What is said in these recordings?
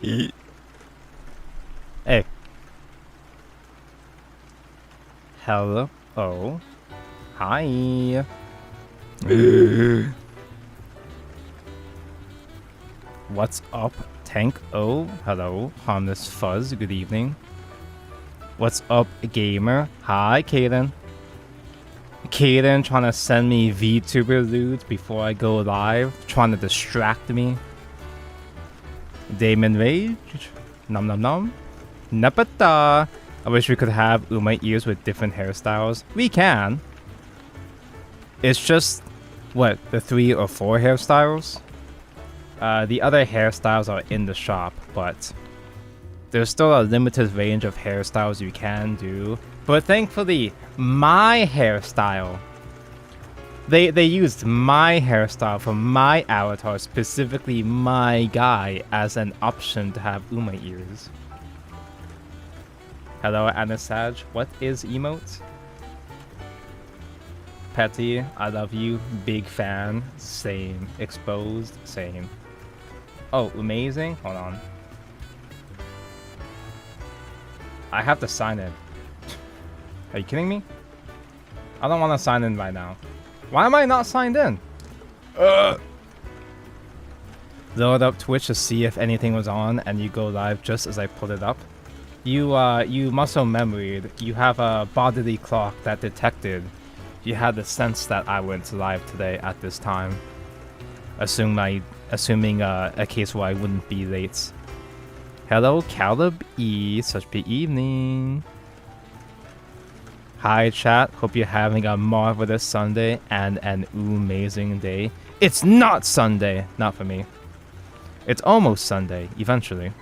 Hey. Hello. Oh. Hi. What's up, Tank? Oh, hello. Harmless Fuzz, good evening. What's up, Gamer? Hi, Kaden. Kaden trying to send me VTuber loot before I go live, trying to distract me. Damon Rage. Nom nom nom. Napata. I wish we could have Uma ears with different hairstyles. We can. It's just, what, the 3 or 4 hairstyles? The other hairstyles are in the shop, but there's still a limited range of hairstyles you can do. But thankfully, my hairstyle, they used my hairstyle for my avatar, specifically my guy, as an option to have Uma ears. Hello, Anasaj. What is emote? Petty, I love you. Big fan. Same. Exposed. Same. Oh, amazing. Hold on. I have to sign in. Are you kidding me? I don't want to sign in right now. Why am I not signed in? Load up Twitch to see if anything was on, and you go live just as I put it up. You muscle memoried. You have a bodily clock that detected. You had the sense that I went live today at this time. Assuming a case where I wouldn't be late. Hello, Caleb E. Such good evening. Hi, chat. Hope you're having a marvelous Sunday and an amazing day. It's not Sunday. Not for me. It's almost Sunday, eventually.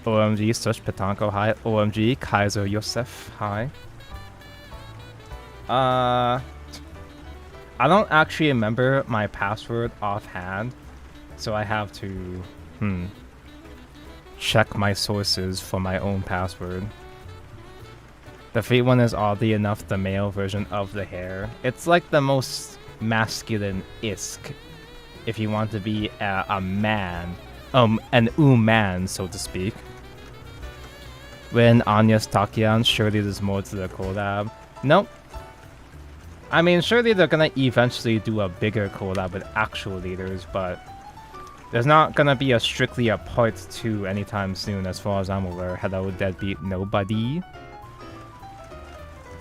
OMG, Such Petanko, hi. OMG, Kaiser Yosef, hi. I don't actually remember my password offhand, so I have to, check my sources for my own password. The fate one is oddly enough the male version of the hair. It's like the most masculine-isk, if you want to be a man, an man, so to speak. When Anya's Takian, surely there's more to the collab. Nope. I mean, surely they're gonna eventually do a bigger collab with actual leaders, but there's not gonna be strictly a part 2 anytime soon, as far as I'm aware. Hello, deadbeat nobody.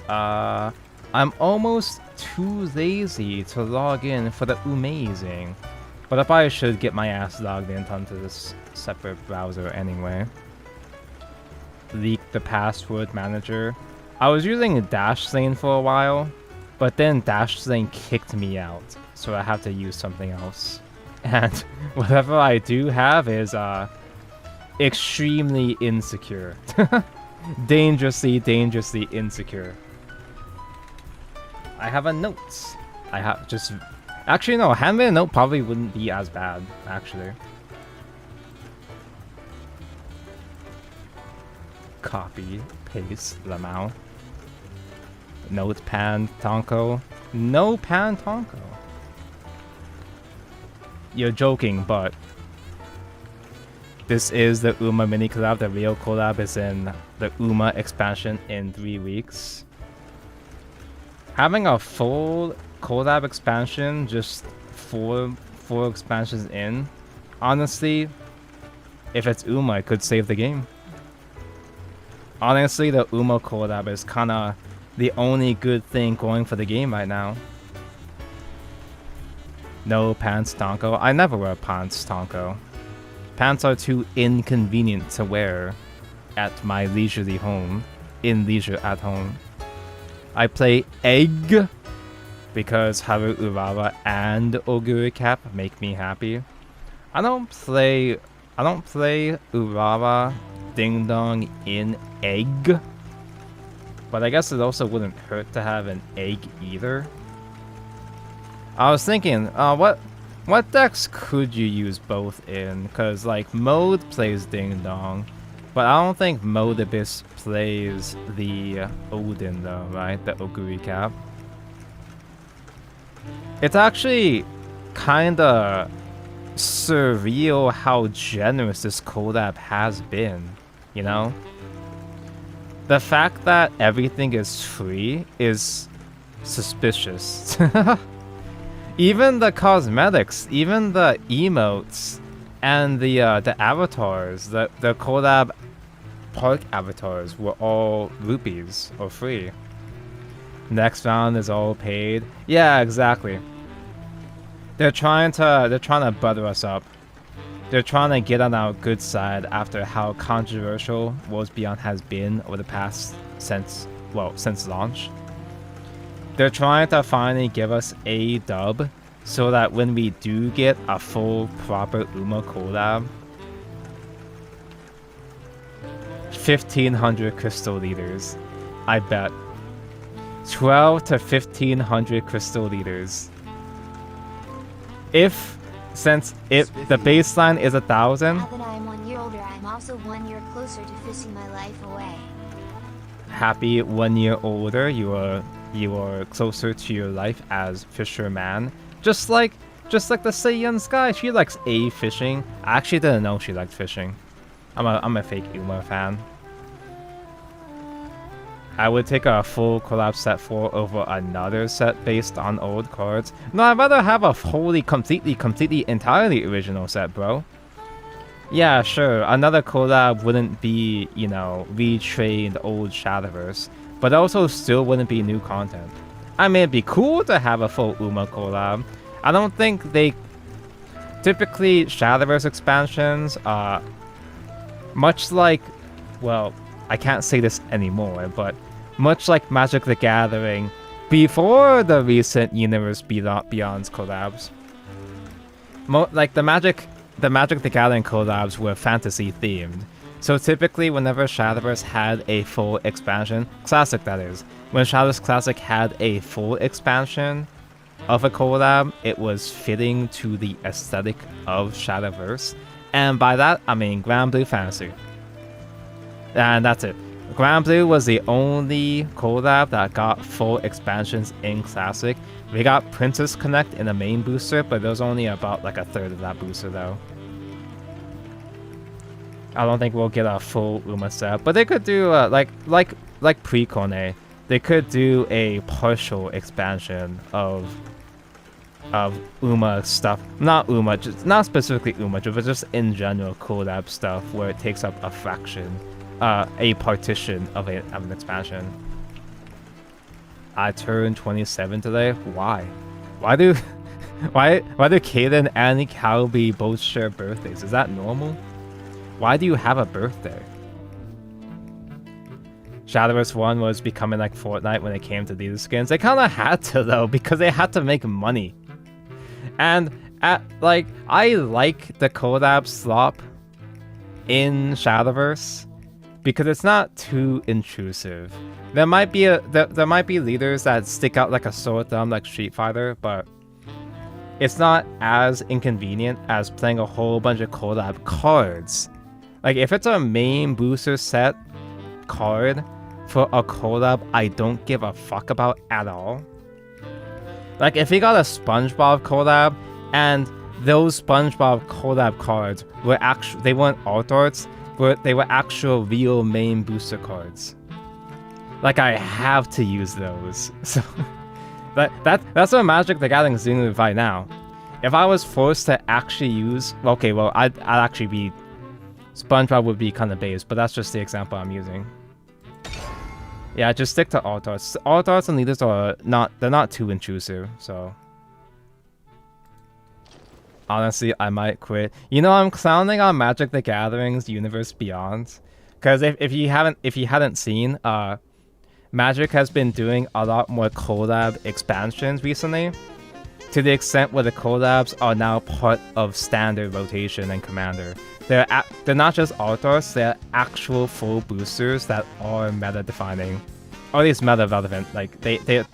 I'm almost too lazy to log in for the amazing, but I probably should get my ass logged in onto this separate browser anyway. Leak the password manager. I was using Dashlane for a while, but then Dashlane kicked me out, so I have to use something else. And whatever I do have is extremely insecure. dangerously insecure. I have a note. I have just... Actually, no, handmade note probably wouldn't be as bad, actually. Copy, paste, Lamau. Note pan Tonko. No pan Tonko. You're joking, but this is the Uma mini collab. The real collab is in the Uma expansion in 3 weeks. Having a full collab expansion, just four expansions in, honestly, if it's Uma, it could save the game. Honestly, the Uma collab is kinda the only good thing going for the game right now. No pants Tonko. I never wear pants Tonko. Pants are too inconvenient to wear at my leisurely home. In leisure at home. I play Egg because Haru Urawa and Oguri Cap make me happy. I don't play Urawa Ding Dong in Egg. But I guess it also wouldn't hurt to have an egg either. I was thinking, what decks could you use both in? Cause like Mode plays Ding Dong, but I don't think Modibus plays the Odin though, right? The Oguri Cap. It's actually kinda surreal how generous this collab has been, you know? The fact that everything is free is suspicious. Even the cosmetics, even the emotes, and the avatars, the collab park avatars were all rupees or free. Next round is all paid. Yeah, exactly. They're trying to butter us up. They're trying to get on our good side after how controversial Worlds Beyond has been over the past since launch. They're trying to finally give us a dub so that when we do get a full proper Uma collab, 1,500 crystal liters. I bet. 12 to 1,500 crystal liters. Since the baseline is 1,000. Now that I am 1 year older, I am also 1 year closer to fishing my life away. Happy 1 year older, you are closer to your life as fisherman. Just like the Saiyan Sky, she likes fishing. I actually didn't know she liked fishing. I'm a fake Uma fan. I would take a full collab set 4 over another set based on old cards. No, I'd rather have a wholly, completely, entirely original set, bro. Yeah, sure, another collab wouldn't be, you know, retrained old Shadowverse, but also still wouldn't be new content. I mean, it'd be cool to have a full Uma collab. I don't think they... Typically, Shadowverse expansions, much like... Well, I can't say this anymore, but much like Magic the Gathering, before the recent Universe Beyond's collabs, like the Magic the Gathering collabs were fantasy themed. So typically, whenever Shadowverse had a full expansion, Classic that is, when Shadowverse Classic had a full expansion of a collab, it was fitting to the aesthetic of Shadowverse, and by that I mean Grand Blue Fantasy. And that's it. Grand Blue was the only collab that got full expansions in Classic. We got Princess Connect in the main booster, but there was only about like a third of that booster though. I don't think we'll get a full Uma set, but they could do like pre-Kone. They could do a partial expansion of Uma stuff. Not Uma, not specifically Uma, but just in general collab stuff where it takes up a fraction. A partition of an expansion. I turned 27 today. Why? Why do Kaden and Calby both share birthdays? Is that normal? Why do you have a birthday? Shadowverse 1 was becoming like Fortnite when it came to these skins. They kind of had to though, because they had to make money. And I like the collab slop in Shadowverse, because it's not too intrusive. There might be there might be leaders that stick out like a sore thumb, like Street Fighter, but it's not as inconvenient as playing a whole bunch of collab cards. Like if it's a main booster set card for a collab I don't give a fuck about at all. Like if we got a SpongeBob collab and those SpongeBob collab cards were they weren't alt arts, but they were actual real main booster cards. Like I have to use those. So that's what Magic the Gathering is doing right now. If I was forced to actually use, okay, well I'd actually be SpongeBob would be kind of based, but that's just the example I'm using. Yeah, just stick to alt arts. Alt arts and leaders are not too intrusive, so. Honestly, I might quit. You know, I'm clowning on Magic the Gathering's Universe Beyond, because if you hadn't seen, Magic has been doing a lot more collab expansions recently, to the extent where the collabs are now part of standard rotation and Commander. They're not just alt arts, they're actual full boosters that are meta defining, or at least meta relevant. Like they're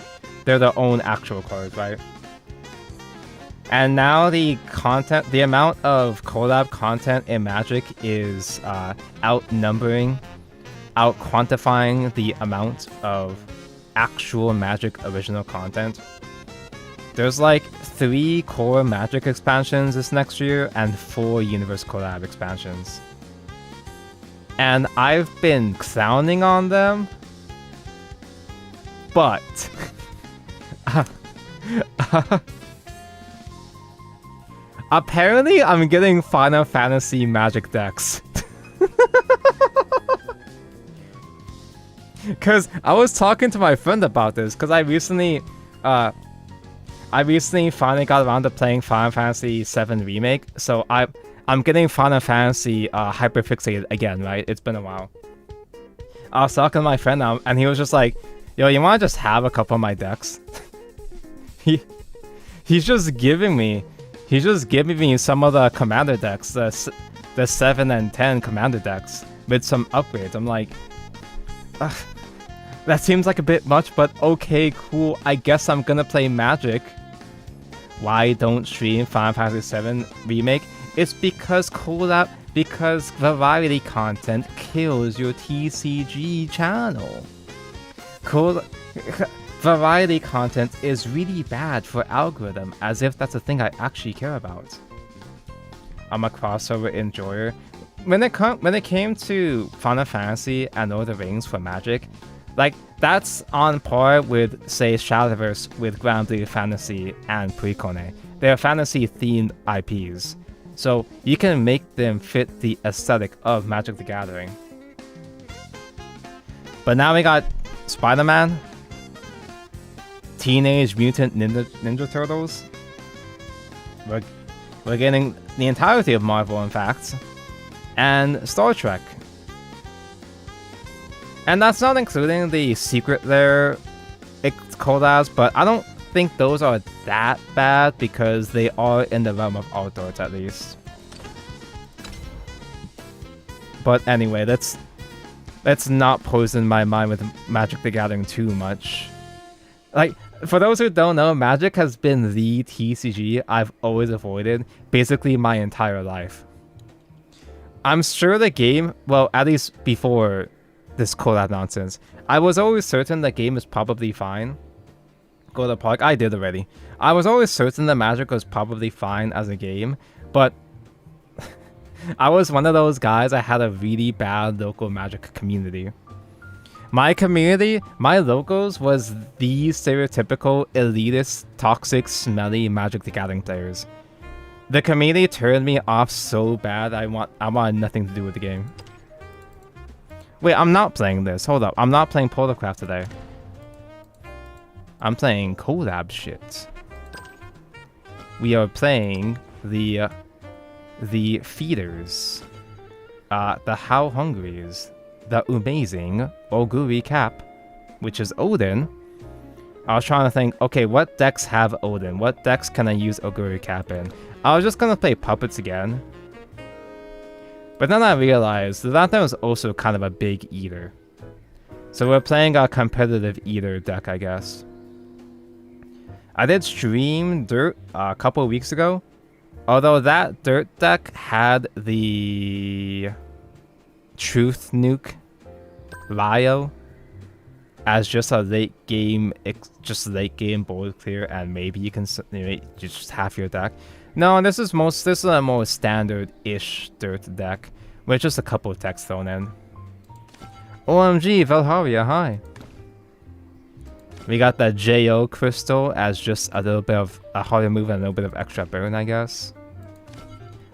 their own actual cards, right? And now the amount of collab content in Magic is quantifying the amount of actual Magic original content. There's like 3 core Magic expansions this next year and 4 Universe Collab expansions. And I've been clowning on them, but apparently I'm getting Final Fantasy Magic decks. Cause I was talking to my friend about this, cause I recently finally got around to playing Final Fantasy VII Remake, so I'm getting Final Fantasy hyperfixated again, right? It's been a while. I was talking to my friend now, and he was just like, "Yo, you wanna just have a couple of my decks?" He's just giving me some of the commander decks, the 7 and 10 commander decks with some upgrades. I'm like, ugh, that seems like a bit much, but okay, cool. I guess I'm gonna play Magic. Why don't stream Final Fantasy VII Remake? It's because variety content kills your TCG channel. Variety content is really bad for algorithm, as if that's a thing I actually care about. I'm a crossover enjoyer. When it came to Final Fantasy and Lord of the Rings for Magic, like, that's on par with, say, Shadowverse with Grand Blue Fantasy and Precone. They're fantasy-themed IPs, so you can make them fit the aesthetic of Magic the Gathering. But now we got Spider-Man, Teenage Mutant Ninja Turtles. We're getting the entirety of Marvel, in fact, and Star Trek. And that's not including the Secret Lair collabs, but I don't think those are that bad because they are in the realm of outdoors at least. But anyway, let's not poison my mind with Magic the Gathering too much. Like, for those who don't know, Magic has been the TCG I've always avoided basically my entire life. I'm sure the game, well, at least before this collab nonsense, I was always certain the game is probably fine. Go to the park, I did already. I was always certain that Magic was probably fine as a game, but I was one of those guys that had a really bad local Magic community. My community, my locals, was the stereotypical elitist, toxic, smelly Magic the Gathering players. The community turned me off so bad I wanted nothing to do with the game. Wait, I'm not playing this. Hold up. I'm not playing Polarcraft today. I'm playing collab shit. We are playing the Feeders, the How Hungries, the Amazing Oguri Cap, which is Odin. I was trying to think, okay, what decks have Odin? What decks can I use Oguri Cap in? I was just gonna play Puppets again. But then I realized that was also kind of a big eater. So we're playing a competitive eater deck, I guess. I did stream Dirt a couple of weeks ago. Although that Dirt deck had the Truth Nuke Lyo as just a late game board clear, and maybe you can just half your deck. No, this is a more standard-ish Dirt deck with just a couple of texts thrown in. OMG, Valharia, hi. We got that JO crystal as just a little bit of a harder move and a little bit of extra burn, I guess.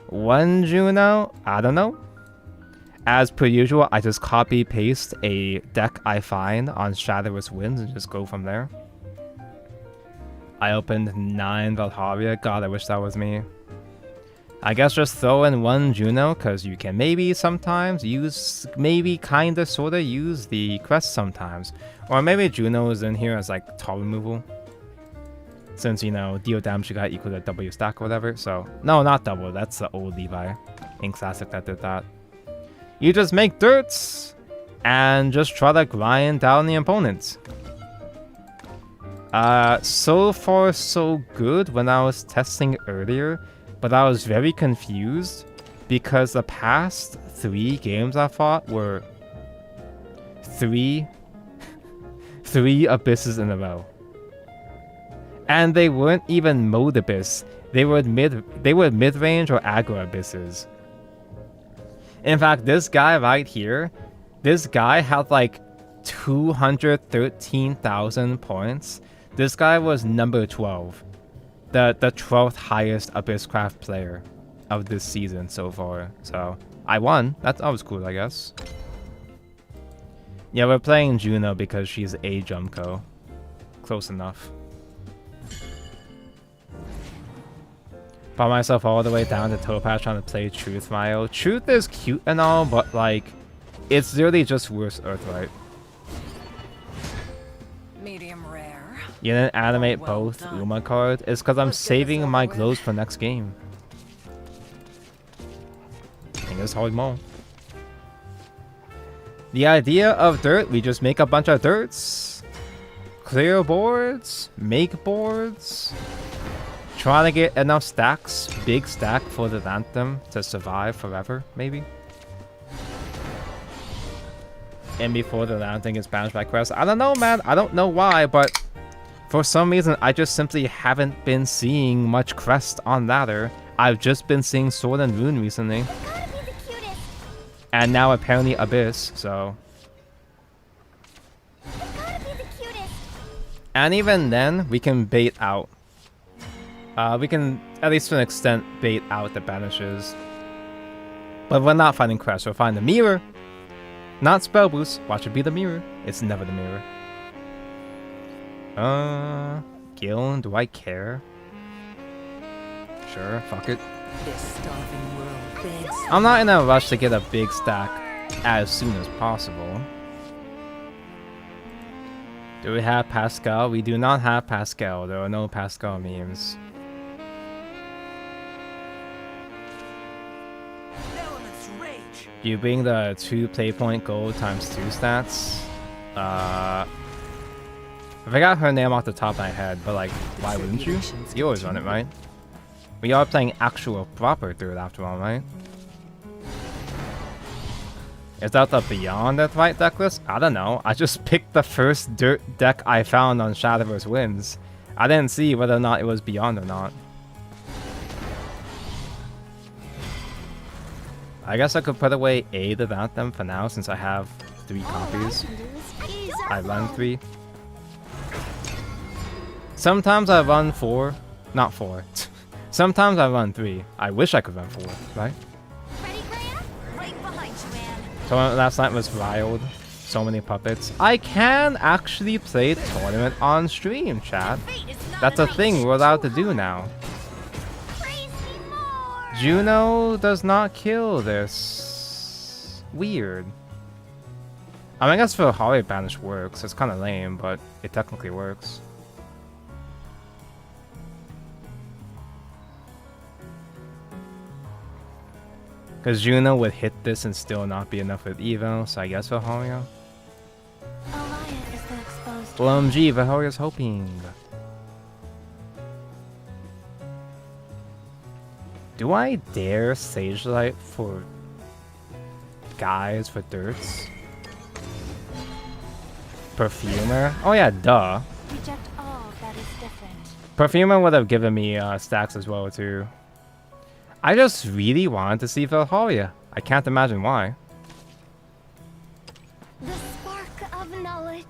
One Juno, I don't know. As per usual, I just copy-paste a deck I find on Shadowverse Winds and just go from there. I opened 9 Valharia. God, I wish that was me. I guess just throw in 1 Juno, because you can maybe sometimes use, sorta use the crest sometimes. Or maybe Juno is in here as like tall removal. Since, you know, deal damage you got equal to W stack or whatever. So, no, not double. That's the old Levi in Classic that did that. You just make dirts and just try to grind down the opponents. So far so good when I was testing earlier, but I was very confused because the past 3 games I fought were 3 abysses in a row. And they weren't even mode abyss. They were mid-range or aggro abysses. In fact, this guy right here, this guy had like 213,000 points. This guy was number 12. The 12th highest Abysscraft player of this season so far. So I won. That was cool, I guess. Yeah, we're playing Juno because she's a Jumco. Close enough. Brought myself all the way down to Topaz trying to play Truth Mile. Truth is cute and all, but like, it's really just worse Earthright. Medium rare. You didn't animate Well both done. Uma cards? It's because I'm Let's get saving this my over with. glows for next game. I think it's hard more. The idea of dirt, we just make a bunch of dirts. Clear boards, make boards. Trying to get enough stacks, big stack for the Lilanthim to survive forever, maybe. And before the Lilanthim gets banished by quest. I don't know, man. I don't know why, but for some reason, I just simply haven't been seeing much crest on ladder. I've just been seeing Sword and Rune recently. Gotta be the cutest. And now apparently Abyss, so. Gotta be the cutest. And even then, we can bait out. We can, at least to an extent, bait out the banishes. But we're not finding crest, we're finding the mirror. Not spell boost. Watch it be the mirror. It's never the mirror. Gil, do I care? Sure, fuck it. This starving world begs. I'm not in a rush to get a big stack as soon as possible. Do we have Pascal? We do not have Pascal. There are no Pascal memes. Elements rage. You bring the 2 play point gold times 2 stats. I forgot her name off the top of my head, but like, why wouldn't you? You always run it, right? We are playing actual proper third after all, right? Is that the Beyond Earthright deck list? I don't know. I just picked the first dirt deck I found on Shadowverse Wins. I didn't see whether or not it was Beyond or not. I guess I could put away a Lilanthim for now since I have 3 copies. I run 3. Sometimes I run 4. Not 4. Sometimes I run 3. I wish I could run 4, right? Ready, Graham? Right behind you, man. Tournament last night was wild. So many puppets. I can actually play tournament on stream, chat. Fate is not That's a an thing we're allowed to do now. Praise me more. Juno does not kill this. Weird. I mean, I guess for Holly Banish works. It's kind of lame, but it technically works. Because Juno would hit this and still not be enough with Evo, so I guess Valharia. Alaya is the exposed. OMG, Valharia's hoping. Do I dare Sage Light for guys for dirts? Perfumer? Oh yeah, duh. Reject all that is different. Perfumer would have given me stacks as well too. I just really wanted to see Valharia. I can't imagine why. The spark of knowledge.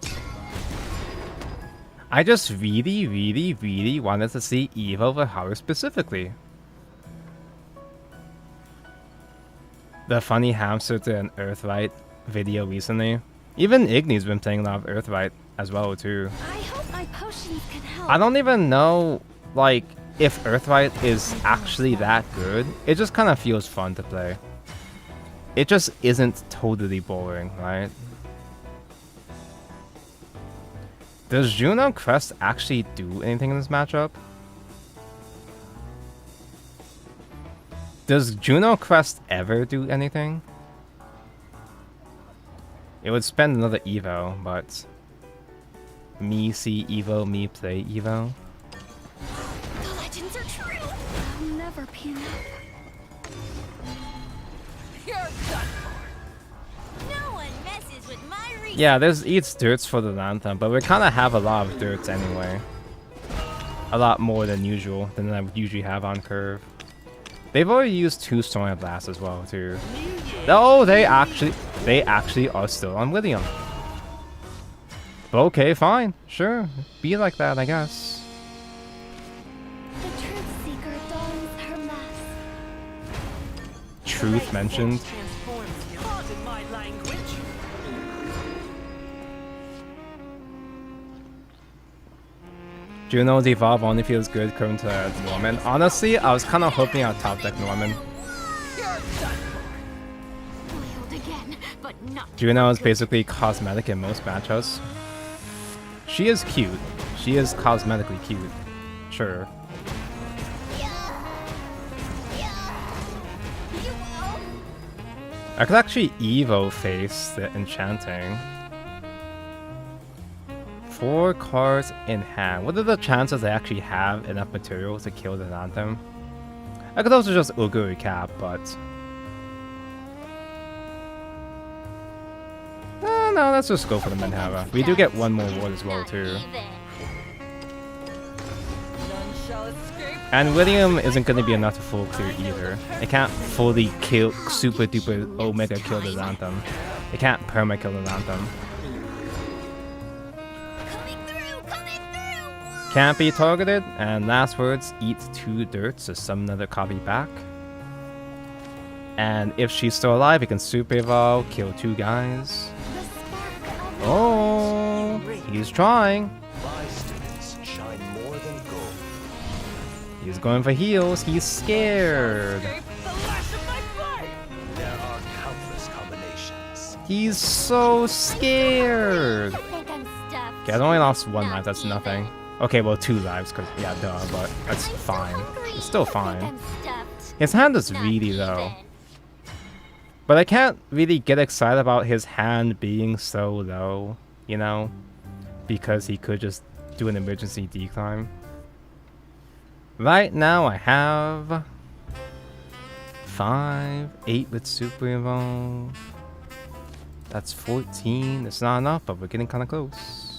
I just really wanted to see Evo Valharia specifically. The funny hamster to an Earthright video recently. Even Igni's been playing a lot of Earthright as well too. I hope my potions can help. I don't even know, like, if Earthright is actually that good. It just kind of feels fun to play. It just isn't totally boring, right? Does Juno Crest actually do anything in this matchup? Does Juno Crest ever do anything? It would spend another Evo, but me see Evo, me play Evo. The legends are true. I'll never be enough. You're done for. No one messes with my reason. Yeah, there's eats dirts for the Lilanthim, but we kind of have a lot of dirts anyway. a lot more than usual than I would usually have on curve. They've already used 2 Storm Blasts as well too. No, they actually are still on William. But okay, fine, sure, be like that, I guess. The truth seeker dons her mask. Truth mentioned. Transforms you. Pardon my language. Juno's Evolve only feels good current to Norman. Honestly, I was kind of hoping I'd top deck Norman. You're done. Foiled again, but not. Juno is basically cosmetic in most matchups. She is cute. She is cosmetically cute. Sure. I could actually Evo face the Enchanting. 4 cards in hand. What are the chances I actually have enough material to kill the Lilanthim? I could also just Uguru Cap, but... no, let's just go for the Manhava. We do get 1 more ward as well, too. None shall escape. And William isn't going to be enough to full clear either. It can't fully kill, super duper omega kill the Lilanthim. It can't perma kill the Lilanthim. Can't be targeted, and last words, eat 2 dirt to summon another copy back. And if she's still alive, he can super evolve, kill 2 guys. Oh, he's trying. My students shine more than gold. He's going for heals, he's scared. Escape the lash of my blade. There are countless combinations. He's so scared. I think I'm stuffed. Okay, I only lost 1 life, that's nothing. Okay, well 2 lives, because, yeah, duh, but that's fine. It's still fine. His hand is really low. But I can't really get excited about his hand being so low, you know? Because he could just do an emergency decline. Right now I have 5, 8 with Super Evolve. That's 14. It's not enough, but we're getting kind of close.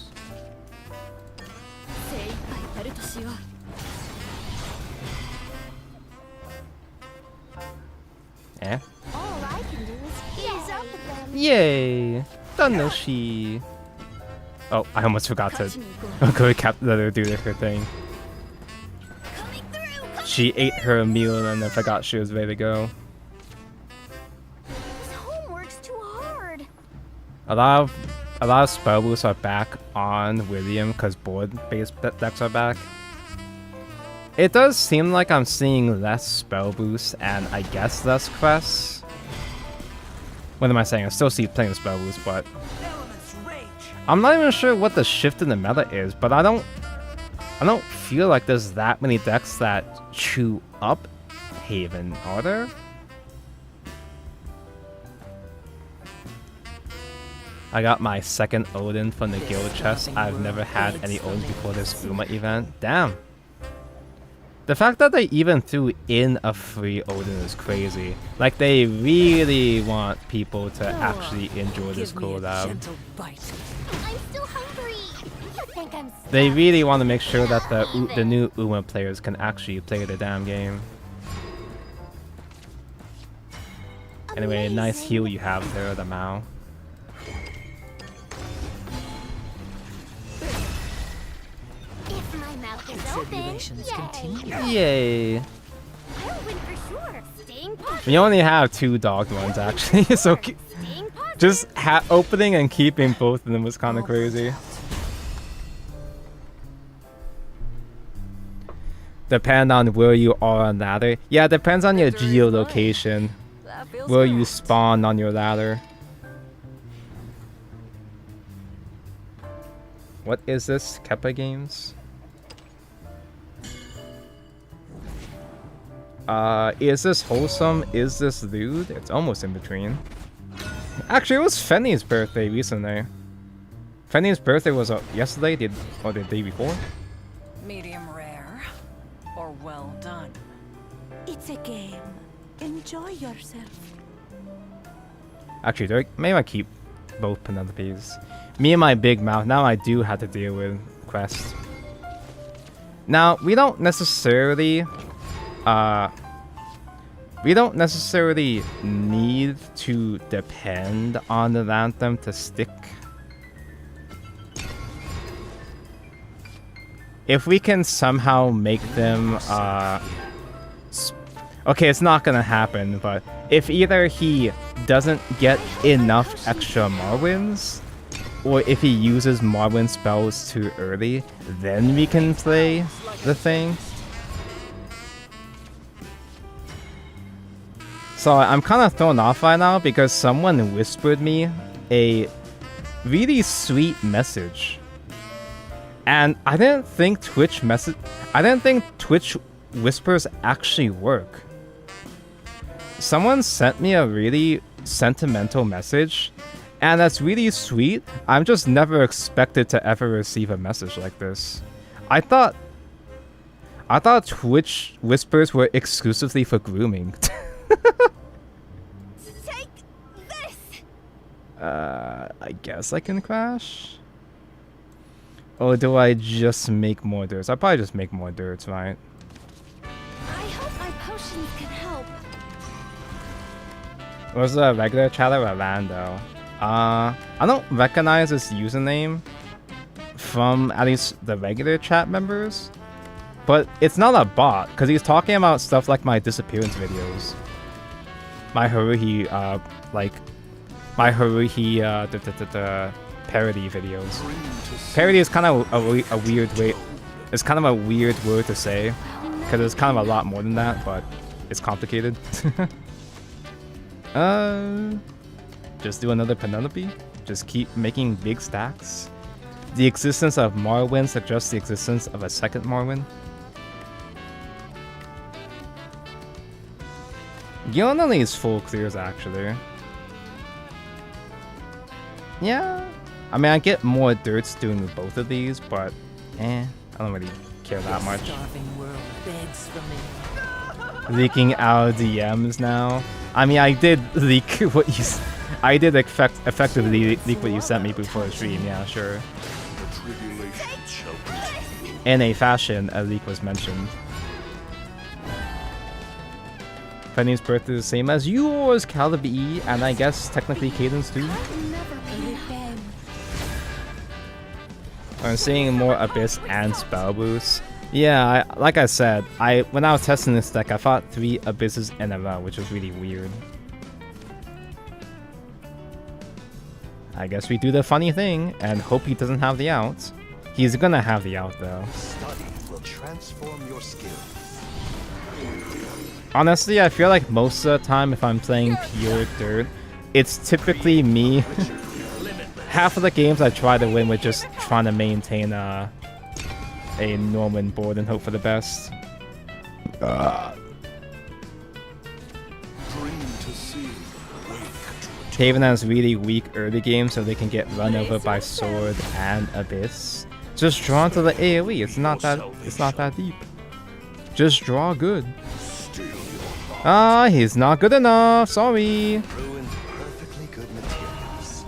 Eh? All I can do is ease up with them. Yay! Tanoshi! Oh, I almost forgot to go let her do her thing. She ate her meal and then forgot she was ready to go. This homework's too hard. A lot of spell boosts are back on William because board-based decks are back. It does seem like I'm seeing less spell boosts and I guess less quests. What am I saying? I still see plenty of spell boosts, but Elements rage. I'm not even sure what the shift in the meta is. But I don't feel like there's that many decks that chew up Haven, are there? I got my 2nd Odin from the guild chest. I've never had any Odins before this Uma event. Damn. The fact that they even threw in a free Odin is crazy. Like, they really want people to actually enjoy this Give me a collab. gentle bite. I'm still hungry. You think I'm stuffed? They really want to make sure that the new Uma players can actually play the damn game. Anyway, nice heal you have there, the Mao. If my mouth is Tribulations open, continue. Yay! I'll win for sure. Staying positive. We only have 2 dogged ones actually, so Staying positive. just opening and keeping both of them was kind of crazy. Depend on where you are on ladder. Yeah, it depends on your geolocation, That feels where good. you spawn on your ladder. What is this? Keppa Games? Is this wholesome? Is this lewd? It's almost in between. Actually, it was Fenny's birthday recently. Fenny's birthday was yesterday, or the day before? Medium rare or well done. It's a game. Enjoy yourself. Actually, maybe I keep both Penelopes. Me and my big mouth, now I do have to deal with quests. Now, we don't necessarily need to depend on the Lilanthim to stick. If we can somehow make them okay, it's not gonna happen, but if either he doesn't get enough extra Marwins, or if he uses Marwin spells too early, then we can play the thing. So I'm kind of thrown off right now because someone whispered me a really sweet message. And I didn't think Twitch whispers actually work. Someone sent me a really sentimental message, and that's really sweet. I'm just never expected to ever receive a message like this. I thought Twitch whispers were exclusively for grooming. Take this. I guess I can crash? Or do I just make more dirts? I'll probably just make more dirts, right? I hope my potions can help. Was a regular chatter or Lando? I don't recognize his username from at least the regular chat members. But it's not a bot, because he's talking about stuff like my disappearance videos. My Haruhi, parody videos. Parody is kind of a weird way. It's kind of a weird word to say, because it's kind of a lot more than that, but it's complicated. Just do another Penelope. Just keep making big stacks. The existence of Marwin suggests the existence of a second Marwin. Gilna needs full clears actually. Yeah. I mean, I get more dirts doing both of these, but I don't really care that much. Leaking out DMs now. I mean, I did leak what you. I did effectively leak what you sent me before the stream. Yeah, sure. In a fashion, a leak was mentioned. Penny's birthday is the same as yours, Calibre, and I guess technically Cadence too. I'm seeing more Abyss and Spell Boost. Yeah, like I said, when I was testing this deck, I fought 3 Abysses in a row, which was really weird. I guess we do the funny thing and hope he doesn't have the out. He's gonna have the out though. Study will transform your skills. Honestly, I feel like most of the time if I'm playing pure dirt, it's typically me. Half of the games I try to win with just trying to maintain a Norman board and hope for the best. Haven has really weak early game, so they can get run over by Sword and Abyss. Just draw into the AoE. It's not that deep. Just draw good. He's not good enough. Sorry. Ruined perfectly good materials.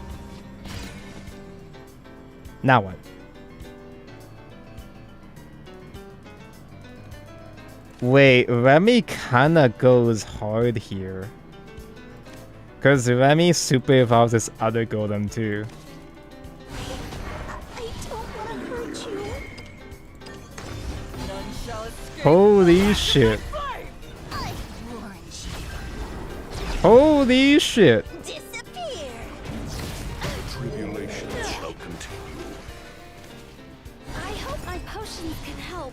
Now what? Wait, Remy kinda goes hard here. Cause Remy super evolves this other golem too. I don't want to hurt you. Holy shit. I warned you. Holy shit. Disappear. Tribulations shall continue. I hope my potions can help.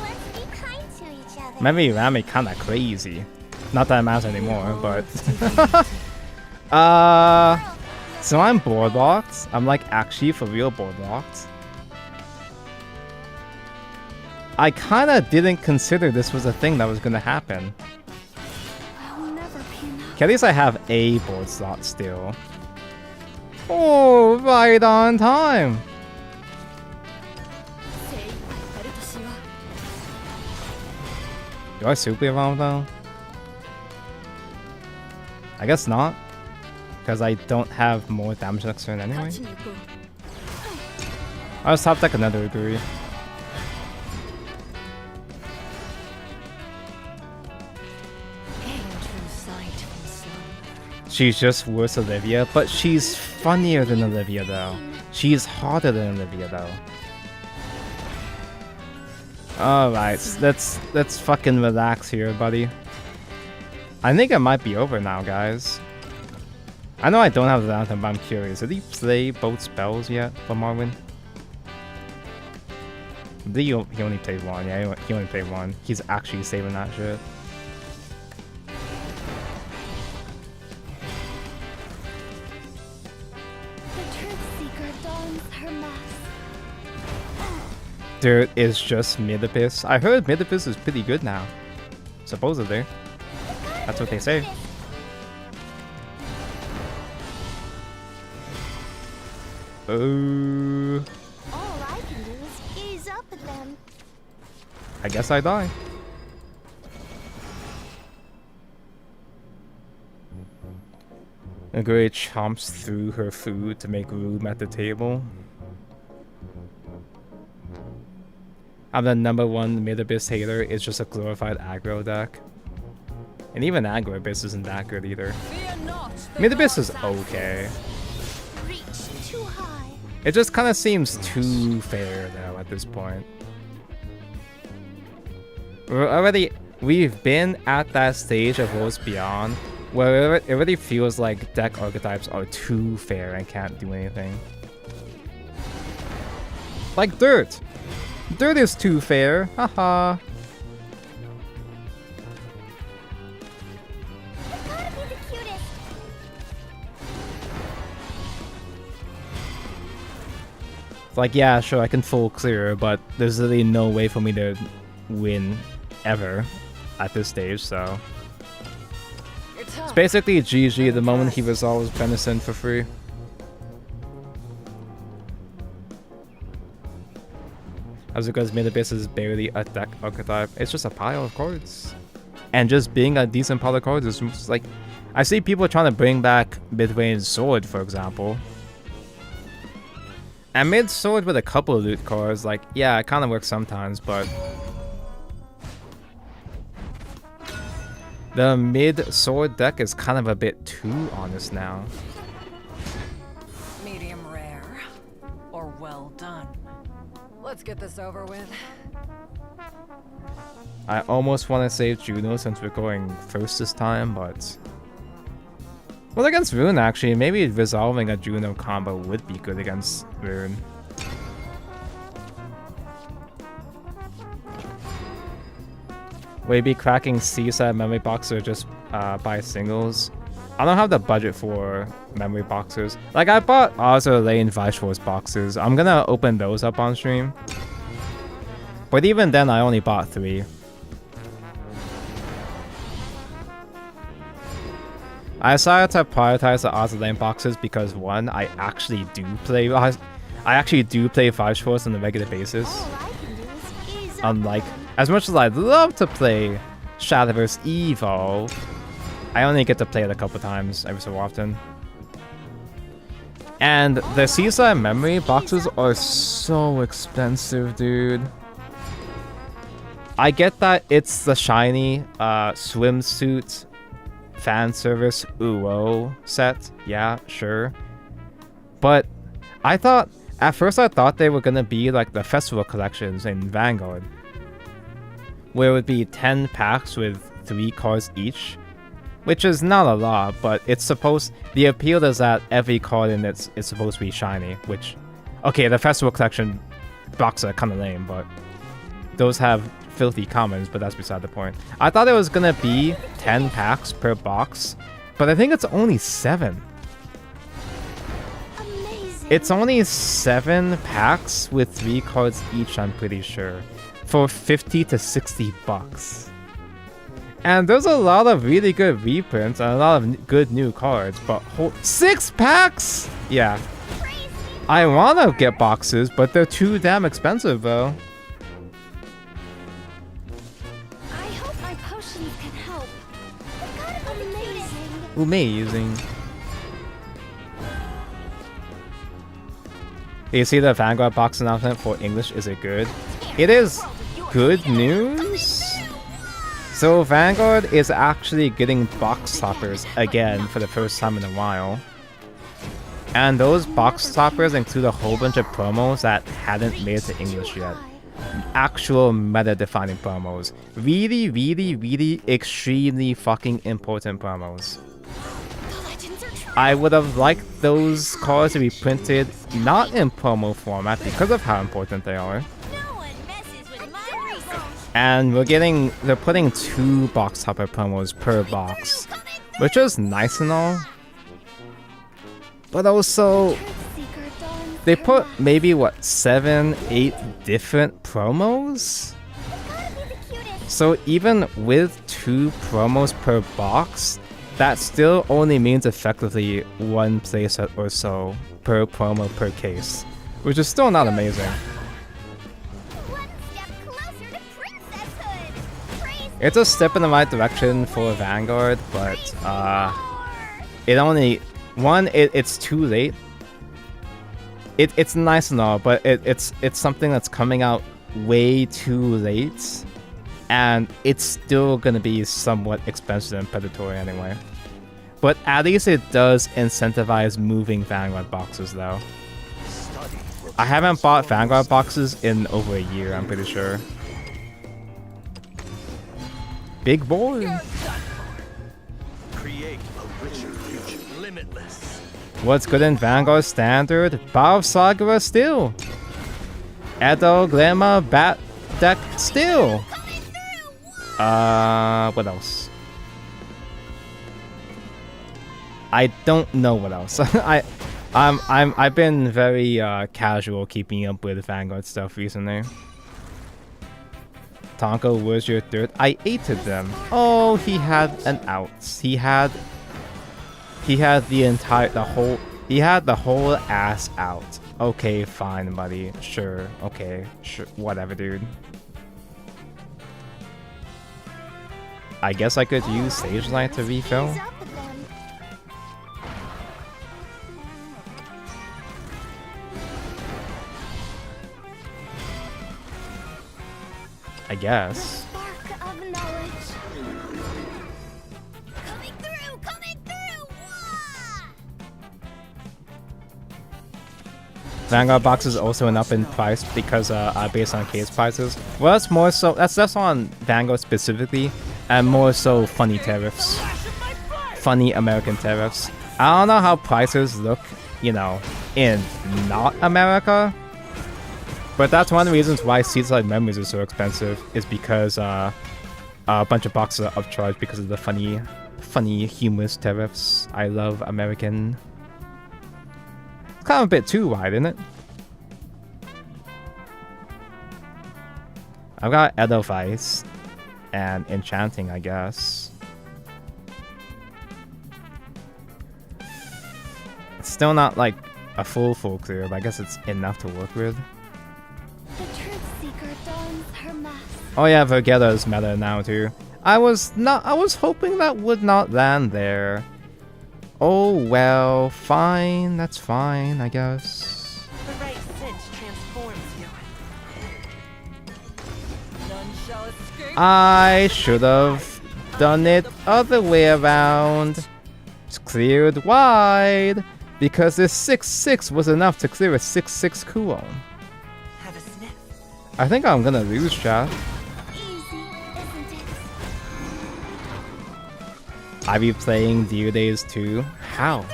Let's be kind to each other. Maybe Remy kinda crazy. Not that it matters anymore, but so I'm board locked. I'm like actually for real board locked. I kinda didn't consider this was a thing that was gonna happen. I'll never be enough. Okay, at least I have a board slot still. Oh, right on time. Do I super evolve though? I guess not. because I don't have more damage next turn anyway. Catching you, boo. I'll just top deck another Agree. Gain true sight from slumber. She's just worse Olivia, but she's funnier than Olivia though. She's hotter than Olivia though. Alright, let's fucking relax here, buddy. I think it might be over now, guys. I know I don't have the Lilanthim, but I'm curious. Did he play both spells yet for Marwyn? He only played one. Yeah, he only played one. He's actually saving that shit. The truth seeker dons her mask. There is just Mid-Abyss. I heard Mid-Abyss is pretty good now. Supposedly. That's what they say. Oh. All I can do is gaze up at them. I guess I die. Agree chomps through her food to make room at the table. I'm the #1 Mid-Abyss hater. It's just a glorified aggro deck. And even aggro Abyss isn't that good either. Fear not the Mid-Abyss is gods' okay. Reach too high. It just kind of seems too fair though at this point. We've been at that stage of Worlds Beyond where it already feels like deck archetypes are too fair and can't do anything. Like Dirt! Dirt is too fair, haha. Gotta be the cutest. It's like, yeah, sure, I can full clear, but there's really no way for me to win ever at this stage, so. You're tough. It's basically GG the moment he resolves Venison for free. As because Mid-Abyss is barely a deck archetype, it's just a pile of cards. And just being a decent pile of cards is just like, I see people trying to bring back mid-range Sword, for example. And mid-Sword with a couple of loot cards, like, yeah, it kind of works sometimes, but the mid-Sword deck is kind of a bit too honest now. Medium rare or well done. Let's get this over with. I almost want to save Juno since we're going first this time, but well, against Rune actually, maybe resolving a Juno combo would be good against Rune. Maybe cracking C-side memory box or just buy singles. I don't have the budget for memory boxes. Like, I bought also Lane Vice Force boxes. I'm gonna open those up on stream. But even then, I only bought 3. I decided to prioritize the Oz Lane boxes because 1, I actually do play Vice Force on a regular basis. All I can do is gaze up. Unlike, as much as I'd love to play Shadowverse Evolve, I only get to play it a couple times every so often. And the Seaside memory boxes are so expensive, dude. I get that it's the shiny swimsuit fan service Uo set. Yeah, sure. But at first I thought they were gonna be like the festival collections in Vanguard, where it would be 10 packs with 3 cards each. Which is not a lot, but it's supposed... The appeal is that every card in it is supposed to be shiny, which... Okay, the Festival Collection boxes are kind of lame, but... Those have filthy commons, but that's beside the point. I thought it was gonna be 10 packs per box, but I think it's only 7. Amazing. It's only 7 packs with 3 cards each, I'm pretty sure. For 50 to 60 bucks. And there's a lot of really good reprints and a lot of good new cards, but 6 packs? Yeah. Crazy. I wanna get boxes, but they're too damn expensive though. I hope my potions can help. Amazing. Amazing. You see the Vanguard box announcement for English, is it good? It is good news! So Vanguard is actually getting box toppers again for the first time in a while. And those box toppers include a whole bunch of promos that hadn't made it to English yet. Actual meta-defining promos. Really, really, really extremely fucking important promos. I would have liked those cards to be printed not in promo format because of how important they are. And they're putting 2 box topper promos per box, which is nice and all. But also, they put maybe, what, 7, 8 different promos? So even with 2 promos per box, that still only means effectively 1 playset or so per promo per case, which is still not amazing. It's a step in the right direction for Vanguard, but it's too late. It's nice and all, but it's something that's coming out way too late, and it's still gonna be somewhat expensive and predatory anyway. But at least it does incentivize moving Vanguard boxes, though. I haven't bought Vanguard boxes in over a year, I'm pretty sure. Big boy. Create a richer future, limitless. What's good in Vanguard Standard? Bow of Saga still. Edo Glamour Bat Deck still. What else? I don't know what else. I've been very casual keeping up with Vanguard stuff recently. Tonko, where's your third? I aided them. Oh, he had an out. He had the whole ass out. Okay, fine, buddy. Sure. Okay. Sure. Whatever, dude. I guess I could use Sage Light to refill. I guess. Vanguard boxes also went up in price because based on case prices. Well, that's more so. That's on Vanguard specifically, and more so funny tariffs, funny American tariffs. I don't know how prices look, you know, in not America. But that's one of the reasons why Seeds Like Memories is so expensive, is because a bunch of boxes are upcharged because of the funny humorous tariffs. I love American. It's kind of a bit too wide, isn't it? I've got Edelweiss and Enchanting, I guess. It's still not like a full clear, but I guess it's enough to work with. Oh yeah, Vergetta's meta now too. I was hoping that would not land there. Oh well, fine, that's fine, I guess. The right cinch transforms you. None shall escape. I should have done it other way around. It's cleared wide because this 6/6 was enough to clear a 6/6 Kuon. Have a sniff. I think I'm gonna lose, chat. I be playing Dear Days 2? How?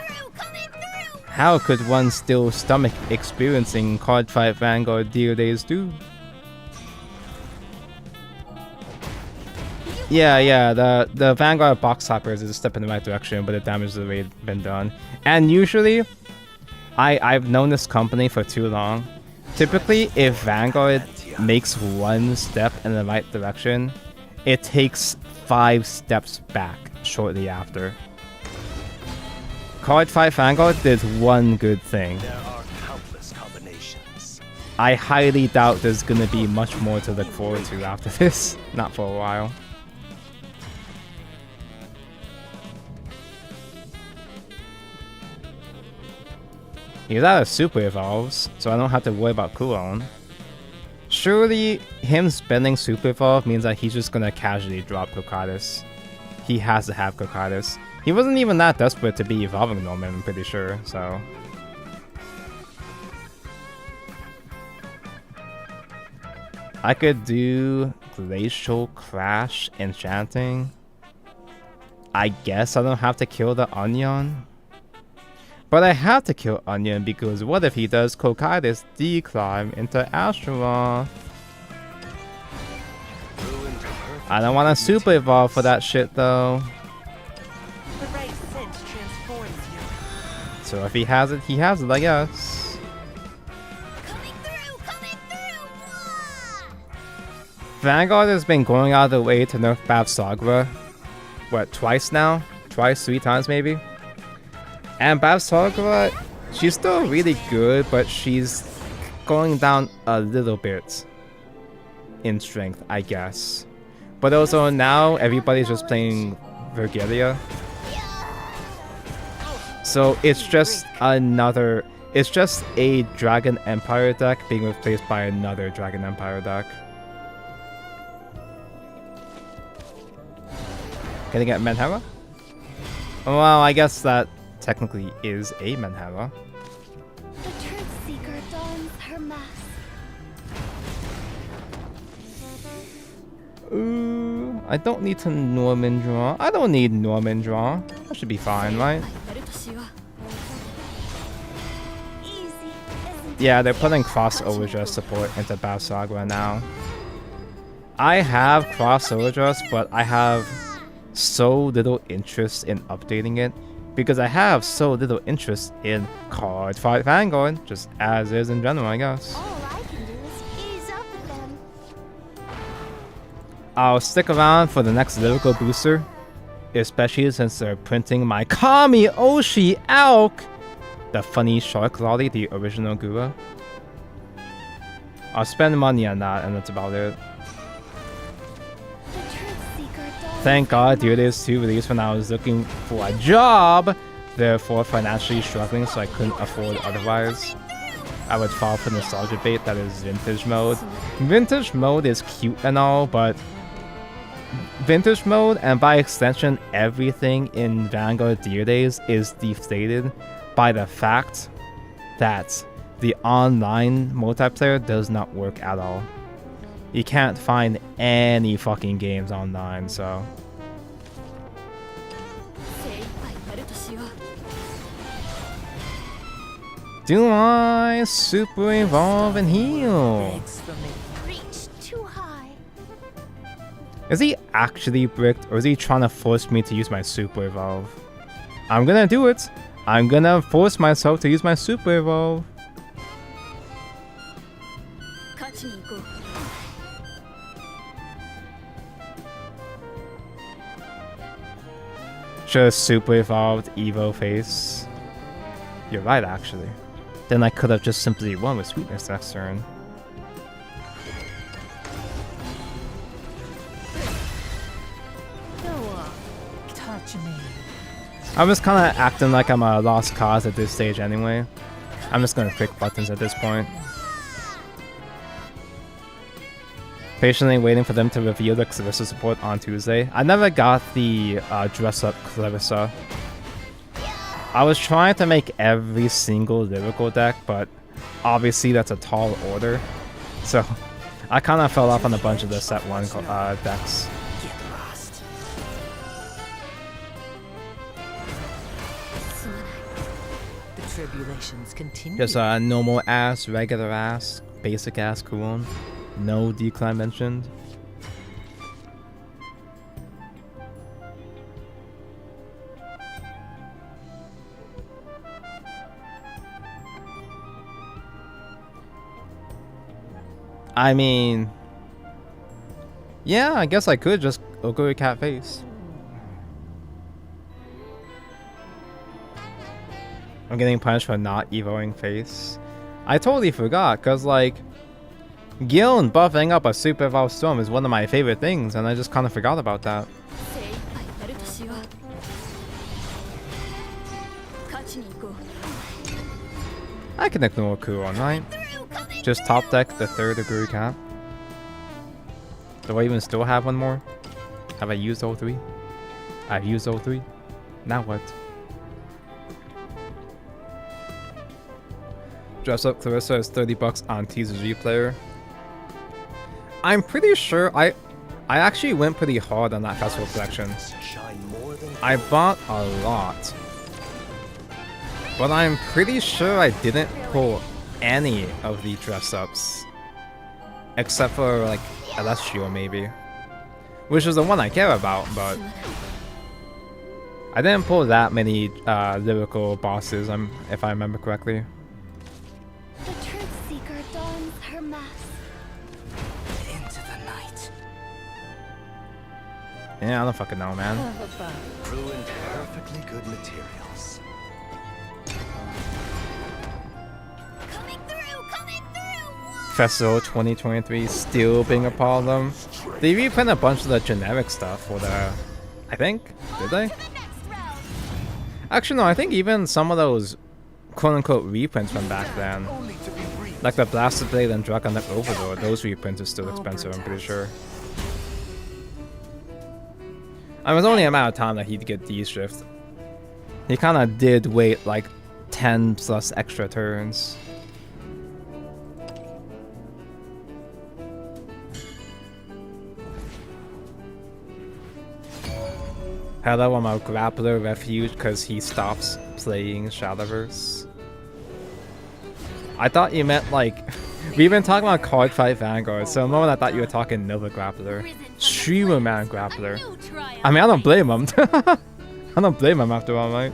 How could one still stomach experiencing Card Fight Vanguard Dear Days 2? Yeah, the Vanguard box toppers is a step in the right direction, but the damage has already been done. And usually, I've known this company for too long. Typically, if Vanguard makes one step in the right direction, it takes 5 steps back shortly after. Card Fight Vanguard did one good thing. There are countless combinations. I highly doubt there's gonna be much more to look forward to after this. Not for a while. He's out of super evolves, so I don't have to worry about cooldown. Surely him spending super evolve means that he's just gonna casually drop Cocatus. He has to have Cocatus. He wasn't even that desperate to be evolving Omen, I'm pretty sure, so. I could do Glacial Crash Enchanting. I guess I don't have to kill the Onion. But I have to kill Onion because what if he does Cocatus declimb into Astaroth? I don't want to super evolve for that shit though. The right sense transforms you. So if he has it, he has it, I guess. Coming through! Coming through! Vanguard has been going out of the way to nerf Bavsagra. What, twice now? Twice, 3 times maybe? And Bavsagra, she's still really good, but she's going down a little bit in strength, I guess. But also now everybody's just playing Vergelia. So it's just another, it's just a Dragon Empire deck being replaced by another Dragon Empire deck. Can I get Menhera? Well, I guess that technically is a Menhera. The Truth Seeker dons her mask. Ooh, I don't need to Norman draw. I don't need Norman draw. That should be fine, right? Yeah, they're putting cross overdress support into Bavsagra now. I have cross overdress, but I have so little interest in updating it because I have so little interest in Card Fight Vanguard, just as is in general, I guess. All I can do is ease up with them. I'll stick around for the next lyrical booster, especially since they're printing my Kami Oshi Elk, the funny shark lolly, the original Gura. I'll spend money on that, and that's about it. Thank God Dear Days 2 released when I was looking for a job, therefore financially struggling so I couldn't afford otherwise. I would fall for nostalgia bait that is vintage mode. Vintage mode is cute and all, but vintage mode, and by extension everything in Vanguard Dear Days, is deflated by the fact that the online multiplayer does not work at all. You can't find any fucking games online, so. Do I super evolve and heal? Reach too high. Is he actually bricked, or is he trying to force me to use my super evolve? I'm gonna do it. I'm gonna force myself to use my super evolve. Should have super evolved Evo face. You're right, actually. Then I could have just simply won with sweetness next turn. Touch me. I'm just kind of acting like I'm a lost cause at this stage anyway. I'm just gonna click buttons at this point. Patiently waiting for them to reveal the Clarissa support on Tuesday. I never got the dress up Clarissa. I was trying to make every single lyrical deck, but obviously that's a tall order. So I kind of fell off on a bunch of the set 1 decks. Get lost. The tribulations continue. Just a normal ass, regular ass, basic ass Kuon. No decline mentioned. I mean, yeah, I guess I could just go with cat face. I'm getting punished for not evoing face. I totally forgot, cause like Giln buffing up a super evolved storm is one of my favorite things, and I just kind of forgot about that. I can ignore Kuron, right? Just top deck the third degree cap. Do I even still have one more? Have I used all three? I've used all three. Now what? Dress up Clarissa is $30 on TCG Player. I'm pretty sure I actually went pretty hard on that festival collection. Shine more than I bought a lot. But I'm pretty sure I didn't pull any of the dress ups. Except for like Celestial maybe. Which is the one I care about, but I didn't pull that many lyrical bosses, if I remember correctly. The truth seeker dons her mask. Into the night. Yeah, I don't fucking know, man. ruined perfectly good materials. Coming through! Festival 2023 still being a problem. They reprint a bunch of the generic stuff for the... I think? Did they? Actually, no, I think even some of those quote-unquote reprints from back then, like the Blasted Blade and Draconic Overlord, those reprints are still expensive, I'm pretty sure. It was only a matter of time that he'd get de-shift. He kind of did wait like 10 plus extra turns. Hello, I'm a grappler refuge because he stops playing Shadowverse. I thought you meant like... We've been talking about Card Fight Vanguard, so a moment I thought you were talking Nova Grappler. Streamer Man Grappler. I mean, I don't blame him. I don't blame him after all, right?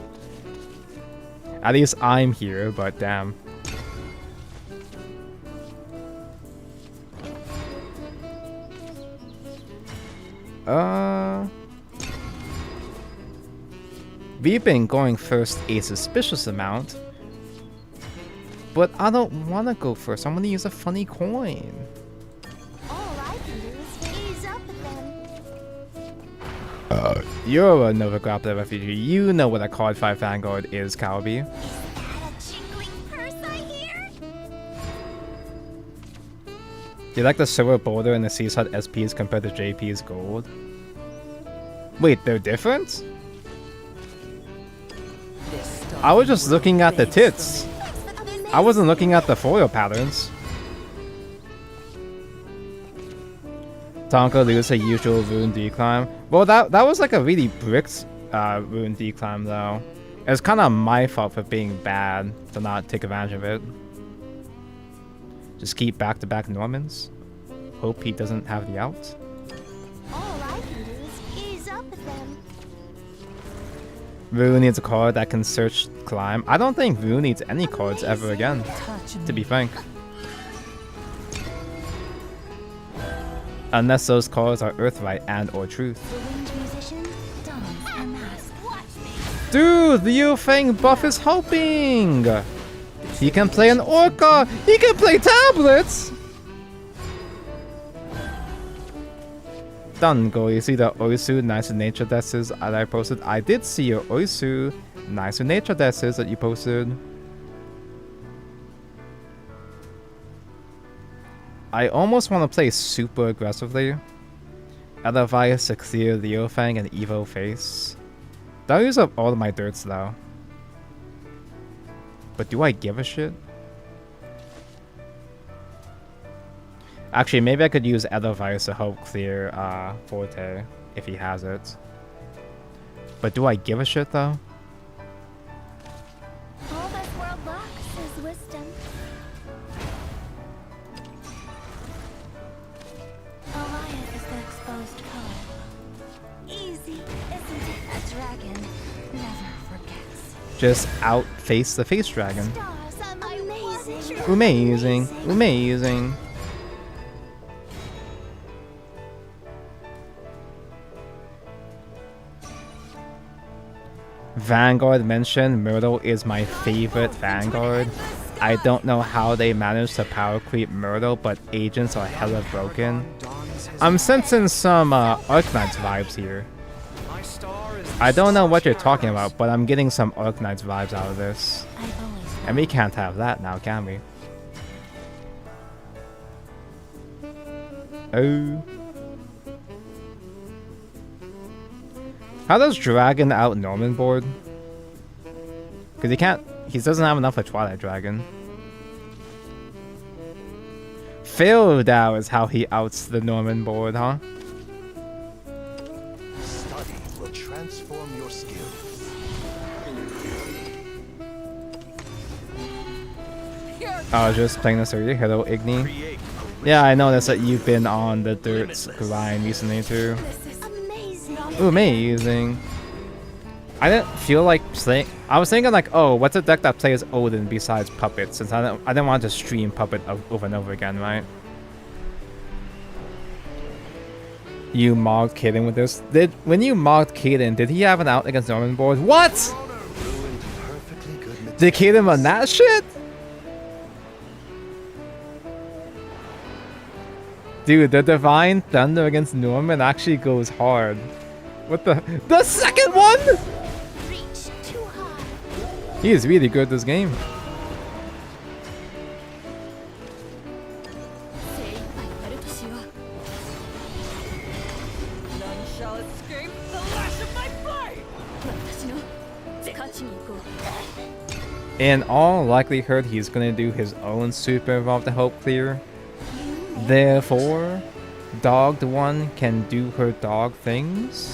At least I'm here, but damn. We've been going first a suspicious amount. But I don't want to go first. I'm going to use a funny coin. All I can do is ease up with them. You're a Nova Grappler refugee. You know what a Card 5 Vanguard is, Calby. Is that a jingling purse I hear? Do you like the silver border and the Seaside SPs compared to JP's gold? Wait, they're different? I was just looking at the tits. I wasn't looking at the foil patterns. Tonka loses a usual rune decline. Well, that was like a really bricked rune decline though. It's kind of my fault for being bad to not take advantage of it. Just keep back-to-back Normans. Hope he doesn't have the out. All I can do is ease up with them. Rune needs a card that can search climb. I don't think Rune needs any cards ever again, to be frank. Unless those cards are earthrite and or truth. The winged musician dons her mask. Dude, the Lilanthim buff is helping! He can play an Orca! He can play tablets! Done, go. You see the Oisu Nice Nature Deses that I posted? I did see your Oisu Nice Nature Deses that you posted. I almost want to play super aggressively. Otherwise to clear Lilanthim and Evo face. That'll use up all of my dirts though. But do I give a shit? Actually, maybe I could use Edelweiss to help clear Forte, if he has it. But do I give a shit, though? All this world lacks is wisdom. Alliance is the exposed card. Easy, isn't it? A dragon never forgets. Just outface the face dragon. Stars, amazing. Amazing. Amazing. Vanguard mentioned Myrtle is my favorite Vanguard. I don't know how they managed to power creep Myrtle, but agents are hella broken. I'm sensing some Arknights vibes here. I don't know what you're talking about, but I'm getting some Arknights vibes out of this. And we can't have that now, can we? Oh. How does Dragon out Norman board? Because he can't. He doesn't have enough for Twilight Dragon. Faildow is how he outs the Norman board, huh? Study will transform your skills. I was just playing this earlier. Hello, Igni. Yeah, I noticed that you've been on the Dirt's grind recently too. This is amazing. Amazing. I didn't feel like playing. I was thinking like, oh, what's a deck that plays Odin besides Puppet? Since I didn't want to stream Puppet over and over again, right? You mocked Kaden with this. When you mocked Kaden, did he have an out against Norman board? What? Ruined perfectly good materials. Did Kaden run that shit? Dude, the Divine Thunder against Norman actually goes hard. What the second one? Reach too high. He is really good this game. None shall escape the lash of my blade! In all likelihood, he's gonna do his own Super Evolve to help clear. Therefore, Dogged One can do her dog things.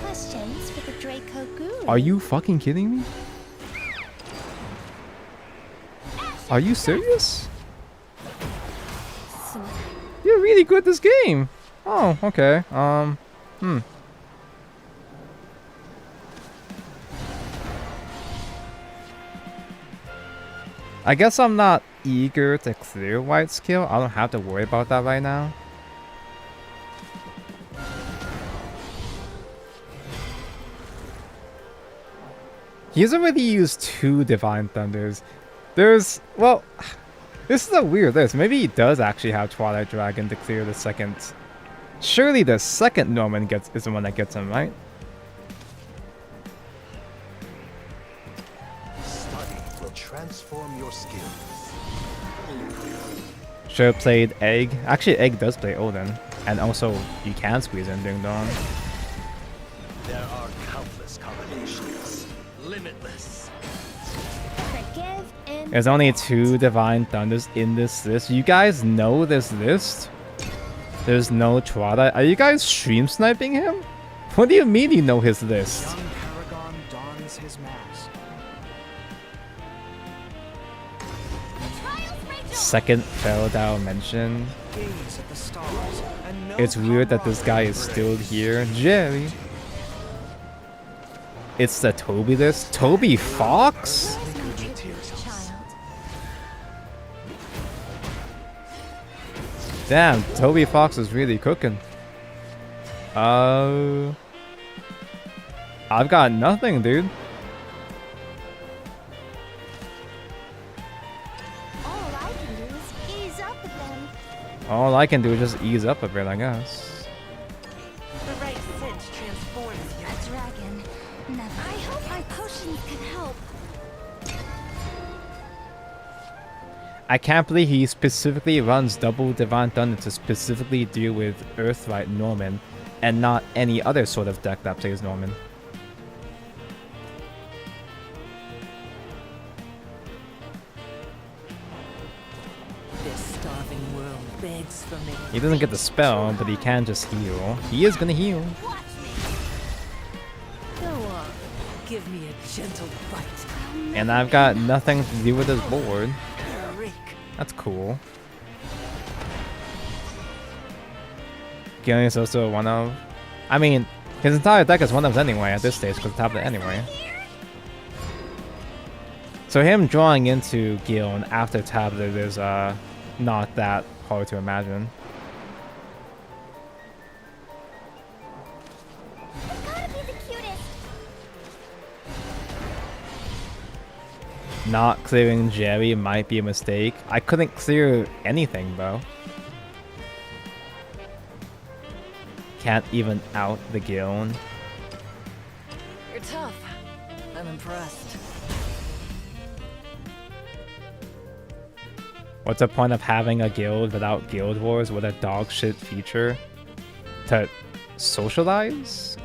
Questions for the Draco Guru. Are you fucking kidding me? Are you serious? You're really good at this game. Oh, okay. I guess I'm not eager to clear white skill. I don't have to worry about that right now. He hasn't really used 2 Divine Thunders. There's, well, this is a weird list. Maybe he does actually have Twilight Dragon to clear the second. Surely the second Norman is the one that gets him, right? Study will transform your skills. Should have played Egg. Actually, Egg does play Odin. And also, you can squeeze in Ding Dong. There are countless combinations. Limitless. Forgive and There's only 2 Divine Thunders in this list. You guys know this list? There's no Twilight. Are you guys stream sniping him? What do you mean you know his list? Young Paragon dons his mask. Second Faildow mention. Gaze at the stars and know It's weird that this guy is still here. Jerry. It's the Toby list. Toby Fox? Damn, Toby Fox is really cooking. I've got nothing, dude. all I can do is ease up with them. All I can do is just ease up a bit, I guess. The right scent transforms you. A dragon. Never. I hope my potions can help. I can't believe he specifically runs double Divine Thunder to specifically deal with Earthrite Norman and not any other sort of deck that plays Norman. This starving world begs for me. He doesn't get the spell, but he can just heal. He is gonna heal. Watch me. Go on, give me a gentle bite. And I've got nothing to do with his board. Reek. That's cool. Gillian is also one of. I mean, his entire deck is one of anyway at this stage because top of it anyway. So him drawing into Gillian after tablet is not that hard to imagine. Gotta be the cutest. Not clearing Jerry might be a mistake. I couldn't clear anything, bro. Can't even out the Gillian. You're tough. I'm impressed. What's the point of having a guild without guild wars with a dog shit feature to socialize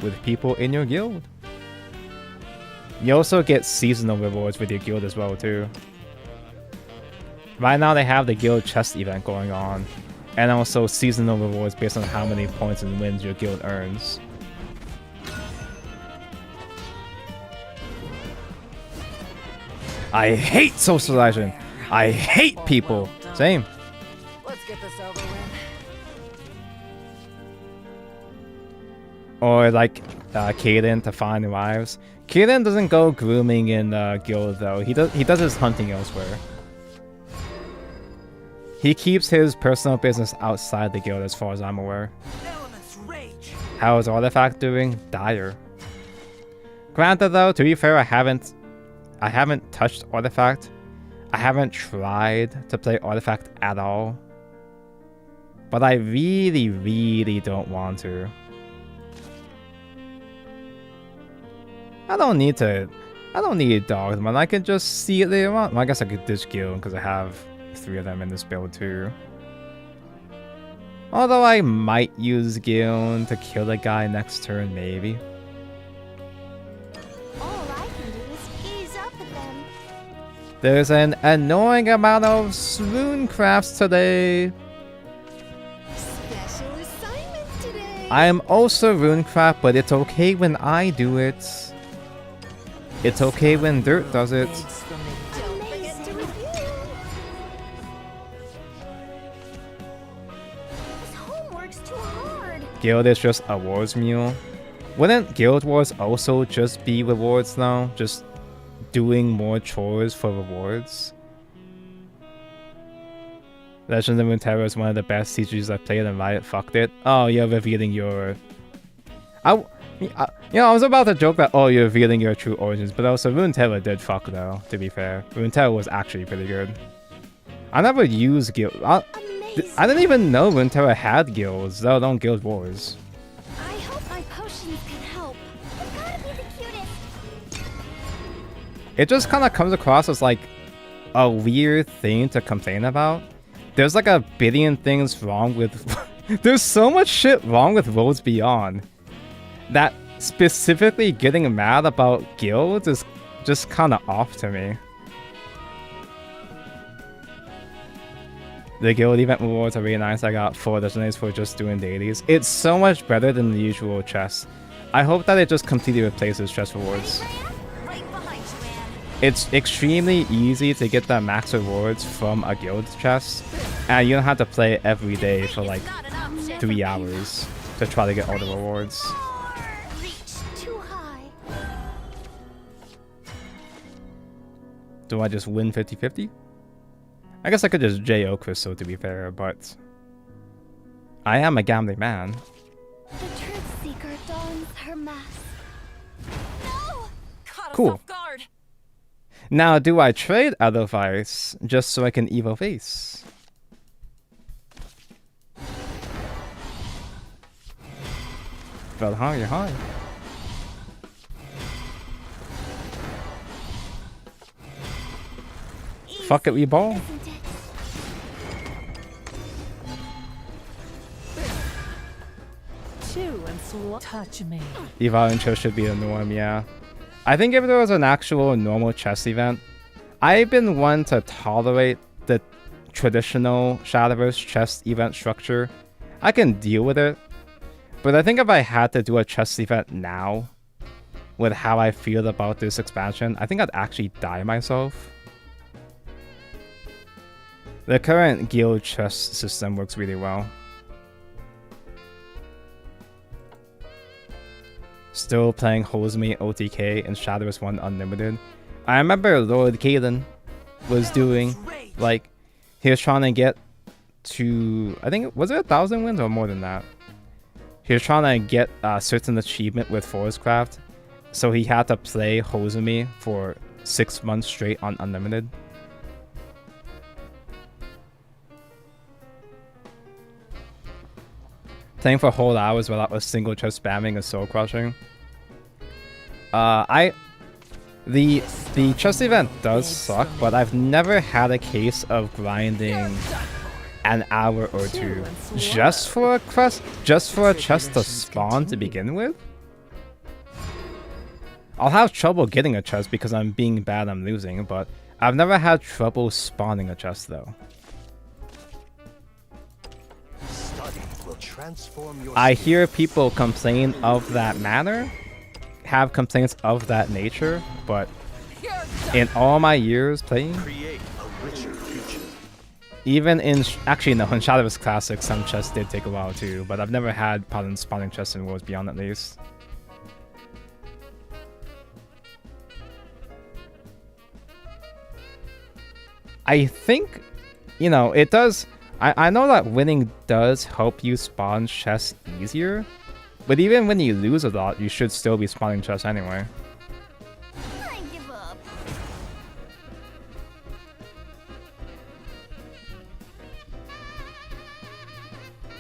with people in your guild? You also get seasonal rewards with your guild as well too. Right now they have the guild chest event going on, and also seasonal rewards based on how many points and wins your guild earns. I hate socializing. I hate people. Same. Let's get this over with. Or like Kaden to find wives. Kaden doesn't go grooming in the guild though. He does his hunting elsewhere. He keeps his personal business outside the guild as far as I'm aware. Elements rage. How is Artifact doing? Dire. Granted though, to be fair, I haven't touched Artifact. I haven't tried to play Artifact at all. But I really, really don't want to. I don't need dogs, man. I can just see it later on. Well, I guess I could ditch guild because I have 3 of them in this build too. Although I might use guild to kill the guy next turn, maybe. All I can do is ease up with them. There's an annoying amount of runecrafts today. Special assignment today. I am also runecraft, but it's okay when I do it. It's okay when Dirt does it. Don't forget to review. This homework's too hard. Guild is just awards mule. Wouldn't Guild Wars also just be rewards now? Just doing more chores for rewards? Legends of Runeterra is one of the best CGs I've played and Riot fucked it. Oh, you're revealing your... I was about to joke that, oh, you're revealing your true origins, but also Runeterra did fuck though, to be fair. Runeterra was actually pretty good. I never used guild. I didn't even know Runeterra had guilds, let alone Guild Wars. I hope my potions can help. I've gotta be the cutest. It just kind of comes across as like a weird thing to complain about. There's like a billion things wrong with... There's so much shit wrong with Worlds Beyond that specifically getting mad about guilds is just kind of off to me. The guild event rewards are really nice. I got 4 legendaries for just doing dailies. It's so much better than the usual chests. I hope that it just completely replaces chest rewards. Right behind you, Anne. It's extremely easy to get the max rewards from a guild chest, and you don't have to play every day for like 3 hours to try to get all the rewards. Reach too high. Do I just win 50-50? I guess I could just JO Crystal to be fair, but I am a gambling man. The truth seeker dons her mask. No! Caught us Cool. off guard. Now, do I trade Edelweiss just so I can evil face? Well, hi. Fuck it, we ball. Isn't it? Chew and touch me. Eval intro should be the norm, yeah. I think if there was an actual normal chess event, I've been one to tolerate the traditional Shadowverse chess event structure. I can deal with it. But I think if I had to do a chess event now, with how I feel about this expansion, I think I'd actually die myself. The current guild chess system works really well. Still playing Hosme OTK and Shadowverse 1 Unlimited. I remember Lord Caden was doing, like, he was trying to get to, I think, was it 1,000 wins or more than that? He was trying to get a certain achievement with Forestcraft, so he had to play Hosme for 6 months straight on Unlimited. Playing for whole hours without a single chest spamming is soul crushing. The chest event does suck, but I've never had a case of grinding an hour or two just for a quest, just for a chest to spawn to begin with. I'll have trouble getting a chest because I'm being bad, I'm losing, but I've never had trouble spawning a chest though. Study will transform your I hear people complain of that manner, have complaints of that nature, but in all my years playing, create a richer future. even in actually no, in Shadowverse Classic, some chests did take a while too, but I've never had problems spawning chests in Worlds Beyond at least. I think, you know, it does. I know that winning does help you spawn chests easier, but even when you lose a lot, you should still be spawning chests anyway. I give up.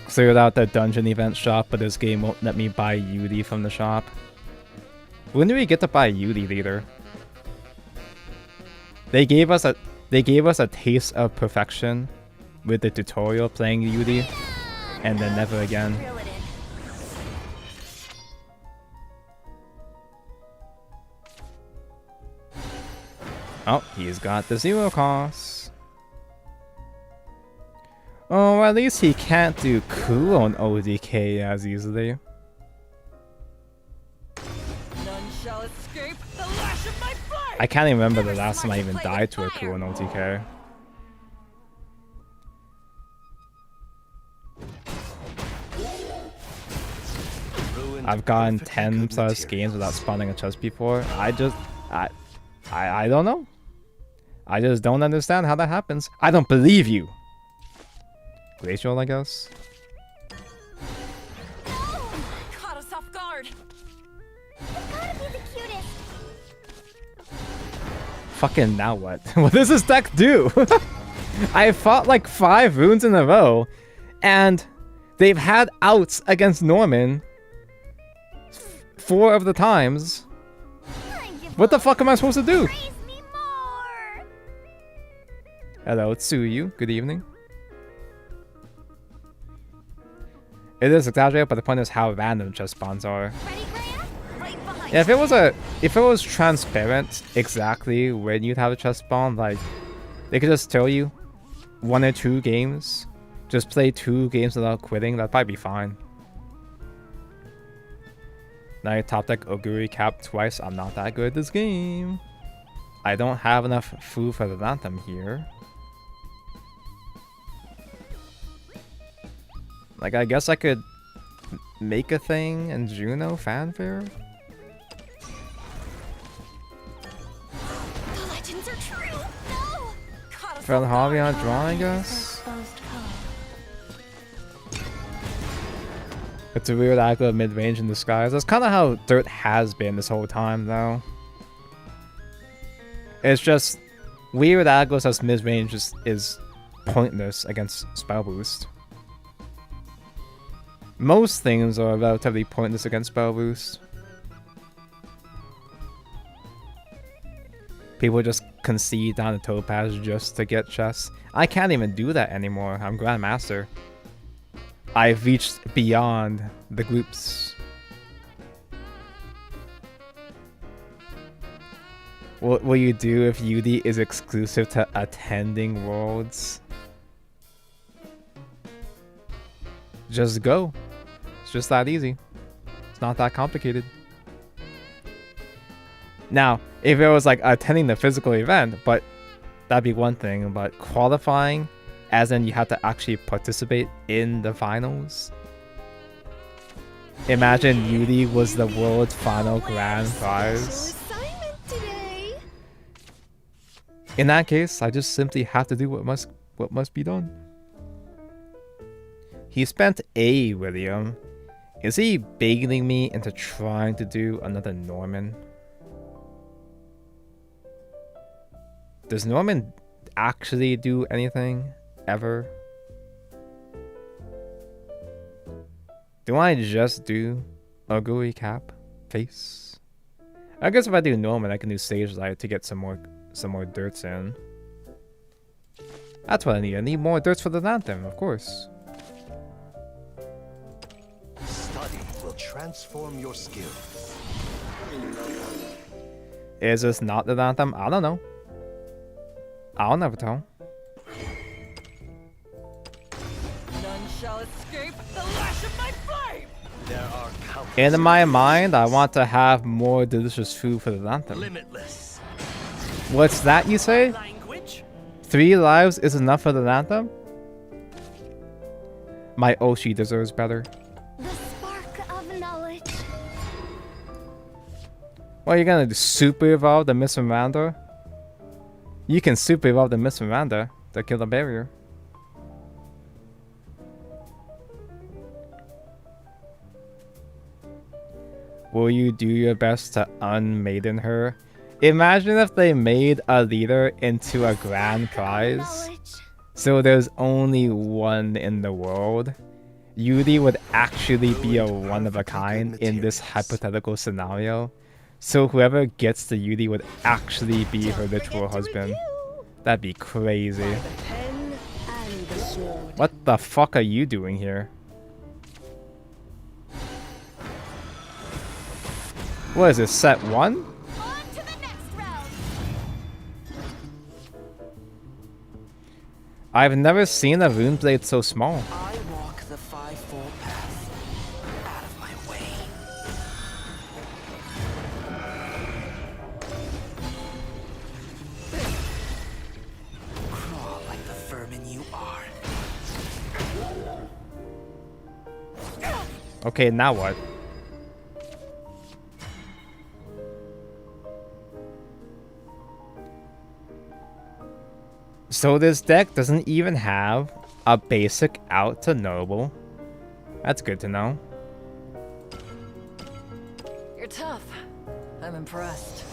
Cleared out the dungeon event shop, but this game won't let me buy Yudi from the shop. When do we get to buy Yudi later? They gave us a taste of perfection with the tutorial playing Yudi, and then never again. Reel it in. Oh, he's got the 0 cost. Oh, at least he can't do cool on ODK as easily. None shall escape the lash of my blade! I can't even remember the last time I even died to a cool on OTK. I've gotten 10 plus games without spawning a chest before. I don't know. I just don't understand how that happens. I don't believe you. Glacial, I guess. Caught us off guard! Gotta be the cutest. Fucking now what? What does this deck do? I fought like 5 runes in a row, and they've had outs against Norman 4 of the times. I give What the up. fuck am I supposed to do? Praise me more. Hello, Tsuyu. Good evening. It is exaggerated, but the point is how random chest spawns are. Ready, Grant? Right behind Yeah, you. if it was transparent exactly when you'd have a chest spawn, like they could just tell you 1 or 2 games, just play 2 games without quitting, that'd probably be fine. Now you top deck Oguri Cap twice. I'm not that good at this game. I don't have enough food for the Lilanthim here. Like, I guess I could make a thing in Juno fanfare? The legends are true. No. Caught us Fell off hobby guard! on drawing, I guess? Exposed color. It's a weird aggro of mid-range in disguise. That's kind of how Dirt has been this whole time, though. It's just weird aggros as mid-range is pointless against spell boost. Most things are relatively pointless against spell boost. People just concede down the topaz just to get chests. I can't even do that anymore. I'm Grandmaster. I've reached beyond the groups. What will you do if UD is exclusive to attending worlds? Just go. It's just that easy. It's not that complicated. Now, if it was like attending the physical event, but that'd be one thing, but qualifying, as in you have to actually participate in the finals. Imagine UD was the world final grand prize. In that case, I just simply have to do what must be done. He spent A, William. Is he begging me into trying to do another Norman? Does Norman actually do anything? Ever? Do I just do a gooey cap face? I guess if I do Omen, I can do Sage Light to get some more dirts in. That's what I need. I need more dirts for the Lilanthim, of course. Study will transform your skills. Is this not the Lilanthim? I don't know. I'll never tell. None shall escape the lash of my flame! There are countless. In my mind, I want to have more delicious food for the Lilanthim. Limitless. What's that you say? Language? 3 lives is enough for the Lilanthim? My Oshi deserves better. The spark of knowledge. What, you're gonna super evolve the Miss Miranda? You can super evolve the Miss Miranda to kill the barrier. Will you do your best to unmaiden her? Imagine if they made a leader into a grand prize. So there's only one in the world. Yuri would actually be a one of a kind in this hypothetical scenario. So whoever gets the Yuri would actually be her literal husband. That'd be crazy. The pen and the sword. What the fuck are you doing here? What is this, set 1? On to the next round. I've never seen a rune blade so small. I walk the fivefold path. Out of my way. Crawl like the vermin you are. Okay, now what? So this deck doesn't even have a basic out to noble. That's good to know. You're tough. I'm impressed.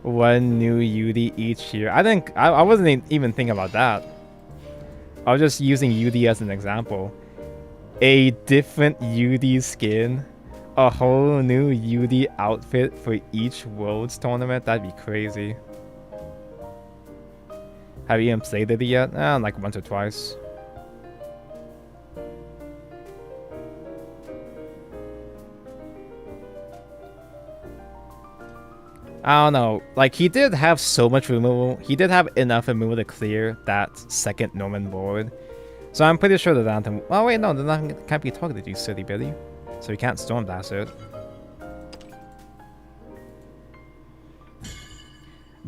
One new Yuri each year. I wasn't even thinking about that. I was just using Yuri as an example. A different Yuri skin. A whole new Yuri outfit for each Worlds tournament? That'd be crazy. Have you even played it yet? Like once or twice. I don't know. Like, he did have so much removal. He did have enough removal to clear that second Norman board. So I'm pretty sure that Lilanthim... Oh, wait, no. The Lilanthim can't be targeted, you silly bitty. So you can't Storm Blast it.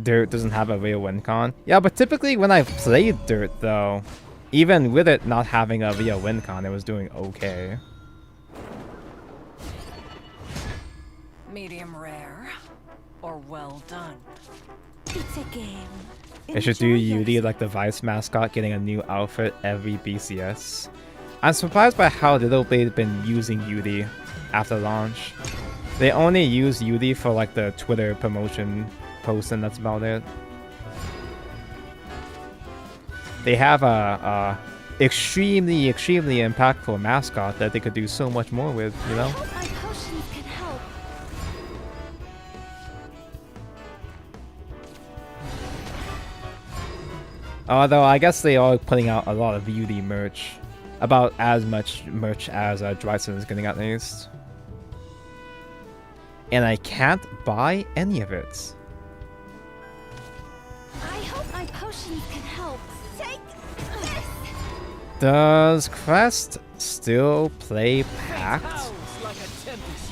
Dirt doesn't have a real win con. Yeah, but typically when I've played Dirt, though, even with it not having a real win con, it was doing okay. Medium rare. Or well done. It's a game. It should do Yuri like the Vice mascot getting a new outfit every BCS. I'm surprised by how little they've been using Yuri after launch. They only use Yuri for like the Twitter promotion post and that's about it. They have a extremely impactful mascot that they could do so much more with, you know? I hope my potions can help. Although I guess they are putting out a lot of Yuri merch. About as much merch as Dryson is getting at least. And I can't buy any of it. I hope my potions can help. Take this. Does Crest still play Pact? Like a tempest.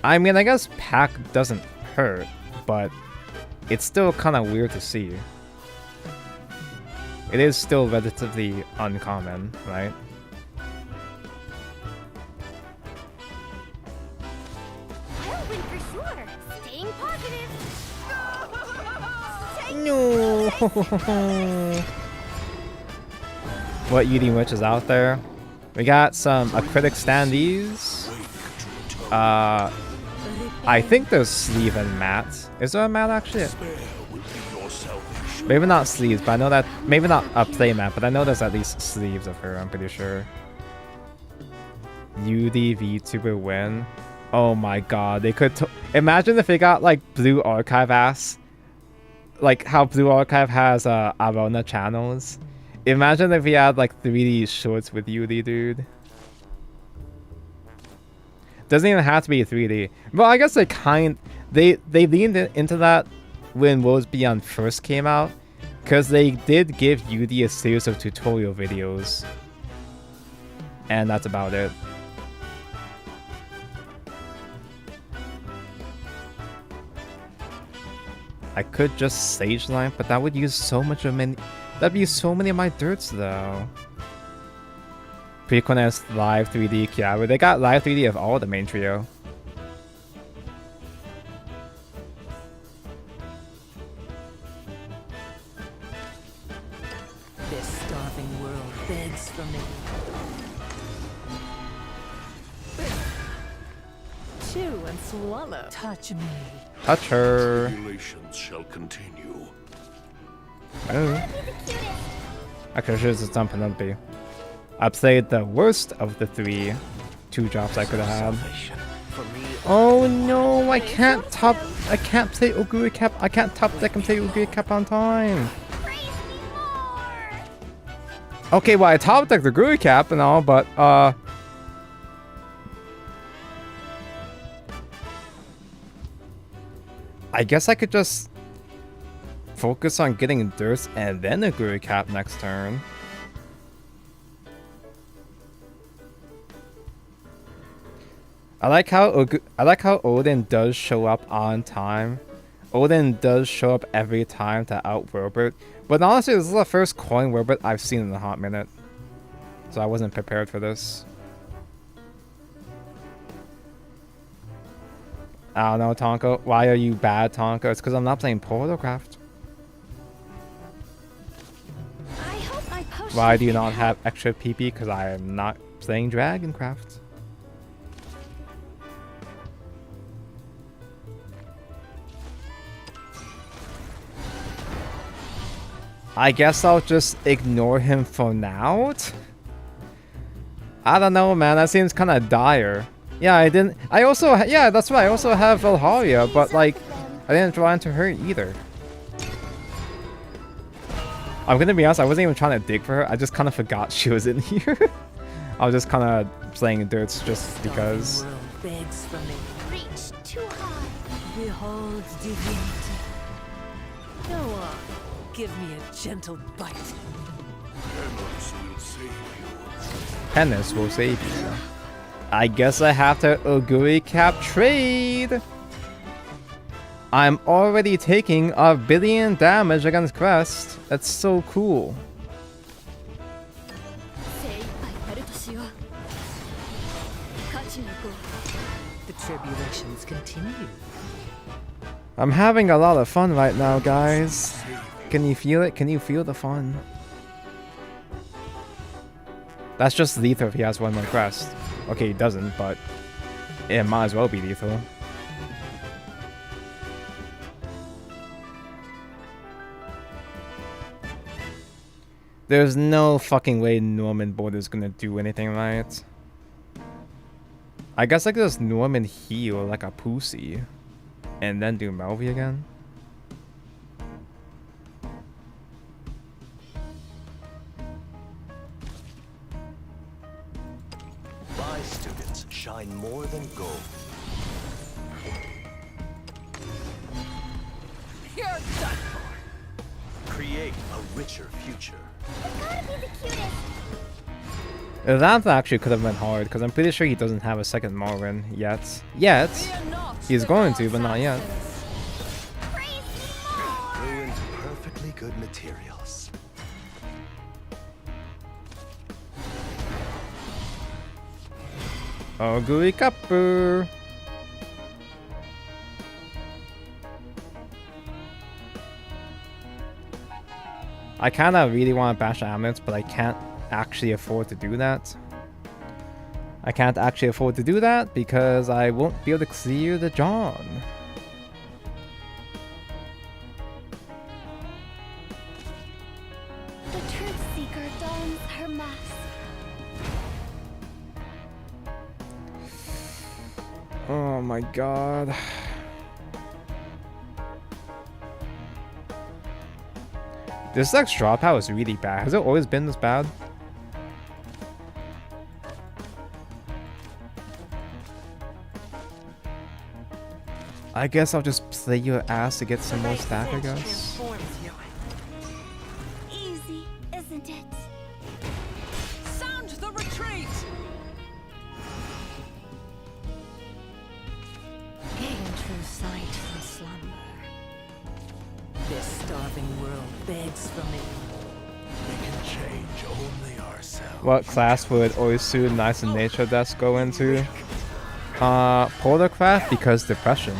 I mean, I guess Pact doesn't hurt, but it's still kind of weird to see. It is still relatively uncommon, right? I'll win for sure. Staying positive. No. What Yuri merch is out there? We got some Acritic standees. I think there's sleeve and mat. Is there a mat actually? Maybe not sleeves, but I know that maybe not a play mat, but I know there's at least sleeves of her. I'm pretty sure. UD VTuber win. Oh my god, they could imagine if they got like Blue Archive ass. Like how Blue Archive has Arona channels. Imagine if we had like 3D shorts with UD, dude. Doesn't even have to be 3D. Well, I guess they leaned into that when Worlds Beyond first came out, because they did give UD a series of tutorial videos. And that's about it. I could just Sage Line, but that would use so much of many. That'd be so many of my dirts though. Prequeness, Live 3D, Kiawe. They got Live 3D of all the main trio. This starving world begs for me. Chew and swallow. Touch me. Touch her. Tribulations shall continue. Oh. Actually, I should just jump Penelope. I played the worst of the 2 drops I could have had. Oh no, I can't play Oguri Cap. I can't top deck and play Oguri Cap on time. Okay, well I top decked the Oguri Cap and all, but I guess I could just focus on getting Dirts and then a Oguri Cap next turn. I like how Odin does show up on time. Odin does show up every time to out Wilbert. But honestly, this is the first coin Wilbert I've seen in a hot minute. So I wasn't prepared for this. I don't know, Tonko. Why are you bad, Tonko? It's because I'm not playing Portalcraft. Why do you not have extra PP? Because I am not playing Dragoncraft. I guess I'll just ignore him for now. I don't know, man. That seems kind of dire. Yeah, I didn't. I also, yeah, that's right. I also have Valharia, but like, I didn't draw into her either. I'm gonna be honest. I wasn't even trying to dig for her. I just kind of forgot she was in here. I was just kind of playing dirts just because. Begs for me. Reach too high. Behold divinity. Go on. Give me a gentle bite. Penance will save you. Penance will save you. I guess I have to Oguri Cap trade. I'm already taking 1 billion damage against Crest. That's so cool. The tribulations continue. I'm having a lot of fun right now, guys. Can you feel it? Can you feel the fun? That's just lethal if he has 1 more crest. Okay, he doesn't, but it might as well be lethal. There's no fucking way Norman board is gonna do anything right. I guess I could just Norman heal like a pussy and then do Melvi again. My students shine more than gold. You're done for. Create a richer future. That actually could have been hard, because I'm pretty sure he doesn't have a second Morrin yet. He's going to, but not yet. Ruined perfectly good materials. Oguri Kappu. I kind of really want to bash amulets, but I can't actually afford to do that. I can't actually afford to do that because I won't be able to clear the John. The truth seeker dons her mask. Oh my god. This like straw pile is really bad. Has it always been this bad? I guess I'll just play your ass to get some more stack, I guess. Easy, isn't it? Sound the retreat! Gain true sight from slumber. This starving world begs for me. We can change only ourselves. What class would Oisu Nice in Nature Desk go into? Polarcraft because depression.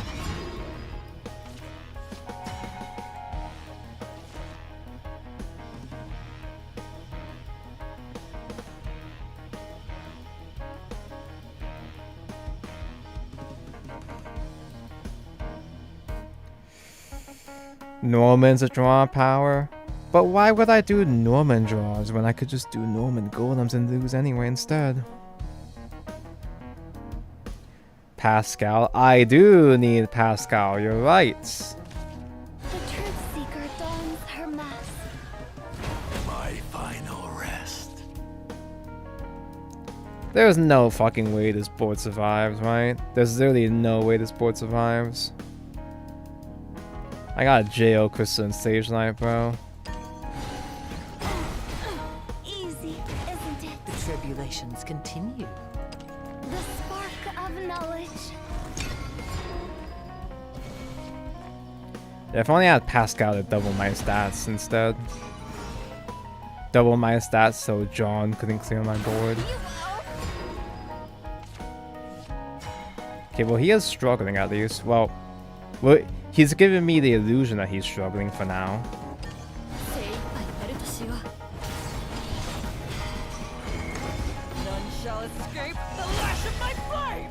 Norman's a draw power. But why would I do Norman draws when I could just do Norman golems and lose anyway instead? Pascal. I do need Pascal, you're right. The truth seeker dons her mask. My final rest. There's no fucking way this board survives, right? There's literally no way this board survives. I got J.O. Crystal and Stage Knight, bro. Easy, isn't it? The tribulations continue. The spark of knowledge. If only I had Pascal to double my stats instead. Double my stats so John couldn't clear my board. Okay, well he is struggling at least. Well, he's giving me the illusion that he's struggling for now. None shall escape the lash of my flame!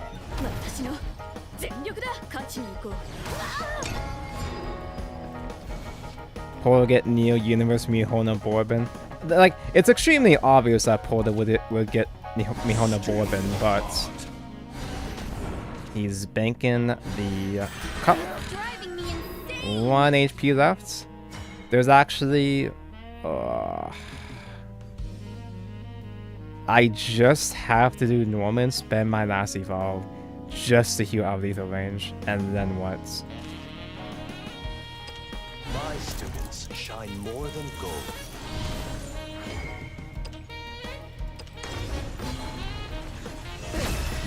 Portal get Neo Universe Mihona Bourbon. Like, it's extremely obvious that Portal would get Mihona Bourbon, but he's banking the cup. Driving me insane. 1 HP left. There's actually... I just have to do Norman, spend my last evolve, just to heal out lethal range, and then what? My students shine more than gold.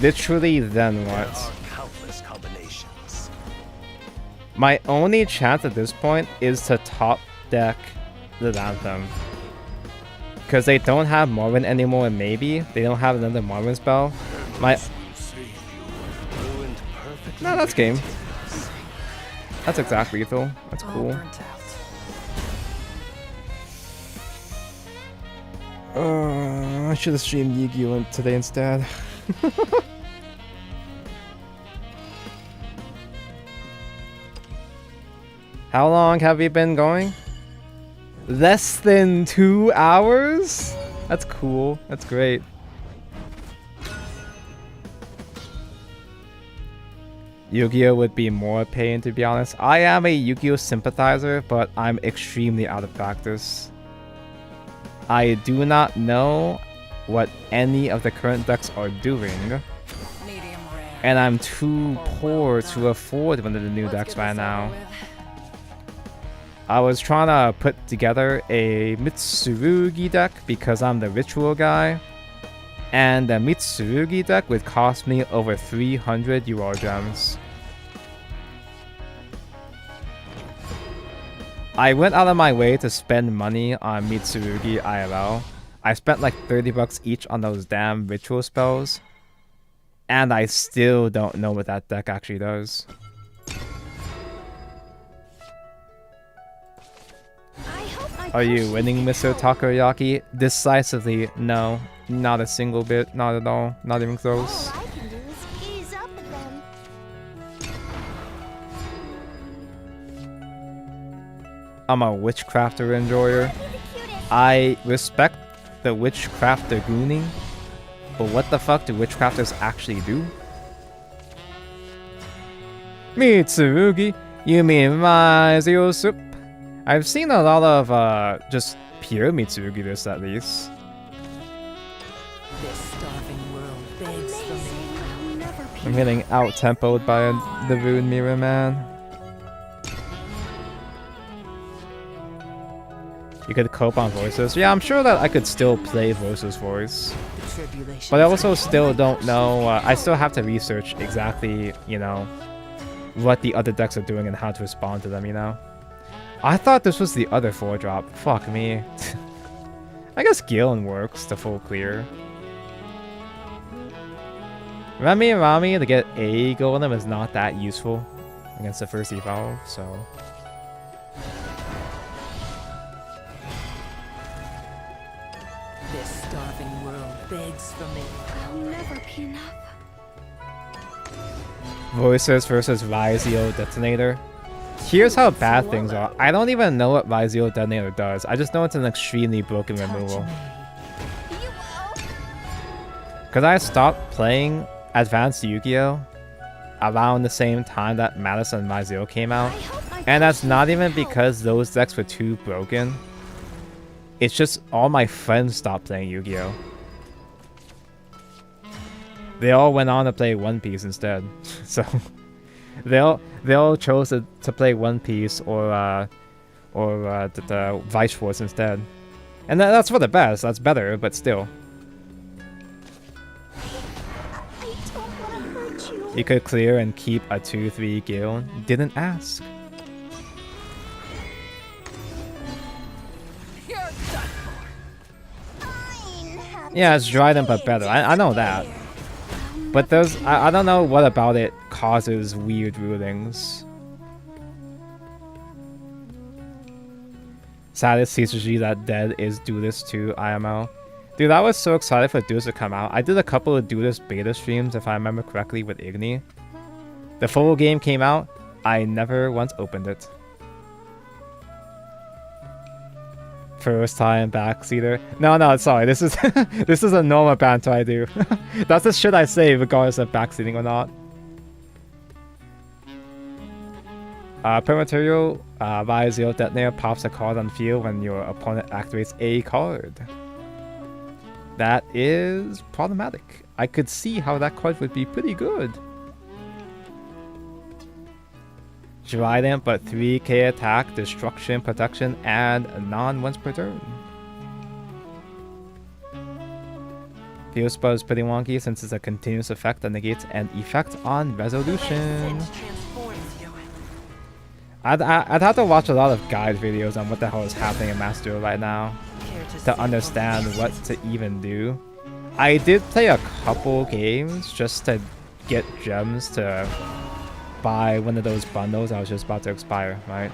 Literally, then There what? are countless combinations. My only chance at this point is to top deck Lilanthim. Because they don't have Morven anymore, and maybe they don't have another Morven spell. My... Ruined perfectly. No, that's game. That's exactly lethal. That's All cool. burnt out. I should have streamed Yu-Gi-Oh! Today instead. How long have we been going? Less than 2 hours? That's cool. That's great. Yu-Gi-Oh! Would be more pain, to be honest. I am a Yu-Gi-Oh! Sympathizer, but I'm extremely out of practice. I do not know what any of the current decks are doing, Medium rare. and I'm too poor to afford one of the new Let's decks get by this now. over with. I was trying to put together a Mitsurugi deck because I'm the ritual guy, and the Mitsurugi deck would cost me over 300 Euro gems. I went out of my way to spend money on Mitsurugi IRL. I spent like 30 bucks each on those damn ritual spells, and I still don't know what that deck actually does. Are you winning, Mr. Takoyaki? Decisively, no. Not a single bit, not at all, not even close. All I can do is ease up with them. I'm a witchcrafter enjoyer. I respect the witchcrafter gooning, but what the fuck do witchcrafters actually do? Mitsurugi, you mean Maizio soup? I've seen a lot of just pure Mitsurugi this at least. This starving world begs for me. I'll never be I'm getting out-tempoed by the Rune Mirror Man. You could cope on voices. Yeah, I'm sure that I could still play Voice's voice. The tribulation. But I also still don't know, I still have to research exactly, you know, what the other decks are doing and how to respond to them, you know? I thought this was the other 4-drop. Fuck me. I guess Galen works to full clear. Remy and Rami to get a Golem is not that useful against the first evolve, so... This starving world begs for me. I'll never be enough. Voices versus Rizio Detonator. Here's how bad things are. I don't even know what Rizio Detonator does. I just know it's an extremely broken removal. You will. Because I stopped playing Advanced Yu-Gi-Oh! Around the same time that Malice and Rizio came out. I hope my And that's not even help. because those decks were too broken. It's just all my friends stopped playing Yu-Gi-Oh! They all went on to play One Piece instead. So they all chose to play One Piece or the Vice Force instead. And that's for the best. That's better, but still. I don't want to hurt you. You could clear and keep a 2/3 Gale. Didn't ask. You're done. Fine. Happy Yeah, it's Dryden but better. I know that. But there's I don't know what about it causes weird rulings. Saddest CCG that dead is Duelist 2 IMO. Dude, I was so excited for Duelist to come out. I did a couple of Duelist beta streams, if I remember correctly, with Igni. The full game came out. I never once opened it. First time backseater. No, sorry. This is this is a normal banter I do. That's the shit I say regardless of backseating or not. Per material, Rizio Detonator pops a card on field when your opponent activates a card. That is problematic. I could see how that card would be pretty good. Dryden, but 3k attack, destruction, protection, and non once per turn. Fuse Spell is pretty wonky since it's a continuous effect that negates an effect on resolution. I'd have to watch a lot of guide videos on what the hell is happening in Master Duel right now to understand what to even do. I did play a couple games just to get gems to buy one of those bundles I was just about to expire, right?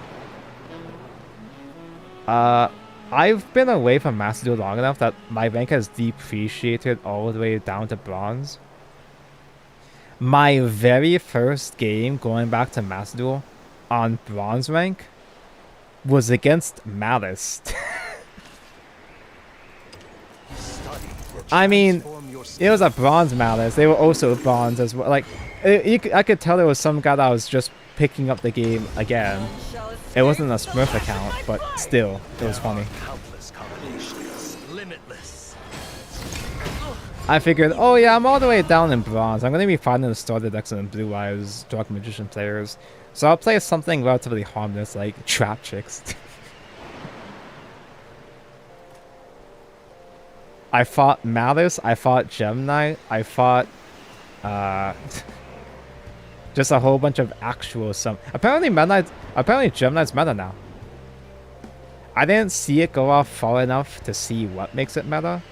I've been away from Master Duel long enough that my rank has depreciated all the way down to bronze. My very first game going back to Master Duel on bronze rank was against Malice. I mean, it was a bronze Malice. They were also bronze as well. Like, I could tell there was some guy that was just picking up the game again. It wasn't a Smurf account, but still, it was funny. I figured, oh yeah, I'm all the way down in bronze. I'm going to be finding the starter decks and Blue Eyes Dark Magician players. So I'll play something relatively harmless like Trap Chicks. I fought Malice, I fought Gem Knight, I fought just a whole bunch of actual apparently Gem Knight's meta now. I didn't see it go off far enough to see what makes it meta.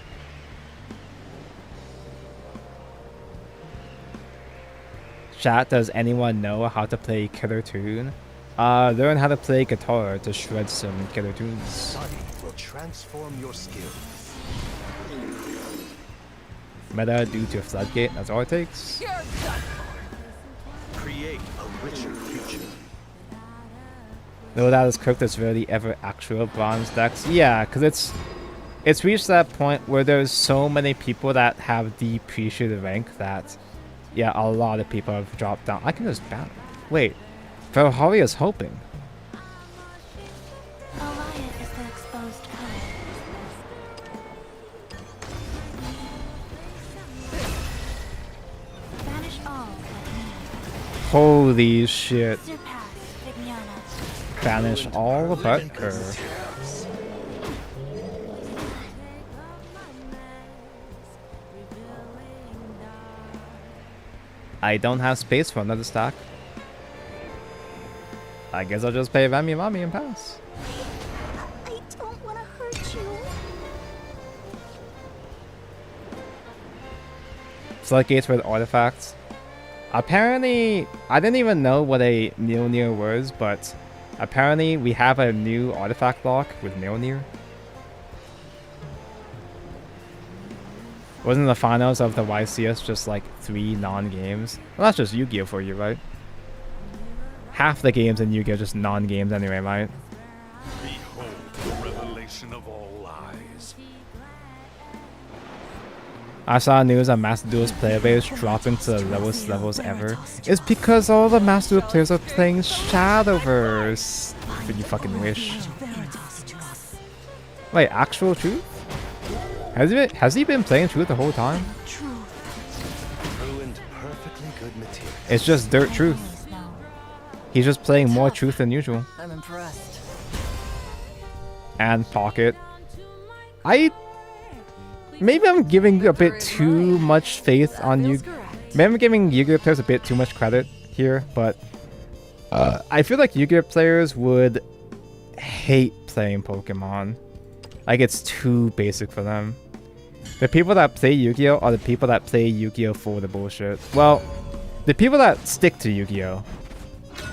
Chat, does anyone know how to play Killer Tune? Learn how to play guitar to shred some Killer Tunes. Study will transform your skills. Meta due to Floodgate, that's all it takes. You're done. Create a richer future. No doubt is cooked as really ever actual bronze decks. Yeah, because it's reached that point where there's so many people that have depreciated rank that, yeah, a lot of people have dropped down. I can just ban it. Wait, Valhalla is hoping. Alliance is the exposed color. Banish all but me. Holy shit. Surpass Vignana. Banish all but her. I don't have space for another stack. I guess I'll just pay Rami Mami and pass. I don't want to hurt you. Floodgates with artifacts. Apparently, I didn't even know what a Mjolnir was, but apparently we have a new artifact lock with Mjolnir. Wasn't the finals of the YCS just like 3 non-games? Well, that's just Yu-Gi-Oh for you, right? Half the games in Yu-Gi-Oh just non-games anyway, right? Behold the revelation of all lies. I saw news that Master Duel's player base dropping to the lowest levels ever. It's because all the Master Duel players are playing Shadowverse. But you fucking wish. Wait, actual truth? Has he been playing truth the whole time? Ruined perfectly good material. It's just dirt truth. He's just playing more truth than usual. I'm impressed. And pocket. Maybe I'm giving a bit too much faith on you. Maybe I'm giving Yu-Gi-Oh players a bit too much credit here, but I feel like Yu-Gi-Oh players would hate playing Pokemon. Like it's too basic for them. The people that play Yu-Gi-Oh are the people that play Yu-Gi-Oh for the bullshit. Well, the people that stick to Yu-Gi-Oh,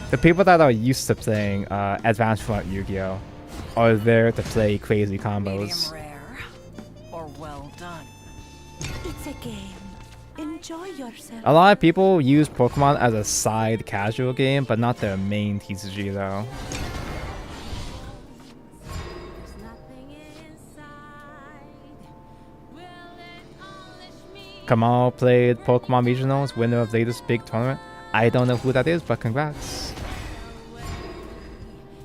the people that are used to playing advanced format Yu-Gi-Oh are there to play crazy combos. Medium rare or well done. It's a game. Enjoy yourself. A lot of people use Pokemon as a side casual game, but not their main TCG though. Kamal played Pokemon Regionals, winner of latest big tournament. I don't know who that is, but congrats.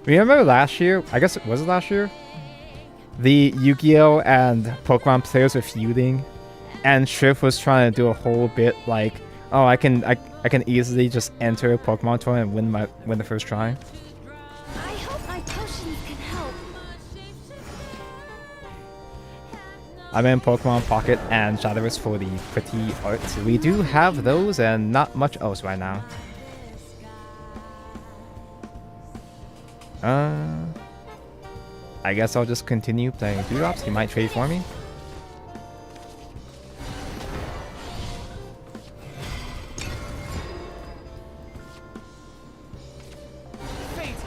Remember last year? I guess was it last year? The Yu-Gi-Oh and Pokemon players were feuding, and Shrift was trying to do a whole bit like, oh, I can easily just enter a Pokemon tournament and win the first try. I hope my potions can help. I'm in Pokemon Pocket and Shadowverse for the pretty art. We do have those and not much else right now. I guess I'll just continue playing Dewdrops. He might trade for me.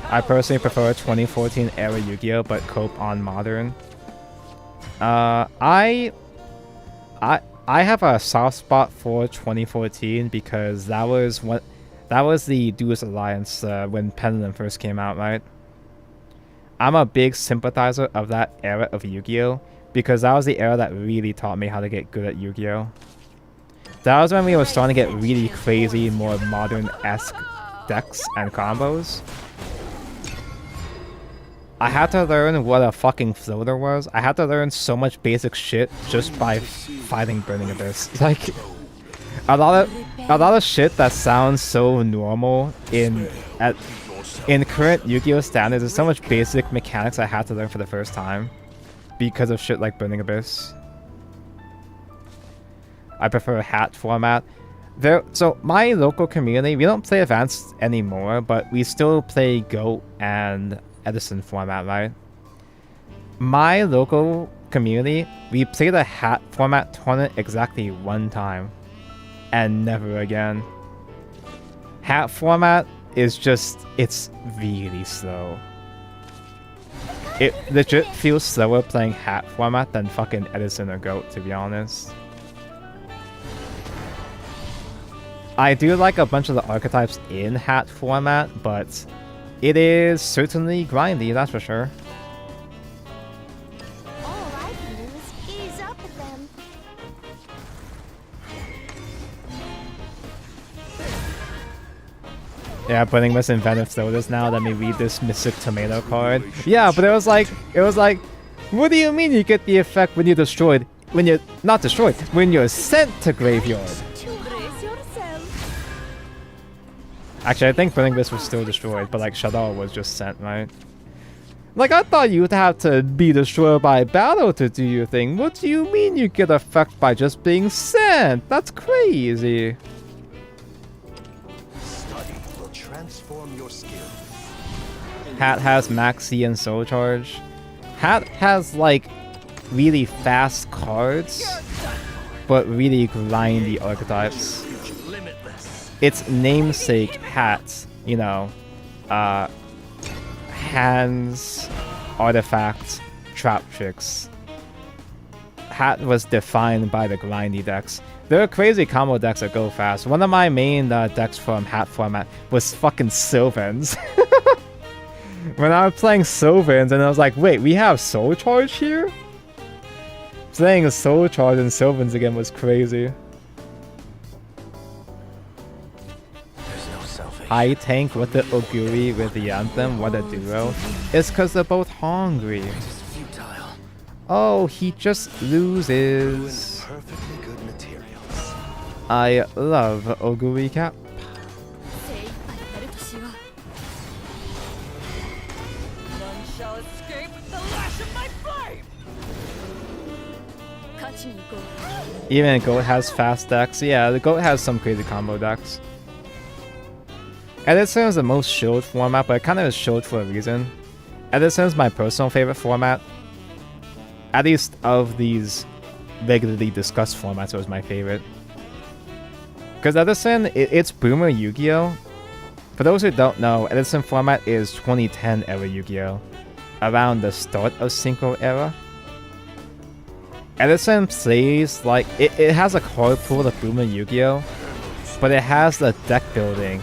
I personally prefer 2014 era Yu-Gi-Oh, but cope on modern. I have a soft spot for 2014 because that was the Duelist Alliance when Pendulum first came out, right? I'm a big sympathizer of that era of Yu-Gi-Oh because that was the era that really taught me how to get good at Yu-Gi-Oh. That was when we were starting to get really crazy, more modern-esque decks and combos. I had to learn what a fucking floater was. I had to learn so much basic shit just by fighting Burning Abyss. Like, a lot of shit that sounds so normal in current Yu-Gi-Oh standards. There's so much basic mechanics I had to learn for the first time because of shit like Burning Abyss. I prefer a hat format. So my local community, we don't play Advanced anymore, but we still play GOAT and Edison format, right? My local community, we play the hat format tournament exactly one time and never again. Hat format is just, it's really slow. It legit feels slower playing hat format than fucking Edison or GOAT, to be honest. I do like a bunch of the archetypes in hat format, but it is certainly grindy, that's for sure. All I can do is ease up at them. Yeah, putting this inventive sodas now. Let me read this Mystic Tomato card. Yeah, but it was like, what do you mean you get the effect when you're destroyed? When you're not destroyed, when you're sent to graveyard. Brace yourself. Actually, I think putting this was still destroyed, but like Shadow was just sent, right? Like, I thought you'd have to be destroyed by battle to do your thing. What do you mean you get effect by just being sent? That's crazy. Study will transform your skills. Hat has Maxi and Soul Charge. Hat has like really fast cards, but really grindy archetypes. Limitless. Its namesake Hat, you know, hands, artifacts, trap tricks. Hat was defined by the grindy decks. There are crazy combo decks that go fast. One of my main decks from Hat format was fucking Sylvans. When I was playing Sylvans and I was like, wait, we have Soul Charge here? Playing a Soul Charge and Sylvans again was crazy. There's no selfish. I tank with the Oguri with the Lilanthim, what a duo. It's cause they're both hungry. It's futile. Oh, he just loses. Perfectly good materials. I love Oguri Cap. 精一杯やるとしよう。 None shall escape the lash of my flame! 勝ちに行こう。 Even Goat has fast decks. Yeah, the Goat has some crazy combo decks. Edison is the most shield format, but it kind of is shield for a reason. Edison is my personal favorite format. At least of these regularly discussed formats, it was my favorite. Because Edison, it's Boomer Yu-Gi-Oh! For those who don't know, Edison format is 2010 era Yu-Gi-Oh! Around the start of Synchro era. Edison plays like, it has a card pool of Boomer Yu-Gi-Oh! But it has the deck building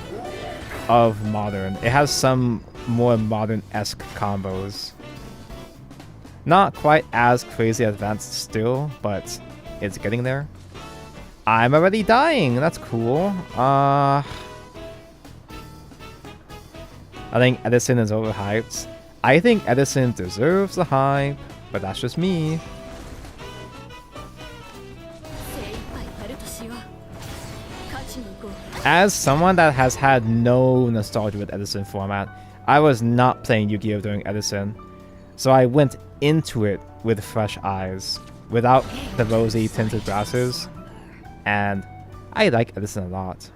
of modern. It has some more modern-esque combos. Not quite as crazy advanced still, but it's getting there. I'm already dying. That's cool. I think Edison is overhyped. I think Edison deserves the hype, but that's just me. 精一杯やるとしよう。勝ちに行こう。 As someone that has had no nostalgia with Edison format, I was not playing Yu-Gi-Oh! During Edison. So I went into it with fresh eyes, without the rosy tinted glasses, and I like Edison a lot.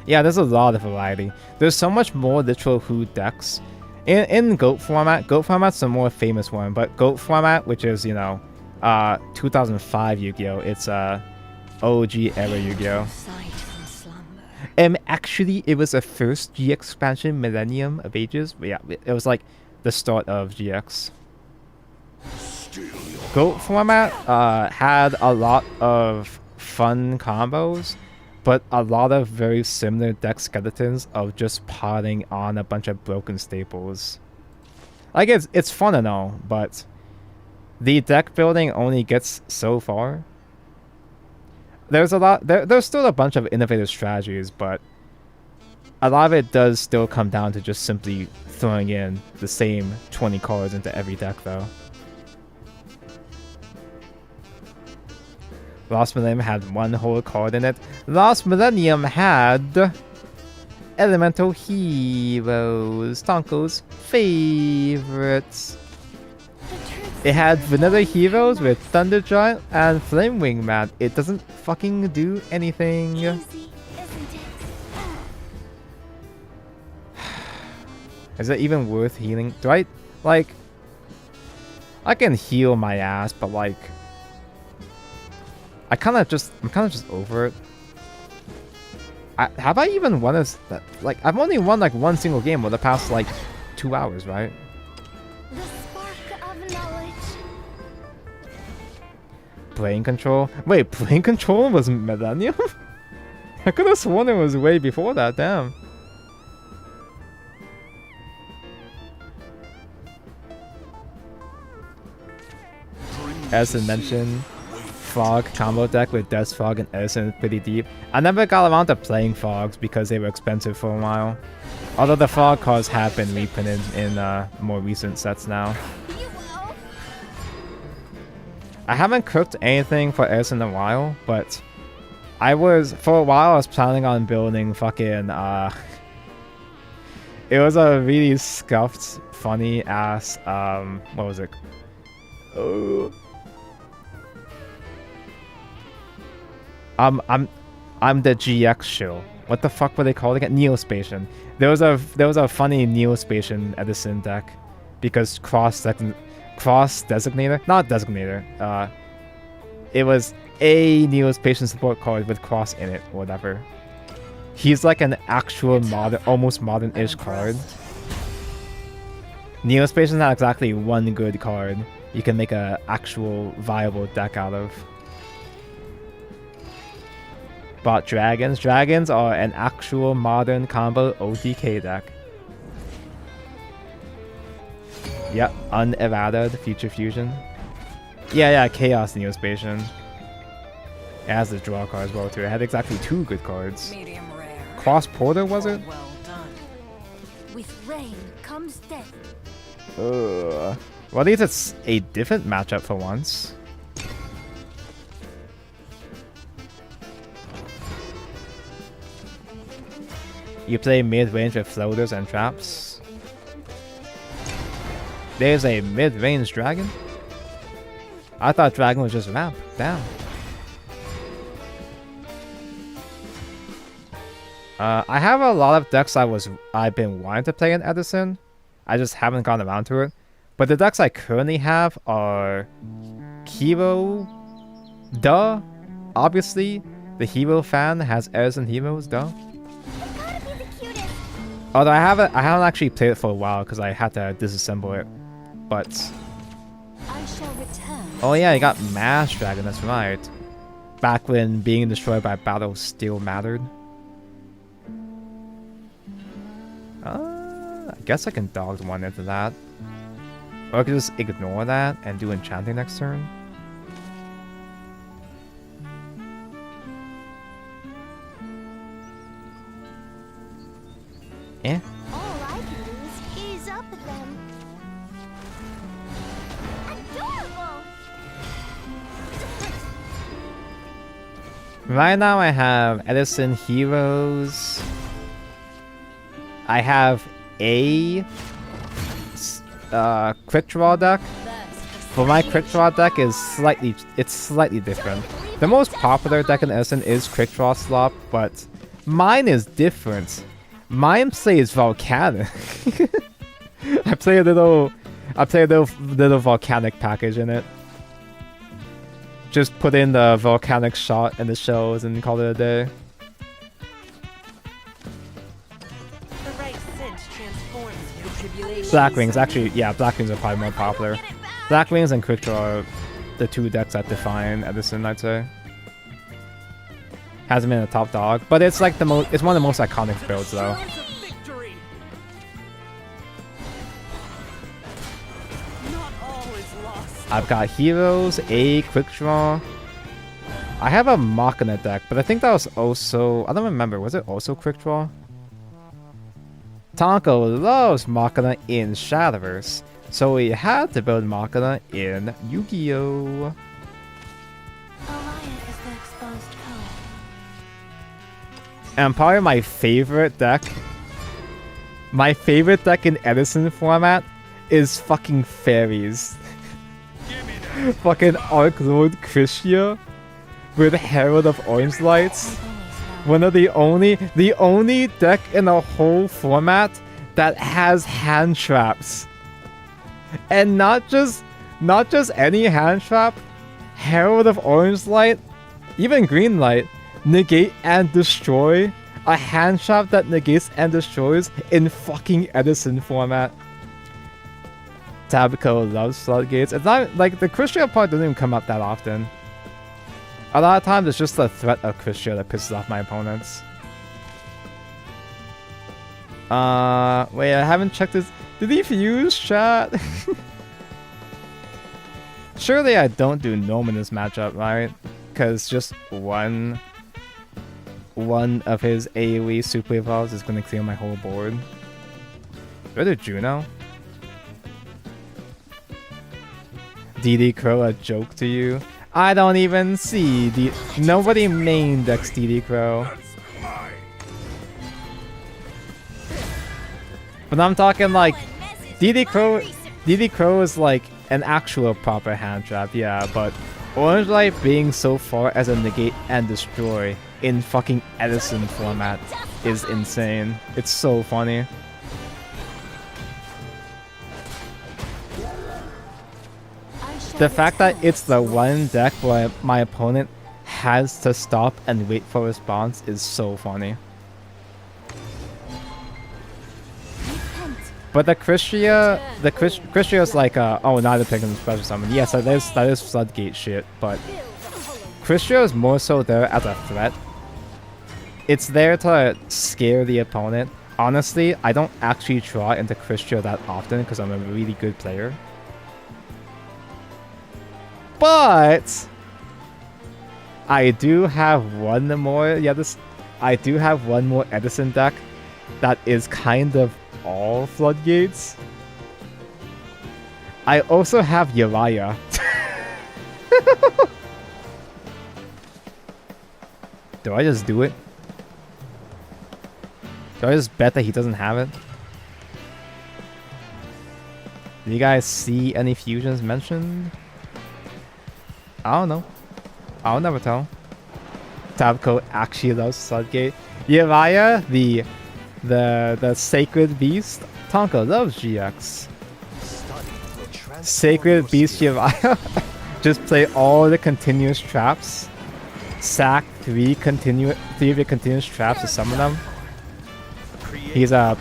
Yeah, there's a lot of variety. There's so much more literal Who decks. In Goat format's the more famous one, but Goat format, which is, you know, 2005 Yu-Gi-Oh! It's OG era Yu-Gi-Oh! Sight from slumber. Actually, it was the first GX expansion Millennium of Ages. But yeah, it was like the start of GX. Goat format had a lot of fun combos, but a lot of very similar deck skeletons of just piling on a bunch of broken staples. Like, it's fun and all, but the deck building only gets so far. There's still a bunch of innovative strategies, but a lot of it does still come down to just simply throwing in the same 20 cards into every deck, though. Lost Millennium had one whole card in it. Lost Millennium had Elemental Heroes, Tonko's favorites. It had Vanilla Heroes with Thunder Giant and Flame Wingman. It doesn't fucking do anything. Easy, isn't it? Is it even worth healing? Do I, like... I can heal my ass, but like... I'm kind of just over it. Have I even won this? Like, I've only won like one single game over the past like 2 hours, right? The spark of knowledge. Brain Control? Wait, Brain Control was Millennium? I could have sworn it was way before that, damn. As I mentioned, Fog combo deck with Death Fog and Edison pretty deep. I never got around to playing Fogs because they were expensive for a while. Although the Fog cards have been reprinted in more recent sets now. I haven't cooked anything for Edison in a while, but for a while I was planning on building fucking it was a really scuffed, funny ass what was it? Oh. I'm the GX show. What the fuck were they called again? Neospatian. There was a funny Neospatian Edison deck because cross designator, not designator. It was a Neospatian support card with cross in it, or whatever. He's like an actual modern, almost modern-ish card. Neospatian's not exactly one good card you can make a actual viable deck out of. But dragons. Dragons are an actual modern combo OTK deck. Yep, unerrated Future Fusion. Yeah, Chaos Neospatian. It has the draw card as well too. It had exactly 2 good cards. Medium rare. Cross Porter, was it? Well done. With rain comes death. Well, at least it's a different matchup for once. You play mid-range with floaters and traps. There's a mid-range dragon? I thought dragon was just ramp. Damn. I have a lot of decks I've been wanting to play in Edison. I just haven't gotten around to it. But the decks I currently have are Hero, duh. Obviously, the Hero fan has Edison Heroes, duh. Although I haven't actually played it for a while because I had to disassemble it. But I shall return. oh yeah, you got Mass Dragon, that's right. Back when being destroyed by battle still mattered. I guess I can dog one into that. Or I could just ignore that and do enchanting next turn. Eh? All I can do is ease up at them. Adorable! Right now I have Edison Heroes. I have a quick draw deck. But my quick draw deck is slightly different. The most popular deck in Edison is quick draw slop, but mine is different. Mine plays volcanic. I play a little volcanic package in it. Just put in the volcanic shot and the shells and call it a day. Blackwings, actually, yeah, Blackwings are probably more popular. Blackwings and Quick Draw are the 2 decks that define Edison, I'd say. Hasn't been a top dog, but it's like it's one of the most iconic builds though. I've got Heroes, a Quick Draw. I have a Machina deck, but I think that was also, I don't remember, was it also Quick Draw? Tonko loves Machina in Shadowverse, so we had to build Machina in Yu-Gi-Oh! Orion is the exposed color. And probably my favorite deck in Edison format is fucking Fairies. Fucking Arc Lord Christia with Herald of Orange Lights. One of the only deck in the whole format that has hand traps. And not just any hand trap. Herald of Orange Light, even Green Light, negate and destroy. A hand trap that negates and destroys in fucking Edison format. Tabco loves floodgates. It's not like the Christia part doesn't even come up that often. A lot of times it's just the threat of Christia that pisses off my opponents. Wait, I haven't checked this. Did he fuse, chat? Surely I don't do Gnome in this matchup, right? Because just one of his AoE super evolves is going to clear my whole board. Do I do Juno? DD Crow a joke to you? I don't even see the nobody main decks DD Crow. But I'm talking like DD Crow is like an actual proper hand trap, yeah, but Orange Light being so far as a negate and destroy in fucking Edison format is insane. It's so funny. The fact that it's the one deck where my opponent has to stop and wait for a response is so funny. But the Christia is like, oh, not a pick and special summon. Yes, that is floodgate shit, but Christia is more so there as a threat. It's there to scare the opponent. Honestly, I don't actually draw into Christia that often because I'm a really good player. But I do have one more. I do have one more Edison deck that is kind of all floodgates. I also have Uriah. Do I just do it? Do I just bet that he doesn't have it? Do you guys see any fusions mentioned? I don't know. I'll never tell. Tabco actually loves Floodgate. Uriah, the Sacred Beast. Tonka loves GX. Sacred Beast Uriah. Just play all the continuous traps. Sack three of the continuous traps to summon them. He's a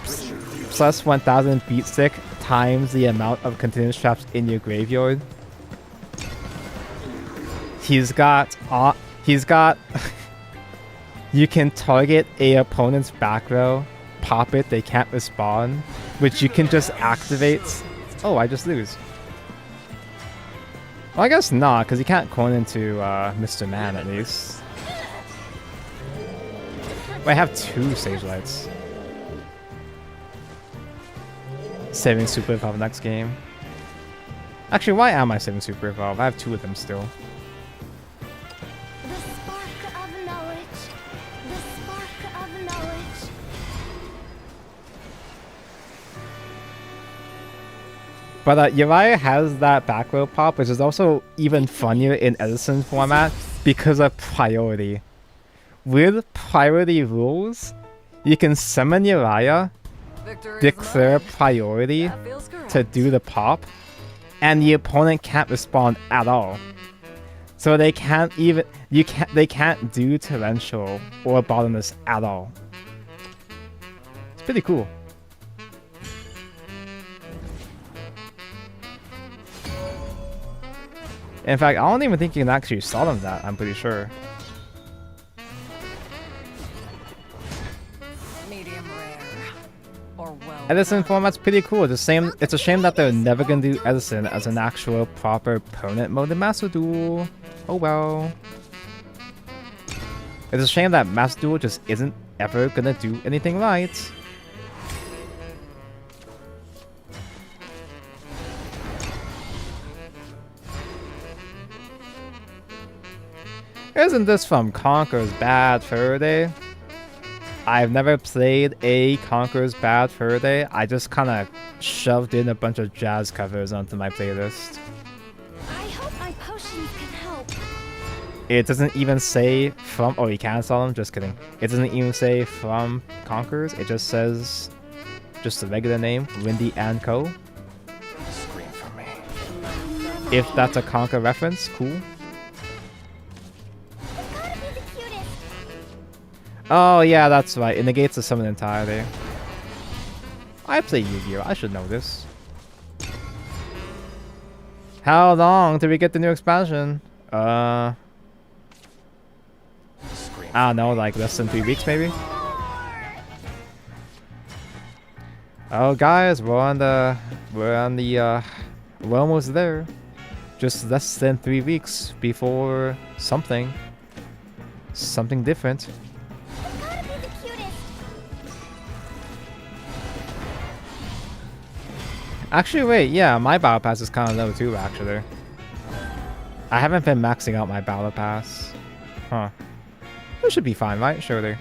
plus 1000 beat stick times the amount of continuous traps in your graveyard. He's got you can target a opponent's back row, pop it, they can't respond, which you can just activate. Oh, I just lose. Well, I guess not, because he can't clone into Mr. Man at least. Wait, I have 2 Sage Lights. Saving Super Evolve next game. Actually, why am I saving Super Evolve? I have 2 of them still. But Uriah has that back row pop, which is also even funnier in Edison format because of priority. With priority rules, you can summon Uriah, declare priority to do the pop, and the opponent can't respond at all. So they can't do torrential or bottomless at all. It's pretty cool. In fact, I don't even think you can actually solemn that, I'm pretty sure. Medium rare. Or well Edison done. format's pretty cool. It's a shame that they're never gonna do Edison as an actual proper permanent mode in Master Duel. Oh well. It's a shame that Master Duel just isn't ever gonna do anything right. Isn't this from Conker's Bad Fur Day? I've never played a Conker's Bad Fur Day. I just kind of shoved in a bunch of jazz covers onto my playlist. I hope my potions can help. It doesn't even say from... Oh, you can sell them? Just kidding. It doesn't even say from Conker's. It just says... Just the regular name. Windy & Co. Scream for me. If that's a Conker reference, cool. Oh yeah, that's right. It negates the summon entirely. I play Yu-Gi-Oh! I should know this. How long till we get the new expansion? I don't know, like less than 3 weeks maybe? Oh guys, we're almost there. just less than 3 weeks before something different. It's gotta be the cutest. Actually, wait, yeah, my battle pass is kind of low too, actually. I haven't been maxing out my battle pass. Huh. It should be fine, right? Surely.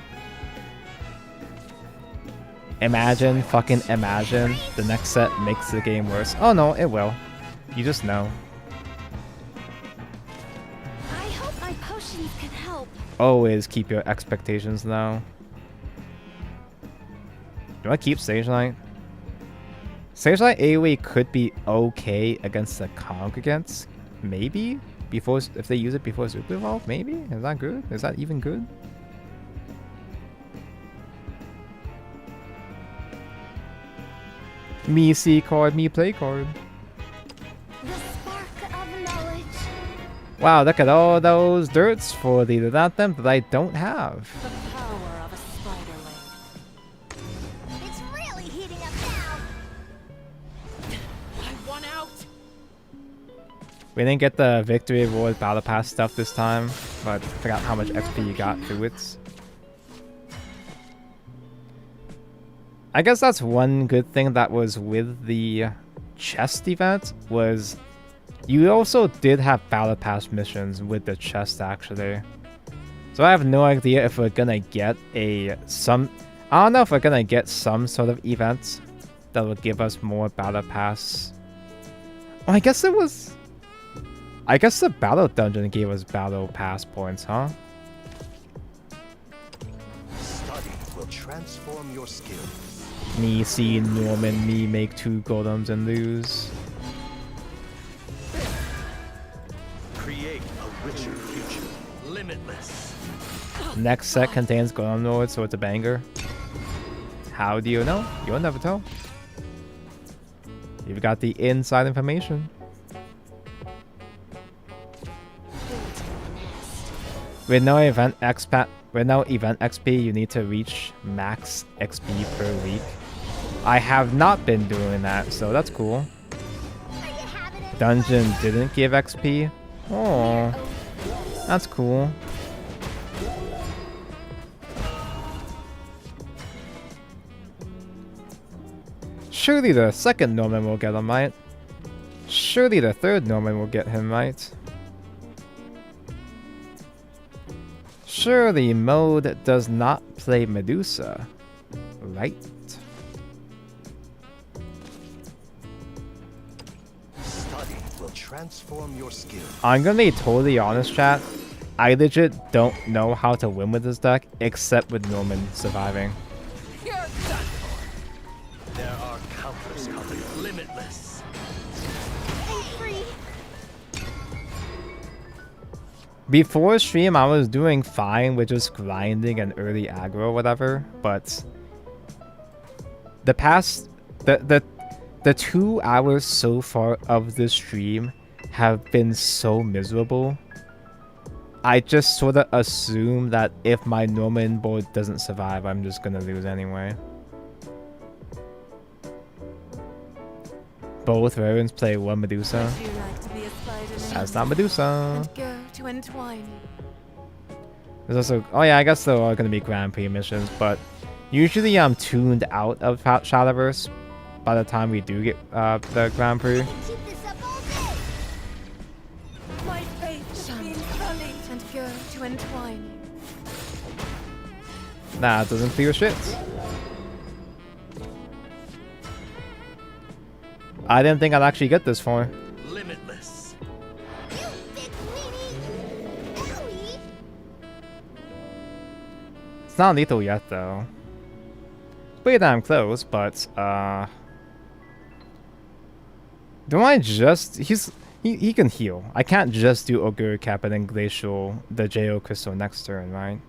Imagine, fucking imagine, the next set makes the game worse. Oh no, it will. You just know. I hope my potions can help. Always keep your expectations low. Do I keep Sage Knight? Sage Knight AoE could be okay against the congregants. Maybe? Before, if they use it before Super Evolve? Maybe? Is that good? Is that even good? Me see card, me play card. The spark of knowledge. Wow, look at all those dirts for the Lilanthim that I don't have. The power of a spiderling. It's really heating up now. I won out. We didn't get the Victory Reward Battle Pass stuff this time, but I forgot how much XP you got through it. I guess that's one good thing that was with the chest event, was you also did have Battle Pass missions with the chest, actually. So I have no idea if we're gonna get I don't know if we're gonna get some sort of event that will give us more Battle Pass. Oh, I guess the Battle Dungeon gave us Battle Pass points, huh? Study will transform your skills. Me see Norman, me make 2 golems and lose. Create a richer future. Limitless. Next set contains golem lords, so it's a banger. How do you know? You'll never tell. You've got the inside information. With no event XP, you need to reach max XP per week. I have not been doing that, so that's cool. Are you having it? Dungeon didn't give XP. Oh, that's cool. Surely the second Norman will get him right. Surely the third Norman will get him right. Surely mode does not play Medusa, right? Study will transform your skills. I'm gonna be totally honest, chat. I legit don't know how to win with this deck, except with Norman surviving. You're done for. There are countless coming. Limitless. I'm free. Before stream, I was doing fine with just grinding and early aggro, whatever. But the past, the 2 hours so far of the stream have been so miserable. I just sort of assume that if my Norman board doesn't survive, I'm just gonna lose anyway. Both Ravens play one Medusa. Would you like to be a spiderling? That's not Medusa. And go to entwine. There's also, oh yeah, I guess there are gonna be Grand Prix missions, but usually I'm tuned out of Shadowverse by the time we do get the Grand Prix. I can keep this up all day. My faith is being sullied. And go to entwine. Nah, it doesn't clear shit. I didn't think I'd actually get this far. Limitless. You big weenie. Owie. It's not lethal yet, though. Pretty damn close, but, do I just... He can heal. I can't just do Ogre Cap and then Glacial, the JO Crystal next turn, right?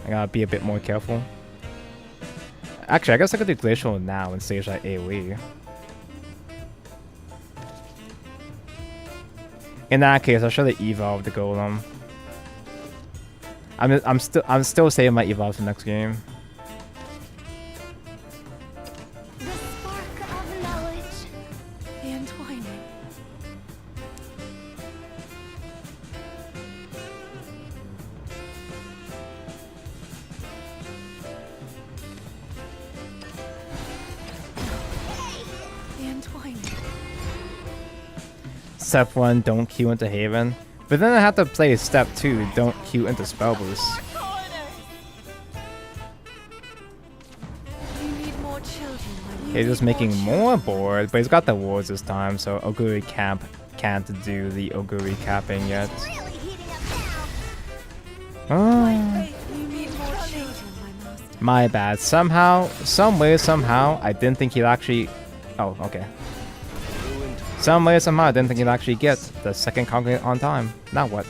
I gotta be a bit more careful. Actually, I guess I could do Glacial now and stage that AoE. In that case, I should have evolved the Golem. I'm still saving my evolve for next game. The spark of knowledge. The entwining. Step 1, don't queue into Haven. But then I have to play Step 2, don't queue into Spell Boost. You need more children. He's just making more board, but he's got the wards this time, so Oguri Camp can't do the Oguri capping yet. Really heating up now. Oh, You need more children, my master. my bad. Somehow, some way, somehow, I didn't think he'd actually... Oh, okay. Some way, somehow, I didn't think he'd actually get the second congregate on time. Now what?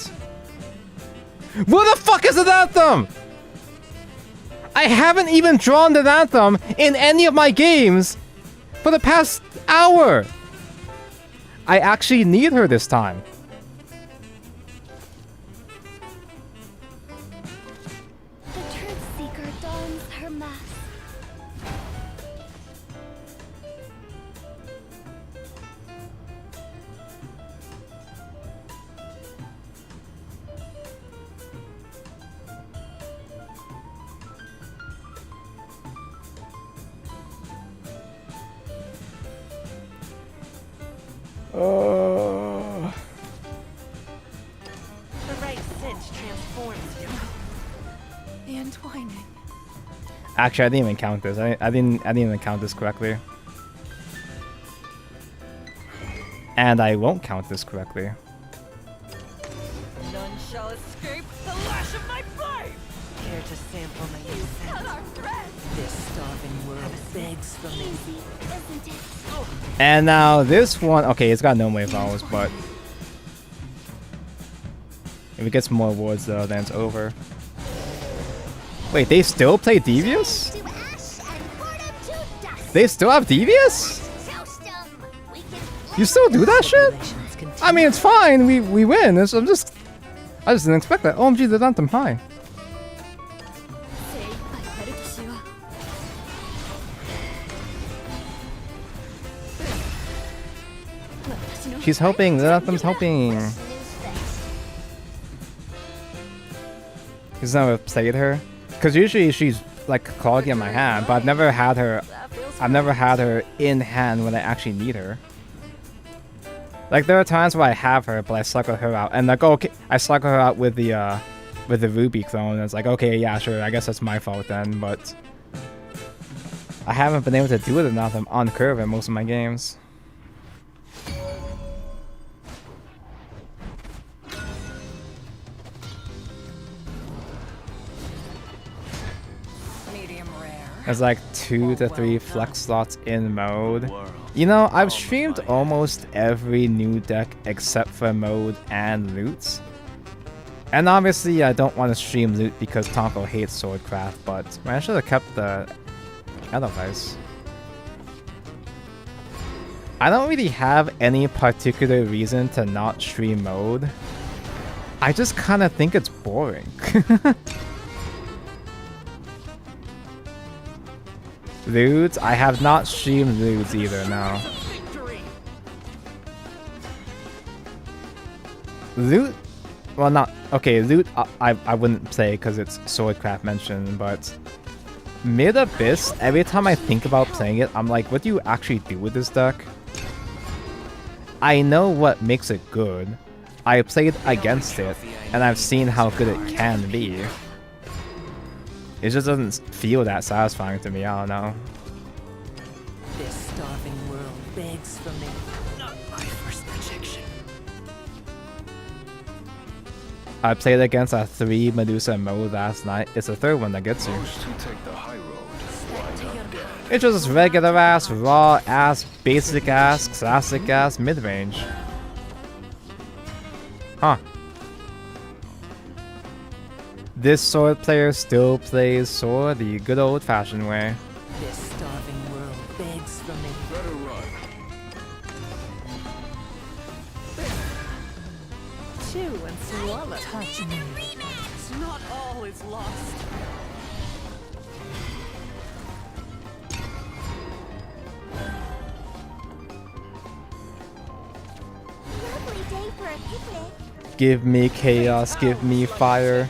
What the fuck is an anthem? I haven't even drawn the anthem in any of my games for the past hour. I actually need her this time. The truth seeker dons her mask. The right cinch transforms you. The entwining. Actually, I didn't even count this. I didn't even count this correctly. And I won't count this correctly. None shall escape the lash of my blade. Care to sample my new Cut scent? our thread. This starving world begs for me. Easy, isn't it? And now this one, okay, it's got no wave vowels, but if it gets more wards though, then it's over. Wait, they still play Devious? To ash and burn him to dust. They still have Devious? Toast 'em. We can You still do that shit? Relations continue. I mean, it's fine. We win. I just didn't expect that. OMG, the anthem high. She's helping. The anthem's helping. He's never played her, because usually she's like clogging in my hand, but I've never had her. I've never had her in hand when I actually need her. Like there are times where I have her, but I cycle her out, and like okay, I cycle her out with the ruby clone. And it's like okay, yeah, sure, I guess that's my fault then, but I haven't been able to do it enough. I'm on curve in most of my games. Medium rare. There's like 2 to 3 flex slots in mode. You know, I've streamed almost every new deck except for mode and loots. And obviously I don't want to stream loot because Tonko hates swordcraft, but I should have kept the Shadowverse. I don't really have any particular reason to not stream mode. I just kind of think it's boring. Loots? I have not streamed loots either, no. Loot? Well, not... Okay, loot I wouldn't play because it's swordcraft mentioned, but... Mid-Abyss, every time I think about playing it, I'm like, what do you actually do with this deck? I know what makes it good. I played against it, and I've seen how good it can be. It just doesn't feel that satisfying to me, I don't know. This starving world begs for me. Not my first projection. I played against a 3 Medusa mode last night. It's the third one that gets you. It's just regular ass, raw ass, basic ass, classic ass, mid-range. Huh. This sword player still plays sword the good old-fashioned way. This starving world begs for me. Chew and swallow. Touch me. Not all is lost. Lovely day for a picnic. Give me chaos, give me fire.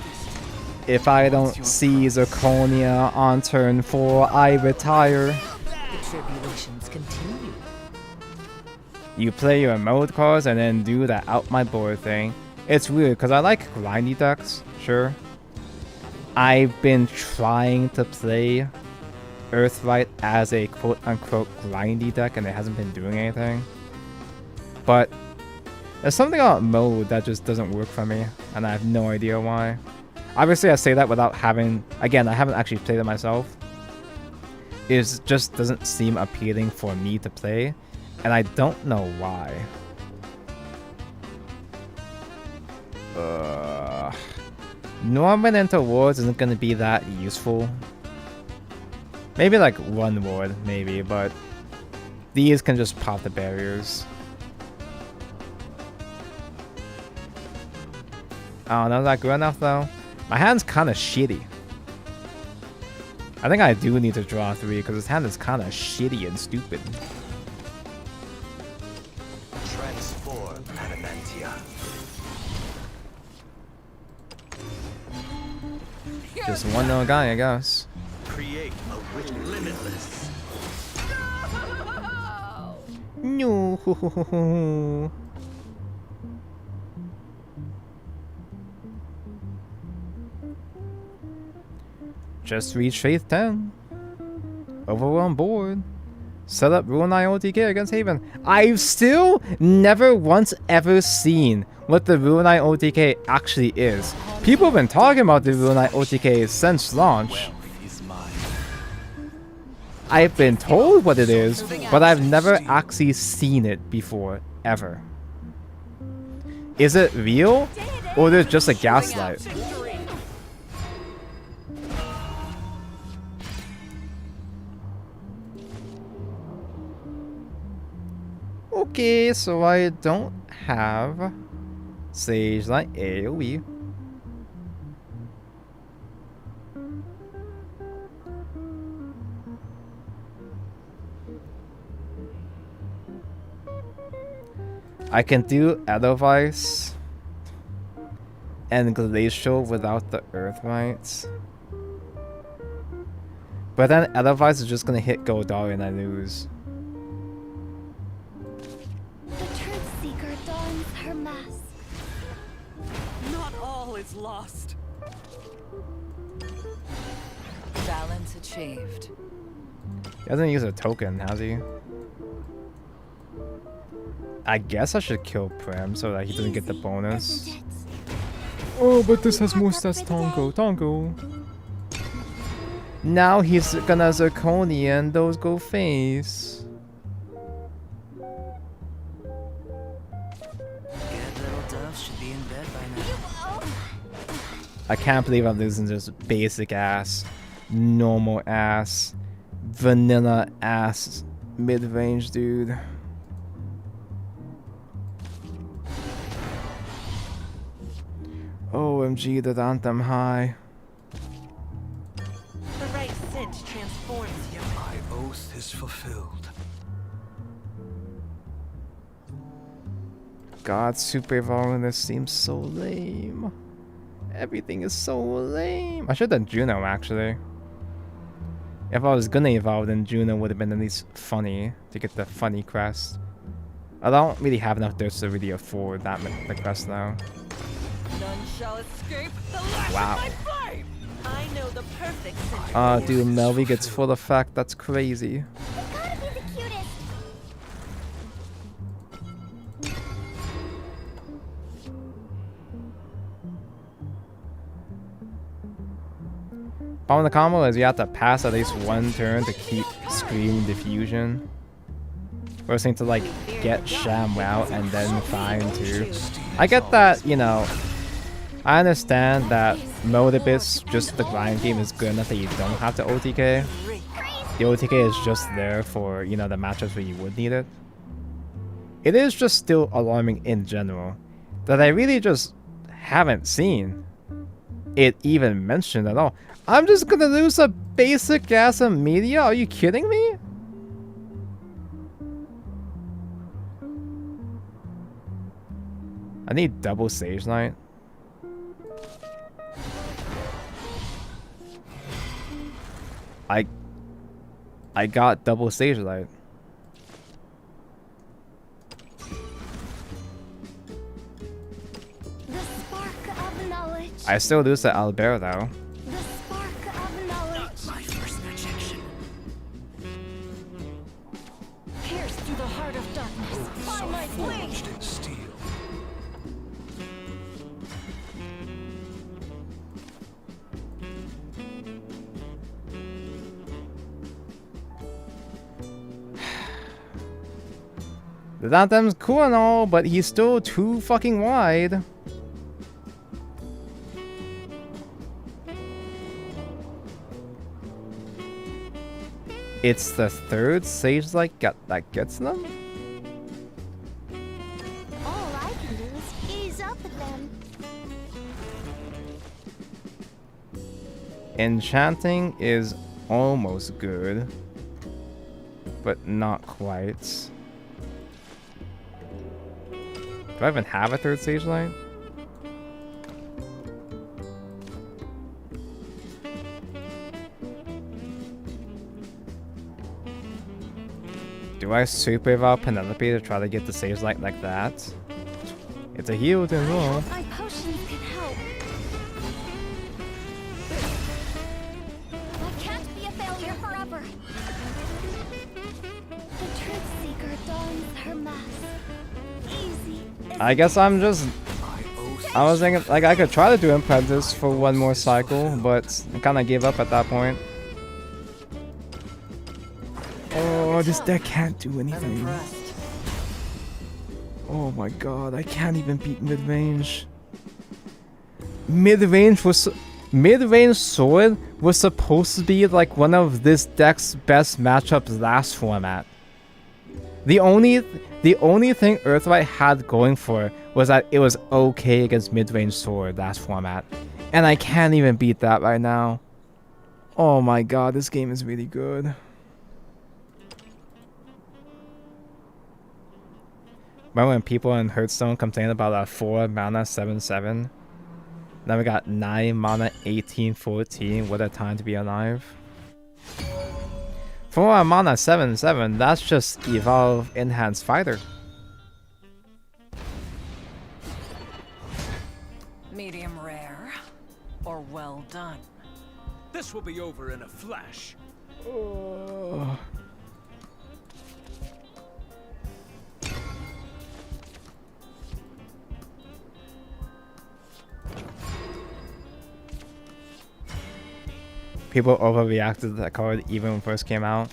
If I don't see Zirconia on turn 4, I retire. The tribulations continue. you play your mode cards and then do that out my board thing. It's weird because I like grindy decks, sure. I've been trying to play Earthrite as a quote-unquote grindy deck and it hasn't been doing anything. But there's something about mode that just doesn't work for me, and I have no idea why. Obviously, I say that without having... Again, I haven't actually played it myself. It just doesn't seem appealing for me to play, and I don't know why. Norman into wards isn't going to be that useful. Maybe like one ward, maybe, but these can just pop the barriers. Oh, no, is that good enough though? My hand's kind of shitty. I think I do need to draw 3 because his hand is kind of shitty and stupid. Transform Adamantia. Just one little guy, I guess. Create a wit limitless. No. Just reach Faith 10. Overwhelm board. Set up Ruin OTK against Haven. I've still never once ever seen what the Ruin OTK actually is. People have been talking about the Ruin OTK since launch. I've been told what it is, but I've never actually seen it before, ever. Is it real? Or is it just a gaslight? Okay, so I don't have Sage Light AoE. I can do Edelweiss and Glacial without the Earthrites. But then Edelweiss is just gonna hit Goldar and I lose. The Truth Seeker dons her mask. Not all is lost. Balance achieved. He hasn't used a token, has he? I guess I should kill Prim so that he doesn't get the bonus. Isn't it? Oh, but this has more stats. Tongo, Tongo. Now he's gonna Zirconia those go face. Should be in bed by now. I can't believe I'm losing this basic ass, normal ass, vanilla ass mid-range dude. OMG, the Lilanthim high. The right scent transforms you. My oath is fulfilled. God, Super Evolving this seems so lame. Everything is so lame. I should have done Juno, actually. If I was gonna evolve, then Juno would have been at least funny to get the funny crest. I don't really have enough dirt to really afford that the crest now. None shall escape the lash Wow. of my flame. I know the perfect scent. Dude, Melvy gets full effect. That's crazy. You've gotta be the cutest. Problem with the combo is you have to pass at least one turn to keep Scream Diffusion. We're saying to like get ShamWow and then Fine too. I get that, you know, I understand that Modibus, just the grind game, is good enough that you don't have to OTK. The OTK is just there for, you know, the matchups where you would need it. It is just still alarming in general that I really just haven't seen it even mentioned at all. I'm just gonna lose a basic gas and media? Are you kidding me? I need double Sage Knight. I got double Sage Light. I still lose to Albert though. The spark of knowledge. My first rejection. Pierce through the heart of darkness. By my blade. Forged in steel. Lilanthim's cool and all, but he's still too fucking wide. It's the third sage like that gets them? All I can do is ease up then. Enchanting is almost good, but not quite. Do I even have a third sage light? Do I super evolve Penelope to try to get the sage light like that? It's a heal as well. My potions can help. I can't be a failure forever. The truth seeker dons her mask. Easy. I guess I'm just. I was thinking like I could try to do Apprentice for one more cycle, but I kind of gave up at that point. Oh, this deck can't do I'm anything. impressed. Oh my god, I can't even beat mid-range. Mid-range sword was supposed to be like one of this deck's best matchups last format. The only thing Earthrite had going for it was that it was okay against mid-range sword last format. And I can't even beat that right now. Oh my god, this game is really good. Remember when people in Hearthstone complained about a 4 mana 7/7? Then we got 9 mana 18/14. What a time to be alive. 4 mana 7/7, that's just Evolve Enhanced Fighter. Medium rare or well done. This will be over in a flash. Oh. People overreacted to that card even when it first came out.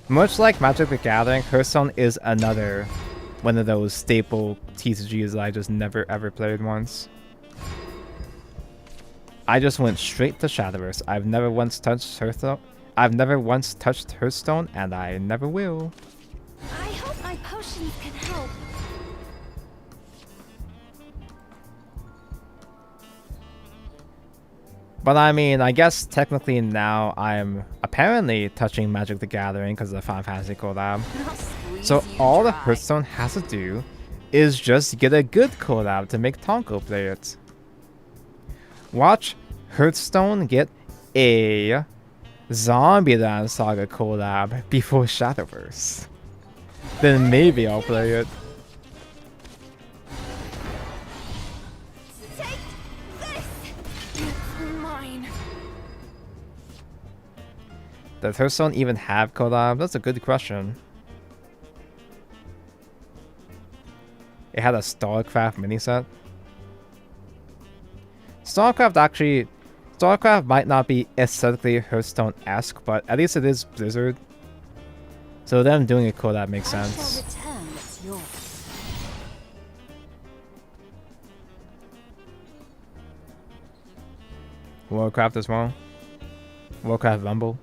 Much like Magic the Gathering, Hearthstone is another one of those staple TCGs that I just never ever played once. I just went straight to Shadowverse. I've never once touched Hearthstone. And I never will. I hope my potions can help. But I mean, I guess technically now I'm apparently touching Magic the Gathering because of the Final Fantasy collab. So all the Hearthstone has to do is just get a good collab to make Tonko play it. Watch Hearthstone get a Zombieland Saga collab before Shadowverse. Then maybe I'll play it. Take this. It's mine. Does Hearthstone even have collab? That's a good question. It had a StarCraft mini set. StarCraft might not be aesthetically Hearthstone-esque, but at least it is Blizzard. So them doing a collab makes sense. I shall return what's yours. Warcraft as well. Warcraft Rumble.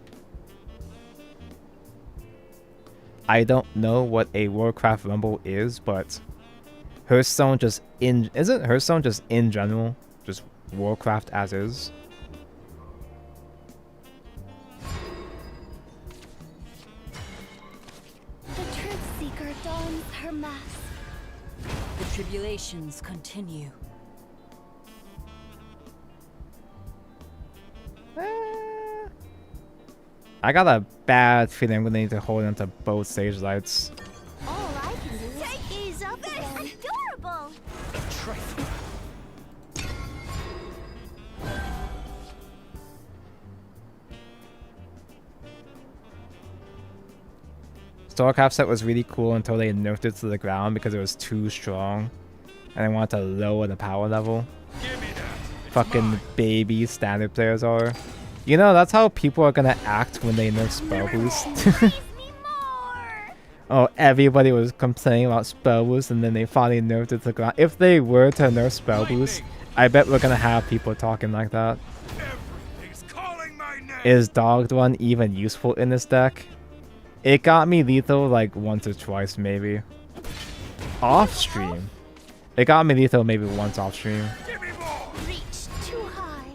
I don't know what a Warcraft Rumble is, but Hearthstone just in isn't Hearthstone just in general, just Warcraft as is. The truth seeker dons her mask. The tribulations continue. I got a bad feeling I'm gonna need to hold onto both stage lights. All I can do is ease up again. Adorable. A trifle. Starcraft set was really cool until they nerfed it to the ground because it was too strong. And they wanted to lower the power level. Give me that. It's Fucking mine. baby standard players are. You know, that's how people are gonna act when they nerf spell boost. Oh, everybody was complaining about spell boost and then they finally nerfed it to the ground. If they were to nerf spell boost, I bet we're gonna have people talking like that. Everything's calling my name. Is Dogged One even useful in this deck? It got me lethal like once or twice maybe. Off stream. It got me lethal maybe once off stream. Give me more. Reach too high.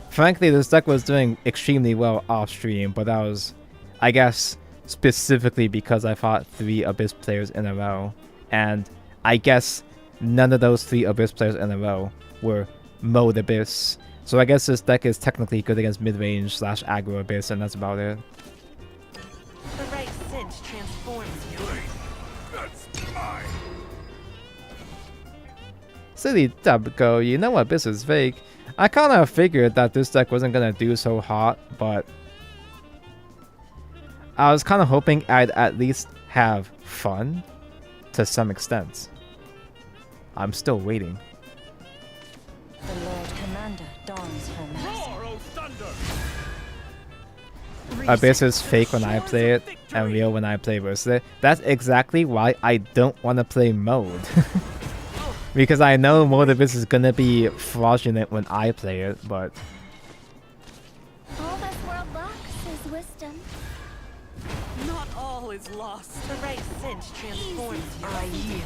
Frankly, this deck was doing extremely well off stream, but that was, I guess, specifically because I fought 3 Abyss players in a row. And I guess none of those 3 Abyss players in a row were mode Abyss. So I guess this deck is technically good against mid-range / aggro Abyss, and that's about it. The right cinch transforms you. That's mine. Silly Dubco, you know Abyss is fake. I kinda figured that this deck wasn't gonna do so hot, but I was kinda hoping I'd at least have fun to some extent. I'm still waiting. The Lord Commander dons her mask. Roar, oh thunder. Abyss is fake when I play it, and real when I play versus it. That's exactly why I don't want to play mode. Because I know mode Abyss is gonna be fraudulent when I play it, but All this world lacks is wisdom. Not all is lost. The right cinch transforms you. I yield.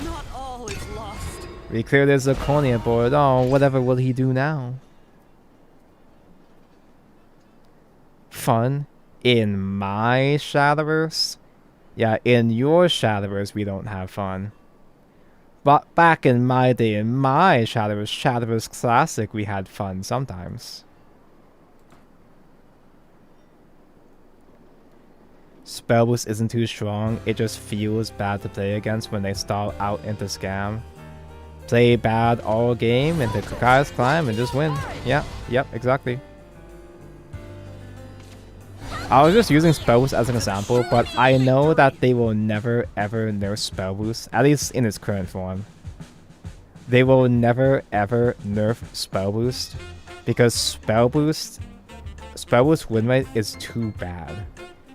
Not all is lost. we cleared the Zirconia board. Oh, whatever will he do now? Fun in my Shadowverse? Yeah, in your Shadowverse we don't have fun. But back in my day, in my Shadowverse Classic, we had fun sometimes. Spell boost isn't too strong, it just feels bad to play against when they stall out into scam. Play bad all game into Kakai's Climb and just win. Yeah, yep, exactly. I was just using spell boost as an example, but I know that they will never ever nerf spell boost, at least in its current form. They will never ever nerf spell boost because spell boost win rate is too bad.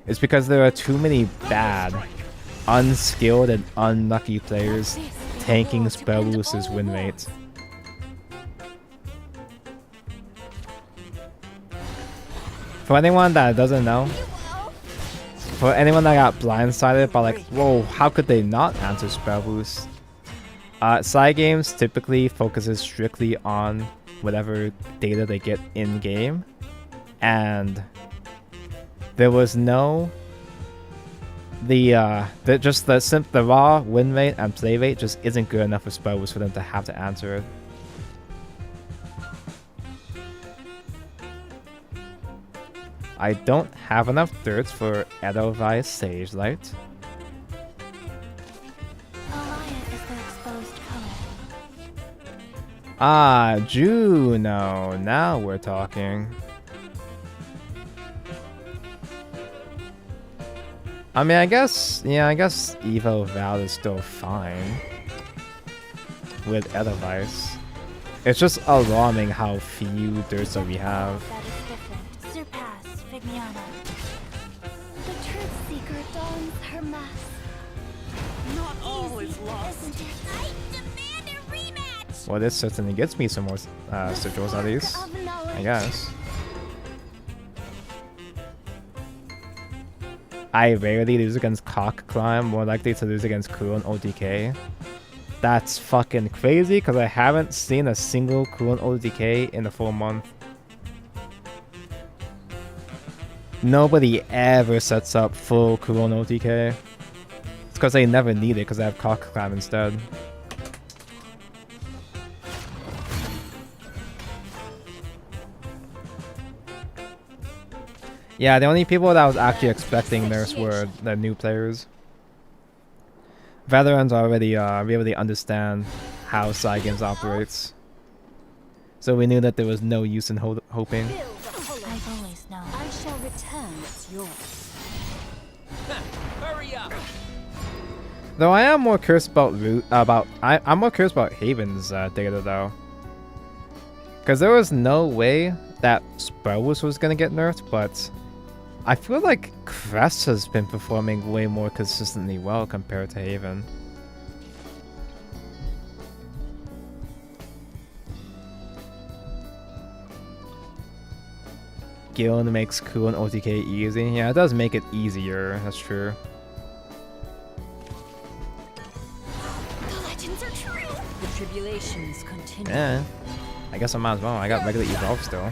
It's because there are too many bad, unskilled and unlucky players tanking spell boost's win rate. For anyone that doesn't know, for anyone that got blindsided by like, whoa, how could they not answer spell boost? Side games typically focuses strictly on whatever data they get in game, and there was no the raw win rate and play rate just isn't good enough for spell boost for them to have to answer it. I don't have enough dirts for Edelweiss Sage Light. Alliance is the exposed color. Ah, Juno. Now we're talking. I mean, I guess Evo Val is still fine with Edelweiss. It's just alarming how few dirts that we have. That is different. Surpass Figmiana. The truth seeker dons her mask. Not all is lost. Isn't it? I demand a rematch. Well, this certainly gets me some more sigils at least, I guess. I rarely lose against Cock Climb, more likely to lose against Kuron ODK. That's fucking crazy because I haven't seen a single Kuron ODK in a full month. Nobody ever sets up full Kuron ODK. It's because they never need it because I have Cock Climb instead. Yeah, the only people that I was actually expecting nerfs were the new players. Veterans already really understand how side games operates. So we knew that there was no use in hoping. I've always known. I shall return what's yours. Though I am more curious about I'm more curious about Haven's data though, because there was no way that Spellboost was gonna get nerfed, but I feel like Crest has been performing way more consistently well compared to Haven. Guild makes cool and OTK easy. Yeah, it does make it easier. That's true. The legends are true. The tribulations continue. Yeah, I guess I might as well. I got regular evolve still.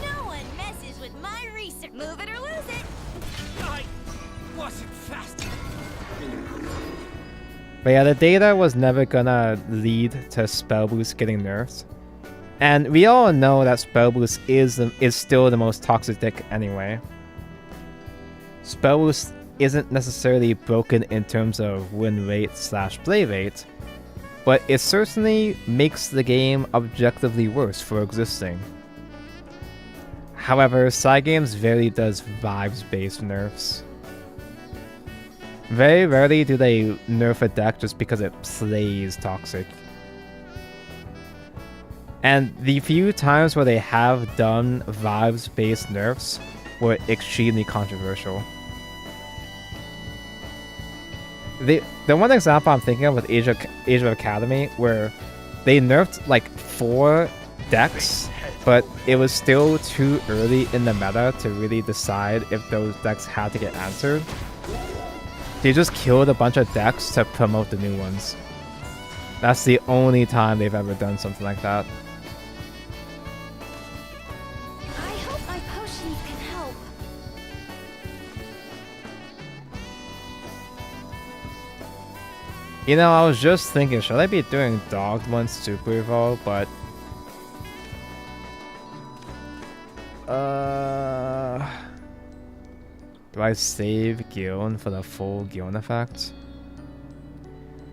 No one messes with my research. Move it or lose it. I wasn't fast. But yeah, the data was never gonna lead to Spell Boost getting nerfed. And we all know that Spell Boost is still the most toxic deck anyway. Spell Boost isn't necessarily broken in terms of win rate / play rate, but it certainly makes the game objectively worse for existing. However, side games rarely does vibes-based nerfs. Very rarely do they nerf a deck just because it plays toxic. And the few times where they have done vibes-based nerfs were extremely controversial. The one example I'm thinking of with Age of Academy, where they nerfed like 4 decks, but it was still too early in the meta to really decide if those decks had to get answered. They just killed a bunch of decks to promote the new ones. That's the only time they've ever done something like that. I hope my potions can help. You know, I was just thinking, should I be doing Dogged One Super Evolve, but... do I save Giln for the full Giln effect?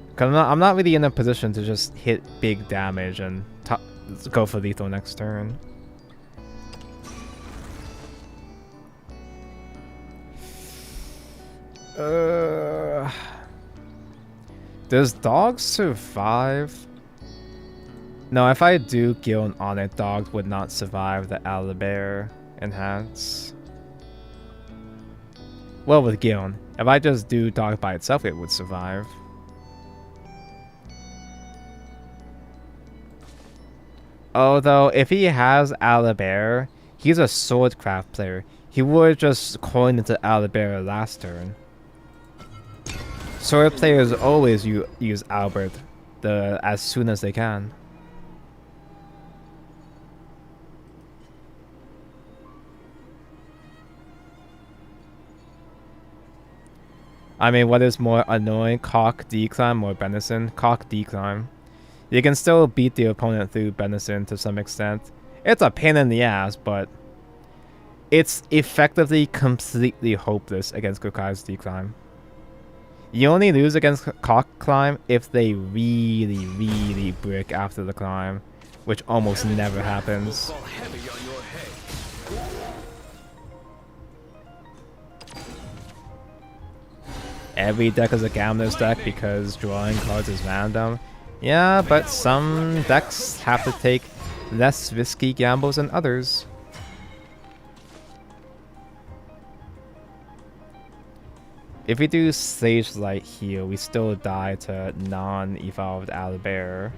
Because I'm not really in a position to just hit big damage and go for lethal next turn. Does Dog survive? No, if I do Giln on it, Dog would not survive the Owlbear enhance. Well, with Giln. If I just do Dog by itself, it would survive. Although, if he has Owlbear, he's a Swordcraft player. He would just coin into Owlbear last turn. Sword players always use Albert as soon as they can. I mean, what is more annoying, Cock Declimb or Benison? Cock Declimb. You can still beat the opponent through Benison to some extent. It's a pain in the ass, but it's effectively completely hopeless against Kokai's Declimb. You only lose against Cock Climb if they really brick after the climb, which almost never happens. Every deck is a Gambler's deck because drawing cards is random. Yeah, but some decks have to take less risky gambles than others. If we do Sage Light Heal, we still die to non-evolved Owlbear.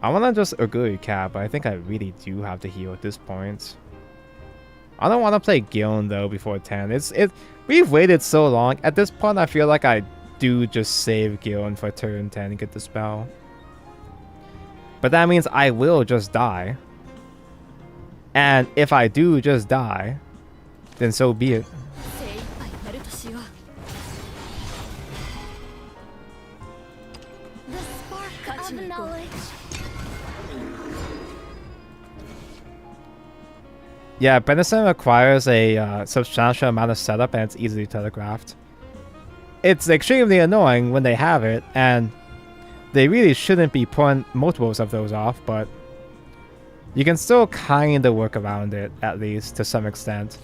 I want to just Oguri Cap, but I think I really do have to heal at this point. I don't want to play Giln though before 10. We've waited so long. At this point, I feel like I do just save Giln for turn 10 and get the spell. But that means I will just die. And if I do just die, then so be it. The spark of knowledge. Yeah, Benison requires a substantial amount of setup and it's easily telegraphed. It's extremely annoying when they have it, and they really shouldn't be pulling multiples of those off, but you can still kind of work around it, at least, to some extent.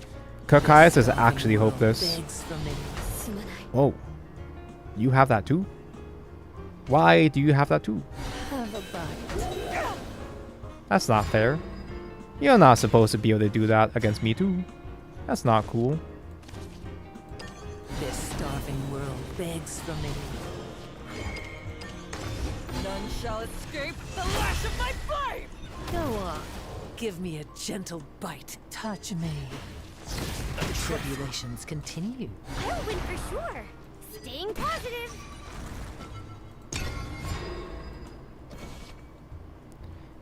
Kokais is actually hopeless. Begs for me. Oh, you have that too? Why do you have that too? Have a bite. That's not fair. You're not supposed to be able to do that against me too. That's not cool. This starving world begs for me. None shall escape the lash of my flame! Go on. Give me a gentle bite. Touch me. The tribulations continue. I'll win for sure. Staying positive.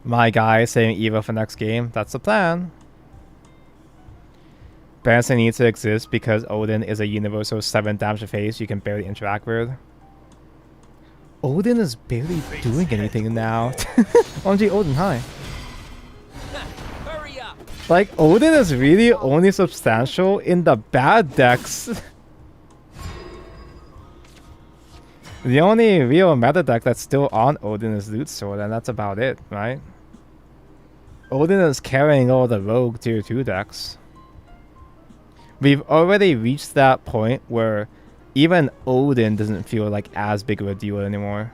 My guy saving Eva for next game. That's the plan. Branson needs to exist because Odin is a universal 7 damage face you can barely interact with. Odin is barely doing anything now. OMG Odin, hi. Hurry up! Like, Odin is really only substantial in the bad decks. The only real meta deck that's still on Odin is Loot Sword, and that's about it, right? Odin is carrying all the rogue tier 2 decks. We've already reached that point where even Odin doesn't feel like as big of a deal anymore.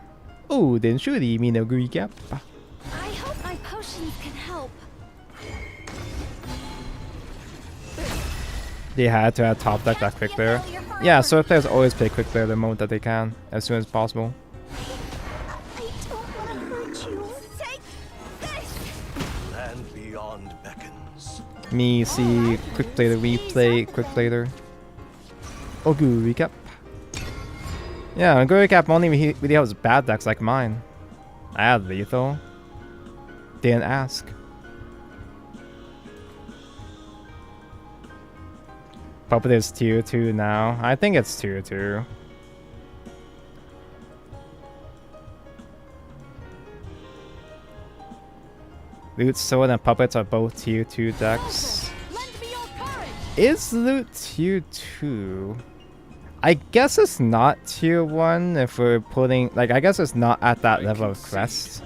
Odin should mean a recap. I hope my potions can help. They had to add top deck that quick clear. Yeah, so players always play quick clear the moment that they can, as soon as possible. I don't want to hurt you. Take this. Land beyond beckons. Me see quick play the replay, quick later. Oh, good recap. Yeah, and good recap only really helps bad decks like mine. I had lethal. Didn't ask. Puppet is tier 2 now. I think it's tier 2. Loot Sword and Puppets are both tier 2 decks. Lend me your courage. Is Loot tier 2? I guess it's not tier 1 if we're putting... Like, I guess it's not at that level of crest.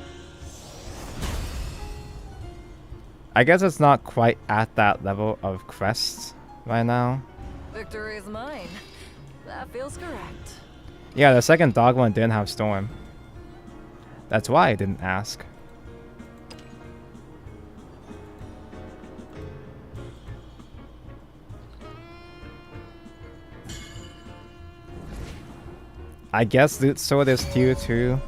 I guess it's not quite at that level of crest right now. Victory is mine. That feels correct. Yeah, the second dog one didn't have Storm. That's why I didn't ask. I guess Loot Sword is tier 2.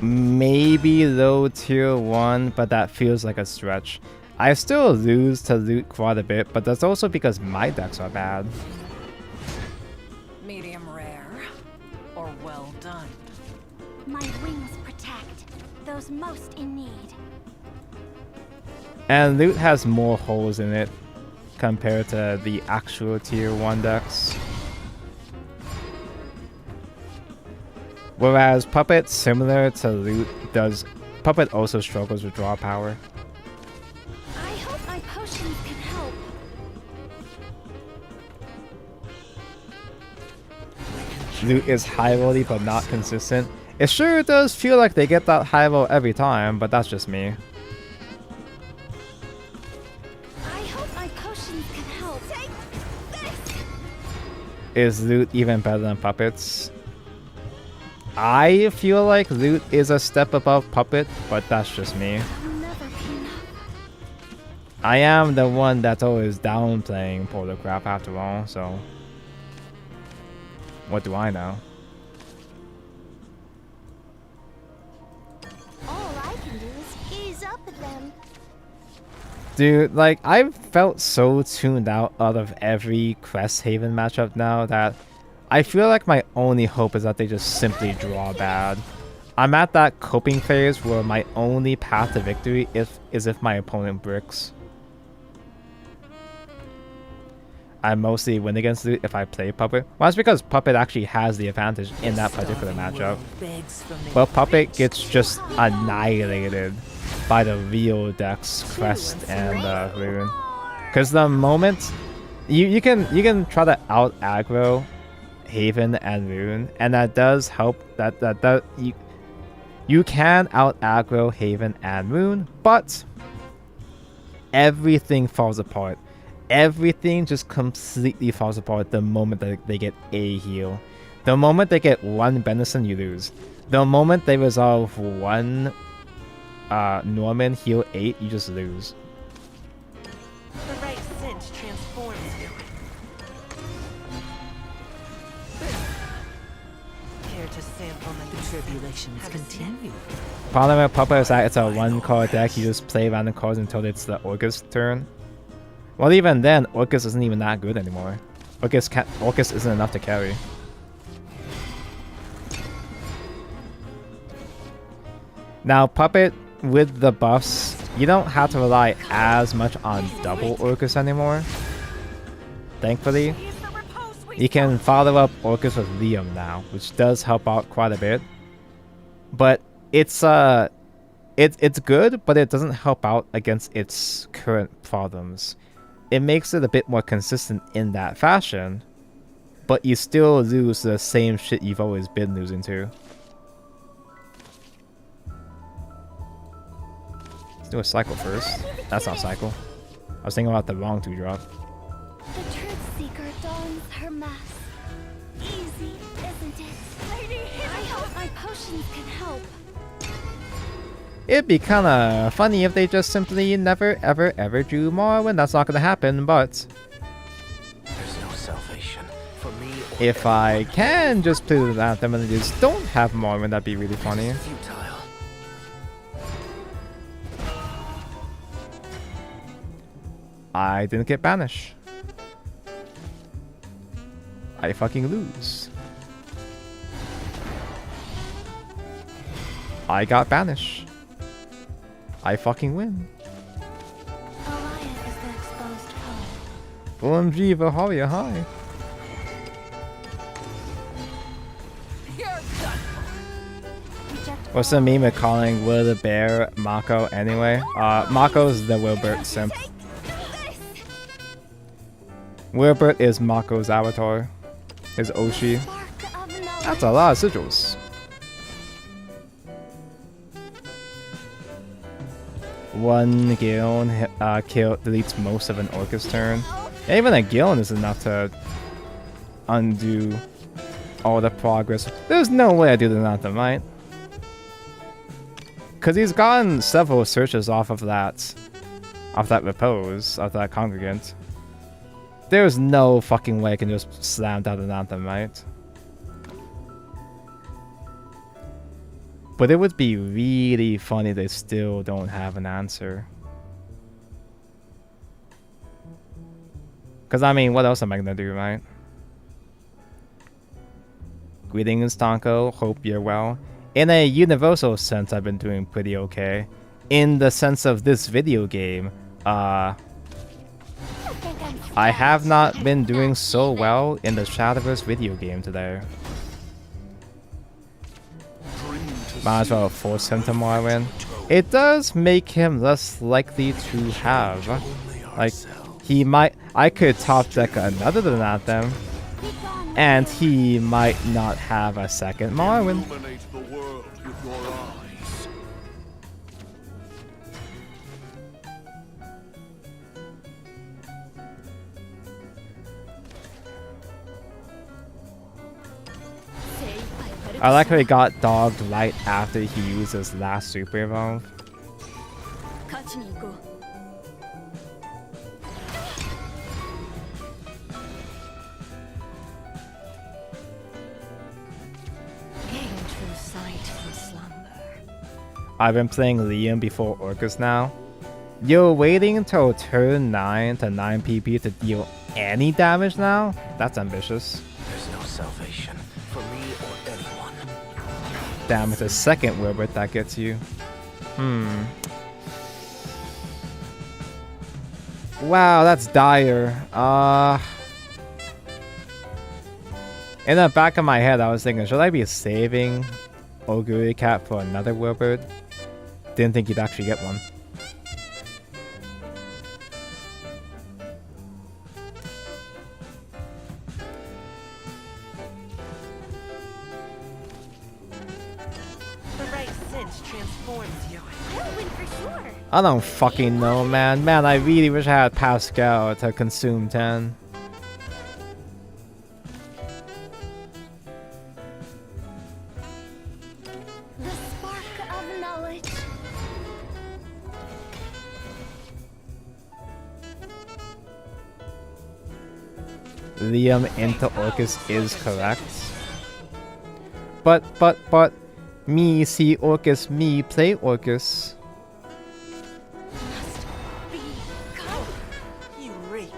Maybe low tier 1, but that feels like a stretch. I still lose to loot quite a bit, but that's also because my decks are bad. Medium rare. Or well done. My wings protect those most in need. And loot has more holes in it compared to the actual tier 1 decks. Whereas Puppet, similar to Loot, Puppet also struggles with draw power. I hope my potions can help. Loot is high rolly but not consistent. It sure does feel like they get that high roll every time, but that's just me. I hope my potions can help. Take this. Is Loot even better than Puppets? I feel like Loot is a step above Puppet, but that's just me. I'll never be enough. I am the one that's always downplaying Portocraft after all, so... What do I know? All I can do is gaze up at them. Dude, like, I've felt so tuned out of every Crest Haven matchup now that I feel like my only hope is that they just simply draw bad. I'm at that coping phase where my only path to victory is if my opponent bricks. I mostly win against Loot if I play Puppet. Well, that's because Puppet actually has the advantage in that particular matchup. But Puppet gets just annihilated by the real decks, Crest and Rune. Because the moment you can try to out aggro Haven and Rune, and that does help. That you can out aggro Haven and Rune, but everything falls apart everything just completely falls apart the moment that they get a heal. The moment they get one Benison, you lose. The moment they resolve one Norman heal 8, you just lose. The right cinch transforms you. Care to sample my Tribulations continue. Problem with Papa is that it's a one card deck. You just play random cards until it's the Orcus turn. Well, even then, Orcus isn't even that good anymore. Orcus isn't enough to carry. Now, Puppet, with the buffs, you don't have to rely as much on double Orcus anymore. Thankfully. You can follow up Orcus with Liam now, which does help out quite a bit. But it's good, but it doesn't help out against its current problems. It makes it a bit more consistent in that fashion, but you still lose the same shit you've always been losing to. Let's do a cycle first. That's not cycle. I was thinking about the wrong 2-drop. The truth seeker dons her mask. Easy, isn't it? Lady, I hope my potions can help. It'd be kinda funny if they just simply never ever ever drew more when that's not gonna happen, but There's no salvation for me or if I can just play with Anthem and they just don't have Mormon, that'd be really funny. futile. I didn't get banished. I fucking lose. I got banished. I fucking win. Orion is the exposed card. OMG, Valharia, hi. Reject What's the meme of calling Will the Bear Mako anyway? Mako's the Wilbert simp. Wilbert is Mako's avatar. His Oshi. spark of knowledge. That's a lot of sigils. One Galeon deletes most of an Orcus turn. And even a Galeon is enough to undo all the progress. There's no way I do the Anthem, right? Because he's gotten several searches off of that repose, of that congregant. There's no fucking way I can just slam down an Anthem, right? But it would be really funny they still don't have an answer. Because, I mean, what else am I going to do, right? Greetings, Tonko. Hope you're well. In a universal sense, I've been doing pretty okay. In the sense of this video game, I have not been doing so well in the Shadowverse video game today. Might as well force him to Morrowind. It does make him less likely to have. Like, he might... I could top deck another than Anthem, and he might not have a second Morrowind. Illuminate the world with your eyes. I like how he got dogged right after he used his last super evolve. 勝ちに行こう。 Gain true sight from slumber. I've been playing Liam before Orcus now. You're waiting until turn 9 to 9 PP to deal any damage now? That's ambitious. There's no salvation for me or anyone. Damn, it's a second Wilbert that gets you. Wow, that's dire. In the back of my head, I was thinking, should I be saving Oguri Cat for another Wilbert? Didn't think you'd actually get one. the right cinch transforms transforms you. I'll win for sure. I don't fucking know, man. Man, I really wish I had Pascal to consume 10. The spark of knowledge. Liam into Orcus is correct. But, me see Orcus, me play Orcus. Must be God. You reek.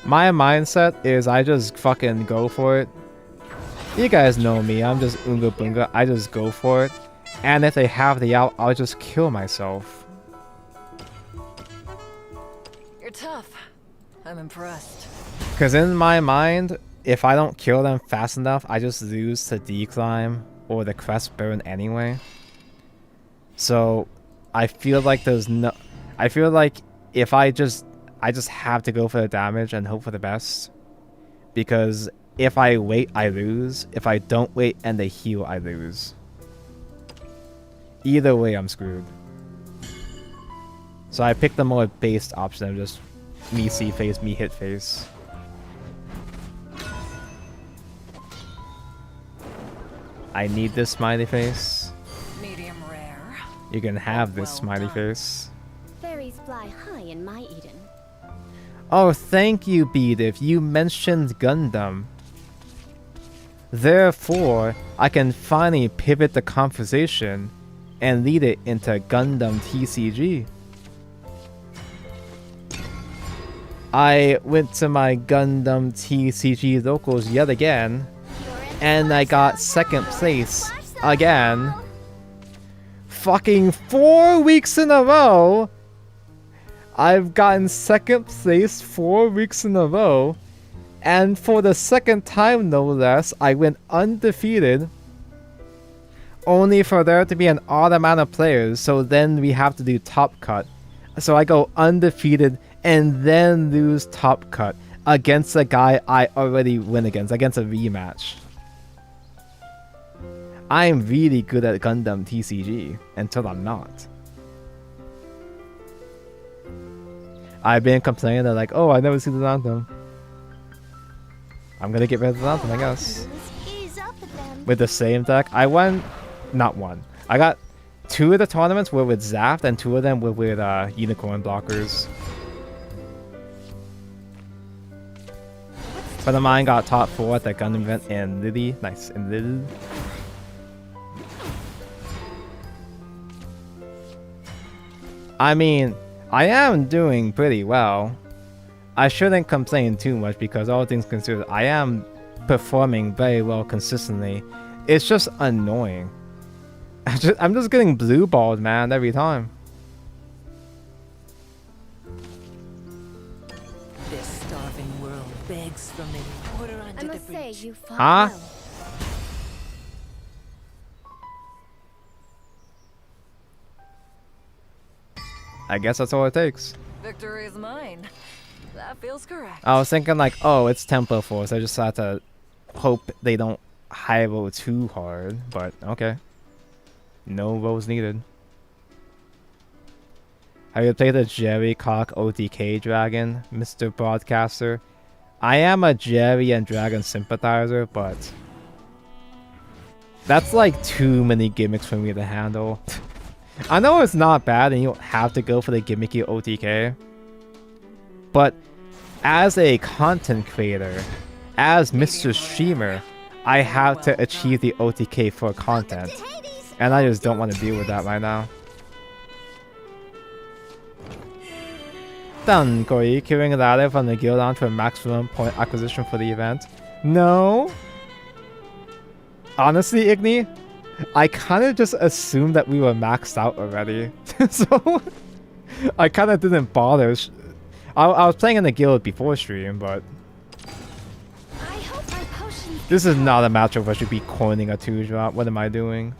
My mindset is I just fucking go for it. You guys know me, I'm just Oonga Boonga, I just go for it. And if they have the out, I'll just kill myself. You're tough. I'm impressed. Cause in my mind, if I don't kill them fast enough, I just lose to declimb or the crest burn anyway. So I feel like there's no, I feel like if I just have to go for the damage and hope for the best. Because if I wait, I lose. If I don't wait and they heal, I lose. Either way, I'm screwed. So I picked the more based option of just me see face, me hit face. I need this smiley face. Medium rare. You can have this Well smiley done. face. Fairies fly high in my Eden. Oh, thank you, Beediv. You mentioned Gundam. Therefore, I can finally pivot the conversation and lead it into Gundam TCG. I went to my Gundam TCG locals yet again, and I got second place again. Fucking 4 weeks in a row! I've gotten second place 4 weeks in a row, and for the second time no less, I went undefeated. Only for there to be an odd amount of players, so then we have to do top cut. So I go undefeated and then lose top cut against a guy I already win against a rematch. I'm really good at Gundam TCG until I'm not. I've been complaining that like, oh, I never see the Lilanthim. I'm gonna get rid of the Lilanthim, I guess. Ease up them. With the same deck, I won, not one. I got 2 of the tournaments were with Zaft and 2 of them were with Unicorn blockers. But mine got top 4 at the Gundam event in Lily. Nice, in Lily. I mean, I am doing pretty well. I shouldn't complain too much because all things considered, I am performing very well consistently. It's just annoying. I'm just getting blue balled, man, every time. This starving world begs for me. Order I under the must say, breach. you fought Huh? well. I guess that's all it takes. Victory is mine. That feels correct. I was thinking like, oh, it's Tempo Force. I just have to hope they don't high roll too hard, but okay. No rolls needed. Have you played the Jerry Cock OTK Dragon, Mr. Broadcaster? I am a Jerry and Dragon sympathizer, but that's like too many gimmicks for me to handle. I know it's not bad and you don't have to go for the gimmicky OTK, but as a content creator, as Mr. Streamer, I have to achieve the OTK for content, and I just don't want to deal with that right now. Done, Corey, carrying a ladder from the guild onto a maximum point acquisition for the event. No. Honestly, Igni, I kind of just assumed that we were maxed out already. So, I kind of didn't bother. I was playing in the guild before stream, but I hope my potions this is not a matchup where I should be coining a 2-drop. What am I doing?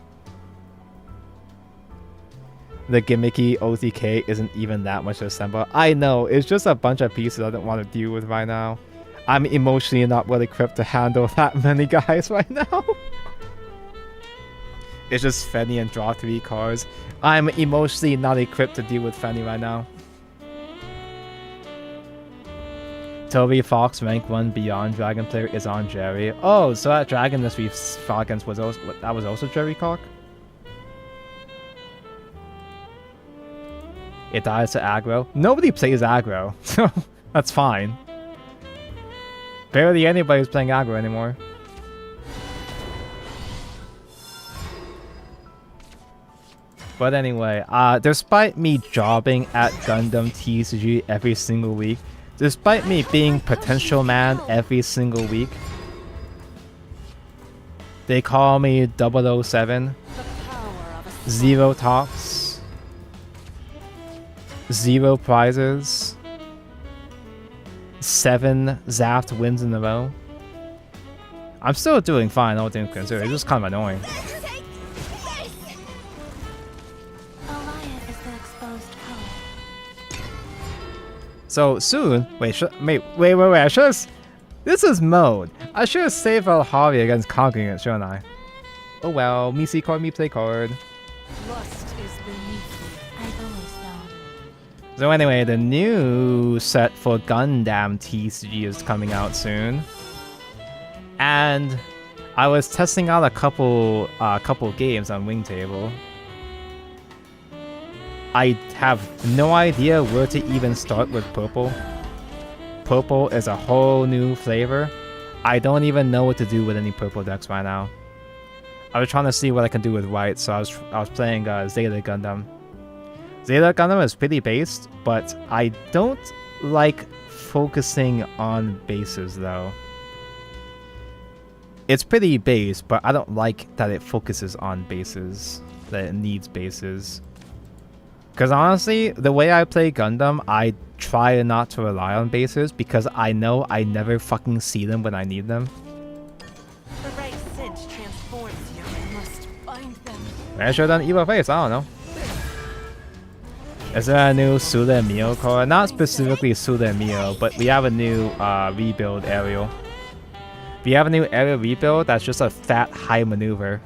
The gimmicky OTK isn't even that much to assemble. I know, it's just a bunch of pieces I don't want to deal with right now. I'm emotionally not well equipped to handle that many guys right now. It's just Fenny and draw 3 cards. I'm emotionally not equipped to deal with Fenny right now. Toby Fox rank 1 Beyond Dragon player is on Jerry. Oh, so that dragon that we fought against was also Jerry Cock? It dies to aggro. Nobody plays aggro, so that's fine. Barely anybody's playing aggro anymore. But anyway, despite me jobbing at Gundam TCG every single week, despite me being potential man every single week, they call me 007, 0 tops, 0 prizes, 7 zapped wins in a row. I'm still doing fine, all things considered. It's just kind of annoying. So soon, wait, I should have. This is mode. I should have saved Valhalla against conquering it, shouldn't I? Oh well, me see card, me play card. Lust is beneath me. I've always known. So anyway, the new set for Gundam TCG is coming out soon, and I was testing out a couple games on Wingtable. I have no idea where to even start with purple. Purple is a whole new flavor. I don't even know what to do with any purple decks right now. I was trying to see what I can do with white, so I was playing Zeta Gundam. Zeta Gundam is pretty based, but I don't like focusing on bases though. It's pretty based, but I don't like that it focuses on bases, that it needs bases. Because honestly, the way I play Gundam, I try not to rely on bases because I know I never fucking see them when I need them. The right cinch transforms you. I must find them. I should have done Evil Face, I don't know. Is there a new Suda Mio card? Not specifically Suda Mio, but we have a new rebuild aerial. We have a new aerial rebuild that's just a fat high maneuver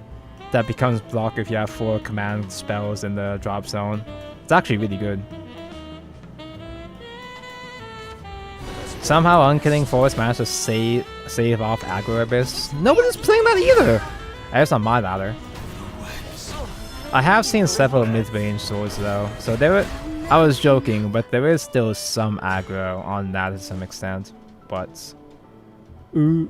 that becomes block if you have 4 command spells in the drop zone. It's actually really good. Somehow Unkilling Force managed to save off Aggro Abyss. Nobody's playing that either! That's on my ladder. I have seen several mid-range swords though, so I was joking, but there is still some aggro on that to some extent. But ooh.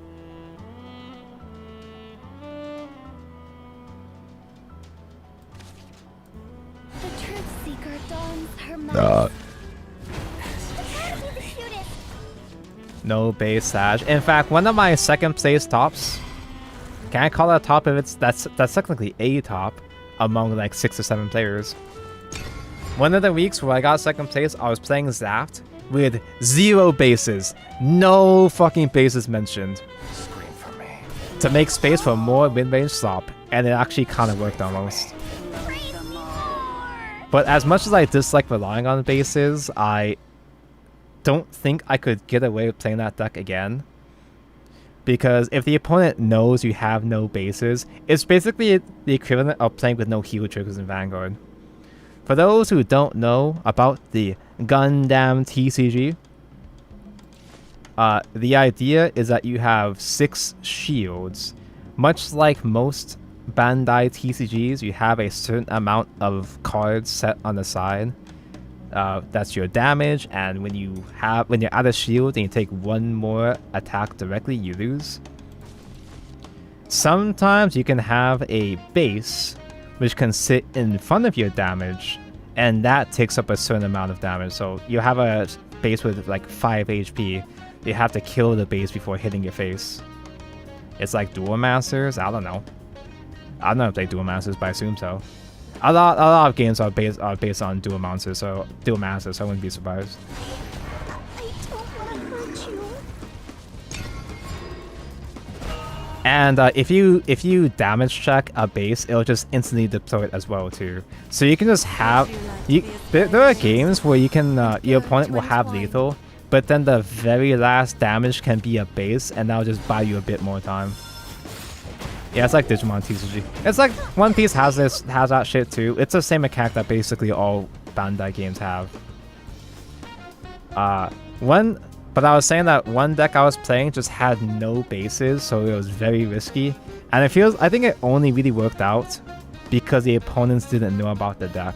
No base sash. In fact, one of my second place tops. Can I call it a top if that's technically a top among like 6 or 7 players? One of the weeks where I got second place, I was playing Zapped with 0 bases. No fucking bases mentioned. Scream for me. To make space for more mid-range slop, and it actually kind of worked almost. But as much as I dislike relying on bases, I don't think I could get away with playing that deck again. Because if the opponent knows you have no bases, it's basically the equivalent of playing with no heal triggers in Vanguard. For those who don't know about the Gundam TCG, the idea is that you have 6 shields. Much like most Bandai TCGs, you have a certain amount of cards set on the side. That's your damage, and when you're out of shield and you take 1 more attack directly, you lose. Sometimes you can have a base which can sit in front of your damage, and that takes up a certain amount of damage. So you have a base with like 5 HP, you have to kill the base before hitting your face. It's like Duel Masters? I don't know. I don't know if they Duel Masters, but I assume so. A lot of games are based on Duel Masters, so I wouldn't be surprised. I don't want to hurt you. And if you damage check a base, it'll just instantly deploy it as well too. So you can just have there are games where you can your opponent will have lethal, but then the very last damage can be a base, and that'll just buy you a bit more time. Yeah, it's like Digimon TCG. It's like One Piece has that shit too. It's the same mechanic that basically all Bandai games have. But I was saying that one deck I was playing just had no bases, so it was very risky. And I think it only really worked out because the opponents didn't know about the deck.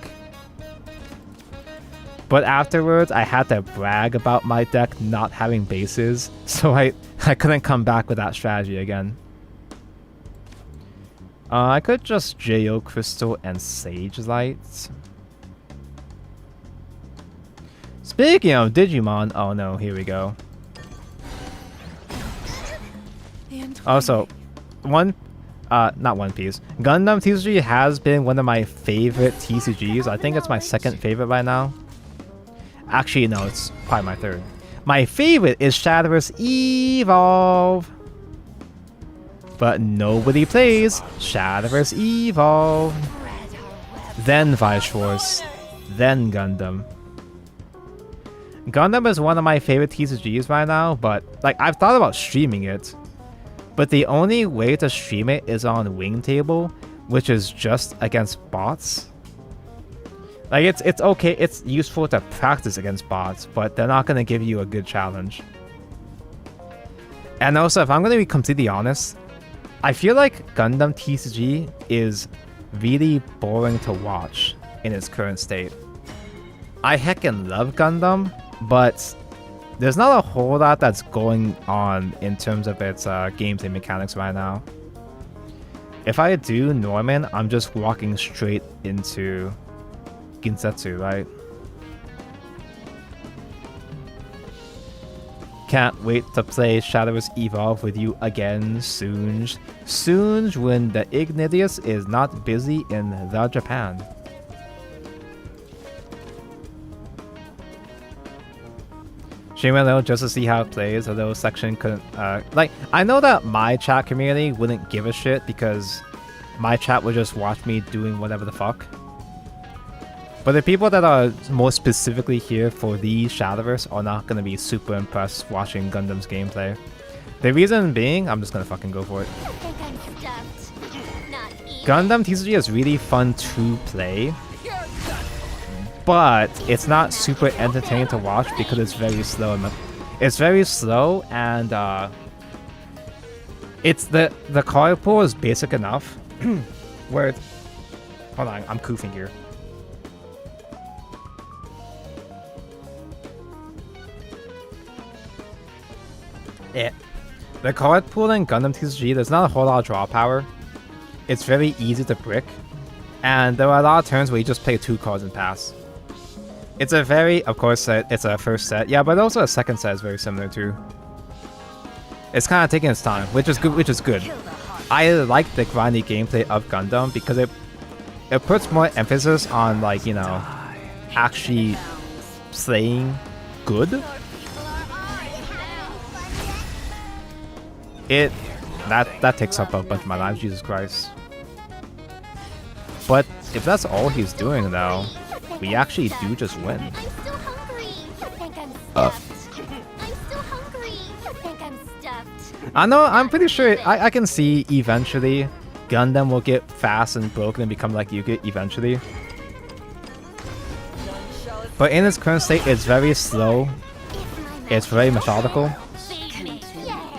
But afterwards, I had to brag about my deck not having bases, so I couldn't come back with that strategy again. I could just Jo Crystal and Sage Light. Speaking of Digimon, oh no, here we go. Also, not One Piece. Gundam TCG has been one of my favorite TCGs. I think it's my second favorite right now. Actually, no, it's probably my third. My favorite is Shadowverse Evolve. But nobody plays Shadowverse Evolve. Then Vice Force. Then Gundam. Gundam is one of my favorite TCGs right now, but like I've thought about streaming it. But the only way to stream it is on Wingtable, which is just against bots. Like it's okay, it's useful to practice against bots, but they're not gonna give you a good challenge. And also, if I'm gonna be completely honest, I feel like Gundam TCG is really boring to watch in its current state. I heckin' love Gundam, but there's not a whole lot that's going on in terms of its gameplay mechanics right now. If I do Norman, I'm just walking straight into Ginsetsu, right? Can't wait to play Shadowverse Evolve with you again soon. Soon, when the Ignatius is not busy in the Japan. Stream a little just to see how it plays, although section couldn't like I know that my chat community wouldn't give a shit because my chat would just watch me doing whatever the fuck. But the people that are more specifically here for the Shadowverse are not going to be super impressed watching Gundam's gameplay. The reason being, I'm just going to fucking go for it. Gundam TCG is really fun to play, but it's not super entertaining to watch because it's very slow. It's very slow, and it's the card pool is basic enough where it's, hold on, I'm koofing here. The card pool in Gundam TCG, there's not a whole lot of draw power. It's very easy to brick, and there are a lot of turns where you just play 2 cards and pass. It's a very, of course, it's a first set, yeah, but also a second set is very similar too. It's kind of taking its time, which is good. I like the grindy gameplay of Gundam because it puts more emphasis on, like, you know, actually playing good. That takes up a bunch of my life, Jesus Christ. But if that's all he's doing, though, we actually do just win. I'm still hungry. I think I'm stuffed. I'm still hungry. I think I'm stuffed. I know, I'm pretty sure I can see eventually Gundam will get fast and broken and become like Yugi eventually. But in its current state, it's very slow. It's very methodical.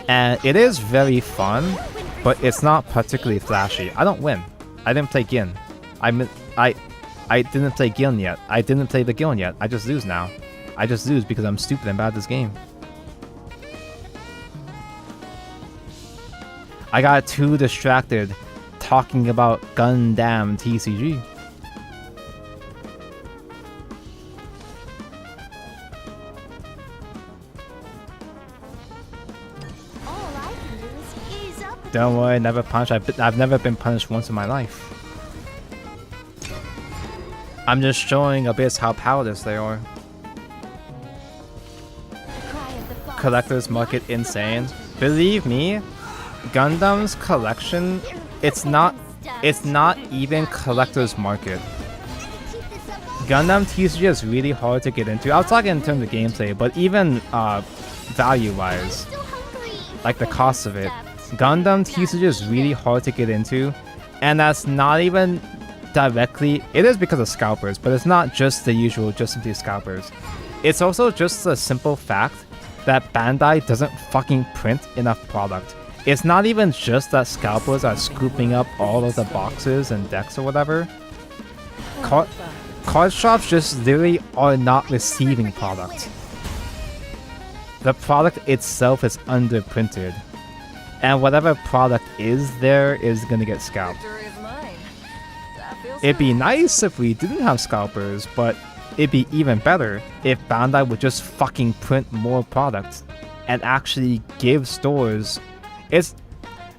And it is very fun, but it's not particularly flashy. I don't win. I didn't play Gin. I didn't play Giln yet. I didn't play the Giln yet. I just lose now. I just lose because I'm stupid and bad at this game. I got too distracted talking about Gundam TCG. Don't worry, never punch. I've never been punished once in my life. I'm just showing a bit how powerless they are. Collector's market insane. Believe me, Gundam's collection, it's not even collector's market. Gundam TCG is really hard to get into. I'll talk in terms of gameplay, but even value-wise, like the cost of it, Gundam TCG is really hard to get into, and that's not even directly. It is because of scalpers, but it's not just the usual just simply scalpers. It's also just a simple fact that Bandai doesn't fucking print enough product. It's not even just that scalpers are scooping up all of the boxes and decks or whatever. Card shops just literally are not receiving product. The product itself is underprinted, and whatever product is there is gonna get scalped. Victory is mine. That feels It'd be good. nice if we didn't have scalpers, but it'd be even better if Bandai would just fucking print more product and actually give stores. It's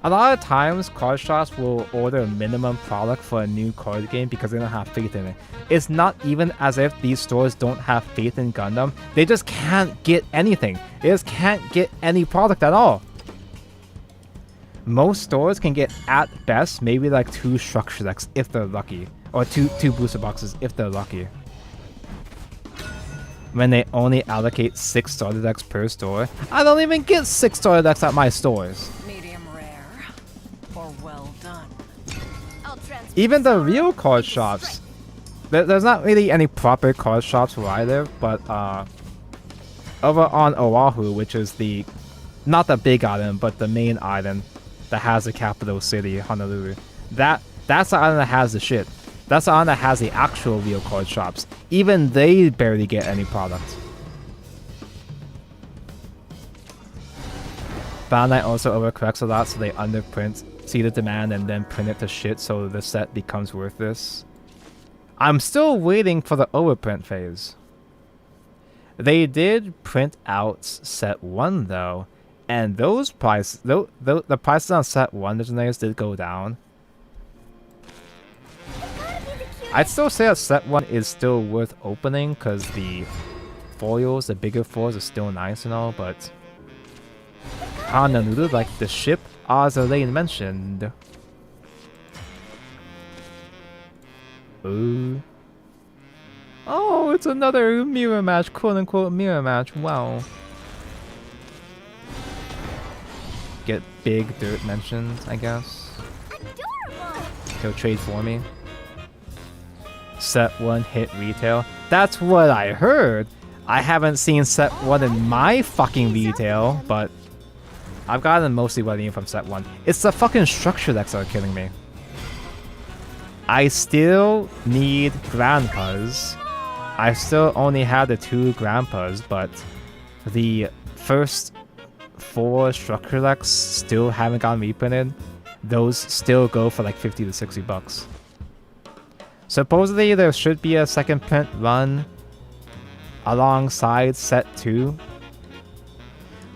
a lot of times card shops will order a minimum product for a new card game because they don't have faith in it. It's not even as if these stores don't have faith in Gundam. They just can't get anything. They just can't get any product at all. Most stores can get at best maybe like 2 structure decks if they're lucky, or two booster boxes if they're lucky. When they only allocate 6 starter decks per store, I don't even get 6 starter decks at my stores. Medium rare or well done. I'll transfer Even the real card shops, there's not really any proper card shops where I live, but over on Oahu, which is not the big island, but the main island that has the capital city, Honolulu, that's the island that has the shit. That's the island that has the actual real card shops. Even they barely get any product. Bandai also overcorrects a lot, so they underprint, see the demand, and then print it to shit so the set becomes worthless. I'm still waiting for the overprint phase. They did print out set 1 though, and those prices, the prices on set 1 legendaries did go down. I'd still say that set 1 is still worth opening because the foils, the bigger foils, are still nice and all, but Honolulu, like the ship Azalain mentioned. Ooh. Oh, it's another mirror match, quote unquote mirror match. Wow. Get big dirt mentioned, I guess. adorable. He'll trade for me. Set 1 hit retail. That's what I heard. I haven't seen set 1 in my fucking retail, but I've gotten mostly what I need from set 1. It's the fucking structure decks that are killing me. I still need grandpas. I still only have the 2 grandpas, but the first 4 structure decks still haven't gotten reprinted. Those still go for like 50 to 60 bucks. Supposedly there should be a second print run alongside set 2,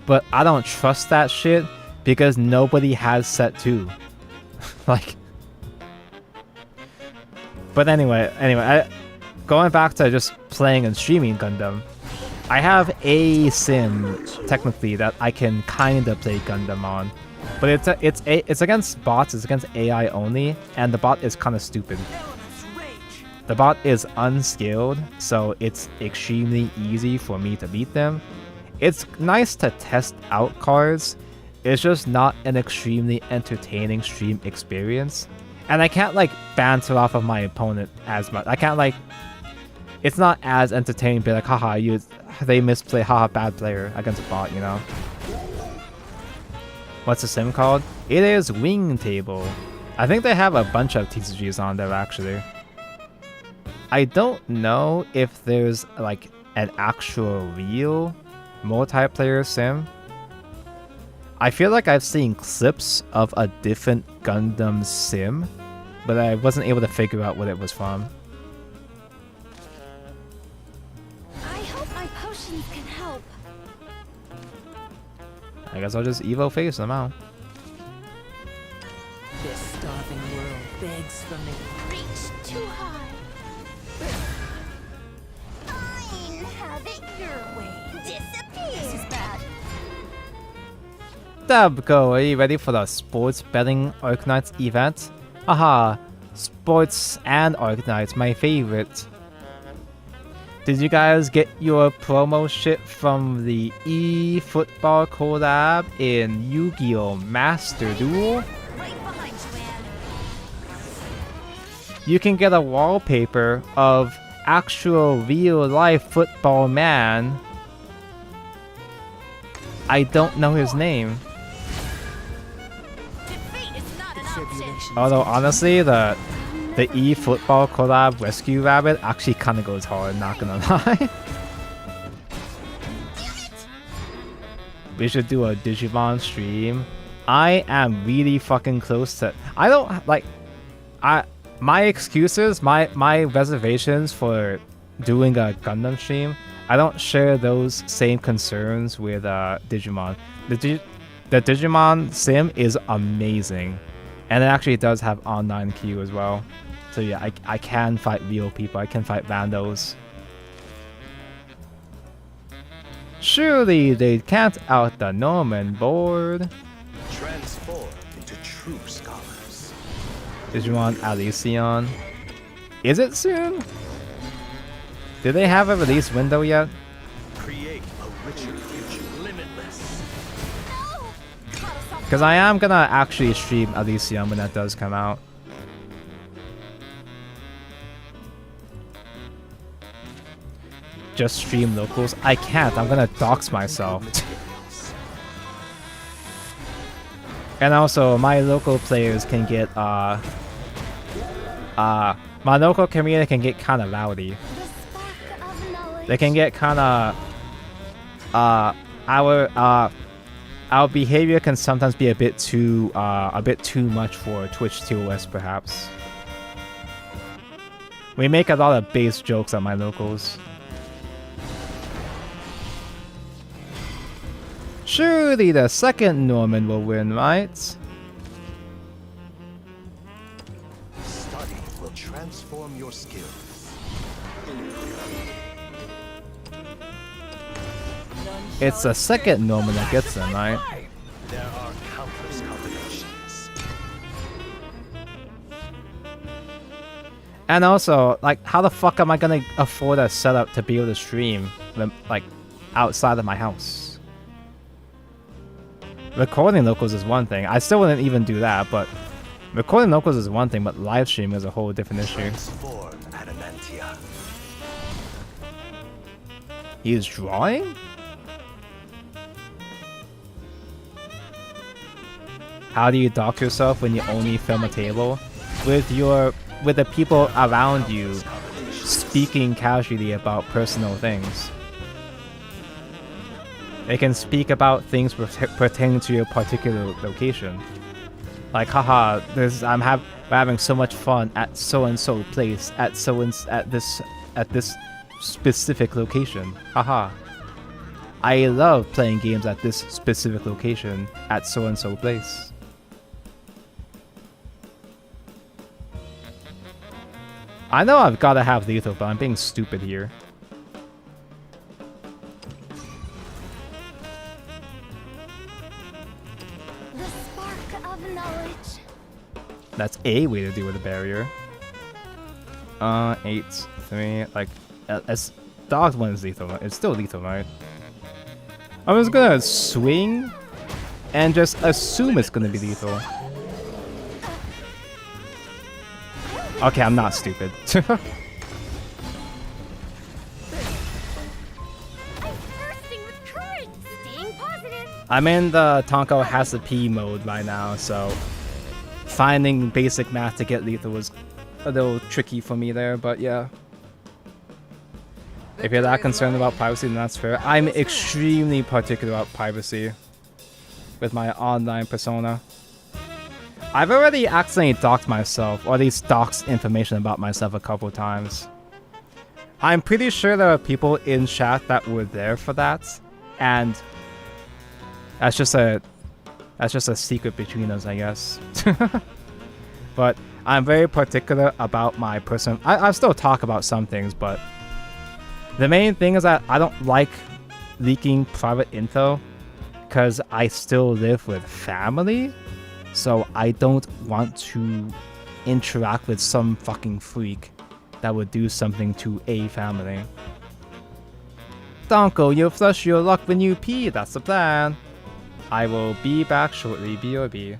but I don't trust that shit because nobody has set 2. Like, but anyway, going back to just playing and streaming Gundam, I have a sim technically that I can kinda play Gundam on, but it's against bots, it's against AI only, and the bot is kind of stupid. The bot is unskilled, so it's extremely easy for me to beat them. It's nice to test out cards, it's just not an extremely entertaining stream experience. And I can't like banter off of my opponent as much. I can't like, it's not as entertaining, be like, haha, they misplay, haha, bad player against a bot, you know? What's the sim called? It is Wing Table. I think they have a bunch of TCGs on there actually. I don't know if there's like an actual real multiplayer sim. I feel like I've seen clips of a different Gundam sim, but I wasn't able to figure out what it was from. I hope my potions can help. I guess I'll just Evo face them out. This starving world begs for me. Reach too high. Fine, have it your way. Disappear. This is bad. Dabgo, are you ready for the Sports Betting Arknights event? Haha, sports and Arknights, my favorite. Did you guys get your promo shit from the eFootball collab in Yu-Gi-Oh! Master Duel? Right behind you, Anne. You can get a wallpaper of actual real-life football man. I don't know his name. Defeat is not an option. Tribulations. Although honestly, the eFootball collab Rescue Rabbit actually kind of goes hard, not gonna lie. We should do a Digimon stream. I am really fucking close to. I don't like. My excuses, my reservations for doing a Gundam stream. I don't share those same concerns with Digimon. The Digimon sim is amazing, and it actually does have online queue as well. So yeah, I can fight real people. I can fight randos. Surely they can't out the Norman board. Transform into true scholars. Digimon Elysion. Is it soon? Do they have a release window yet? Create a richer future. Limitless. Because I am gonna actually stream Elysion when that does come out. Just stream locals? I can't. I'm gonna dox myself. And also, my local players can get my local community can get kind of rowdy. The spark of knowledge. They can get kind of our behavior can sometimes be a bit too much for Twitch TOS perhaps. We make a lot of base jokes at my locals. Surely the second Norman will win, right? Study will transform your skills. It's the second Norman that gets him, right? There are countless combinations. And also, like, how the fuck am I gonna afford a setup to be able to stream, like, outside of my house? Recording locals is one thing. I still wouldn't even do that, but recording locals is one thing, but live stream is a whole different issue. Transform Adamantia. He is drawing? How do you dock yourself when you only film a table? With the people around you speaking casually about personal things. They can speak about things pertaining to your particular location. Like, haha, we're having so much fun at so and so place at this specific location. Haha. I love playing games at this specific location at so and so place. I know I've got to have lethal, but I'm being stupid here. The spark of knowledge. That's a way to deal with a barrier. 8, 3, like, as dogged one is lethal. It's still lethal, right? I'm just gonna swing and just assume it's gonna be lethal. Okay, I'm not stupid. I'm bursting with courage. Staying positive. I'm in the Tonko has the P mode right now, so finding basic math to get lethal was a little tricky for me there, but yeah. If you're that concerned about privacy, then that's fair. I'm extremely particular about privacy with my online persona. I've already accidentally doxed myself, or at least doxed information about myself a couple times. I'm pretty sure there are people in chat that were there for that, and that's just a secret between us, I guess. But I'm very particular about my person. I still talk about some things, but the main thing is that I don't like leaking private info because I still live with family. So I don't want to interact with some fucking freak that would do something to a family. Donko, you'll flush your luck when you pee. That's the plan. I will be back shortly. B.O.B.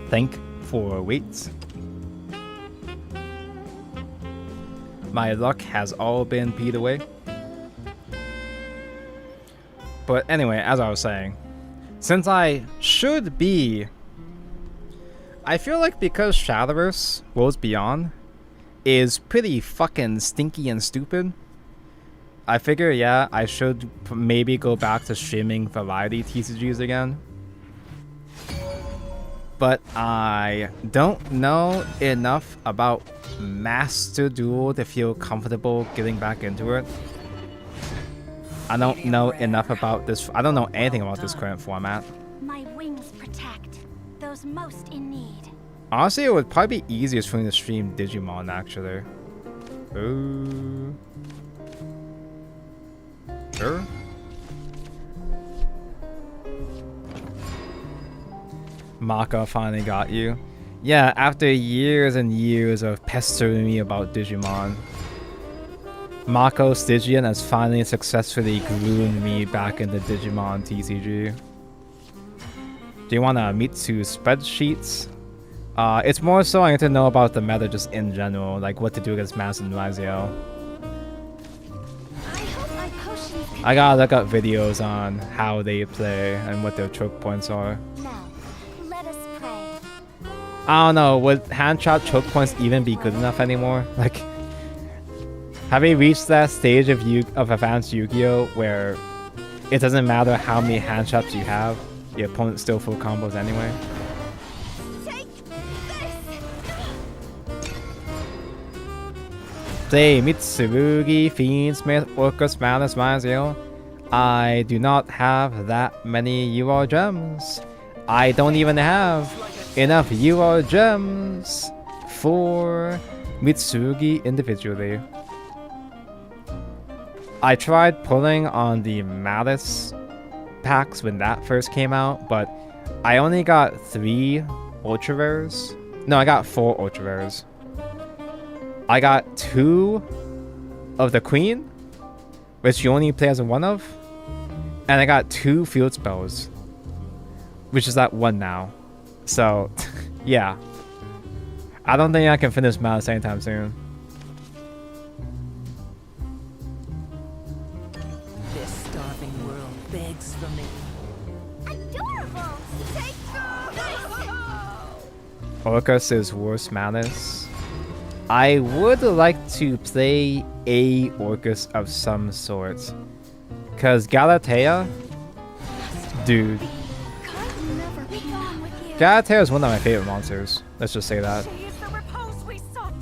Thank for weights. My luck has all been peed away. But anyway, as I was saying, since I should be... I feel like because Shadowverse Worlds Beyond is pretty fucking stinky and stupid, I figure, yeah, I should maybe go back to streaming variety TCGs again. But I don't know enough about Master Duel to feel comfortable getting back into it. I don't know enough about this. I don't know anything about this current format. My wings protect those most in need. Honestly, it would probably be easiest for me to stream Digimon, actually. Ooh. Sure. Maka finally got you. Yeah, after years and years of pestering me about Digimon, Mako Stygian has finally successfully groomed me back into Digimon TCG. Do you want to meet to spreadsheets? It's more so I need to know about the meta just in general, like what to do against Mass and Raziel. I gotta look up videos on how they play and what their choke points are. Now, let us pray. I don't know, would hand-shot choke points even be good enough anymore? Like, have we reached that stage of advanced Yu-Gi-Oh! Where it doesn't matter how many hand-shots you have, the opponent's still full combos anyway? Play Mitsurugi, Fiendsmith, Orcus, Malus, Raziel. I do not have that many UR gems. I don't even have enough UR gems for Mitsurugi individually. I tried pulling on the Malice packs when that first came out, but I only got 3 ultra rares. No, I got 4 ultra rares. I got 2 of the Queen, which you only play as one of, and I got 2 field spells, which is at 1 now. So, yeah. I don't think I can finish Malice anytime soon. This starving world begs for me. Adorable! Take Orcus is worse Manus. I would like to play a Orcus of some sort. Cause Galatea, dude. I'll never be gone with you. Galatea is one of my favorite monsters. Let's just say that. She is the repose we sought.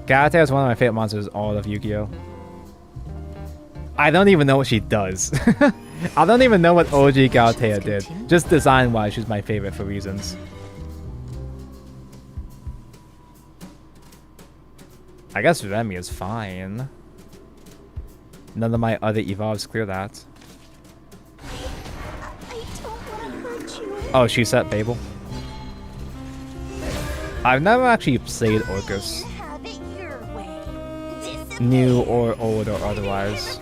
Galatea is one of my favorite monsters in all of Yu-Gi-Oh! I don't even know what she does. I don't even know what OG Galatea did. Just design-wise, she's my favorite for reasons. I guess Remy is fine. None of my other evolves clear that. I don't want to hurt you. Oh, she set Babel. I've never actually played Orcus. Have it your way. New or old or otherwise.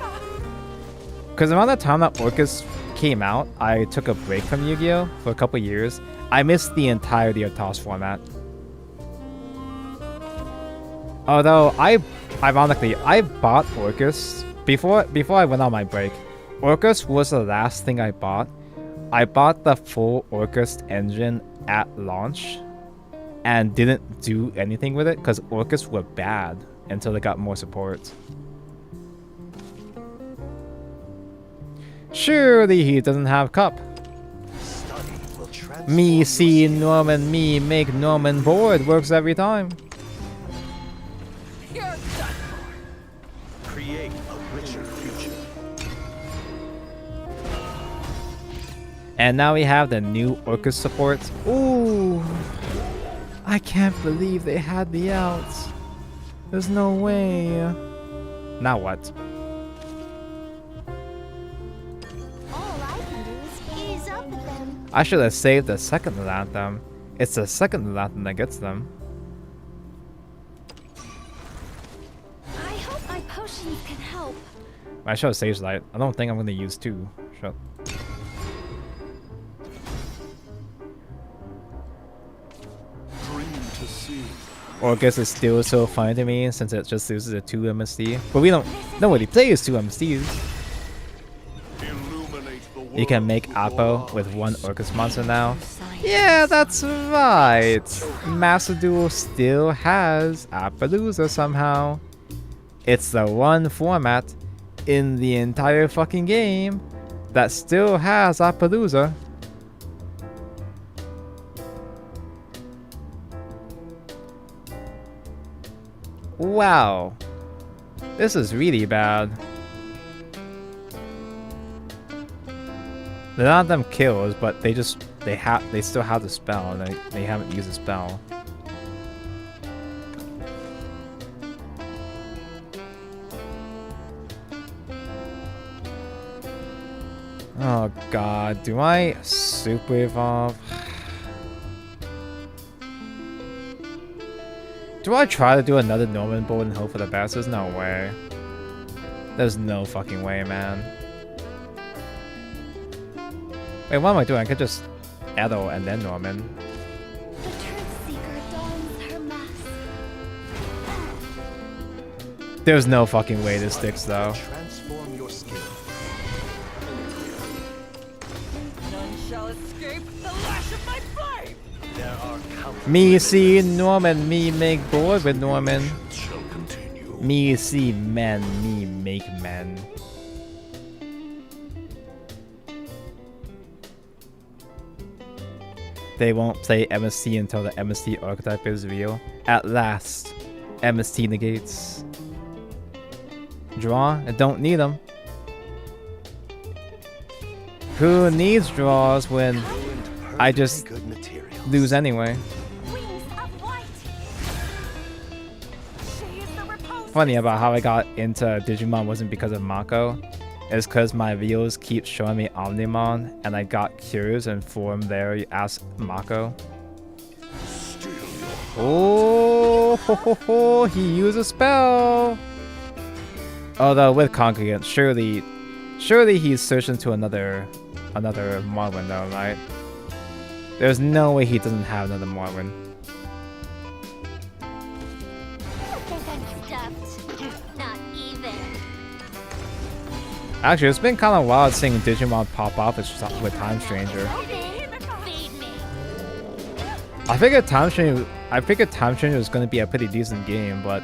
Because around the time that Orcus came out, I took a break from Yu-Gi-Oh! For a couple years. I missed the entirety of TOS format. Although, ironically, I bought Orcus before I went on my break. Orcus was the last thing I bought. I bought the full Orcus engine at launch and didn't do anything with it because Orcus were bad until they got more support. Surely he doesn't have cup. Study will transform Me your see skill. Norman, me make Norman bored. Works every time. You're done. Create a richer future. And now we have the new Orcus support. Ooh. I can't believe they had the outs. There's no way. Now what? All I can do is ease up with them. I should have saved the second Lilanthim. It's the second Lilanthim that gets them. I hope my potions can help. I should have Sage Light. I don't think I'm going to use 2. Shut. Dream to see. Orcus is still so funny to me since it just uses a 2 MSD. But we don't. Nobody plays 2 MSDs. Illuminate the world You can make with Apo light. with 1 Orcus monster now. Sight. Yeah, that's right. Master Duel still has Appaloosa somehow. It's the one format in the entire fucking game that still has Appaloosa. Wow. This is really bad. They're not them kills, but they still have the spell and they haven't used the spell. Oh god, do I super evolve? Do I try to do another Norman board and hope for the best? There's no way. There's no fucking way, man. Wait, what am I doing? I could just Edo and then Norman. The truth seeker dons her mask. There's no fucking way this sticks though. Transform your skill. None shall escape the lash of my flame. There are countless Me see Norman, me make board with Norman. Shall continue. Me see men, me make men. They won't play MST until the MST archetype is real. At last, MST negates. Draw? I don't need them. Who needs draws when ruined I perfectly just good materials. lose anyway? Wings of white. funny about how I got into Digimon wasn't because of Mako. It's because my videos keep showing me Omnimon, and I got curious and formed there as Mako. Oh, ho, ho, ho, he used a spell. Although with Congregant, surely he's searching to another Marwyn though, right? There's no way he doesn't have another Marwyn. Not even. Actually, it's been kind of wild seeing Digimon pop up with Time Stranger. Feed me. I figured Time Stranger was going to be a pretty decent game, but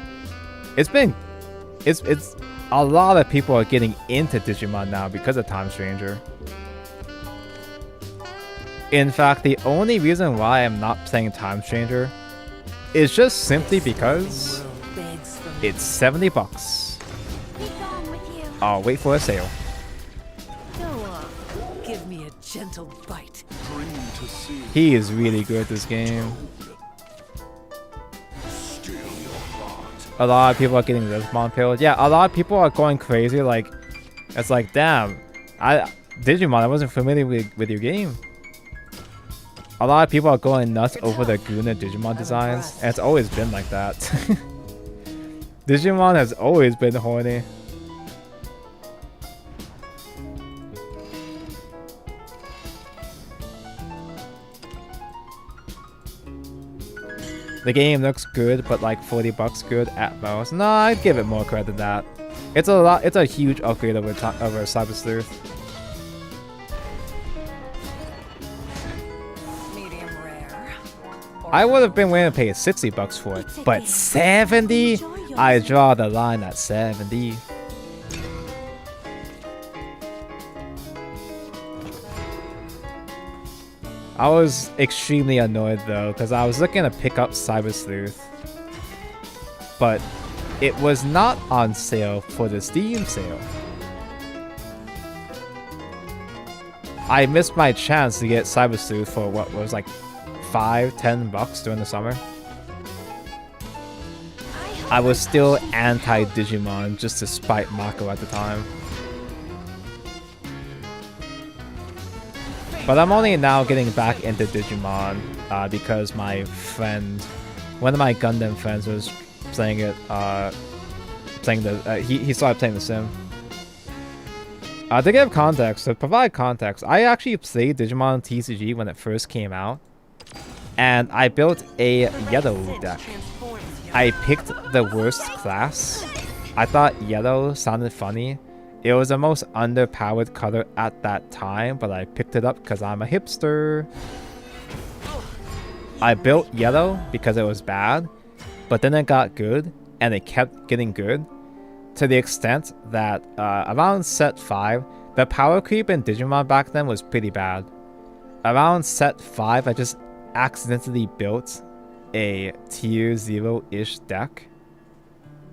it's a lot of people are getting into Digimon now because of Time Stranger. In fact, the only reason why I'm not playing Time Stranger is just simply because it's $70. Be gone with you. I'll wait for a sale. Go on. Give me a gentle bite. Dream to see. He is really good at this game. Steal your heart. A lot of people are getting Digimon pills. Yeah, a lot of people are going crazy. Like, it's like, damn, Digimon, I wasn't familiar with your game. A lot of people are going nuts over the Guna Digimon designs, and it's always been like that. Digimon has always been horny. The game looks good, but like $40 good at most. No, I'd give it more credit than that. It's a huge upgrade over Cyber Sleuth. Medium rare. I would have been willing to pay $60 for it, but 70? I draw the line at 70. I was extremely annoyed though, because I was looking to pick up Cyber Sleuth, but it was not on sale for the Steam sale. I missed my chance to get Cyber Sleuth for what was like $5-10 during the summer. I was still anti-Digimon just to spite Mako at the time. But I'm only now getting back into Digimon because my friend, one of my Gundam friends, was playing it. He started playing the sim. To give context, to provide context, I actually played Digimon TCG when it first came out, and I built a yellow deck. I picked the worst class. I thought yellow sounded funny. It was the most underpowered color at that time, but I picked it up because I'm a hipster. I built yellow because it was bad, but then it got good, and it kept getting good, to the extent that around set 5, the power creep in Digimon back then was pretty bad. Around set 5, I just accidentally built a tier 0-ish deck.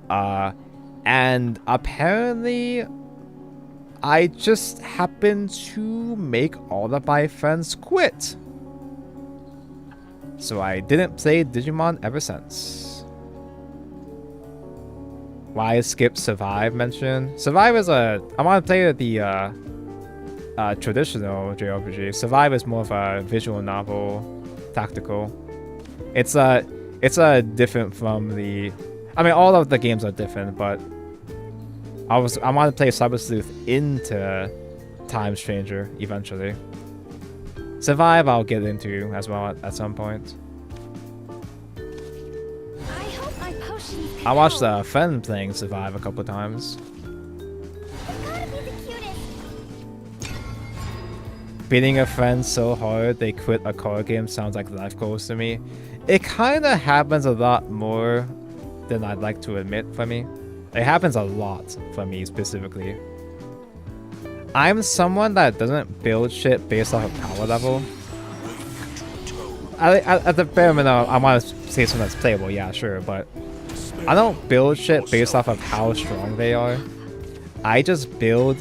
And apparently, I just happened to make all of my friends quit. So I didn't play Digimon ever since. Why skip Survive mention? Survive is I want to play the traditional JRPG. Survive is more of a visual novel, tactical. It's different from the. I mean, all of the games are different, but I want to play Cyber Sleuth into Time Stranger eventually. Survive I'll get into as well at some point. I hope my potions can I watched help. a friend playing Survive a couple times. Gotta be the cutest. Beating a friend so hard they quit a card game sounds like life goals to me. It kind of happens a lot more than I'd like to admit for me. It happens a lot for me specifically. I'm someone that doesn't build shit based off of power level. At the bare minimum, I want to say something that's playable, yeah, sure, but I don't build shit based off of how strong they are. I just build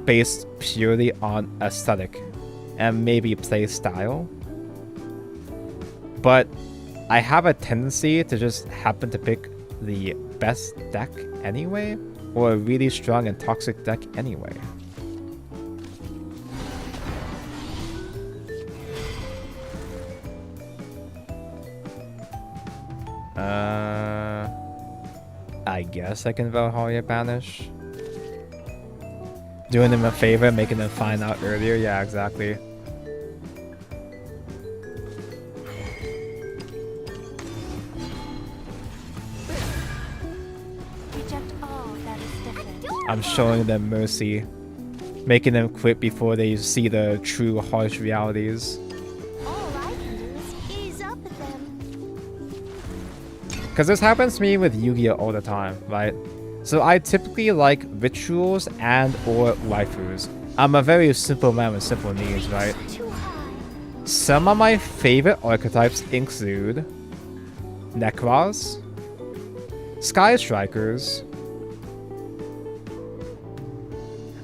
based purely on aesthetic and maybe play style. But I have a tendency to just happen to pick the best deck anyway, or a really strong and toxic deck anyway. I guess I can Valhalla Banish. Doing them a favor, making them find out earlier. Yeah, exactly. Reject all that is different. I'm showing them mercy, making them quit before they see the true harsh realities. All I can do is ease up with them. Because this happens to me with Yu-Gi-Oh! All the time, right? So I typically like rituals and or waifus. I'm a very simple man with simple needs, right? Too high. Some of my favorite archetypes include Nekros, Sky Strikers.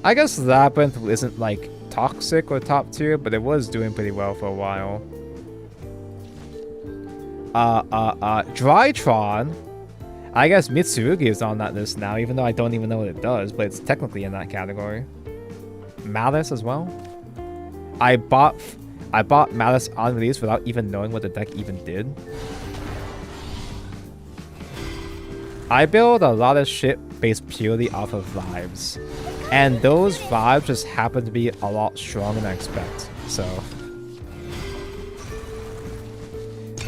I guess Labyrinth isn't like toxic or top tier, but it was doing pretty well for a while. Drytron. I guess Mitsurugi is on that list now, even though I don't even know what it does, but it's technically in that category. Malice as well. I bought Malice on release without even knowing what the deck even did. I build a lot of shit based purely off of vibes. And those vibes just happen to be a lot stronger than I expect, so.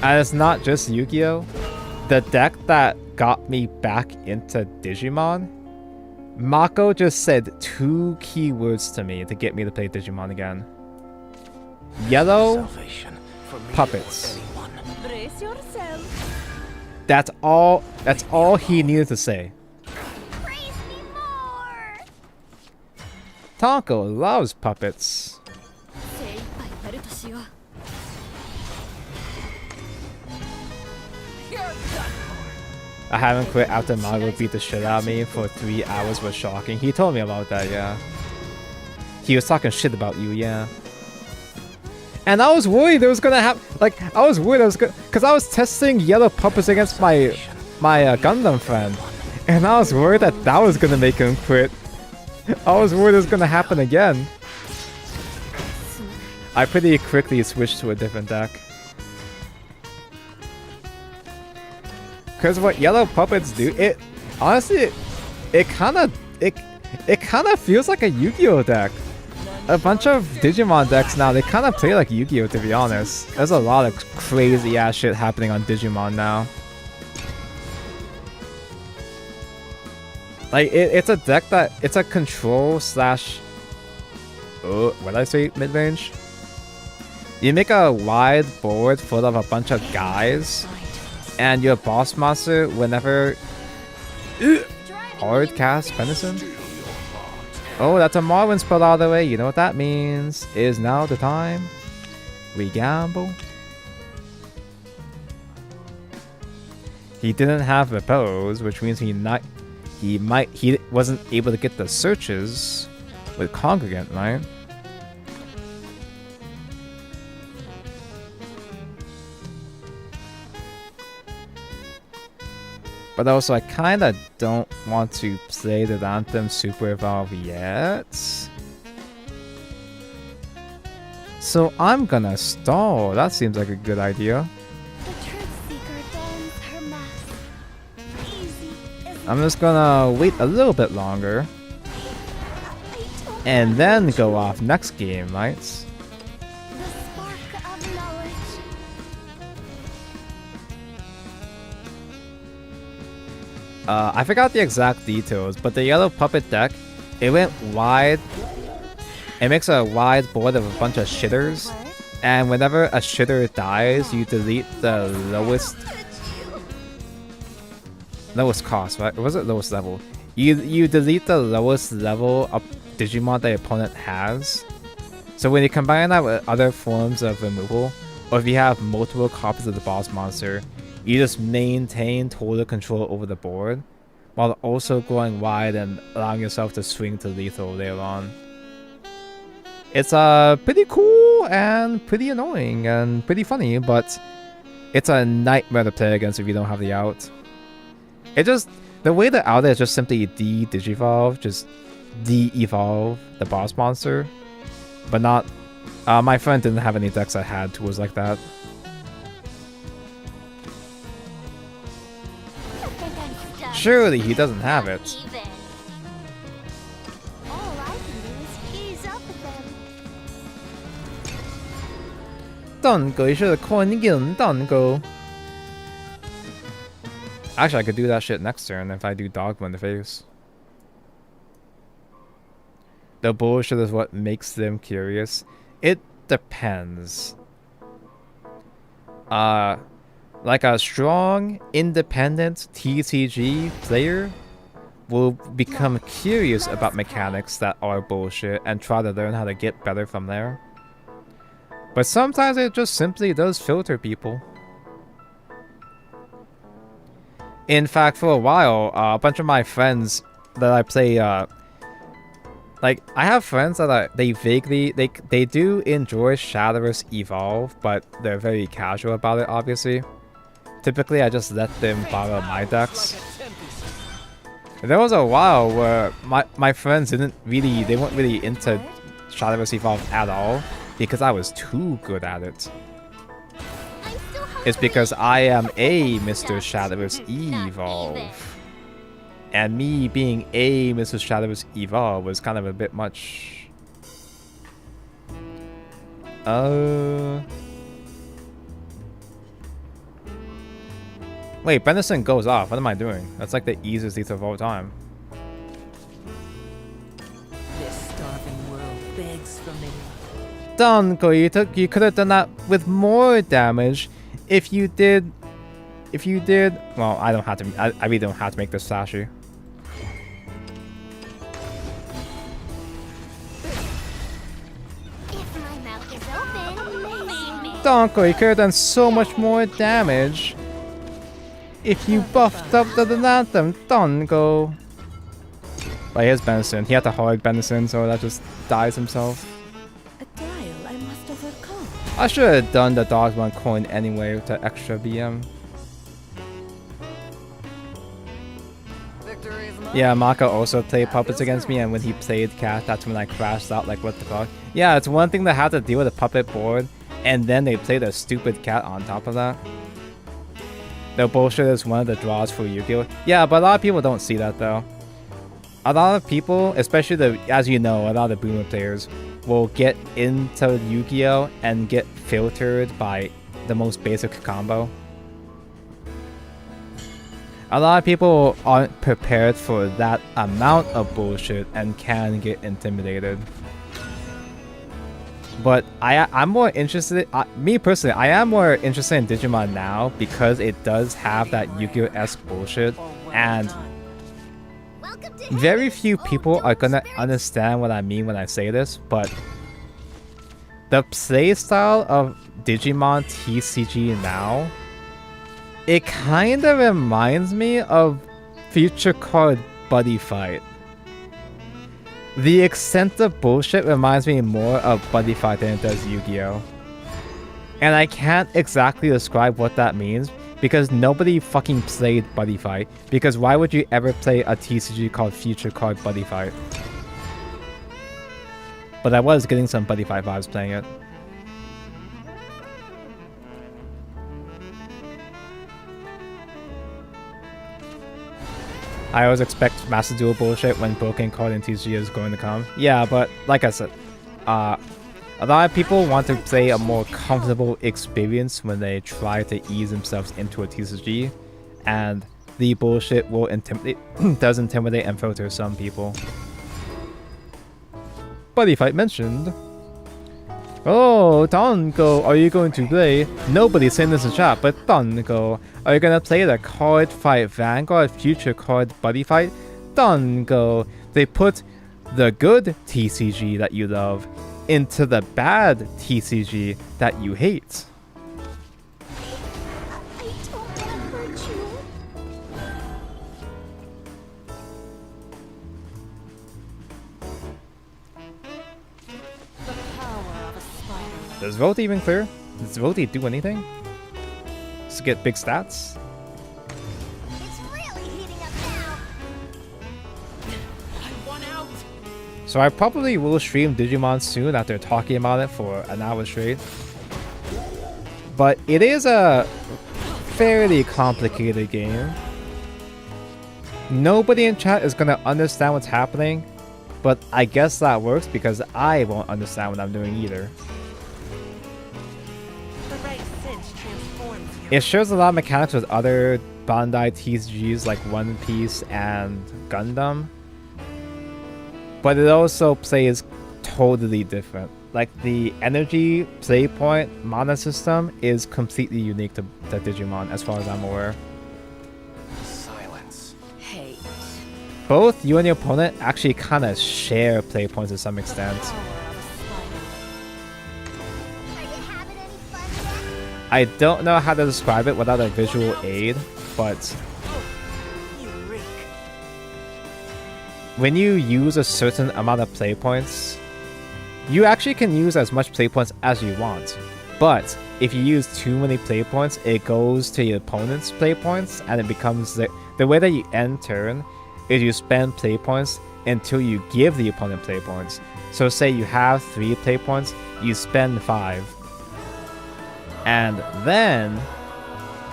And it's not just Yu-Gi-Oh! The deck that got me back into Digimon, Mako just said 2 keywords to me to get me to play Digimon again. Yellow Salvation for me puppets. or anyone. Brace yourself. That's all he needed to say. Praise me more. Tonko loves puppets. 精一杯やるとしよう。 I haven't quit after Mago beat the shit out of me for 3 hours was shocking. He told me about that, yeah. He was talking shit about you, yeah. And I was worried it was gonna happen. Like, I was worried I was gonna, cause I was testing yellow puppets against my Gundam friend, and I was worried that that was gonna make him quit. I was worried it was gonna happen again. I pretty quickly switched to a different deck. Because what yellow puppets do, it honestly, it kind of feels like a Yu-Gi-Oh deck. A bunch of Digimon decks now, they kind of play like Yu-Gi-Oh, to be honest. There's a lot of crazy ass shit happening on Digimon now. Like it's a deck that it's a control slash. Oh, what did I say? Mid range. You make a wide board full of a bunch of guys. And your boss monster, whenever hard cast Venison. Oh, that's a Marwin spell out of the way. You know what that means? Is now the time we gamble. He didn't have repose, which means he wasn't able to get the searches with Congregant, right? But also, I kind of don't want to play the Lilanthim Super Evolve yet. So I'm gonna stall. That seems like a good idea. The truth seeker dons her mask. Easy, isn't I'm just gonna wait a little bit longer. And then go off next game, right? the spark of knowledge. I forgot the exact details, but the yellow puppet deck, it went wide. It makes a wide board of a bunch of shitters, and whenever a shitter dies, you delete the lowest cost, right? Or was it lowest level? You delete the lowest level of Digimon the opponent has. So when you combine that with other forms of removal, or if you have multiple copies of the boss monster, you just maintain total control over the board, while also going wide and allowing yourself to swing to lethal later on. It's pretty cool and pretty annoying and pretty funny, but it's a nightmare to play against if you don't have the out. It just, The way that out is just simply de-digivolve, just de-evolve the boss monster, but not. My friend didn't have any decks that had tools like that. I think I'm stuck. Surely he doesn't have it. Even. All I can do is ease up with them. Don't go, you should have coined again, don't go. Actually, I could do that shit next turn if I do Dogma in the face. The bullshit is what makes them curious. It depends. Like a strong, independent TCG player will become curious about mechanics that are bullshit and try to learn how to get better from there. But sometimes it just simply does filter people. In fact, for a while, a bunch of my friends that I play, like, I have friends that they vaguely, they do enjoy Shadowverse Evolve, but they're very casual about it, obviously. Typically, I just let them borrow my decks. There was a while where my friends they weren't really into Shadowverse Evolve at all, because I was too good at it. It's because I am a Mr. Shadowverse Evolve. And me being a Mr. Shadowverse Evolve was kind of a bit much. Wait, Benison goes off. What am I doing? That's like the easiest lethal of all time. This starving world begs for me. Donko, you could have done that with more damage. If you did, well, I don't have to. I really don't have to make this flashy. If my mouth is open, maybe. Donko, you could have done so much more damage if you buffed up the Lilanthim. Donko. But here's Benison. He had to hard Benison, so that just dies himself. A dial I must overcome. I should have done the Dogma coin anyway with the extra BM. Victory is mine. Yeah, Maka also played puppets against me, and when he played cat, that's when I crashed out like, what the fuck. Yeah, it's one thing to have to deal with a puppet board, and then they played a stupid cat on top of that. The bullshit is one of the draws for Yu-Gi-Oh! Yeah, but a lot of people don't see that though. A lot of people, especially as you know, a lot of the boomer players will get into Yu-Gi-Oh! And get filtered by the most basic combo. A lot of people aren't prepared for that amount of bullshit and can get intimidated. But I'm more interested, me personally, I am more interested in Digimon now because it does have that Yu-Gi-Oh!-esque bullshit, and very few people are gonna understand what I mean when I say this, but the playstyle of Digimon TCG now, it kind of reminds me of Future Card Buddy Fight. The extent of bullshit reminds me more of Buddy Fight than it does Yu-Gi-Oh! And I can't exactly describe what that means because nobody fucking played Buddy Fight. Because why would you ever play a TCG called Future Card Buddy Fight? But I was getting some Buddy Fight vibes playing it. I always expect Master Duel bullshit when Broken Card in TCG is going to come. Yeah, but like I said, a lot of people want to play a more comfortable experience when they try to ease themselves into a TCG, and the bullshit will does intimidate and filter some people. Buddy Fight mentioned. Oh, Dango, are you going to play? Nobody's saying this in chat, but Dango, are you gonna play the Card Fight Vanguard Future Card Buddy Fight? Dango, they put the good TCG that you love into the bad TCG that you hate. I don't want to hurt you. The power of a spider. Does Vote even clear? Does Vote do anything? Just get big stats? It's really heating up now. So I probably will stream Digimon soon after talking about it for an hour straight. But it is a fairly complicated game. Nobody in chat is gonna understand what's happening, but I guess that works because I won't understand what I'm doing either. The right cinch transforms you. It shares a lot of mechanics with other Bandai TCGs like One Piece and Gundam, but it also plays totally different. Like the energy play point mana system is completely unique to Digimon as far as I'm aware. Silence. Hate. Both you and your opponent actually kind of share play points to some extent. Power of a spider. Are you having any fun yet? I don't know how to describe it without a visual aid, but You reek. when you use a certain amount of play points, you actually can use as much play points as you want. But if you use too many play points, it goes to your opponent's play points, and it becomes the way that you end turn is you spend play points until you give the opponent play points. So say you have 3 play points, you spend 5. And then,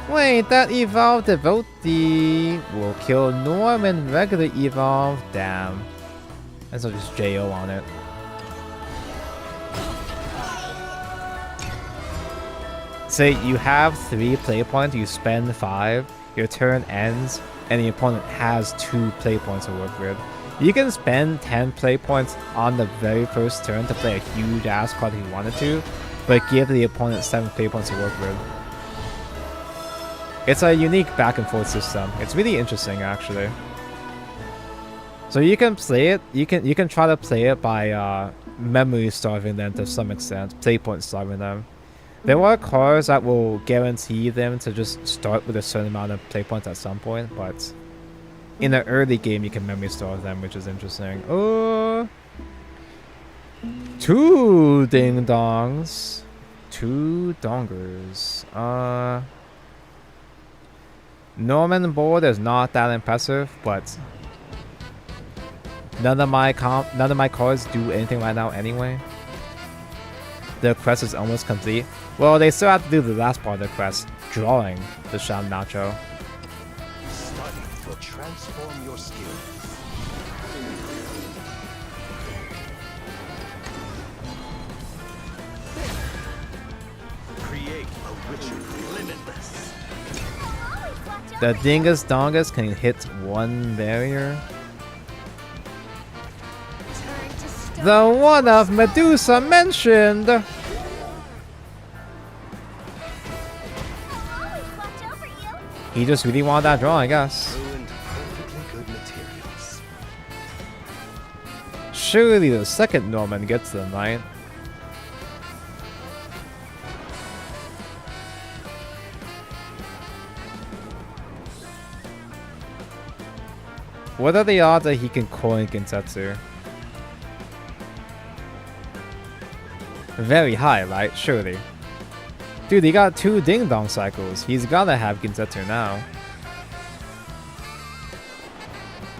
wait, that evolved devotee will kill Norman regular evolve. Damn. And so just JO on it. Say you have 3 play points, you spend 5, your turn ends, and the opponent has 2 play points to work with. You can spend 10 play points on the very first turn to play a huge ass card if you wanted to, but give the opponent 7 play points to work with. It's a unique back and forth system. It's really interesting actually. So you can play it, you can try to play it by memory starving them to some extent, play point starving them. There are cards that will guarantee them to just start with a certain amount of play points at some point, but in the early game you can memory starve them, which is interesting. Oh, 2 ding dongs, 2 dongers. Norman board is not that impressive, but none of my cards do anything right now anyway. The quest is almost complete. Well, they still have to do the last part of the quest, drawing the Sham Nacho. Study will transform your skills. Create a richer limitless. Always watch The over Dingus Dongus can hit 1 barrier. turn to stone. The one of Medusa mentioned! I'll always watch over you. He just really wanted that draw, I guess. Ruined perfectly good materials. Surely the second Norman gets them, right? What are the odds that he can coin Gensetsu? Very high, right? Surely. Dude, he got 2 Ding Dong cycles. He's gotta have Gensetsu now.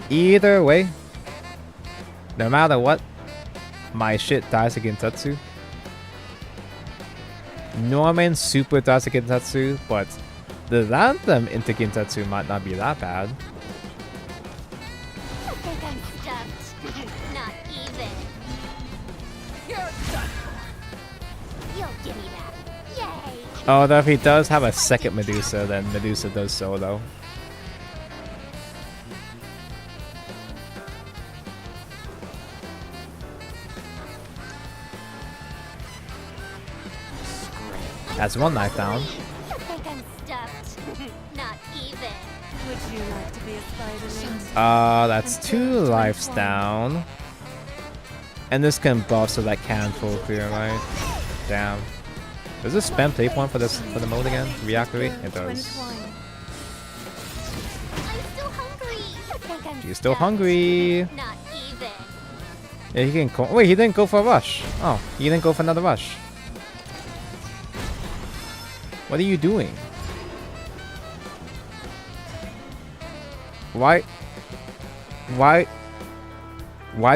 Either way, no matter what, my shit dies to Gensetsu. Norman super dies to Gensetsu, but the Lilanthim into Gensetsu might not be that bad. I think I'm stuffed. Not even. You're done. You'll give me that. Yay. Although if he does have a second Medusa, then Medusa does solo. That's 1 life down. I think I'm stuffed. Not even. Would you like to be a Spider-Man? That's 2 lives down. And this can buff so that can full clear, right? Damn. Does this spend play point for the mode again? Reactivate? It does. I'm still hungry. I think I'm She's still stuffed. hungry. Not even. Yeah, he can wait, he didn't go for a rush. Oh, he didn't go for another rush. What are you doing? Why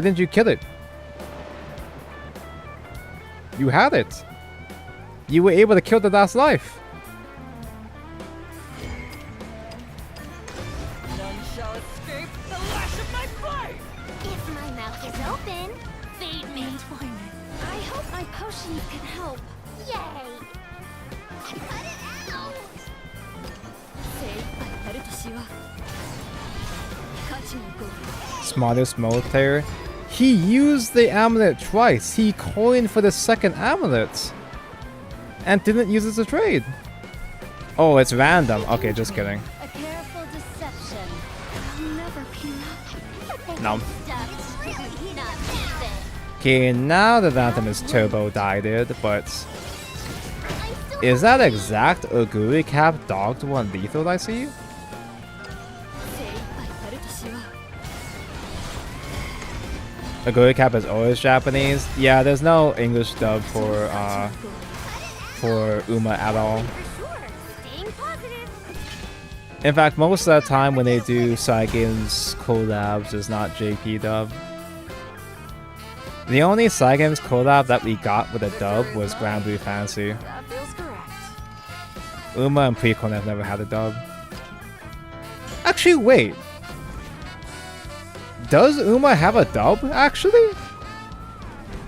didn't you kill it? You had it. You were able to kill the last life. None shall escape the lash of my blade! If my mouth is open, feed me. I hope my potions can help. Yay! Cut it out! Smartest mode player. He used the amulet twice. He coined for the second amulet. And didn't use it to trade. Oh, it's random. Okay, just kidding. A careful deception. I'll never peanut. No. Stuff's really not even. Okay, now the Lilanthim is turbo dieted, but is that exact Oguri Cap dogged one lethal I see? Oguri Cap is always Japanese. Yeah, there's no English dub for Uma at all. For sure. Staying positive. In fact, most of the time when they do side games collabs, it's not JP dub. The only side games collab that we got with a dub was Grand Blue Fantasy. That feels correct. Uma and Precon have never had a dub. Actually, wait. Does Uma have a dub, actually?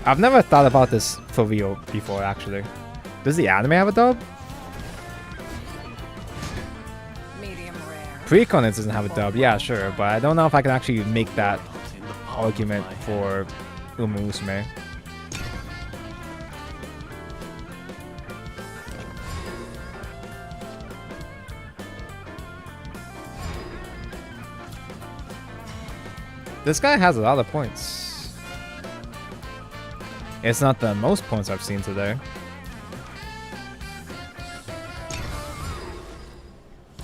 I've never thought about this for real before, actually. Does the anime have a dub? Medium rare. Precon doesn't have a dub, yeah, sure, but I don't know if I can actually make that In the palm of argument my hand. for Uma Musume. This guy has a lot of points. It's not the most points I've seen today.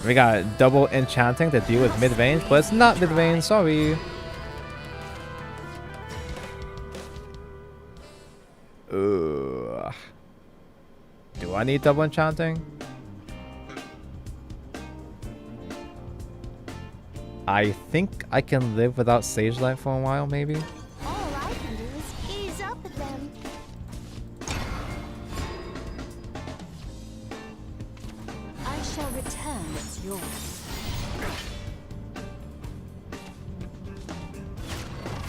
We got double enchanting to deal with mid-range, but it's not mid-range, sorry. Ugh. Do I need double enchanting? I think I can live without Sage Light for a while, maybe? All I can do is ease up with them. I shall return what's yours.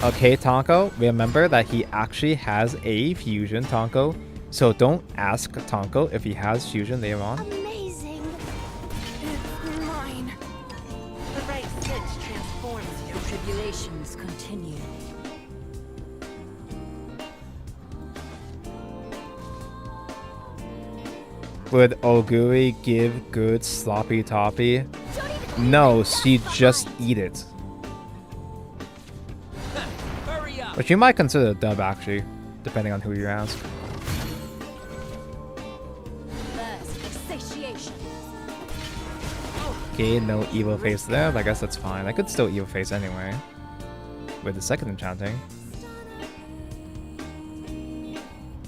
Okay, Tonko, remember that he actually has a fusion, Tonko. So don't ask Tonko if he has fusion later on. Amazing. It's mine. The right sense transforms you. Tribulations continue. Would Oguri give good sloppy toppy? No, she just eat it. Hurry up! Which you might consider a dub actually, depending on who you ask. First, satiation. Okay, no evil face there, but I guess that's fine. I could still evil face anyway. With the second enchanting.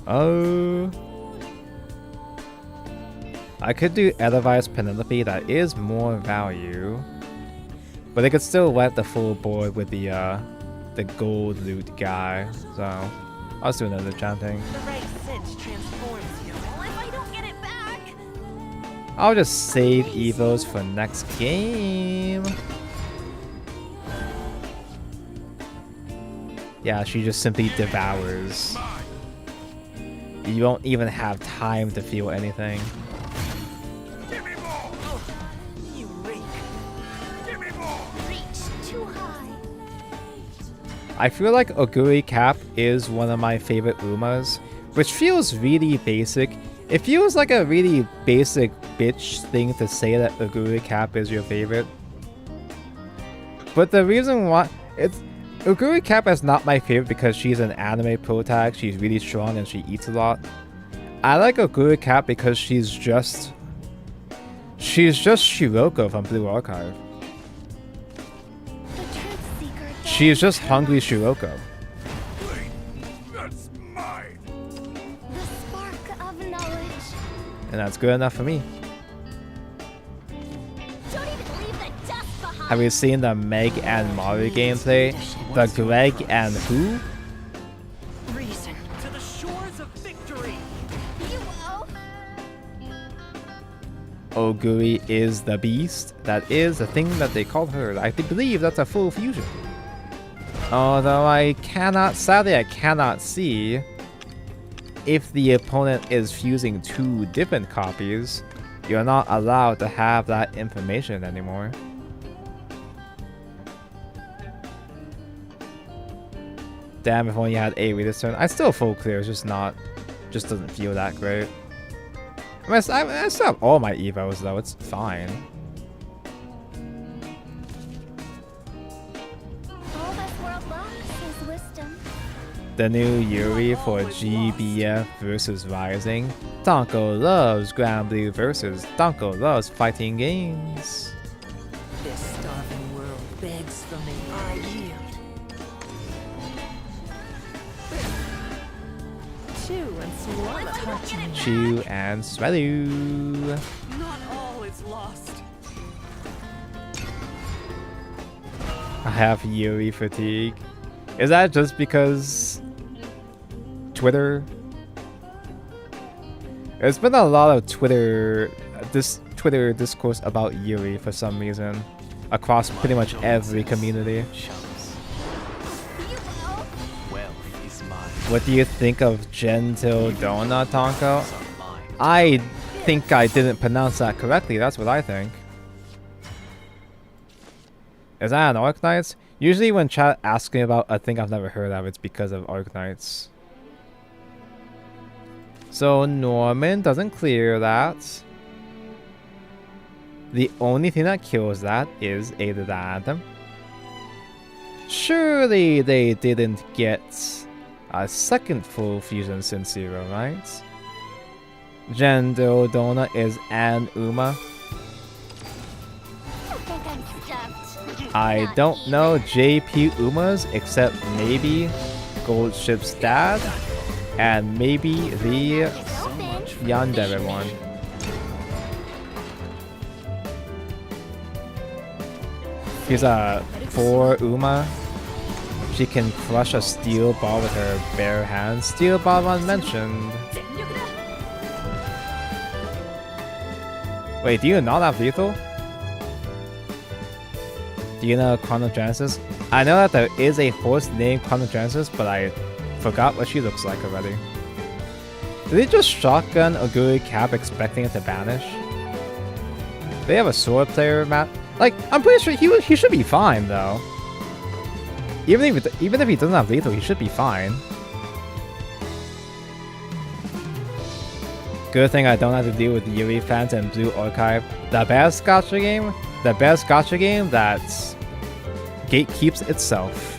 Oh. I could do Edelweiss Penelope, that is more value. But I could still let the full board with the gold loot guy. So I'll just do another enchanting. The right sense transforms you. Well, if I don't get it back. I'll just save evos for next game. Yeah, she just simply devours. You don't even have time to feel anything. Give me more! You reek. Give me more! Reach too high. I feel like Oguri Cap is one of my favorite Umas, which feels really basic. It feels like a really basic bitch thing to say that Oguri Cap is your favorite. But the reason why it's Oguri Cap is not my favorite because she's an anime protag, she's really strong and she eats a lot. I like Oguri Cap because she's just Shiroko from Blue Archive. The truth seeker. She's just hungry Shiroko. Wait, that's mine! The spark of knowledge. And that's good enough for me. Don't even leave the dust behind. Have you seen the Meg and Mario gameplay? The Greg and who? Reason. To the shores of victory. You will. Oguri is the beast. That is the thing that they call her. I believe that's a full fusion. Although sadly I cannot see if the opponent is fusing 2 different copies. You're not allowed to have that information anymore. Damn, if only you had AoE this turn. I still full clear, it's just doesn't feel that great. I mean, I still have all my evos though, it's fine. All this world lacks is wisdom. The new Yuri for GBF versus Rising. Tonko loves Grand Blue versus Tonko loves fighting games. This starving world begs for me. I yield. Chew and swallow. Chew and swallow. Not all is lost. I have Yuri fatigue. Is that just because Twitter? There's been a lot of Twitter discourse about Yuri for some reason across pretty much every community. Wealth is mine. What do you think of Gentle Dona, Tonko? I think I didn't pronounce that correctly. That's what I think. Is that an Arknights? Usually when chat asks me about a thing I've never heard of, it's because of Arknights. So Norman doesn't clear that. The only thing that kills that is a Lilanthim. Surely they didn't get a second full fusion since 0, right? Gentle Dona is an Uma. I think I'm stuffed. I Not don't either. know JP Umas except maybe Gold Ship's dad and maybe the It's open. Yandere one. He's a 4 Uma. She can crush a steel ball with her bare hands. Steel ball unmentioned. Wait, do you not have lethal? Do you know Chronogenesis? I know that there is a horse named Chronogenesis, but I forgot what she looks like already. Did they just shotgun Oguri Cap expecting it to banish? They have a sword player map. Like, I'm pretty sure he should be fine though. Even if he doesn't have lethal, he should be fine. Good thing I don't have to deal with Yuri fans and Blue Archive. The best gacha game? The best gacha game that gatekeeps itself.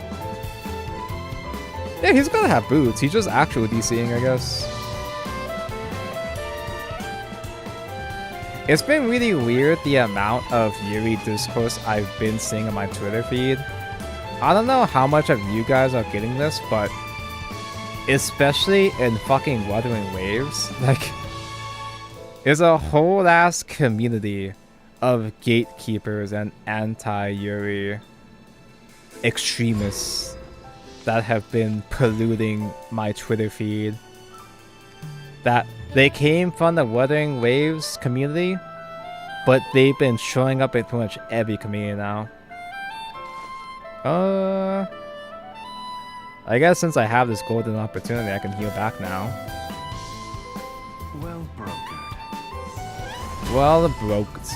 Yeah, he's gonna have boots. He's just actual DCing, I guess. It's been really weird the amount of Yuri discourse I've been seeing on my Twitter feed. I don't know how much of you guys are getting this, but especially in fucking Wuthering Waves, like, there's a whole ass community of gatekeepers and anti-Yuri extremists that have been polluting my Twitter feed. That they came from the Wuthering Waves community, but they've been showing up in pretty much every community now. I guess since I have this golden opportunity, I can heal back now. Well brokered. Well broked.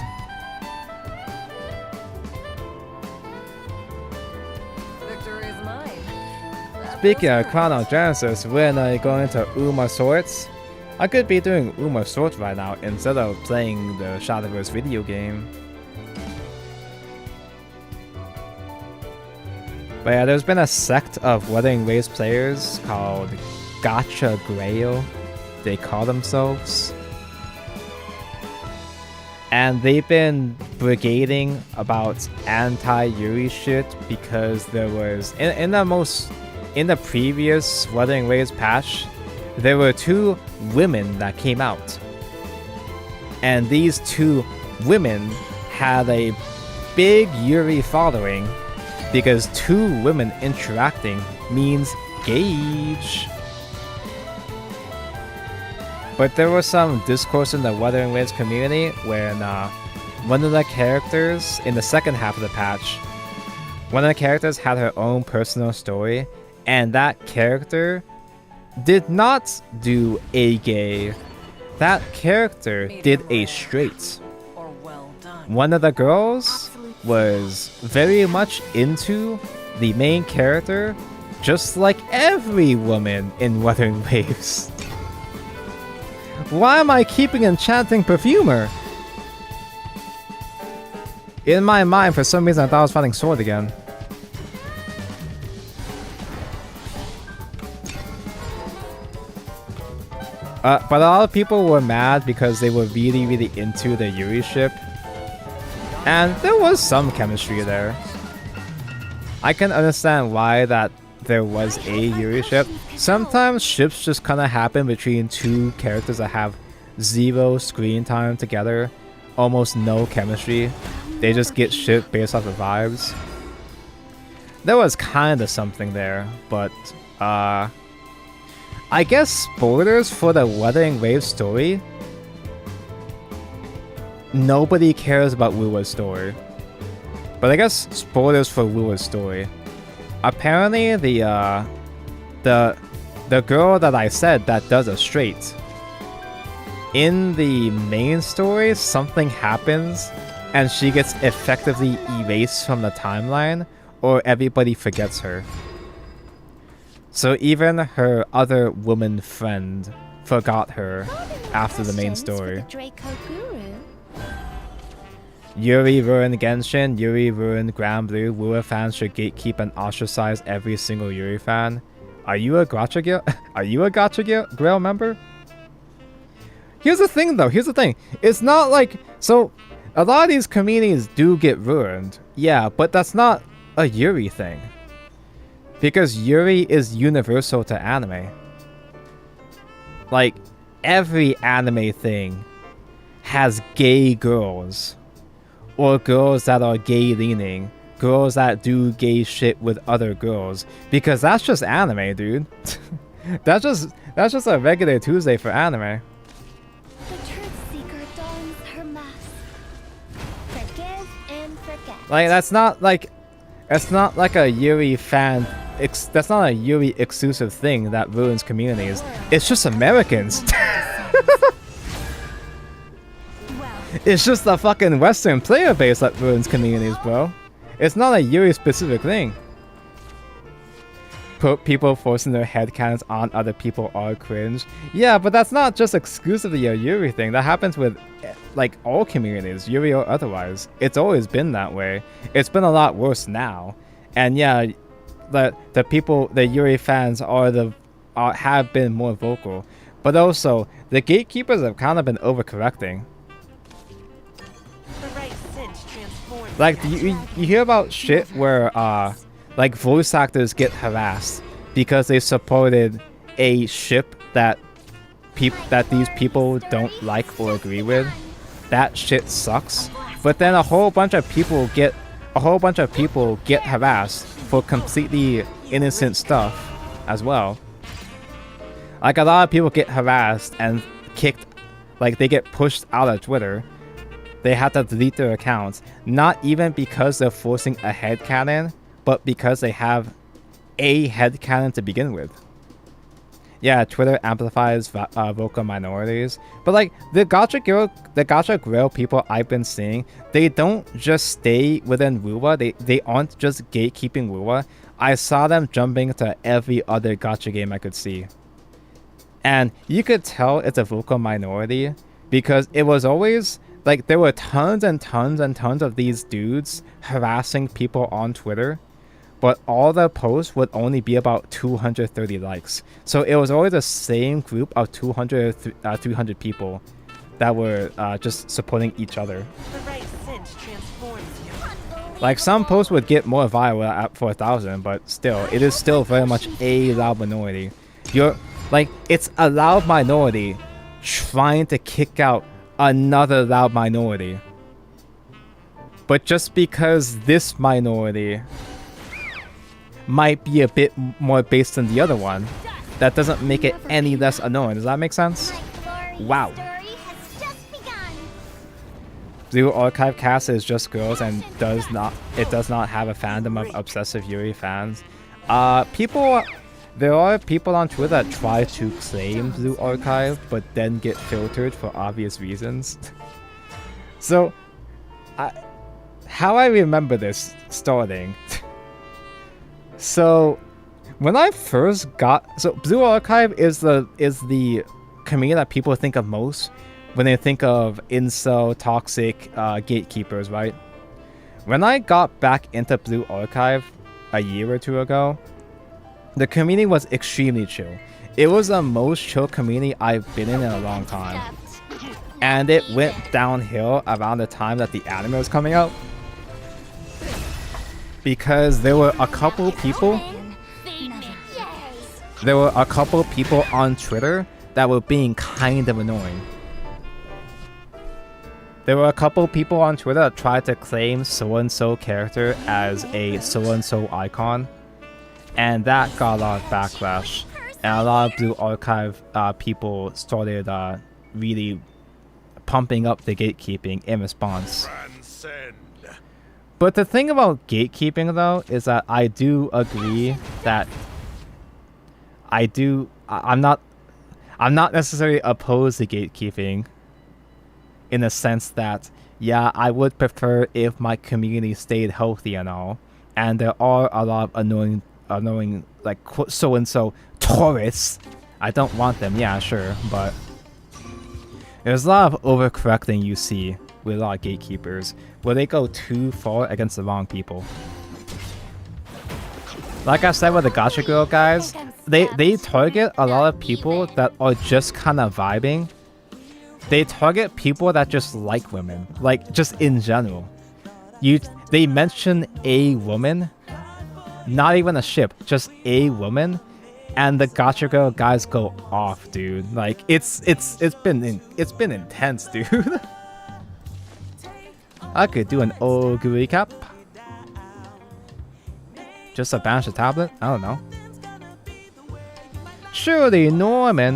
Victory is mine. That Speaking of feels Chronogenesis, when I go into Uma Swords, I could be doing Uma Swords right now instead of playing the Shadowverse video game. But yeah, there's been a sect of Wuthering Waves players called Gacha Grail, they call themselves. And they've been brigading about anti-Yuri shit because there was, in the previous Wuthering Waves patch, there were 2 women that came out. And these 2 women had a big Yuri following because 2 women interacting means gauge. But there was some discourse in the Wuthering Waves community when one of the characters in the second half of the patch, one of the characters had her own personal story, and that character did not do a gay. That character did a straight. Or well done. One of the girls was very much into the main character, just like every woman in Wuthering Waves. Why am I keeping enchanting perfumer? In my mind, for some reason, I thought I was fighting Sword again. But a lot of people were mad because they were really, really into the Yuri ship. And there was some chemistry there. I can understand why that there was a Yuri ship. Sometimes ships just kind of happen between two characters that have 0 screen time together. Almost no chemistry. They just get shipped based off of vibes. There was kind of something there, but I guess spoilers for the Wuthering Waves story. Nobody cares about Wuwa's story. But I guess spoilers for Wuwa's story. Apparently the girl that I said that does a straight, in the main story something happens and she gets effectively erased from the timeline, or everybody forgets her. So even her other woman friend forgot her after the main story. Yuri ruined Genshin, Yuri ruined Grand Blue, Wuwa fans should gatekeep and ostracize every single Yuri fan. Are you a Gacha Are you a Gacha Grail member? Here's the thing though, here's the thing. It's not like, so a lot of these communities do get ruined. Yeah, but that's not a Yuri thing. Because Yuri is universal to anime. Like, every anime thing has gay girls. Or girls that are gay leaning. Girls that do gay shit with other girls. Because that's just anime, dude. that's just a regular Tuesday for anime. The truth seeker dons her mask. Forgive and forget. Like, that's not like a Yuri fan. That's not a Yuri exclusive thing that ruins communities. It's just Americans. It's just the fucking Western player base that ruins communities, bro. It's not a Yuri specific thing. People forcing their headcanons on other people are cringe. Yeah, but that's not just exclusively a Yuri thing. That happens with like all communities, Yuri or otherwise. It's always been that way. It's been a lot worse now. And yeah, the Yuri fans have been more vocal. But also, the gatekeepers have kind of been overcorrecting. Like, you hear about shit where like voice actors get harassed because they supported a ship that these people don't like or agree with. That shit sucks. But then a whole bunch of people get harassed for completely innocent stuff as well. Like, a lot of people get harassed and kicked, like they get pushed out of Twitter. They have to delete their accounts, not even because they're forcing a headcanon, but because they have a headcanon to begin with. Yeah, Twitter amplifies vocal minorities, but like the Gacha Grail people I've been seeing, they don't just stay within Wuwa. They aren't just gatekeeping Wuwa. I saw them jumping to every other Gacha game I could see, and you could tell it's a vocal minority because it was always like there were tons and tons and tons of these dudes harassing people on Twitter, but all the posts would only be about 230 likes. So it was always the same group of 200, 300 people that were just supporting each other. Like, some posts would get more viral for 1,000, but still, it is still very much a loud minority. It's a loud minority trying to kick out another loud minority. But just because this minority might be a bit more based than the other one, that doesn't make it any less annoying. Does that make sense? My glory Wow. Story has just begun. Blue Archive cast is just girls and does not have a fandom of obsessive Yuri fans. There are people on Twitter that try to claim Blue Archive but then get filtered for obvious reasons. So how I remember this starting. So when I first got Blue Archive is the community that people think of most when they think of incel toxic gatekeepers, right? When I got back into Blue Archive a year or two ago, the community was extremely chill. It was the most chill community I've been in a long time. And it went downhill around the time that the anime was coming out. Because there were a couple people on Twitter that were being kind of annoying. There were a couple people on Twitter that tried to claim so-and-so character as a so-and-so icon. And that got a lot of backlash. And a lot of Blue Archive people started really pumping up the gatekeeping in response. Transcend. But the thing about gatekeeping, though, is that I do agree that I'm not necessarily opposed to gatekeeping in the sense that, yeah, I would prefer if my community stayed healthy and all. And there are a lot of annoying like so-and-so tourists. I don't want them, yeah, sure, but there's a lot of overcorrecting you see with a lot of gatekeepers where they go too far against the wrong people. Like I said with the Gacha Girl guys, they target a lot of people that are just kind of vibing. They target people that just like women, like just in general. They mention a woman, not even a ship, just a woman, and the Gacha Girl guys go off, dude. Like it's been intense, dude. I could do an old recap. Just a banish the tablet? I don't know. Surely Norman.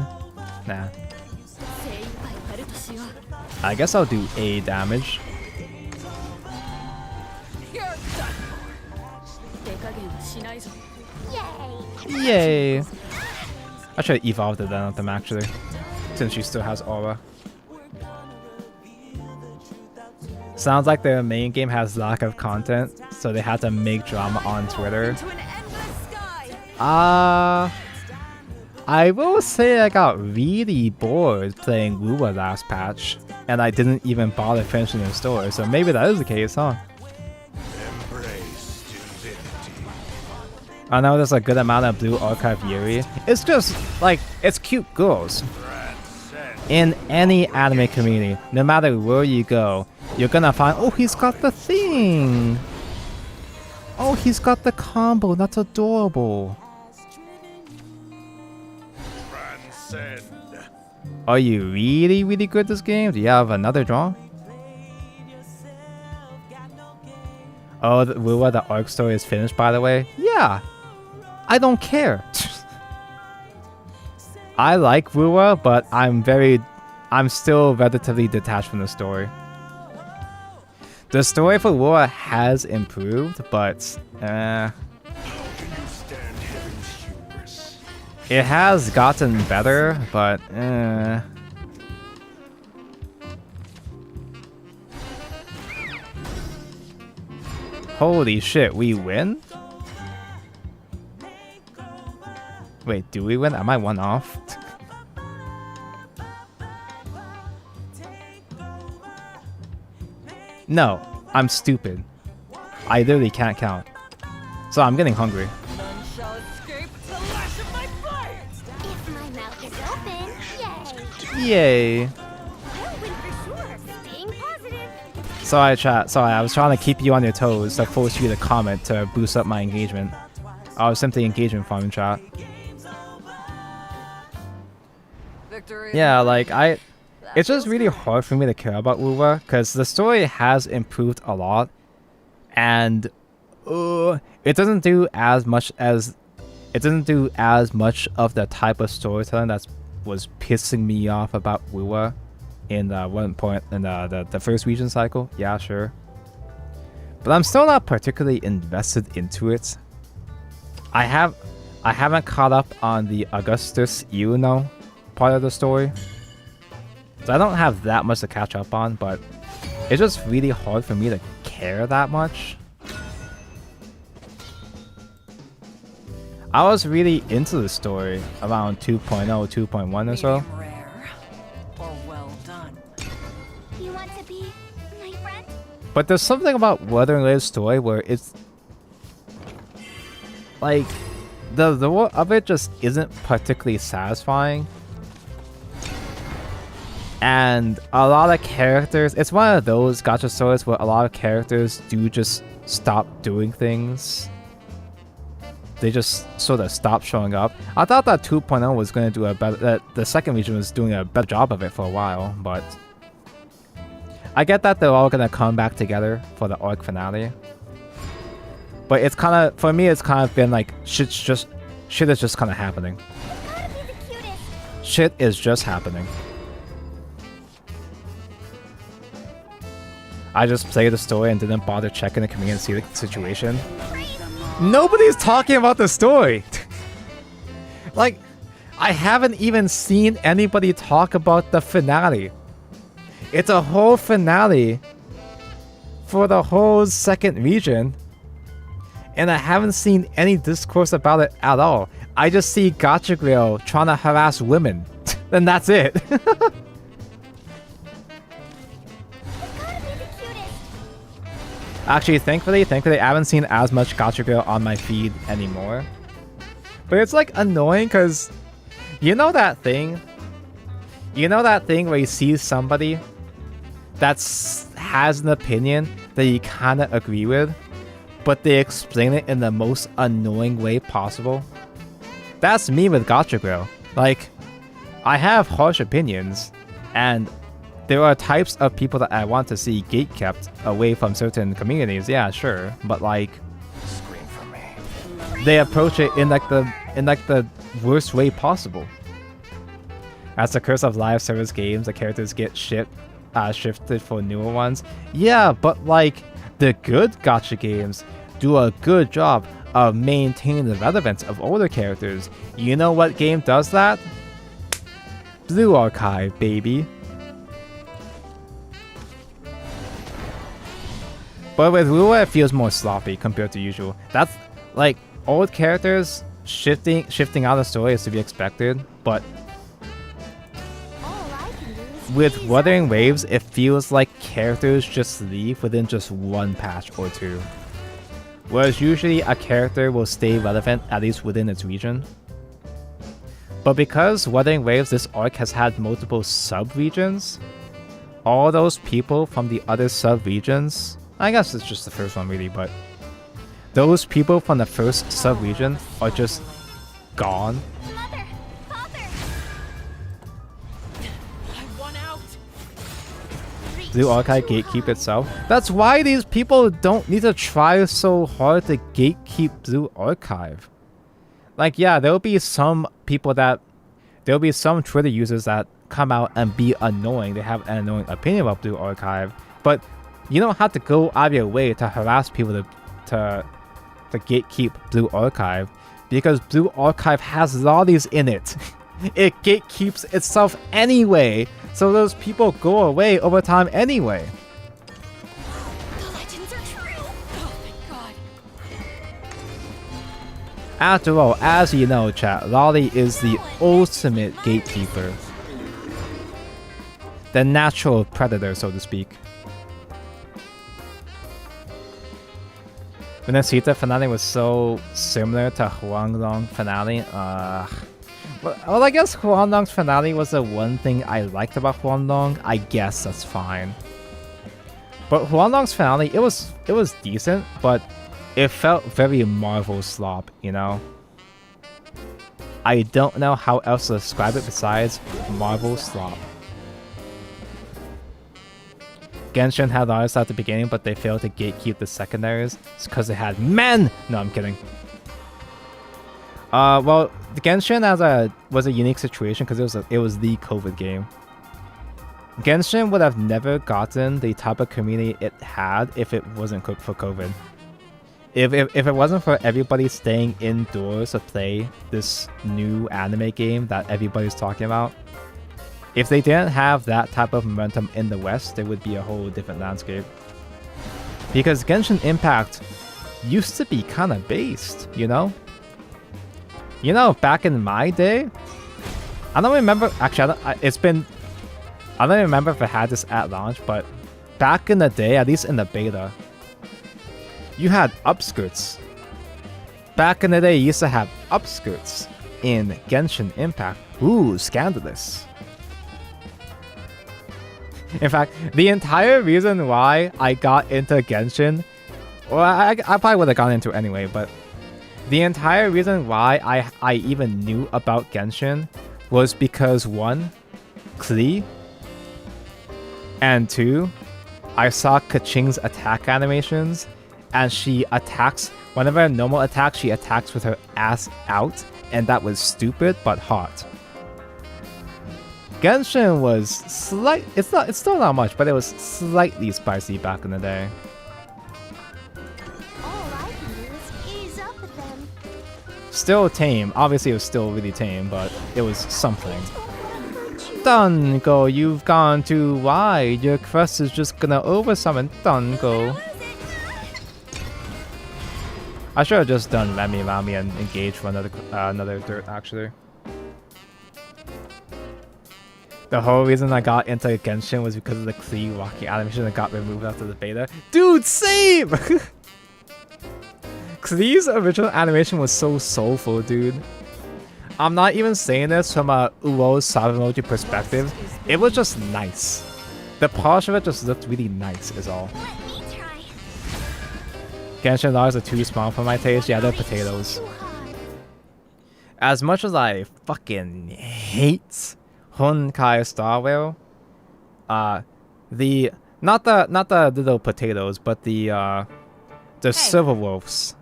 Nah. I guess I'll do A damage. Yay! I should have evolved the Lilanthim actually, since she still has aura. Sounds like their main game has lack of content, so they had to make drama on Twitter. I will say I got really bored playing Wuwa last patch, and I didn't even bother finishing the story, so maybe that is the case, huh? I know there's a good amount of Blue Archive Yuri. It's just, like, it's cute girls. In any anime community, no matter where you go, you're gonna find, oh, he's got the thing! Oh, he's got the combo, that's adorable. Transcend. Are you really, really good at this game? Do you have another draw? Oh, the arc story is finished, by the way? Yeah! I don't care. I like Wuwa, but I'm still relatively detached from the story. The story for Wuwa has improved, but it has gotten better, but holy shit, we win? Wait, do we win? Am I one off? No, I'm stupid. I literally can't count. So I'm getting hungry. None shall escape the lash of my blade! If my mouth is open, yay! Yay! I'll win for sure. Staying positive. Sorry, chat. Sorry, I was trying to keep you on your toes to force you to comment to boost up my engagement. I was simply engagement farming, chat. Victory. Yeah, like it's just really hard for me to care about Wuwa because the story has improved a lot, and it doesn't do as much of the type of storytelling that's was pissing me off about Wua in one point in the first region cycle. Yeah, sure. But I'm still not particularly invested into it. I haven't caught up on the Augustus Iuno part of the story. So I don't have that much to catch up on, but it's just really hard for me to care that much. I was really into the story around 2.0, 2.1 or so. Medium rare or well done. You want to be my friend? But there's something about Wuthering Waves' story where it's like the world of it just isn't particularly satisfying. And a lot of characters, it's one of those gacha stories where a lot of characters do just stop doing things. They just sort of stop showing up. I thought that 2.0 was going to do a better, that the second region was doing a better job of it for a while, but I get that they're all going to come back together for the arc finale. But it's kind of, for me, it's kind of been like, shit is just kind of happening. Gotta be the cutest. Shit is just happening. I just played the story and didn't bother checking the community and see the situation. Nobody's talking about the story. Like, I haven't even seen anybody talk about the finale. It's a whole finale for the whole second region, and I haven't seen any discourse about it at all. I just see Gacha Grill trying to harass women. Then that's it. Gotta be the cutest. Actually, thankfully, I haven't seen as much Gacha Grill on my feed anymore. But it's like annoying because you know that thing? You know that thing where you see somebody that has an opinion that you kind of agree with, but they explain it in the most annoying way possible? That's me with Gacha Grill. Like, I have harsh opinions, and there are types of people that I want to see gatekept away from certain communities. Yeah, sure, but like, Scream for me. they approach it in like the worst way possible. As the curse of live service games, the characters get shifted for newer ones. Yeah, but like the good gacha games do a good job of maintaining the relevance of older characters. You know what game does that? Blue Archive, baby. But with Lua, it feels more sloppy compared to usual. That's like old characters shifting out of the story is to be expected, but All I can do is with freeze Wuthering up. Waves, it feels like characters just leave within just one patch or two. Whereas usually a character will stay relevant at least within its region. But because Wuthering Waves, this arc has had multiple sub-regions, all those people from the other sub-regions, I guess it's just the first one really, but those people from the first sub-region are just gone. Mother, father. I won out. Blue Archive gatekeep itself. That's why these people don't need to try so hard to gatekeep Blue Archive. Like, yeah, there'll be some Twitter users that come out and be annoying. They have an annoying opinion about Blue Archive, but you don't have to go out of your way to harass people to gatekeep Blue Archive, because Blue Archive has lollies in it. It gatekeeps itself anyway, so those people go away over time anyway. The legends are true. Oh, thank God. After all, as you know, chat, Lolly is the ultimate gatekeeper. The natural predator, so to speak. Minnesota finale was so similar to Huanglong finale. Well, I guess Huanglong's finale was the one thing I liked about Huanglong. I guess that's fine. But Huanglong's finale, it was decent, but it felt very Marvel slop, you know? I don't know how else to describe it besides Marvel slop. Genshin had artists at the beginning, but they failed to gatekeep the secondaries. It's because they had men! No, I'm kidding. Well, Genshin was a unique situation because it was the COVID game. Genshin would have never gotten the type of community it had if it wasn't for COVID. If it wasn't for everybody staying indoors to play this new anime game that everybody's talking about, if they didn't have that type of momentum in the West, there would be a whole different landscape. Because Genshin Impact used to be kind of based, you know? You know, back in my day, I don't remember, actually, I don't remember if I had this at launch, but back in the day, at least in the beta, you had upskirts. Back in the day, you used to have upskirts in Genshin Impact. Ooh, scandalous. In fact, the entire reason why I got into Genshin, well, I probably would have gone into it anyway, but the entire reason why I even knew about Genshin was because 1, Klee, and 2, I saw Kaching's attack animations, and she attacks, whenever a normal attack, she attacks with her ass out, and that was stupid but hot. Genshin was it's still not much, but it was slightly spicy back in the day. All I can do is ease up with them. Still tame. Obviously, it was still really tame, but it was something. Dungo, you've gone too wide. Your quest is just gonna oversummon Dungo. I should have just done Rami and engaged for another dirt, actually. The whole reason I got into Genshin was because of the Klee walking animation that got removed after the beta. Dude, same! Klee's original animation was so soulful, dude. I'm not even saying this from a Uo Savamoji perspective. It was just nice. The polish of it just looked really nice, is all. Let me try. Genshin Lars are too small for my taste. Yeah, they're potatoes. As much as I fucking hate Honkai Star Rail, not the little potatoes, but the silver wolves.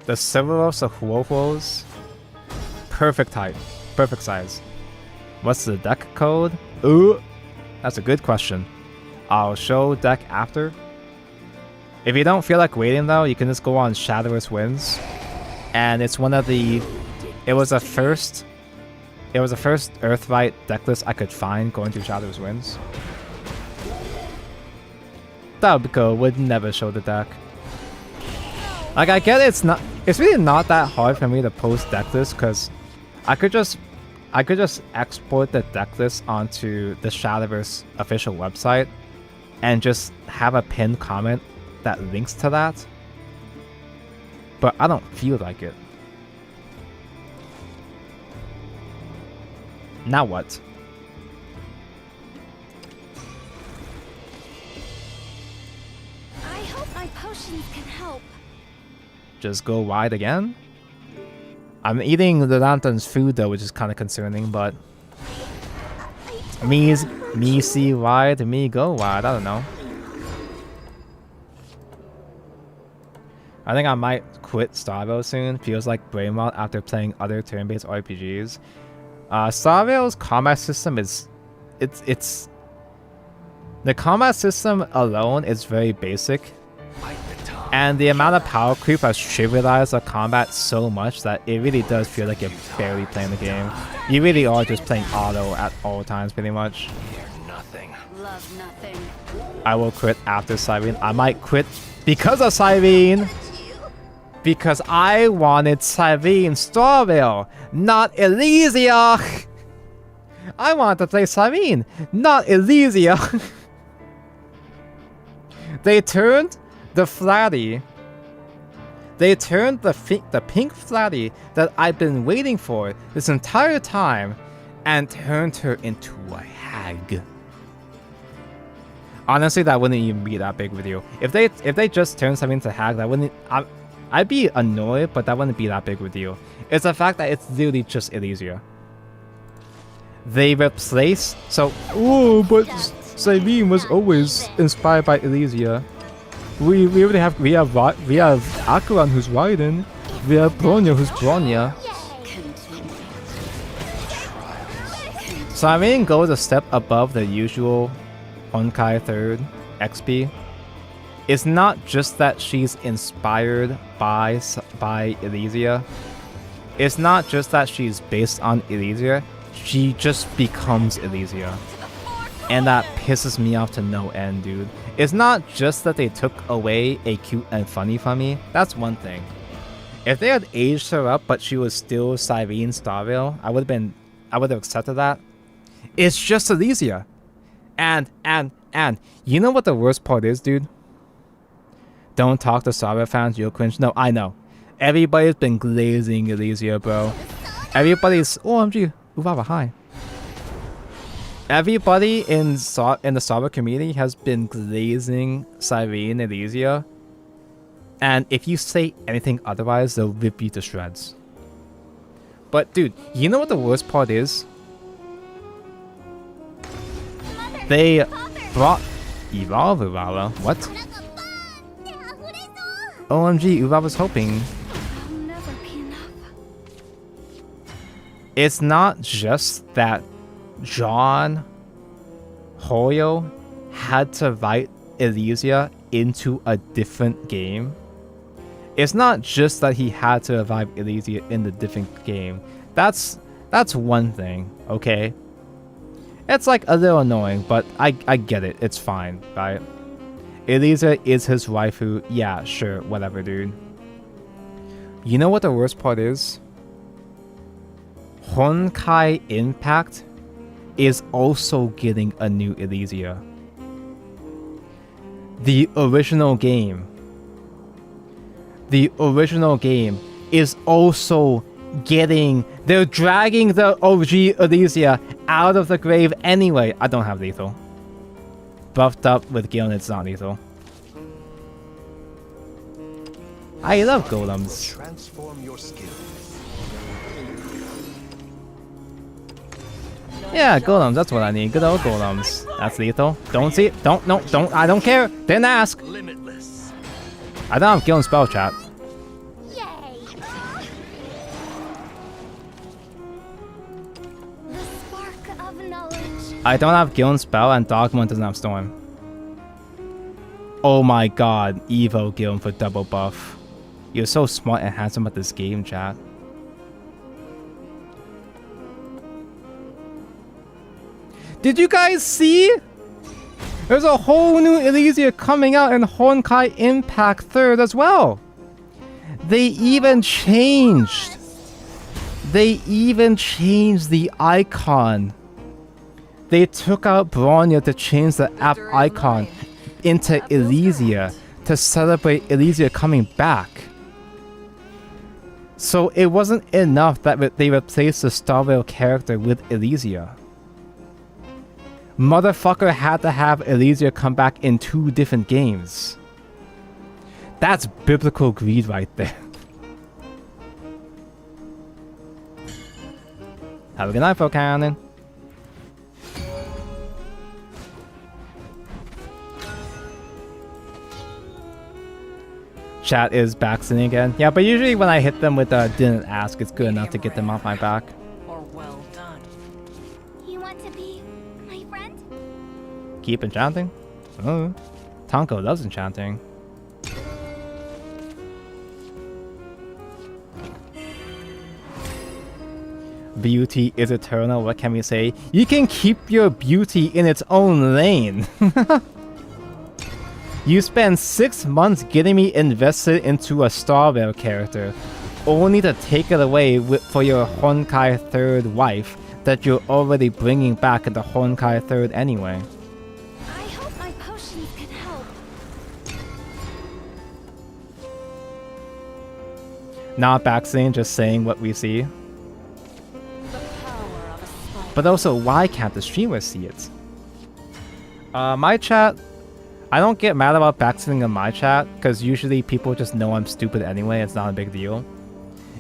The silver wolves of wolves. Perfect type. Perfect size. What's the deck code? Ooh, that's a good question. I'll show deck after. If you don't feel like waiting though, you can just go on Shadowverse Wins. And it's one of the... It was the first earthrite deck list I could find going through Shadowverse Wins. Dubco would never show the deck. Like, I get it's really not that hard for me to post deck lists because I could just export the deck list onto the Shadowverse official website and just have a pinned comment that links to that. But I don't feel like it. Now what? I hope my potions can help. Just go wide again? I'm eating Lilanthim's food though, which is kind of concerning, but... Me see wide, me go wide, I don't know. I think I might quit Starville soon. Feels like brain rot after playing other turn-based RPGs. Starville's combat system is... It's... The combat system alone is very basic. And the amount of power creep has trivialized the combat so much that it really does feel like you're barely playing the game. You really are just playing auto at all times, pretty much. Nothing. Love nothing. I will quit after Cyrene. I might quit because of Cyrene! Because I wanted Cyrene Starville, not Elysia! I wanted to play Cyrene, not Elysia! They turned the flatty. They turned the pink flatty that I've been waiting for this entire time and turned her into a hag. Honestly, that wouldn't even be that big of a deal. If they just turned something into hag, that wouldn't... I'd be annoyed, but that wouldn't be that big of a deal. It's the fact that it's literally just Elysia. They replace... So... Oh, but Cyrene was always inspired by Elysia. We have Akuran who's Raiden. We have Bronya who's Bronya. Cyrene goes a step above the usual Honkai 3rd XP. It's not just that she's inspired by Elysia. It's not just that she's based on Elysia. She just becomes Elysia. And that pisses me off to no end, dude. It's not just that they took away a cute and funny from me. That's one thing. If they had aged her up, but she was still Cyrene Starvale, I would have accepted that. It's just Elysia. And, you know what the worst part is, dude? Don't talk to Starvale fans, you'll cringe. No, I know. Everybody's been glazing Elysia, bro. Everybody's... OMG. Uvava, hi. Everybody in the Starvale community has been glazing Cyrene Elysia. And if you say anything otherwise, they'll rip you to shreds. But dude, you know what the worst part is? They brought Evolve Uvava. What? OMG, Uvava's hoping. I'll never be enough. It's not just that John Hoyo had to write Elysia into a different game. It's not just that he had to revive Elysia in the different game. That's one thing, okay? It's like a little annoying, but I get it. It's fine, right? Elysia is his waifu. Yeah, sure, whatever, dude. You know what the worst part is? Honkai Impact is also getting a new Elysia. The original game is also getting... They're dragging the OG Elysia out of the grave anyway. I don't have lethal. Buffed up with Galen, it's not lethal. I love golems. Transform your skills. Yeah, golems, that's what I need. Good old golems. That's lethal. Don't see it. Don't, no, don't. I don't care. Didn't ask. Limitless. I don't have Galen spell chat. Yay! The spark of knowledge. I don't have Galen spell and Dogma doesn't have storm. Oh my god, Evo Galen for double buff. You're so smart and handsome at this game, chat. Did you guys see? There's a whole new Elysia coming out in Honkai Impact 3rd as well. They even changed the icon. They took out Bronya to change the app icon into Elysia to celebrate Elysia coming back. So it wasn't enough that they replaced the Starvale character with Elysia. Motherfucker had to have Elysia come back in 2 different games. That's biblical greed right there. Have a good night, Cannon. Chat is backsliding again. Yeah, but usually when I hit them with didn't ask, it's good enough to get them off my back. Or well done. You want to be my friend? Keep enchanting? Oh. Tonko loves enchanting. Beauty is eternal, what can we say? You can keep your beauty in its own lane. You spend 6 months getting me invested into a Starvale character, only to take it away for your Honkai 3rd wife that you're already bringing back into Honkai 3rd anyway. I hope my potions can help. Not backsliding, just saying what we see. The power of a spike. But also, why can't the streamer see it? My chat... I don't get mad about backsliding in my chat, because usually people just know I'm stupid anyway, it's not a big deal.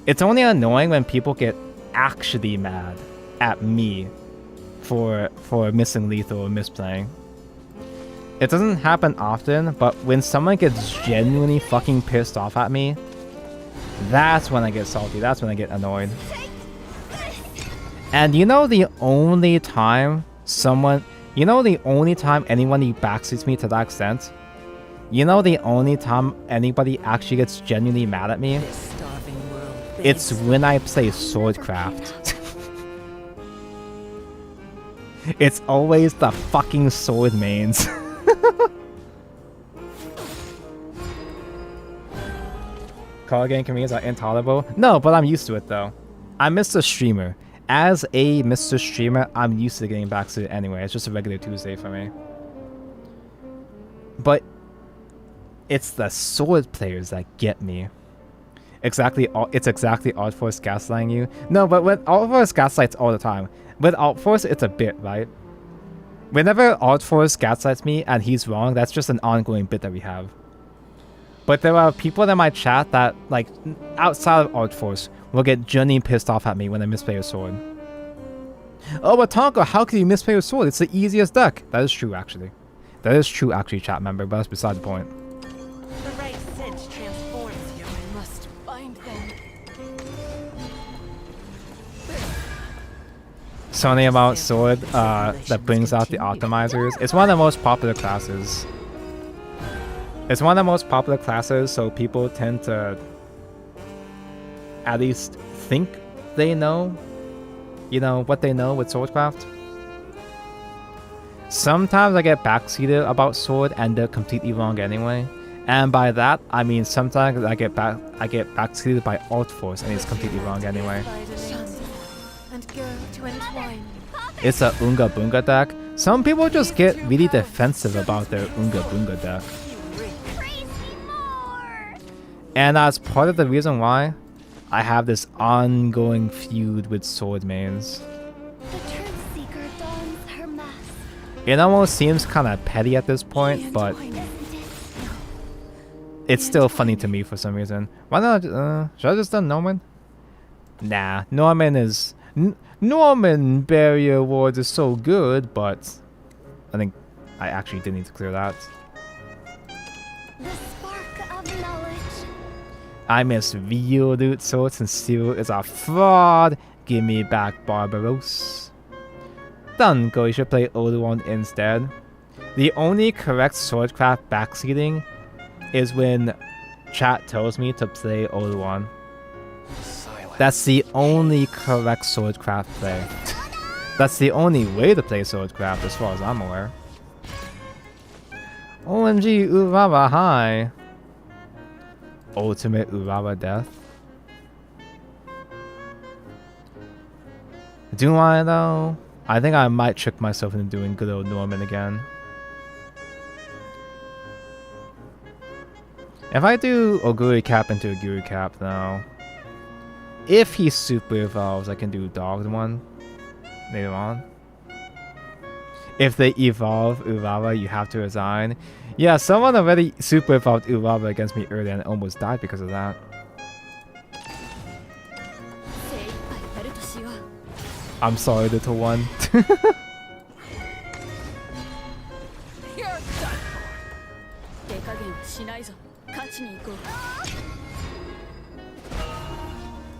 It's only annoying when people get actually mad at me for missing lethal or misplaying. It doesn't happen often, but when someone gets genuinely fucking pissed off at me, that's when I get salty, that's when I get annoyed. And you know the only time anybody backseats me to that extent? You know the only time anybody actually gets genuinely mad at me? This starving world It's begs when I play Swordcraft. It's always the fucking sword mains. Card game comedians are intolerable? No, but I'm used to it though. I'm Mr. Streamer. As a Mr. Streamer, I'm used to getting back to it anyway. It's just a regular Tuesday for me. But it's the sword players that get me. It's exactly Altforce gaslighting you. No, but when Altforce gaslights all the time. With Altforce, it's a bit, right? Whenever Altforce gaslights me and he's wrong, that's just an ongoing bit that we have. But there are people in my chat that, like, outside of Altforce, will get genuinely pissed off at me when I misplay a sword. Oh, but Tonka, how can you misplay a sword? It's the easiest deck. That is true, actually. That is true, actually, chat member, but that's beside the point. The right sense transforms you. I must find them. Something about sword that brings out the optimizers. It's one of the most popular classes. It's one of the most popular classes, so people tend to at least think they know, you know, what they know with Swordcraft. Sometimes I get backseated about Sword and they're completely wrong anyway. And by that, I mean sometimes I get backseated by Altforce and it's completely wrong anyway. And go to entwine. It's a Unga Bunga deck. Some people just get really defensive about their Unga Bunga deck. Praise me more! And that's part of the reason why I have this ongoing feud with sword mains. The truth seeker dons her mask. It almost seems kind of petty at this point, but Isn't it? it's still funny to me for some reason. Why not? Should I just done Norman? Nah, Norman is... Norman Barrier Wards is so good, but I think I actually did need to clear that. The spark of knowledge. I miss Violute Swords and Steel is a fraud. Give me back Barbaros. Done, go, you should play Odeon instead. The only correct Swordcraft backseating is when chat tells me to play Odeon. That's the only correct Swordcraft play. That's the only way to play Swordcraft as far as I'm aware. OMG Urara High. Ultimate Urara Death. Do I though? I think I might trick myself into doing good old Norman again. If I do Oguri Cap into Oguri Cap now, if he super evolves, I can do Dogged one later on. If they evolve Urara, you have to resign. Yeah, someone already super evolved Urara against me earlier and almost died because of that. I'm sorry, little one. You're done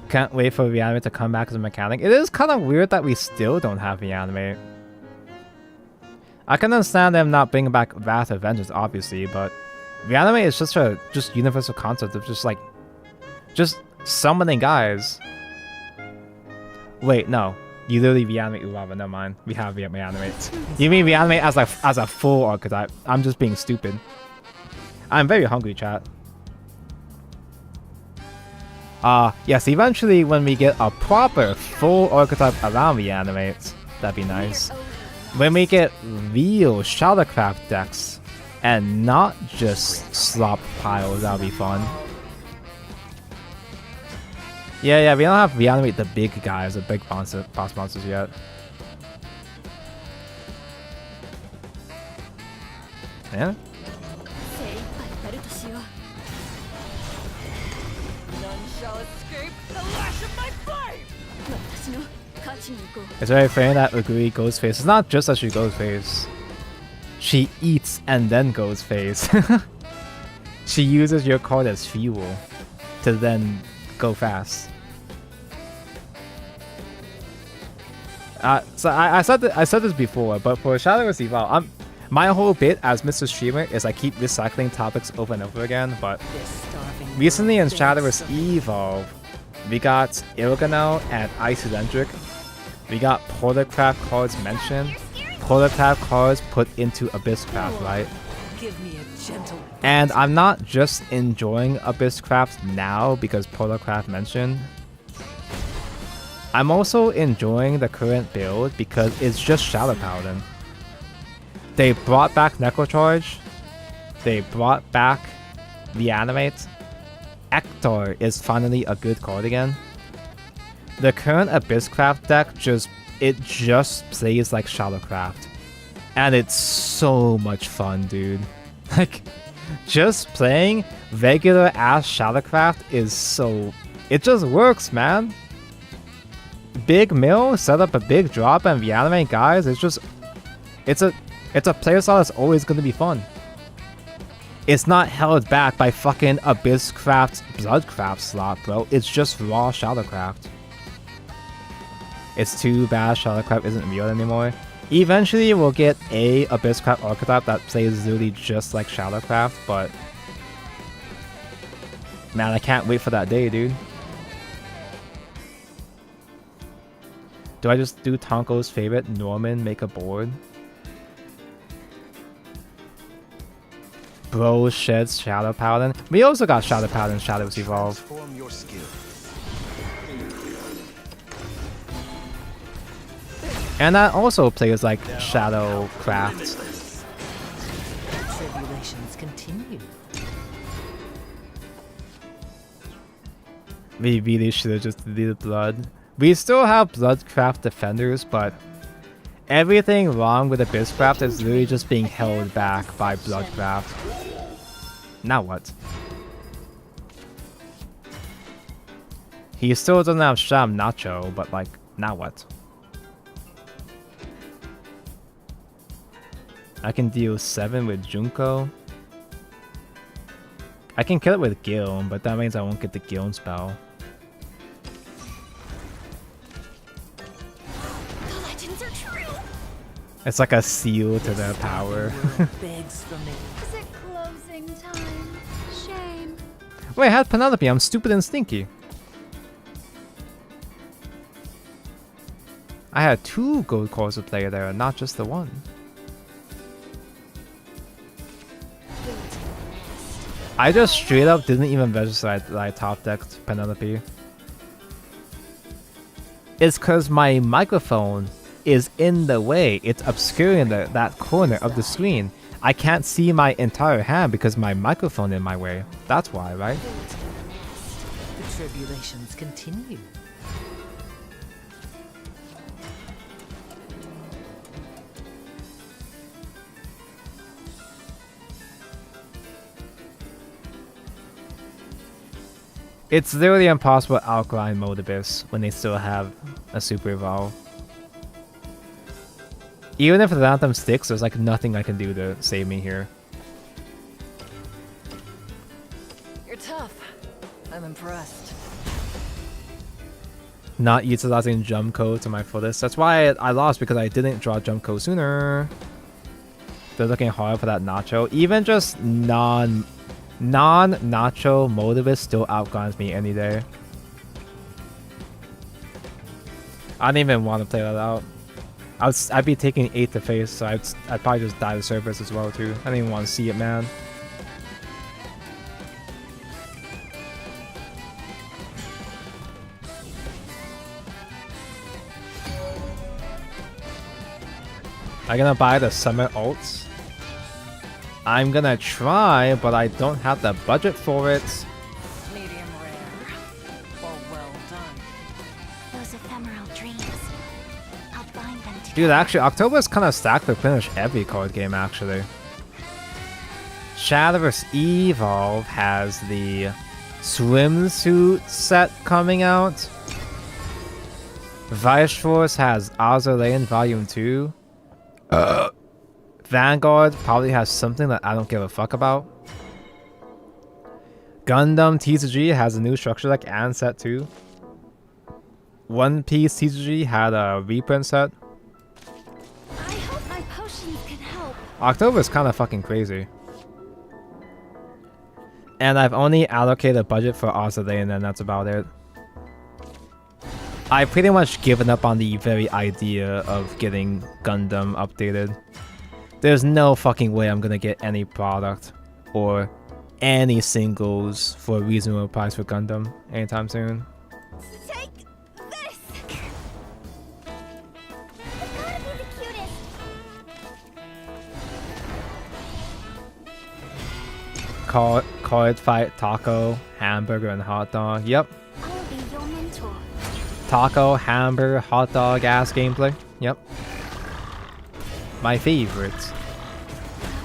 Can't wait for Reanimate to come back as a mechanic. It is kind of weird that we still don't have Reanimate. I can understand them not bringing back Wrath of Vengeance, obviously, but Reanimate is just universal concept of just summoning guys. Wait, no. You literally reanimate Urava, never mind. We have Reanimate. You mean Reanimate as a full archetype? I'm just being stupid. I'm very hungry, chat. Yes, eventually when we get a proper full archetype around Reanimate, that'd be nice. When we get real Shadowcraft decks and not just slop piles, that'll be fun. Yeah, we don't have Reanimate the big guys, the big boss monsters yet. Yeah? None shall escape the lash of my flame! It's very funny that Oguri goes face. It's not just that she goes face. She eats and then goes face. She uses your card as fuel to then go fast. So I said this before, but for Shadowverse Evolve, my whole bit as Mr. Streamer is I keep recycling topics over and over again. But recently in Shadowverse Evolve, we got Ilganel and Ice-Electric. We got Portalcraft cards mentioned. Portalcraft cards put into Abysscraft, right? Give me a gentle. And I'm not just enjoying Abysscraft now because Portalcraft mentioned. I'm also enjoying the current build because it's just Shadow Paladin. They brought back Necrocharge. They brought back Reanimate. Ektar is finally a good card again. The current Abysscraft deck just plays like Shadowcraft. And it's so much fun, dude. Like, just playing regular ass Shadowcraft is so... It just works, man. Big mill, set up a big drop and reanimate guys. It's just... It's a playstyle that's always going to be fun. It's not held back by fucking Abysscraft Bloodcraft slot, bro. It's just raw Shadowcraft. It's too bad Shadowcraft isn't real anymore. Eventually we'll get a Abysscraft archetype that plays literally just like Shadowcraft, but... Man, I can't wait for that day, dude. Do I just do Tonko's favorite, Norman, make a board? Bro sheds Shadow Paladin. We also got Shadow Paladin Shadowverse Evolve. Transform your skill. And that also plays like Shadowcraft. Tribulations continue. We really should have just deleted Blood. We still have Bloodcraft Defenders, but everything wrong with Abysscraft is literally just being held back by Bloodcraft. Now what? He still doesn't have Sham Nacho, but like, now what? I can deal 7 with Junko. I can kill it with Gilm, but that means I won't get the Gilm spell. The legends are true. It's like a seal to their power. Begs for me. Is it closing time? Shame. Wait, I had Penelope. I'm stupid and stinky. I had 2 gold cores to play there, not just the one. I just straight up didn't even register that I top decked Penelope. It's cause my microphone is in the way. It's obscuring that corner of the screen. I can't see my entire hand because my microphone in my way. That's why, right? The tribulations continue. It's literally impossible to outgrind Mode Abyss when they still have a Super Evolve. Even if the Lilanthim sticks, there's like nothing I can do to save me here. You're tough. I'm impressed. Not utilizing jump code to my fullest. That's why I lost, because I didn't draw jump code sooner. They're looking hard for that Nacho. Even just non-Nacho Motivist still outguns me any day. I didn't even want to play that out. I'd be taking 8 to face, so I'd probably just die to Cerberus as well too. I didn't even want to see it, man. I'm gonna buy the Summit ults. I'm gonna try, but I don't have the budget for it. Medium rare. Or well done. Those ephemeral dreams. I'll bind them together. Dude, actually, October is kind of stacked to finish every card game, actually. Shadowverse Evolve has the swimsuit set coming out. Vice Force has Azur Volume 2. Vanguard probably has something that I don't give a fuck about. Gundam TCG has a new structure deck and set too. One Piece TCG had a reprint set. I hope my potions can help. October is kind of fucking crazy. And I've only allocated a budget for Ozadane and that's about it. I've pretty much given up on the very idea of getting Gundam updated. There's no fucking way I'm gonna get any product or any singles for a reasonable price for Gundam anytime soon. Take this. It's gotta be the cutest. Call it fight, taco, hamburger, and hot dog. Yep. I'll be your mentor. Taco, hamburger, hot dog ass gameplay. Yep. My favorites.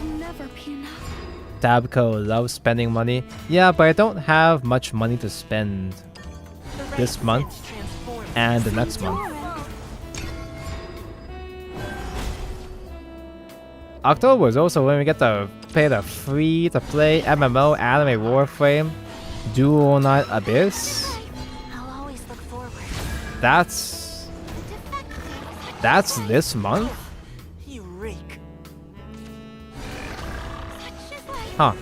I'll never be enough. Tabco loves spending money. Yeah, but I don't have much money to spend The this ray month sense transforms. and the next month. October is also when we get to play the free-to-play MMO Anime Warframe Dual Night Abyss. I'll always look forward. That's this month? You reek. Huh.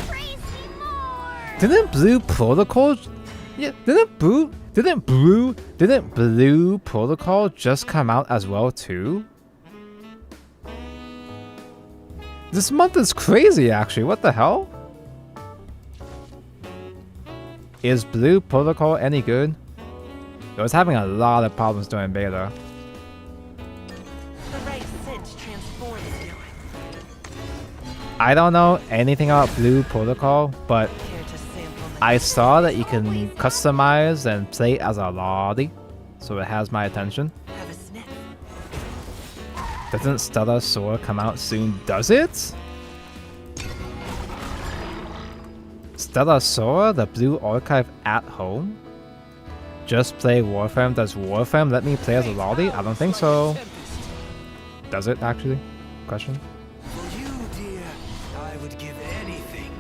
Praise me more. Didn't Blue Protocol? Yeah, didn't Blue Protocol just come out as well too? This month is crazy actually, what the hell? Is Blue Protocol any good? It was having a lot of problems during beta. The ray sense transforms you. I don't know anything about Blue Protocol, but Care to sample the I saw that you can customize and play as a lottie, so it has my attention. have a sniff. Doesn't Stellar Sora come out soon, does it? Stellar Sora, the Blue Archive at home? Just play Warframe. Does Warframe let me play as a lolly? I don't think so. Does it actually? Question. For you, dear, I would give anything.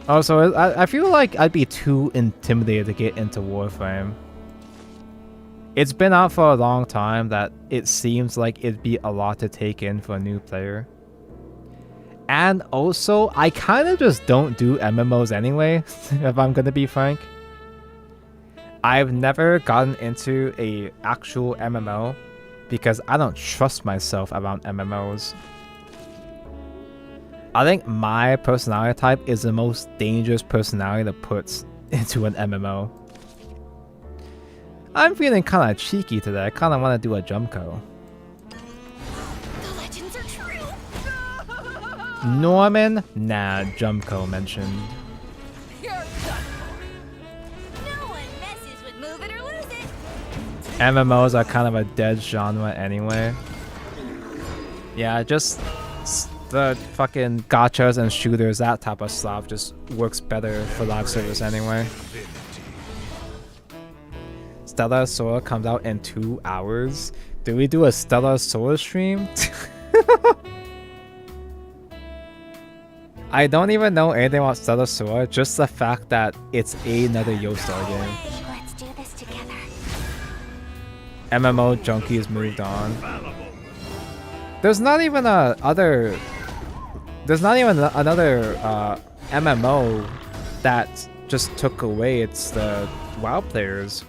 Oh, so I feel like I'd be too intimidated to get into Warframe. It's been out for a long time that it seems like it'd be a lot to take in for a new player. And also, I kind of just don't do MMOs anyway, if I'm gonna be frank. I've never gotten into a actual MMO because I don't trust myself around MMOs. I think my personality type is the most dangerous personality to put into an MMO. I'm feeling kind of cheeky today. I kind of want to do a Jumco. The legends are true. Norman? Nah, Jumco mentioned. You're done for. No one messes with move it or lose it. MMOs are kind of a dead genre anyway. Yeah, just the fucking gachas and shooters, that type of stuff just works better for live service anyway. Stellar Sora comes out in 2 hours. Do we do a Stellar Sora stream? I don't even know anything about Stellar Sora, just the fact that it's another Yostar game. Let's do this together. MMO junkies moved on. There's not even another MMO that just took away its the WoW players.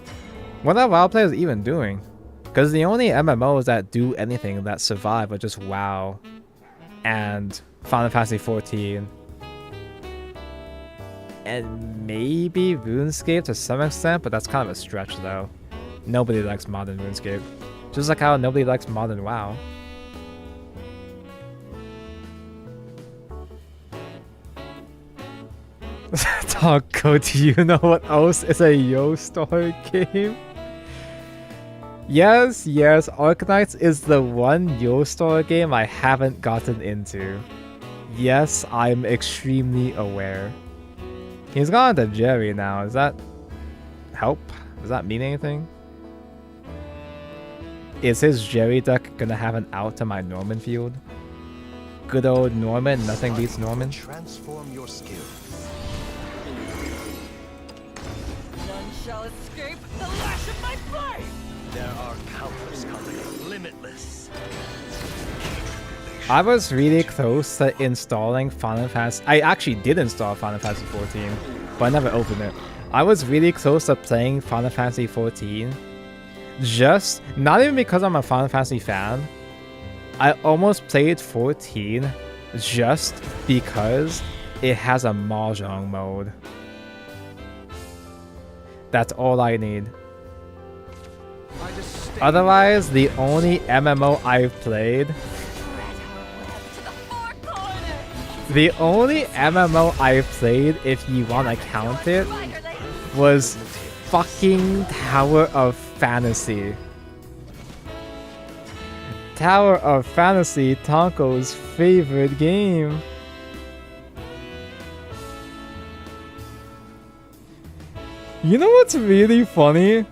What are WoW players even doing? Because the only MMOs that do anything that survive are just WoW and Final Fantasy 14. And maybe RuneScape to some extent, but that's kind of a stretch though. Nobody likes modern RuneScape. Just like how nobody likes modern WoW. Taco, do you know what else is a Yostar game? Yes, Arknights is the one Yostar game I haven't gotten into. Yes, I'm extremely aware. He's gone to Jerry now. Does that help? Does that mean anything? Is his Jerry deck gonna have an out to my Norman field? Good old Norman, nothing beats Norman. Transform your skills. None shall escape the lash of my blade! There are countless combinations. Limitless. I was really close to installing Final Fantasy. I actually did install Final Fantasy 14, but I never opened it. I was really close to playing Final Fantasy 14. Just, not even because I'm a Final Fantasy fan. I almost played 14 just because it has a mahjong mode. That's all I need. Otherwise, the only MMO I've played... The only MMO I played, if you want to count it, was fucking Tower of Fantasy. Tower of Fantasy, Tonko's favorite game. You know what's really funny?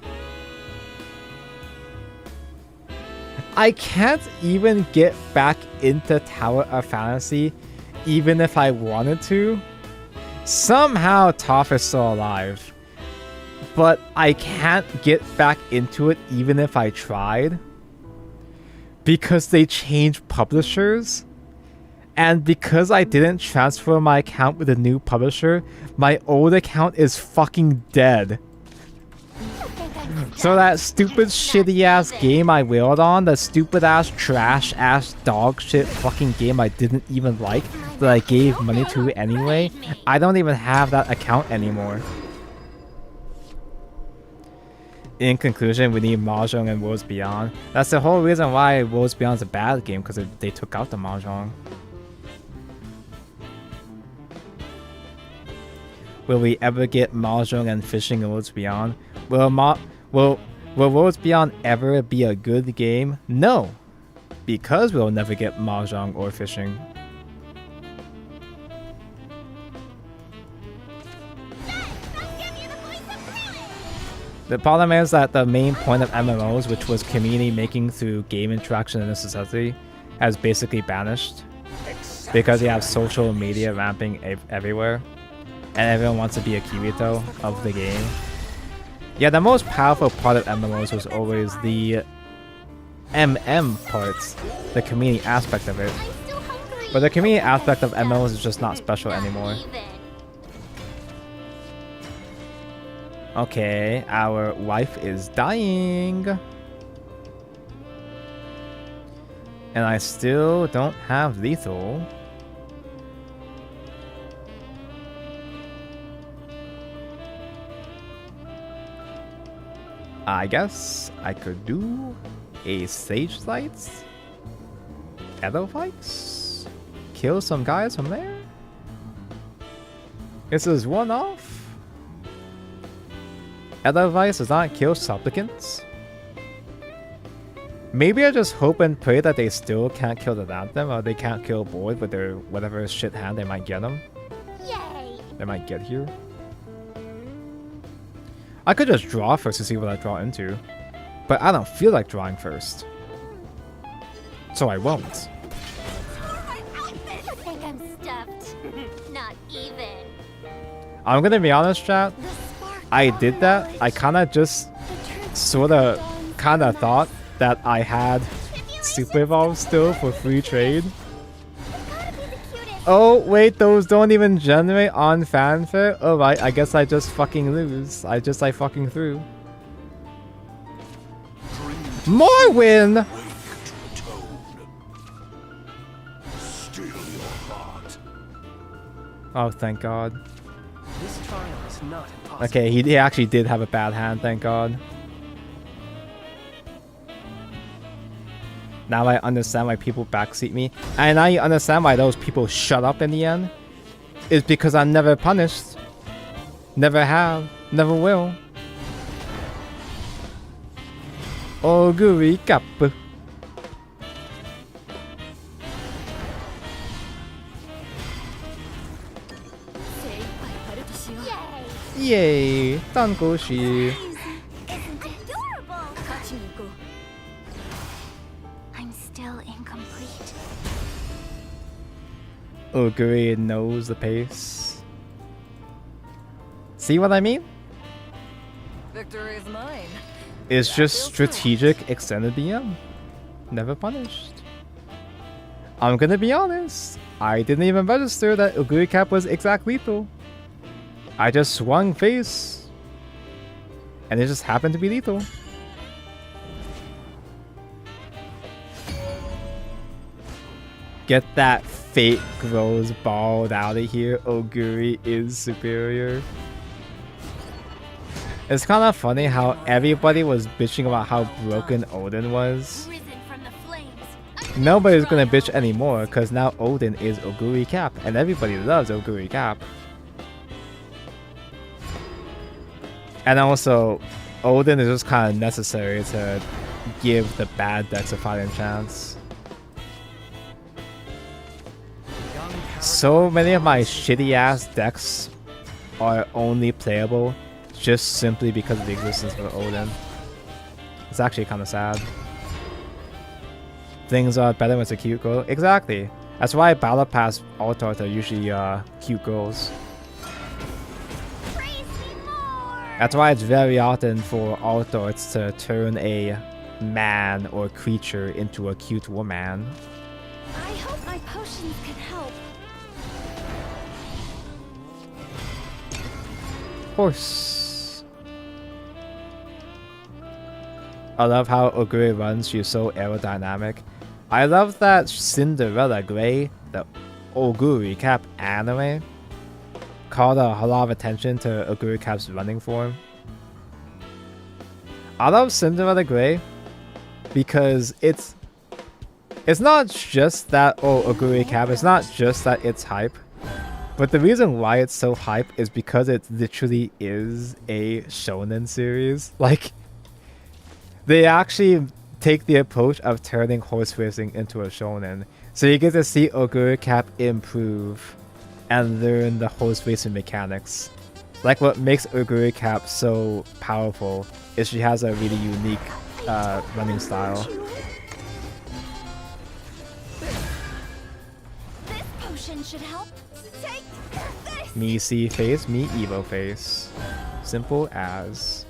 I can't even get back into Tower of Fantasy even if I wanted to. Somehow Toph is still alive, but I can't get back into it even if I tried because they changed publishers, and because I didn't transfer my account with a new publisher, my old account is fucking dead. So that stupid shitty ass game I wailed on, the stupid ass trash ass dog shit fucking game I didn't even like, that I gave money to anyway, I don't even have that account anymore. In conclusion, we need Mahjong and Worlds Beyond. That's the whole reason why Worlds Beyond is a bad game, because they took out the Mahjong. Will we ever get Mahjong and fishing in Worlds Beyond? Will Worlds Beyond ever be a good game? No, because we'll never get Mahjong or fishing. The problem is that the main point of MMOs, which was community making through game interaction and necessity, has basically vanished because you have social media ramping everywhere, and everyone wants to be a Kirito of the game. Yeah, the most powerful part of MMOs was always the MM parts, the community aspect of it. But the community aspect of MMOs is just not special anymore. Okay, our wife is dying. And I still don't have lethal. I guess I could do a Sage Lights, Edelweiss, kill some guys from there. This is one off. Edelweiss does not kill supplicants. Maybe I just hope and pray that they still can't kill the Lilanthim, or they can't kill Boyd with their whatever shit hand they might get them. Yay! They might get here. I could just draw first to see what I draw into, but I don't feel like drawing first, so I won't. I think I'm stuffed. Not even. I'm gonna be honest, chat. I did that. I kinda just sorta thought that I had Super Evolve still for free trade. Oh wait, those don't even generate on fanfare? Alright, I guess I just fucking lose. I fucking threw. More win! Oh, thank God. This trial is not impossible. Okay, he actually did have a bad hand, thank God. Now I understand why people backseat me. And now you understand why those people shut up in the end. It's because I'm never punished. Never have. Never will. Oguri Cup. Yay! Tankoshi. Isn't it adorable? I'm still incomplete. Oguri knows the pace. See what I mean? Victory is mine. It's just strategic extended BM. Never punished. I'm gonna be honest. I didn't even register that Oguri Cap was exact lethal. I just swung face. And it just happened to be lethal. Get that fake rose balled out of here. Oguri is superior. It's kind of funny how everybody was bitching about how broken Odin was. Risen from the flames. Nobody's gonna bitch anymore because now Odin is Oguri Cap and everybody loves Oguri Cap. And also, Odin is just kind of necessary to give the bad decks a fighting chance. So many of my shitty ass decks are only playable just simply because of the existence of Odin. It's actually kind of sad. Things are better when it's a cute girl. Exactly. That's why Battle Pass Altars are usually cute girls. Praise me more. That's why it's very often for Altars to turn a man or creature into a cute woman. I hope my potions can help. Horse. I love how Oguri runs. She's so aerodynamic. I love that Cinderella Grey, the Oguri Cap anime, called a lot of attention to Oguri Cap's running form. I love Cinderella Grey because it's not just that Oguri Cap, it's not just that it's hype. But the reason why it's so hype is because it literally is a shonen series. Like, they actually take the approach of turning horse racing into a shonen. So you get to see Oguri Cap improve and learn the horse racing mechanics. Like, what makes Oguri Cap so powerful is she has a really unique running style. This potion should help. Take this. Me C face, me Evo face. Simple as.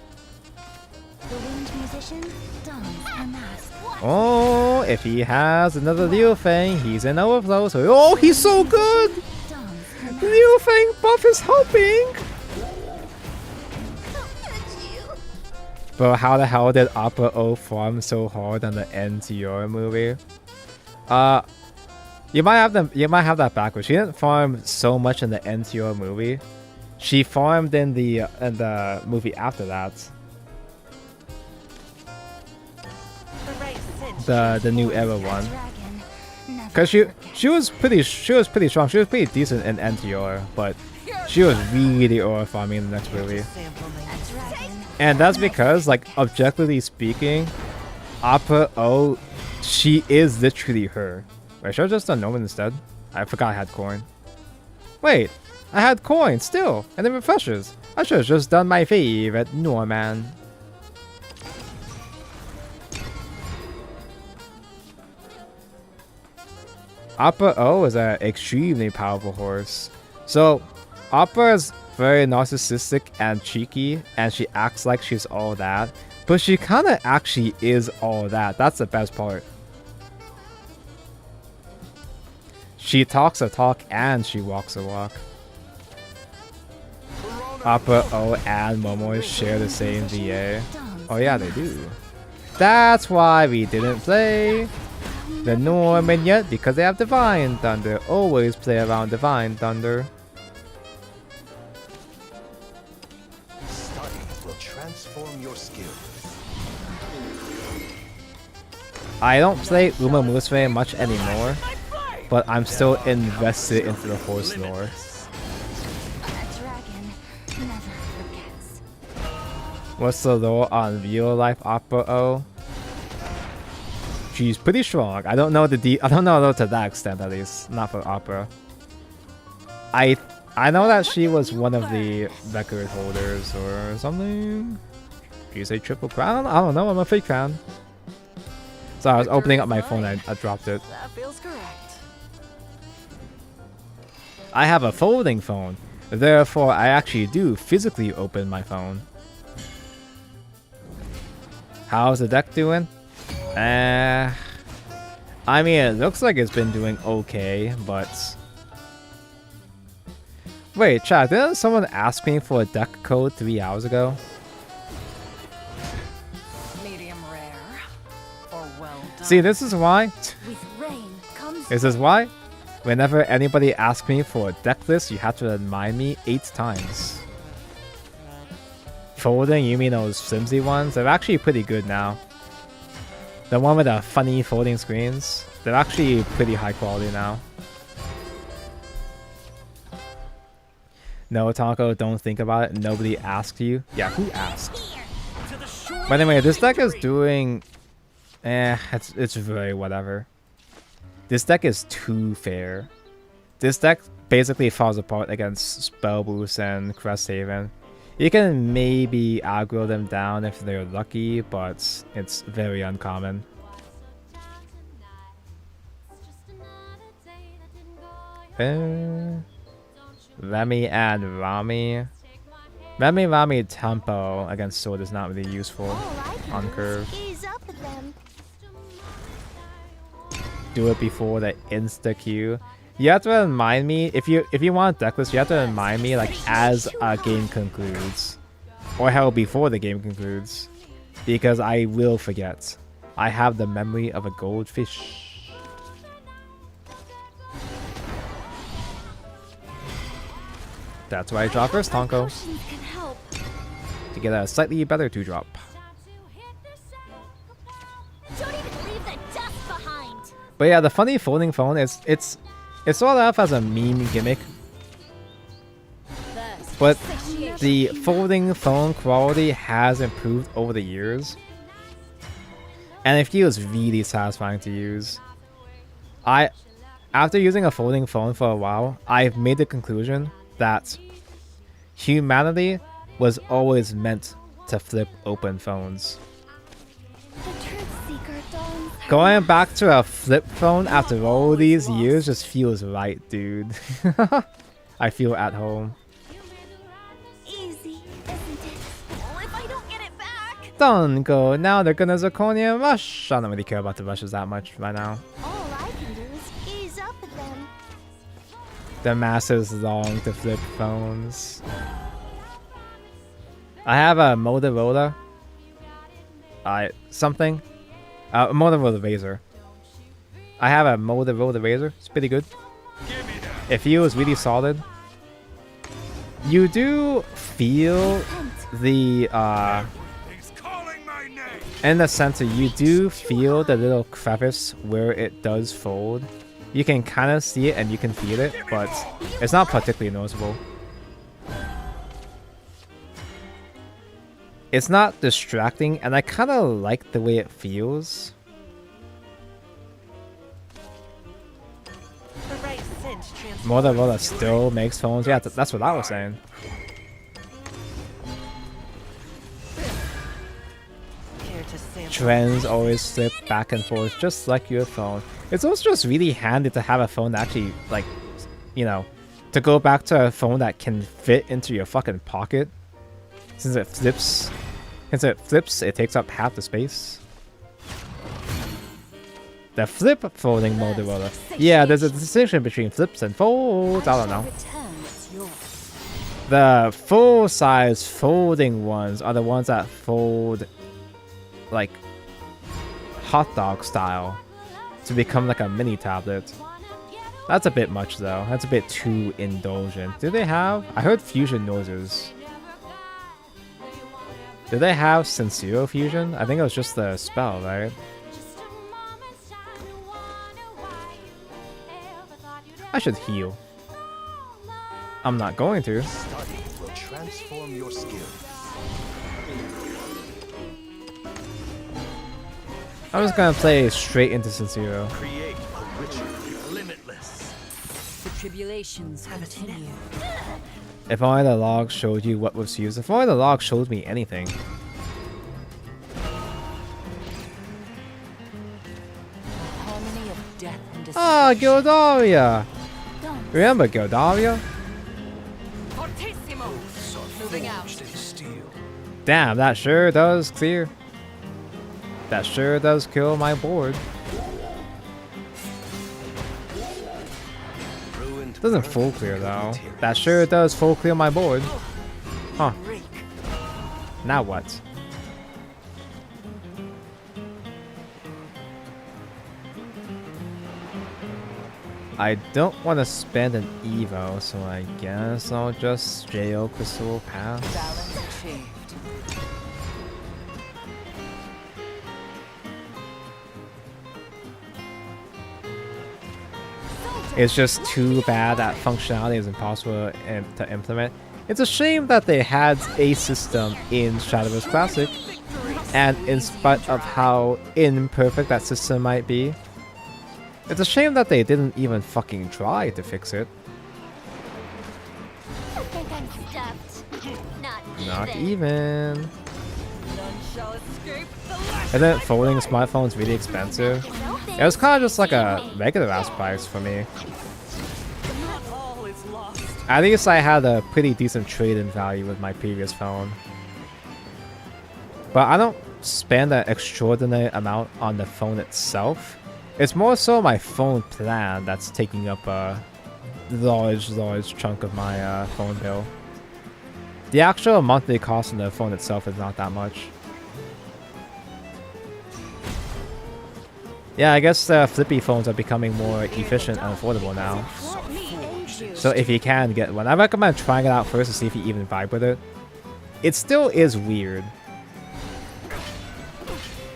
The winged musician dons a mask. Oh, if he has another Liu Fang, he's in overflow. So, oh, he's so good! Dons her mask. Liu Fang buff is helping! Bro, how the hell did Opera O farm so hard on the NTR movie? You might have that backwards. She didn't farm so much in the NTR movie. She farmed in the movie after that. The new era one. Cause she was pretty strong. She was pretty decent in NTR, but she was really over farming in the next movie. And that's because, like, objectively speaking, Opera O, she is literally her. Wait, should I just done Omen instead? I forgot I had coin. Wait, I had coin still, and it refreshes. I should have just done my favorite Norman. Opera O is an extremely powerful horse. So, Opera is very narcissistic and cheeky, and she acts like she's all that, but she kind of actually is all that. That's the best part. She talks a talk and she walks a walk. Opera O and Momo share the same VA. Oh yeah, they do. That's why we didn't play the Norman yet, because they have Divine Thunder. Always play around Divine Thunder. Study will transform your skills. I don't play Uma Musume much anymore, but I'm still invested into the horse lore. A dragon never forgets. What's the lore on real life Opera O? She's pretty strong. I don't know I don't know to that extent, at least not for Opera. I know that she was one of the record holders or something. Did you say triple crown? I don't know. I'm a fake fan. So I was opening up my phone. I dropped it. That feels correct. I have a folding phone, therefore I actually do physically open my phone. How's the deck doing? I mean, it looks like it's been doing okay, but... Wait, chat, didn't someone ask me for a deck code 3 hours ago? Medium rare. Or well done. See, this is why. With rain comes This is why. Whenever anybody asks me for a deck list, you have to remind me 8 times. Folding, you mean those flimsy ones? They're actually pretty good now. The one with the funny folding screens, they're actually pretty high quality now. No, Taco, don't think about it. Nobody asked you. Yeah, who asked? But anyway, this deck is doing... it's very whatever. This deck is too fair. This deck basically falls apart against Spell Boost and Crest Haven. You can maybe aggro them down if they're lucky, but it's very uncommon. Remy and Rami. Rami tempo against sword is not really useful on curve. ease up with them. Do it before the insta Q. You have to remind me if you want deck list, you have to remind me like as a game concludes, or hell before the game concludes, because I will forget. I have the memory of a goldfish. That's why I drop first, Tonko, Potions can help. to get a slightly better 2-drop. Don't even leave the dust behind. But yeah, the funny folding phone is it's sort of as a meme gimmick, but the folding phone quality has improved over the years, and it feels really satisfying to use. After using a folding phone for a while, I've made the conclusion that humanity was always meant to flip open phones. The truth seeker dawns her Going back to a flip phone after all these years just feels right, dude. I feel at home. easy, isn't it? Well, if I don't get it back. Don't go. Now they're gonna Zirconia rush. I don't really care about the rushes that much right now. All I can do is ease up with them. The masses long to flip phones. I have a Motorola. Something. Motorola Razor. I have a Motorola Razor. It's pretty good. It feels really solid. You do feel the He's calling my name. in the center, you do feel the little crevice where it does fold. You can kind of see it and you can feel it, but it's not particularly noticeable. It's not distracting, and I kind of like the way it feels. The right scent transforms Motorola still makes phones. Yeah, that's what I was saying. care to sample. Trends always slip back and forth, just like your phone. It's also just really handy to have a phone that actually, like, you know, to go back to a phone that can fit into your fucking pocket. Since it flips, it takes up half the space. The flip folding Motorola. Yeah, there's a distinction between flips and folds. I don't know. The full-size folding ones are the ones that fold like hot dog style to become like a mini tablet. That's a bit much though. That's a bit too indulgent. Do they have? I heard fusion noises. Do they have Sincero fusion? I think it was just the spell, right? I should heal. I'm not going to. Study will transform your skills. I'm just gonna play straight into Sincero. Create a richer, limitless. The tribulations continue. If only the log showed you what was used. If only the log showed me anything. Harmony of death and Ah, destruction. Gildaria! Remember Gildaria? Fortissimo. Moving out. Forged in steel. Damn, that sure does clear. That sure does kill my board. Ruined Doesn't full clear though. materials. That sure does full clear my board. Huh. Now what? I don't want to spend an Evo, so I guess I'll just jail Crystal Pass. Balance achieved. It's just too bad that functionality is impossible to implement. It's a shame that they had a system in Shadowverse Classic, and in spite of how imperfect that system might be, it's a shame that they didn't even fucking try to fix it. I think I'm stuffed. Not even. None shall escape the lash. Isn't folding smartphones really expensive? It was kind of just like a regular ass price for me. Not all is lost. At least I had a pretty decent trade-in value with my previous phone. But I don't spend an extraordinary amount on the phone itself. It's more so my phone plan that's taking up a large chunk of my phone bill. The actual monthly cost of the phone itself is not that much. Yeah, I guess flippy phones are becoming more efficient and affordable now. Let me aid you. So if you can get one, I recommend trying it out first to see if you even vibe with it. It still is weird.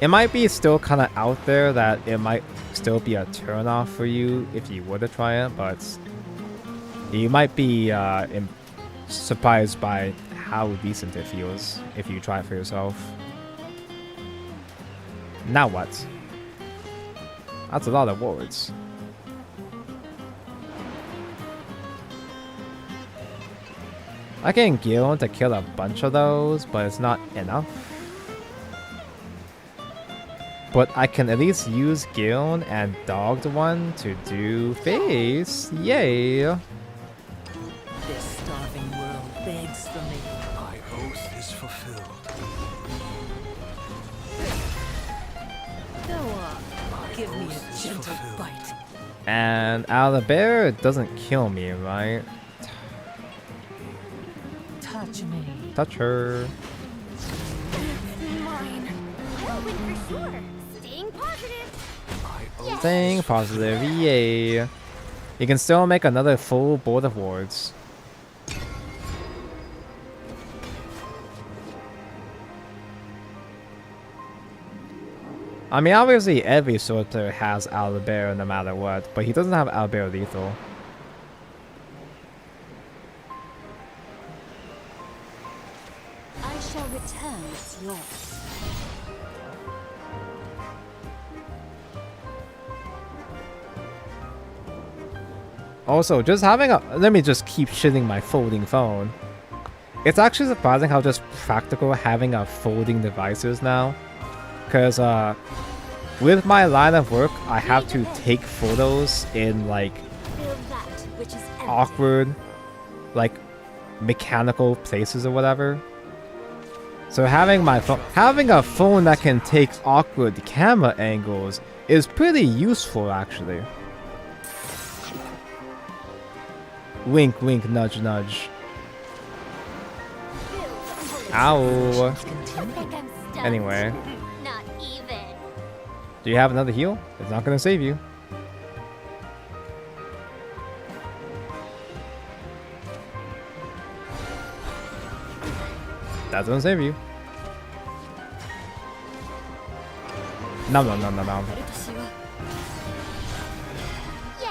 It might be still kind of out there that it might still be a turn-off for you if you were to try it, but you might be surprised by how decent it feels if you try it for yourself. Now what? That's a lot of words. I can Gil to kill a bunch of those, but it's not enough. But I can at least use Gil and Dogged One to do face. Yay! This starving world begs for me. My oath is fulfilled. Go on, My give me oath a is gentle fulfilled. bite. And Owlbear doesn't kill me, right? Touch me. Touch her. Mine. I'll win for sure. Staying positive. My oath Staying positive, yay! You can still make another full board of wards. I mean, obviously every sorter has Owlbear no matter what, but he doesn't have Owlbear lethal. I shall return its loss. Also, just having a... Let me just keep shitting my folding phone. It's actually surprising how just practical having a folding device is now. Because, with my line of work, I have to take photos in, like, Build that which is empty. awkward, like, mechanical places or whatever. So having a phone that can take awkward camera angles is pretty useful, actually. Wink, wink, nudge, nudge. Ow. I think I'm stuffed. Anyway, Not even. do you have another heal? It's not gonna save you. That doesn't save you. Nom nom nom nom nom. Yay.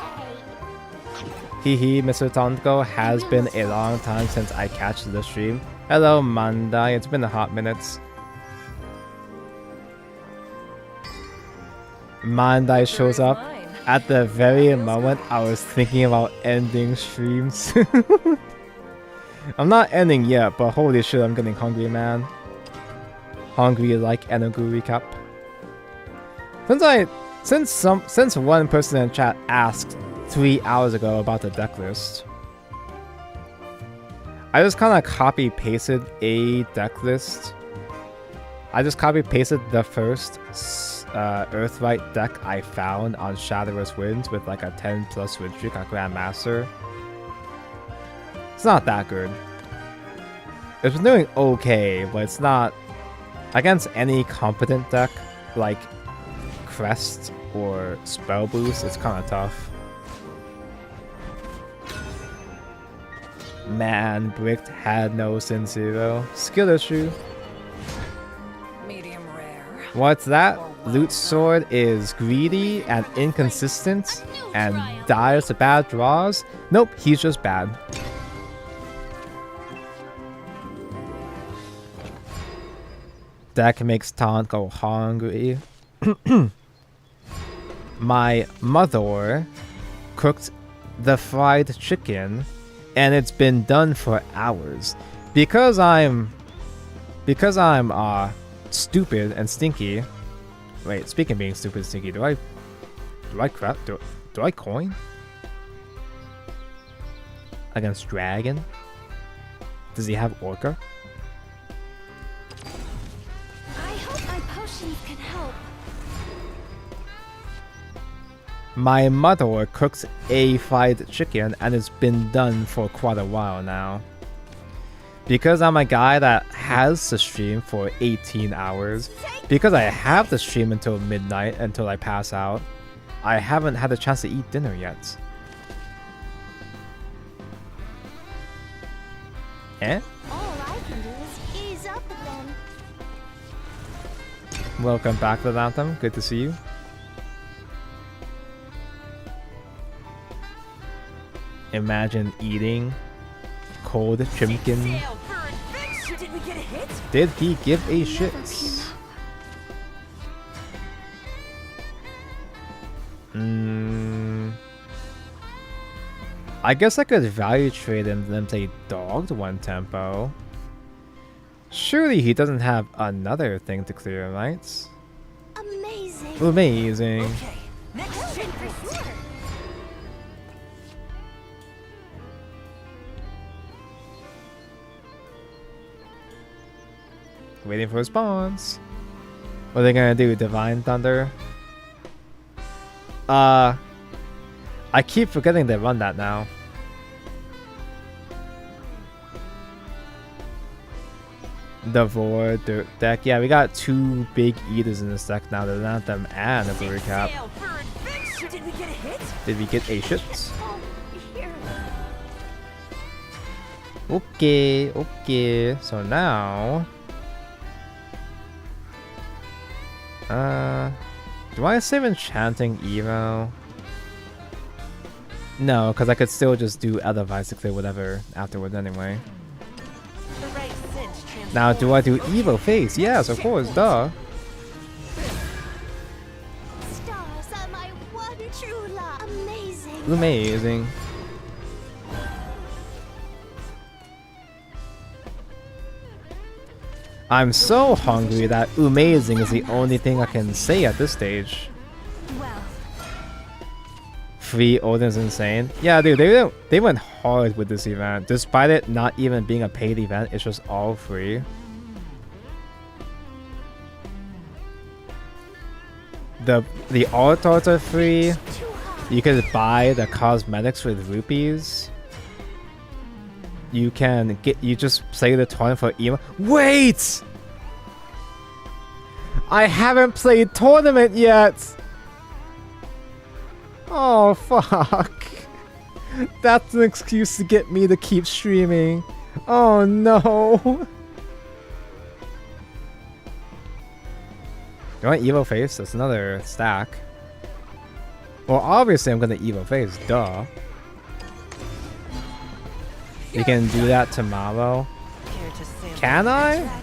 Hehe, Mr. Tonko, has been a long time since I catched the stream. Hello, Mandai, it's been a hot minute. Mandai shows up at the very moment I was thinking about ending streams. I'm not ending yet, but holy shit, I'm getting hungry, man. Hungry like Enoguri Cup. Since one person in chat asked 3 hours ago about the deck list, I just kind of copy pasted a deck list I just copy pasted the first earthrite deck I found on Shadowverse wins with like a 10+ win streak on Grandmaster. It's not that good. It's been doing okay, but it's not against any competent deck like Crest or Spell Boost. It's kind of tough. Man, Bricked had no Sin Zero. Skill issue. Medium rare. What's that? Loot Sword is greedy and inconsistent and dies to bad draws? Nope, he's just bad. Deck makes Taunt go hungry. My mother cooked the fried chicken and it's been done for hours. Because I'm stupid and stinky. Wait, speaking of being stupid and stinky, do I coin? Against Dragon? Does he have Orca? I hope my potions can help. My mother cooks a fried chicken and it's been done for quite a while now. Because I'm a guy that has to stream for 18 hours, because I have to stream until midnight until I pass out, I haven't had a chance to eat dinner yet. Eh? All I can do is ease up then. Welcome back, Lilanthim. Good to see you. Imagine eating cold chimkin. Did we get a hit? Did he give a shit? I guess I could value trade and then play dogged one tempo. Surely he doesn't have another thing to clear, right? Amazing. Amazing. Okay, next shit. For sure. Waiting for response. What are they gonna do? Divine Thunder? I keep forgetting they run that now. The Vor Dirt deck. Yeah, we got two big eaters in this deck now. The Lilanthim and the Blue Cap. Did we get a hit? Did we get a shit? Oh, here. Okay, okay. So now... do I save Enchanting Evo? No, because I could still just do otherwise to clear whatever afterwards anyway. Now, do I do Evo Face? Yes, of course, duh. Stars are my one true love. Amazing. Amazing. I'm so hungry that amazing is the only thing I can say at this stage. Well, Free Odin's insane. Yeah, dude, they went hard with this event. Despite it not even being a paid event, it's just all free. The altars are free. too high. You can buy the cosmetics with rupees. You just play the tournament for emo. Wait! I haven't played tournament yet! Oh, fuck. That's an excuse to get me to keep streaming. Oh, no. You want Evo Face? That's another stack. Well, obviously I'm gonna Evo Face, duh. You can do that tomorrow. Can I?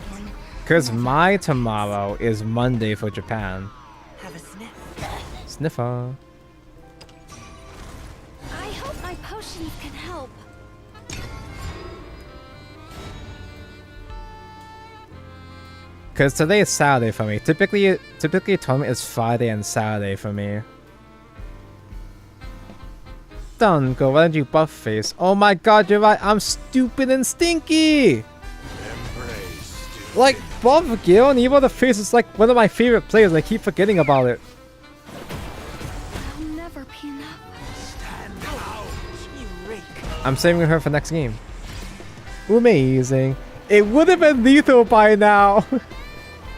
Because my tomorrow is Monday for Japan. Have a sniff. Sniffer. I hope my potions can help. Because today is Saturday for me. Typically tournament is Friday and Saturday for me. Dunko, why did you buff face? Oh my god, you're right. I'm stupid and stinky. Embrace, Like, buff Gil and Evo the Face is like one of my favorite players. I keep forgetting about it. I'll never be enough. You rake. I'm saving her for next game. Amazing. It would have been lethal by now.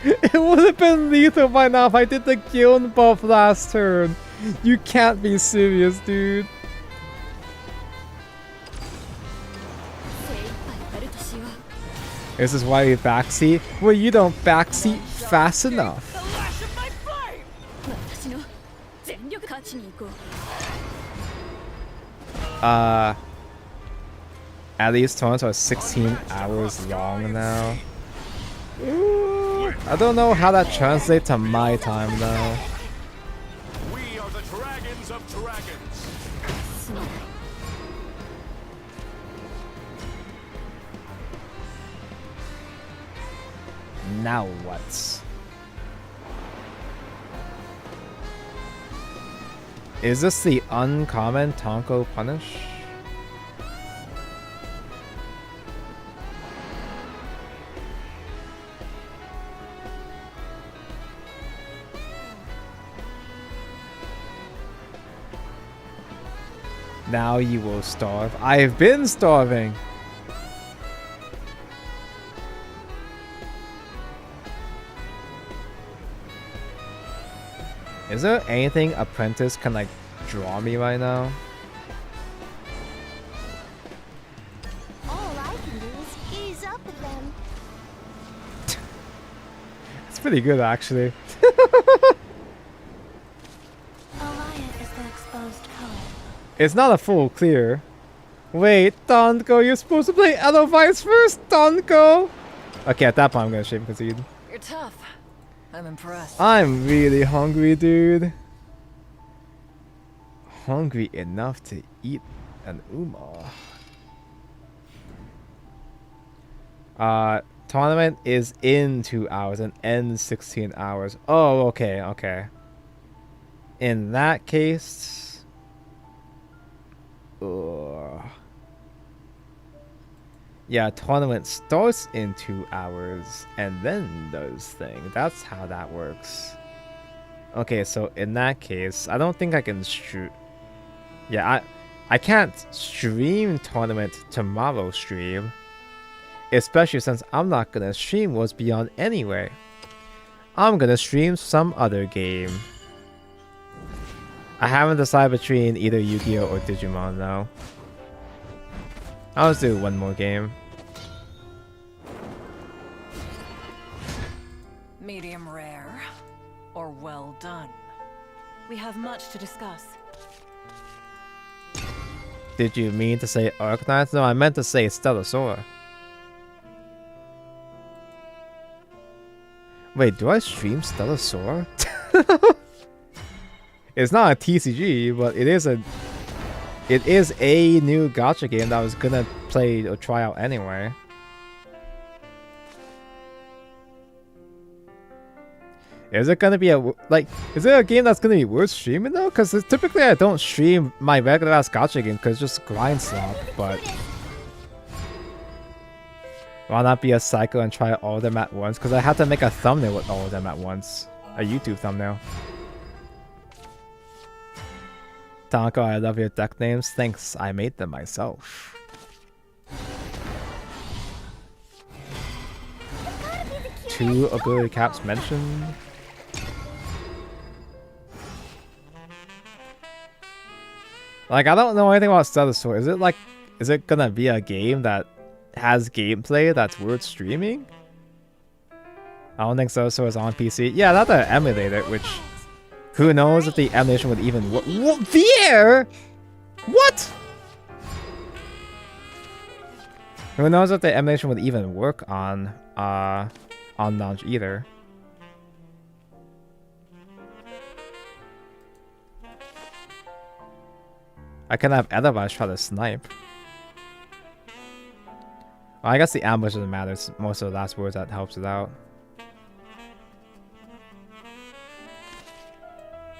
It would have been lethal by now if I did the Gil buff last turn. You can't be serious, dude. This is why we backseat. Well, you don't backseat fast enough. The lash of my flame! At least tournaments are 16 hours long now. Ooh, I don't know how that translates to my time though. We are the dragons of dragons. Now what? Is this the uncommon Tonko Punish? Now you will starve. I've been starving. Is there anything Apprentice can like draw me right now? All I can do is ease up with them. It's pretty good actually. Alliant is the exposed color. It's not a full clear. Wait, Donko, you're supposed to play Edelweiss first, Donko! Okay, at that point I'm gonna shave concede. You're tough. I'm impressed. I'm really hungry, dude. Hungry enough to eat an Uma. Tournament is in 2 hours and ends 16 hours. Oh, okay, okay. In that case... Ugh. Yeah, tournament starts in 2 hours and then does thing. That's how that works. Okay, so in that case, I don't think I can shoot. Yeah, I can't stream tournament tomorrow stream. Especially since I'm not gonna stream What's Beyond anyway. I'm gonna stream some other game. I haven't decided between either Yu-Gi-Oh or Digimon though. I'll just do one more game. Medium rare or well done. We have much to discuss. Did you mean to say Arknights? No, I meant to say Stellasaur. Wait, do I stream Stellasaur? It's not a TCG, but it is a new gacha game that I was gonna play or try out anyway. Is it gonna be is it a game that's gonna be worth streaming though? Because typically I don't stream my regular ass gacha game because it's just grind slop, but why not be a psycho and try all of them at once? Because I had to make a thumbnail with all of them at once. A YouTube thumbnail. Tanko, I love your deck names. Thanks, I made them myself. Two ability caps mentioned. Like, I don't know anything about Stellasaur. Is it gonna be a game that has gameplay that's worth streaming? I don't think Stellasaur is on PC. Yeah, not the emulator, which... Who knows if the emulation would even work? VR? What? Who knows if the emulation would even work on launch either? I can have Edelweiss try to snipe. Well, I guess the ambush doesn't matter. It's most of the last words that helps it out.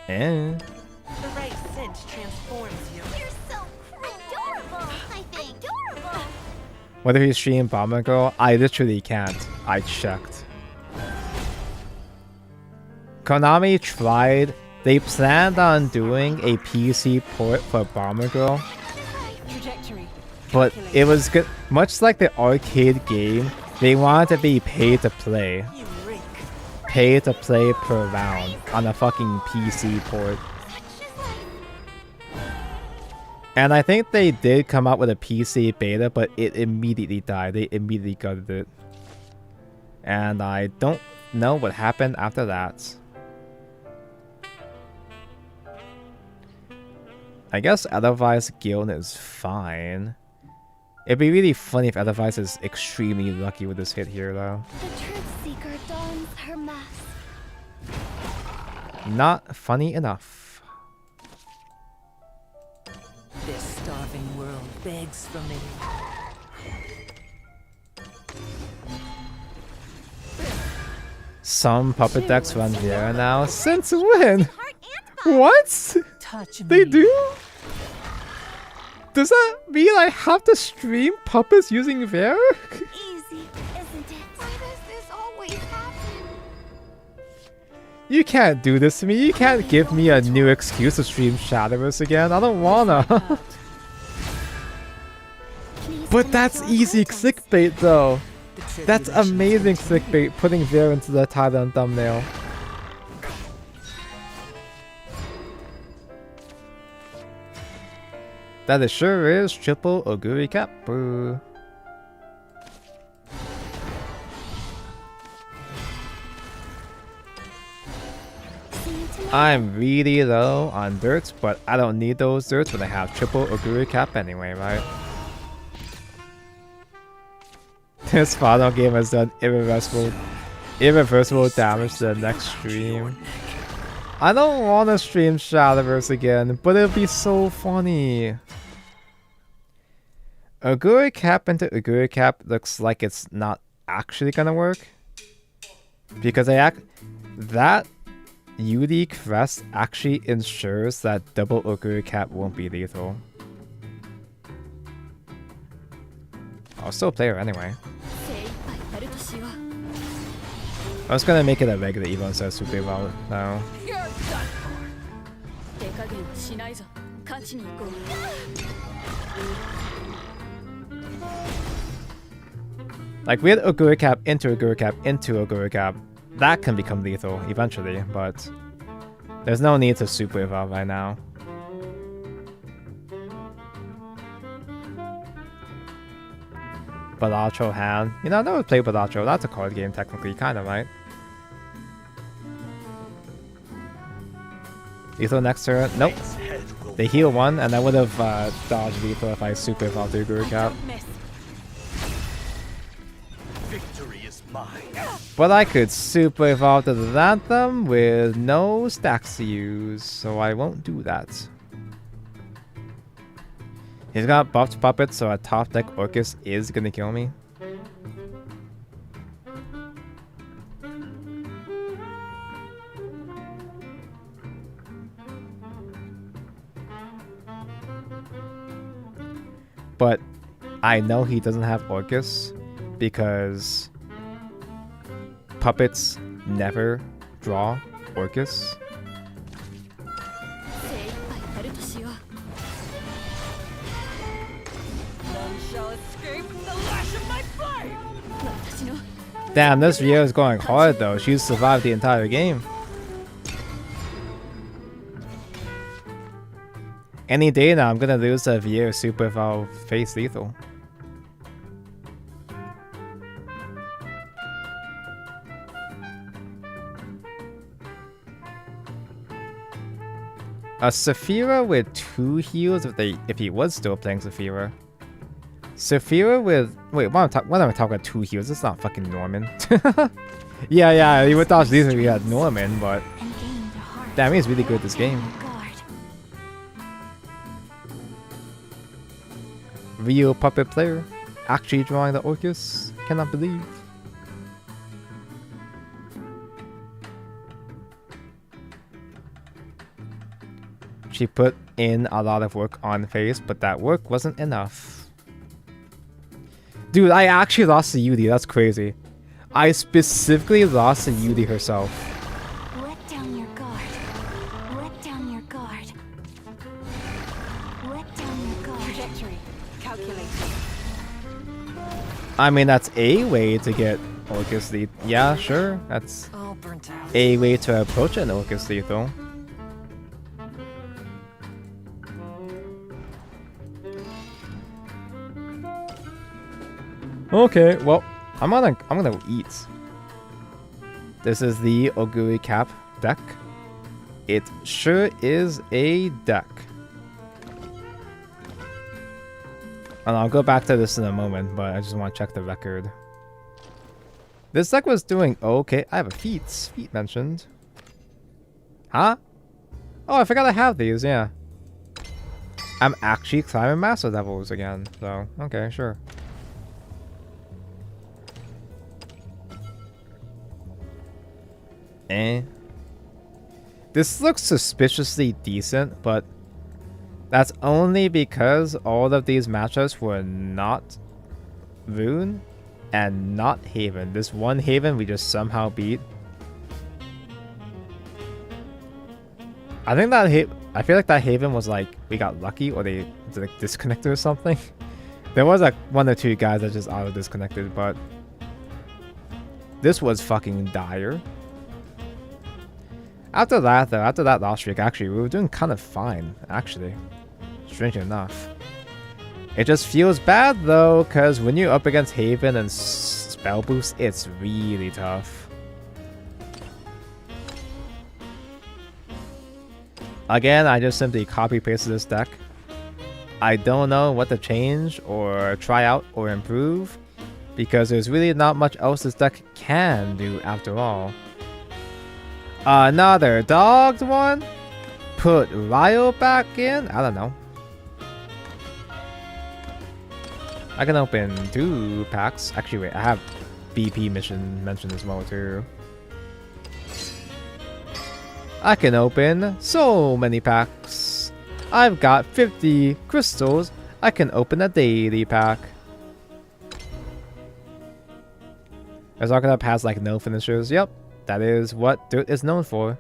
Eh. The right cinch transforms you. You're so adorable, I think. Adorable. What if you stream Bomber Girl? I literally can't. I checked. Konami tried. They planned on doing a PC port for Bomber Girl, Trajectory. but it was good. Much like the arcade game, they wanted to be pay to play. You rink. Pay to play per round on a fucking PC port. And I think they did come out with a PC beta, but it immediately died. They immediately gutted it. And I don't know what happened after that. I guess Edelweiss Guild is fine. It'd be really funny if Edelweiss is extremely lucky with this hit here, though. The truth seeker dons her mask. Not funny enough. This starving world begs for me. Some puppet decks run Vera now. Since when? Heart and mind. What? Touch They me. do? Does that mean I have to stream puppets using Vera? Easy, isn't it? Why does this always happen? You can't do this to me. You can't give me a new excuse to stream Shadowverse again. I don't wanna. Please But connect that's your easy portals. clickbait though. The That's tribulation amazing takes me. clickbait, putting Vera into the title and thumbnail. That it sure is triple Oguri Kappu. See you tomorrow. I'm really low on dirts, but I don't need those dirts when I have triple Oguri Cap anyway, right? This final game has done irreversible damage to the next stream. I don't want to stream Shadowverse again, but it'll be so funny. Oguri Cap into Oguri Cap looks like it's not actually gonna work. Because that UD crest actually ensures that double Oguri Cap won't be lethal. I'll still play her anyway. I was gonna make it a regular Evo instead of Super Evo now. You're done for. Like, we had Oguri Cap into Oguri Cap into Oguri Cap. That can become lethal eventually, but there's no need to Super Evolve right now. Balacho hand. You know, I never played Balacho. That's a card game technically, kind of, right? Lethal next turn. Nope. Its head will They heal one, and I would have dodged lethal if I Super Evolved to Oguri Cap. victory is mine. But I could Super Evolve to Lilanthim with no stacks to use, so I won't do that. He's got buffed puppets, so a top deck Orcus is gonna kill me. But I know he doesn't have Orcus because puppets never draw Orcus. None shall escape the lash of my flame. Damn, this Rio is going hard though. She's survived the entire game. Any day now, I'm gonna lose a Vier Super Evolve face lethal. A Saphira with 2 heals if he was still playing Saphira. Saphira with what am I talking about 2 heals? It's not fucking Norman. yeah, he would dodge lethal if he had Norman, but damn, he's really good at this game. Real puppet player, actually drawing the Orcus. Cannot believe. She put in a lot of work on face, but that work wasn't enough. Dude, I actually lost to Yudi. That's crazy. I specifically lost to Yudi herself. Let down Trajectory. Calculated. I mean, that's a way to get Orcus Lethal. Yeah, sure. That's All burnt out. a way to approach an Orcus Lethal. Okay, well, I'm gonna eat. This is the Oguri Cap deck. It sure is a deck. And I'll go back to this in a moment, but I just want to check the record. This deck was doing okay. I have a feat mentioned. Huh? Oh, I forgot I have these, yeah. I'm actually climbing master levels again, so okay, sure. This looks suspiciously decent, but that's only because all of these matchups were not Rune and not Haven. This one Haven we just somehow beat. I think that I feel like that Haven was like we got lucky or they like disconnected or something. There was like one or two guys that just auto disconnected, but this was fucking dire. After that though, after that loss streak, actually we were doing kind of fine, actually. Strangely enough. It just feels bad though, because when you're up against Haven and spell boost, it's really tough. Again, I just simply copy pasted this deck. I don't know what to change or try out or improve, because there's really not much else this deck can do after all. Another dogged one? Put Ryo back in? I don't know. I can open 2 packs. Actually, wait, I have BP mission mentioned as well too. I can open so many packs. I've got 50 crystals. I can open a daily pack. As Arcanup has like no finishers. Yep, that is what Dirt is known for.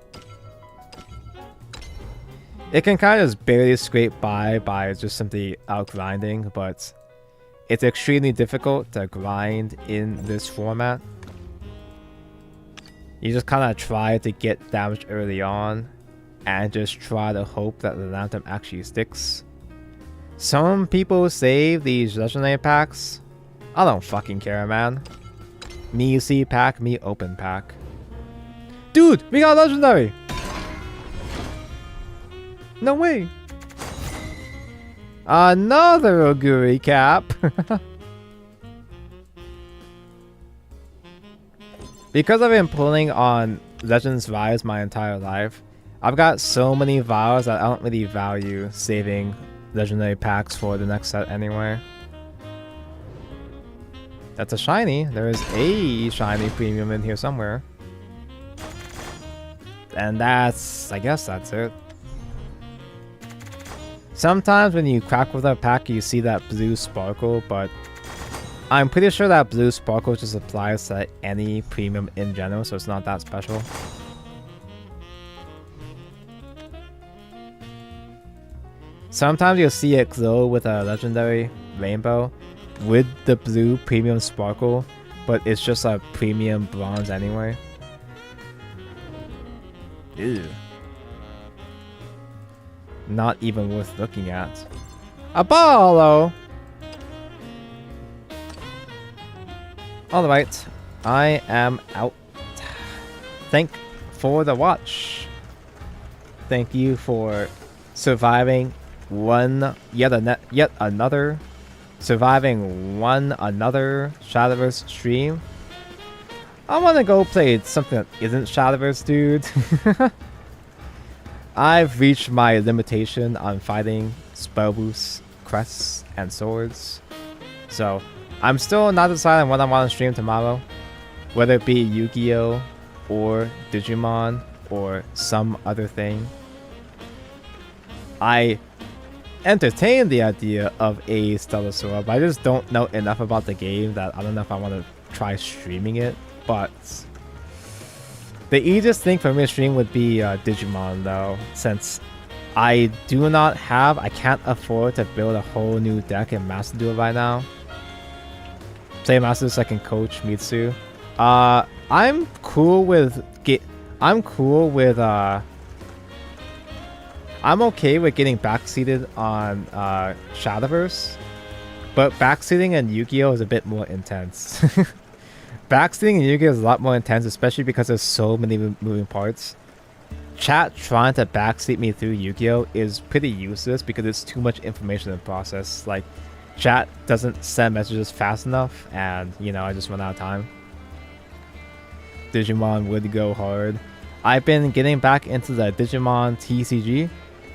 It can kind of just barely scrape by just simply outgrinding, but it's extremely difficult to grind in this format. You just kind of try to get damage early on and just try to hope that the Lilanthim actually sticks. Some people save these legendary packs. I don't fucking care, man. Me see pack, me open pack. Dude, we got legendary! No way! Another Oguri cap! Because I've been pulling on Legends Rise my entire life, I've got so many vials that I don't really value saving legendary packs for the next set anyway. That's a shiny. There is a shiny premium in here somewhere. And that's... I guess that's it. Sometimes when you crack with a pack you see that blue sparkle, but I'm pretty sure that blue sparkle just applies to any premium in general, so it's not that special. Sometimes you'll see it glow with a legendary rainbow with the blue premium sparkle, but it's just a premium bronze anyway. Ew. Not even worth looking at. Apollo! Alright, I am out. Thank for the watch. Thank you for surviving yet another Shadowverse stream. I want to go play something that isn't Shadowverse, dude. I've reached my limitation on fighting spell boosts, crests, and swords. So I'm still not deciding what I want to stream tomorrow, whether it be Yu-Gi-Oh! Or Digimon or some other thing. I entertain the idea of a Stellar Sword, but I just don't know enough about the game that I don't know if I want to try streaming it. But the easiest thing for me to stream would be Digimon though, since I can't afford to build a whole new deck in Master Duel right now. Play Master so I can coach Mitsu. I'm cool with I'm okay with getting backseated on Shadowverse, but backseating in Yu-Gi-Oh is a bit more intense. Backseating in Yu-Gi-Oh is a lot more intense, especially because there's so many moving parts. Chat trying to backseat me through Yu-Gi-Oh is pretty useless because it's too much information to process. Like, chat doesn't send messages fast enough, and you know, I just run out of time. Digimon would go hard. I've been getting back into the Digimon TCG.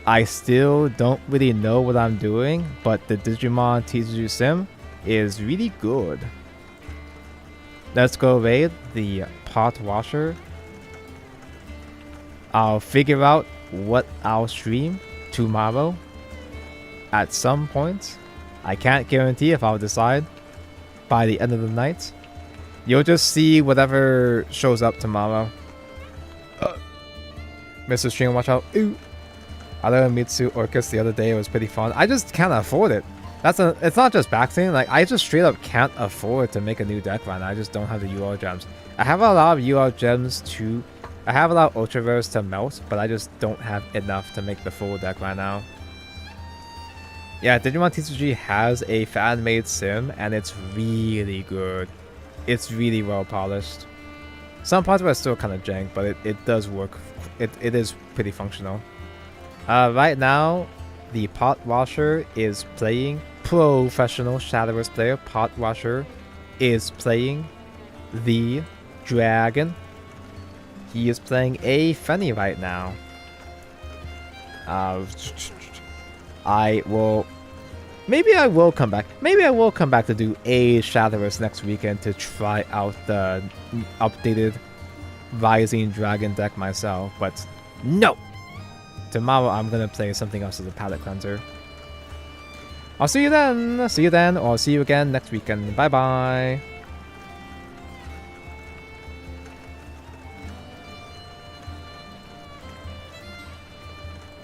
I still don't really know what I'm doing, but the Digimon TCG sim is really good. Let's go raid the pot washer. I'll figure out what I'll stream tomorrow at some point. I can't guarantee if I'll decide by the end of the night. You'll just see whatever shows up tomorrow. Mr. Stream, watch out. Ooh. I learned Mitsu Orcus the other day. It was pretty fun. I just can't afford it. It's not just backseating. Like, I just straight up can't afford to make a new deck right now. I just don't have the UL gems. I have a lot of UL gems to... I have a lot of Ultraverse to melt, but I just don't have enough to make the full deck right now. Yeah, Digimon TCG has a fan-made sim, and it's really good. It's really well polished. Some parts are still kind of jank, but it does work. It is pretty functional. Right now, the pot washer is playing. Professional Shadowverse player pot washer is playing the dragon. He is playing a Fenny right now. Maybe I will come back. Maybe I will come back to do a Shadowverse next weekend to try out the updated Rising Dragon deck myself. But no! Tomorrow I'm gonna play something else as a palette cleanser. I'll see you then! See you then, or I'll see you again next weekend. Bye bye!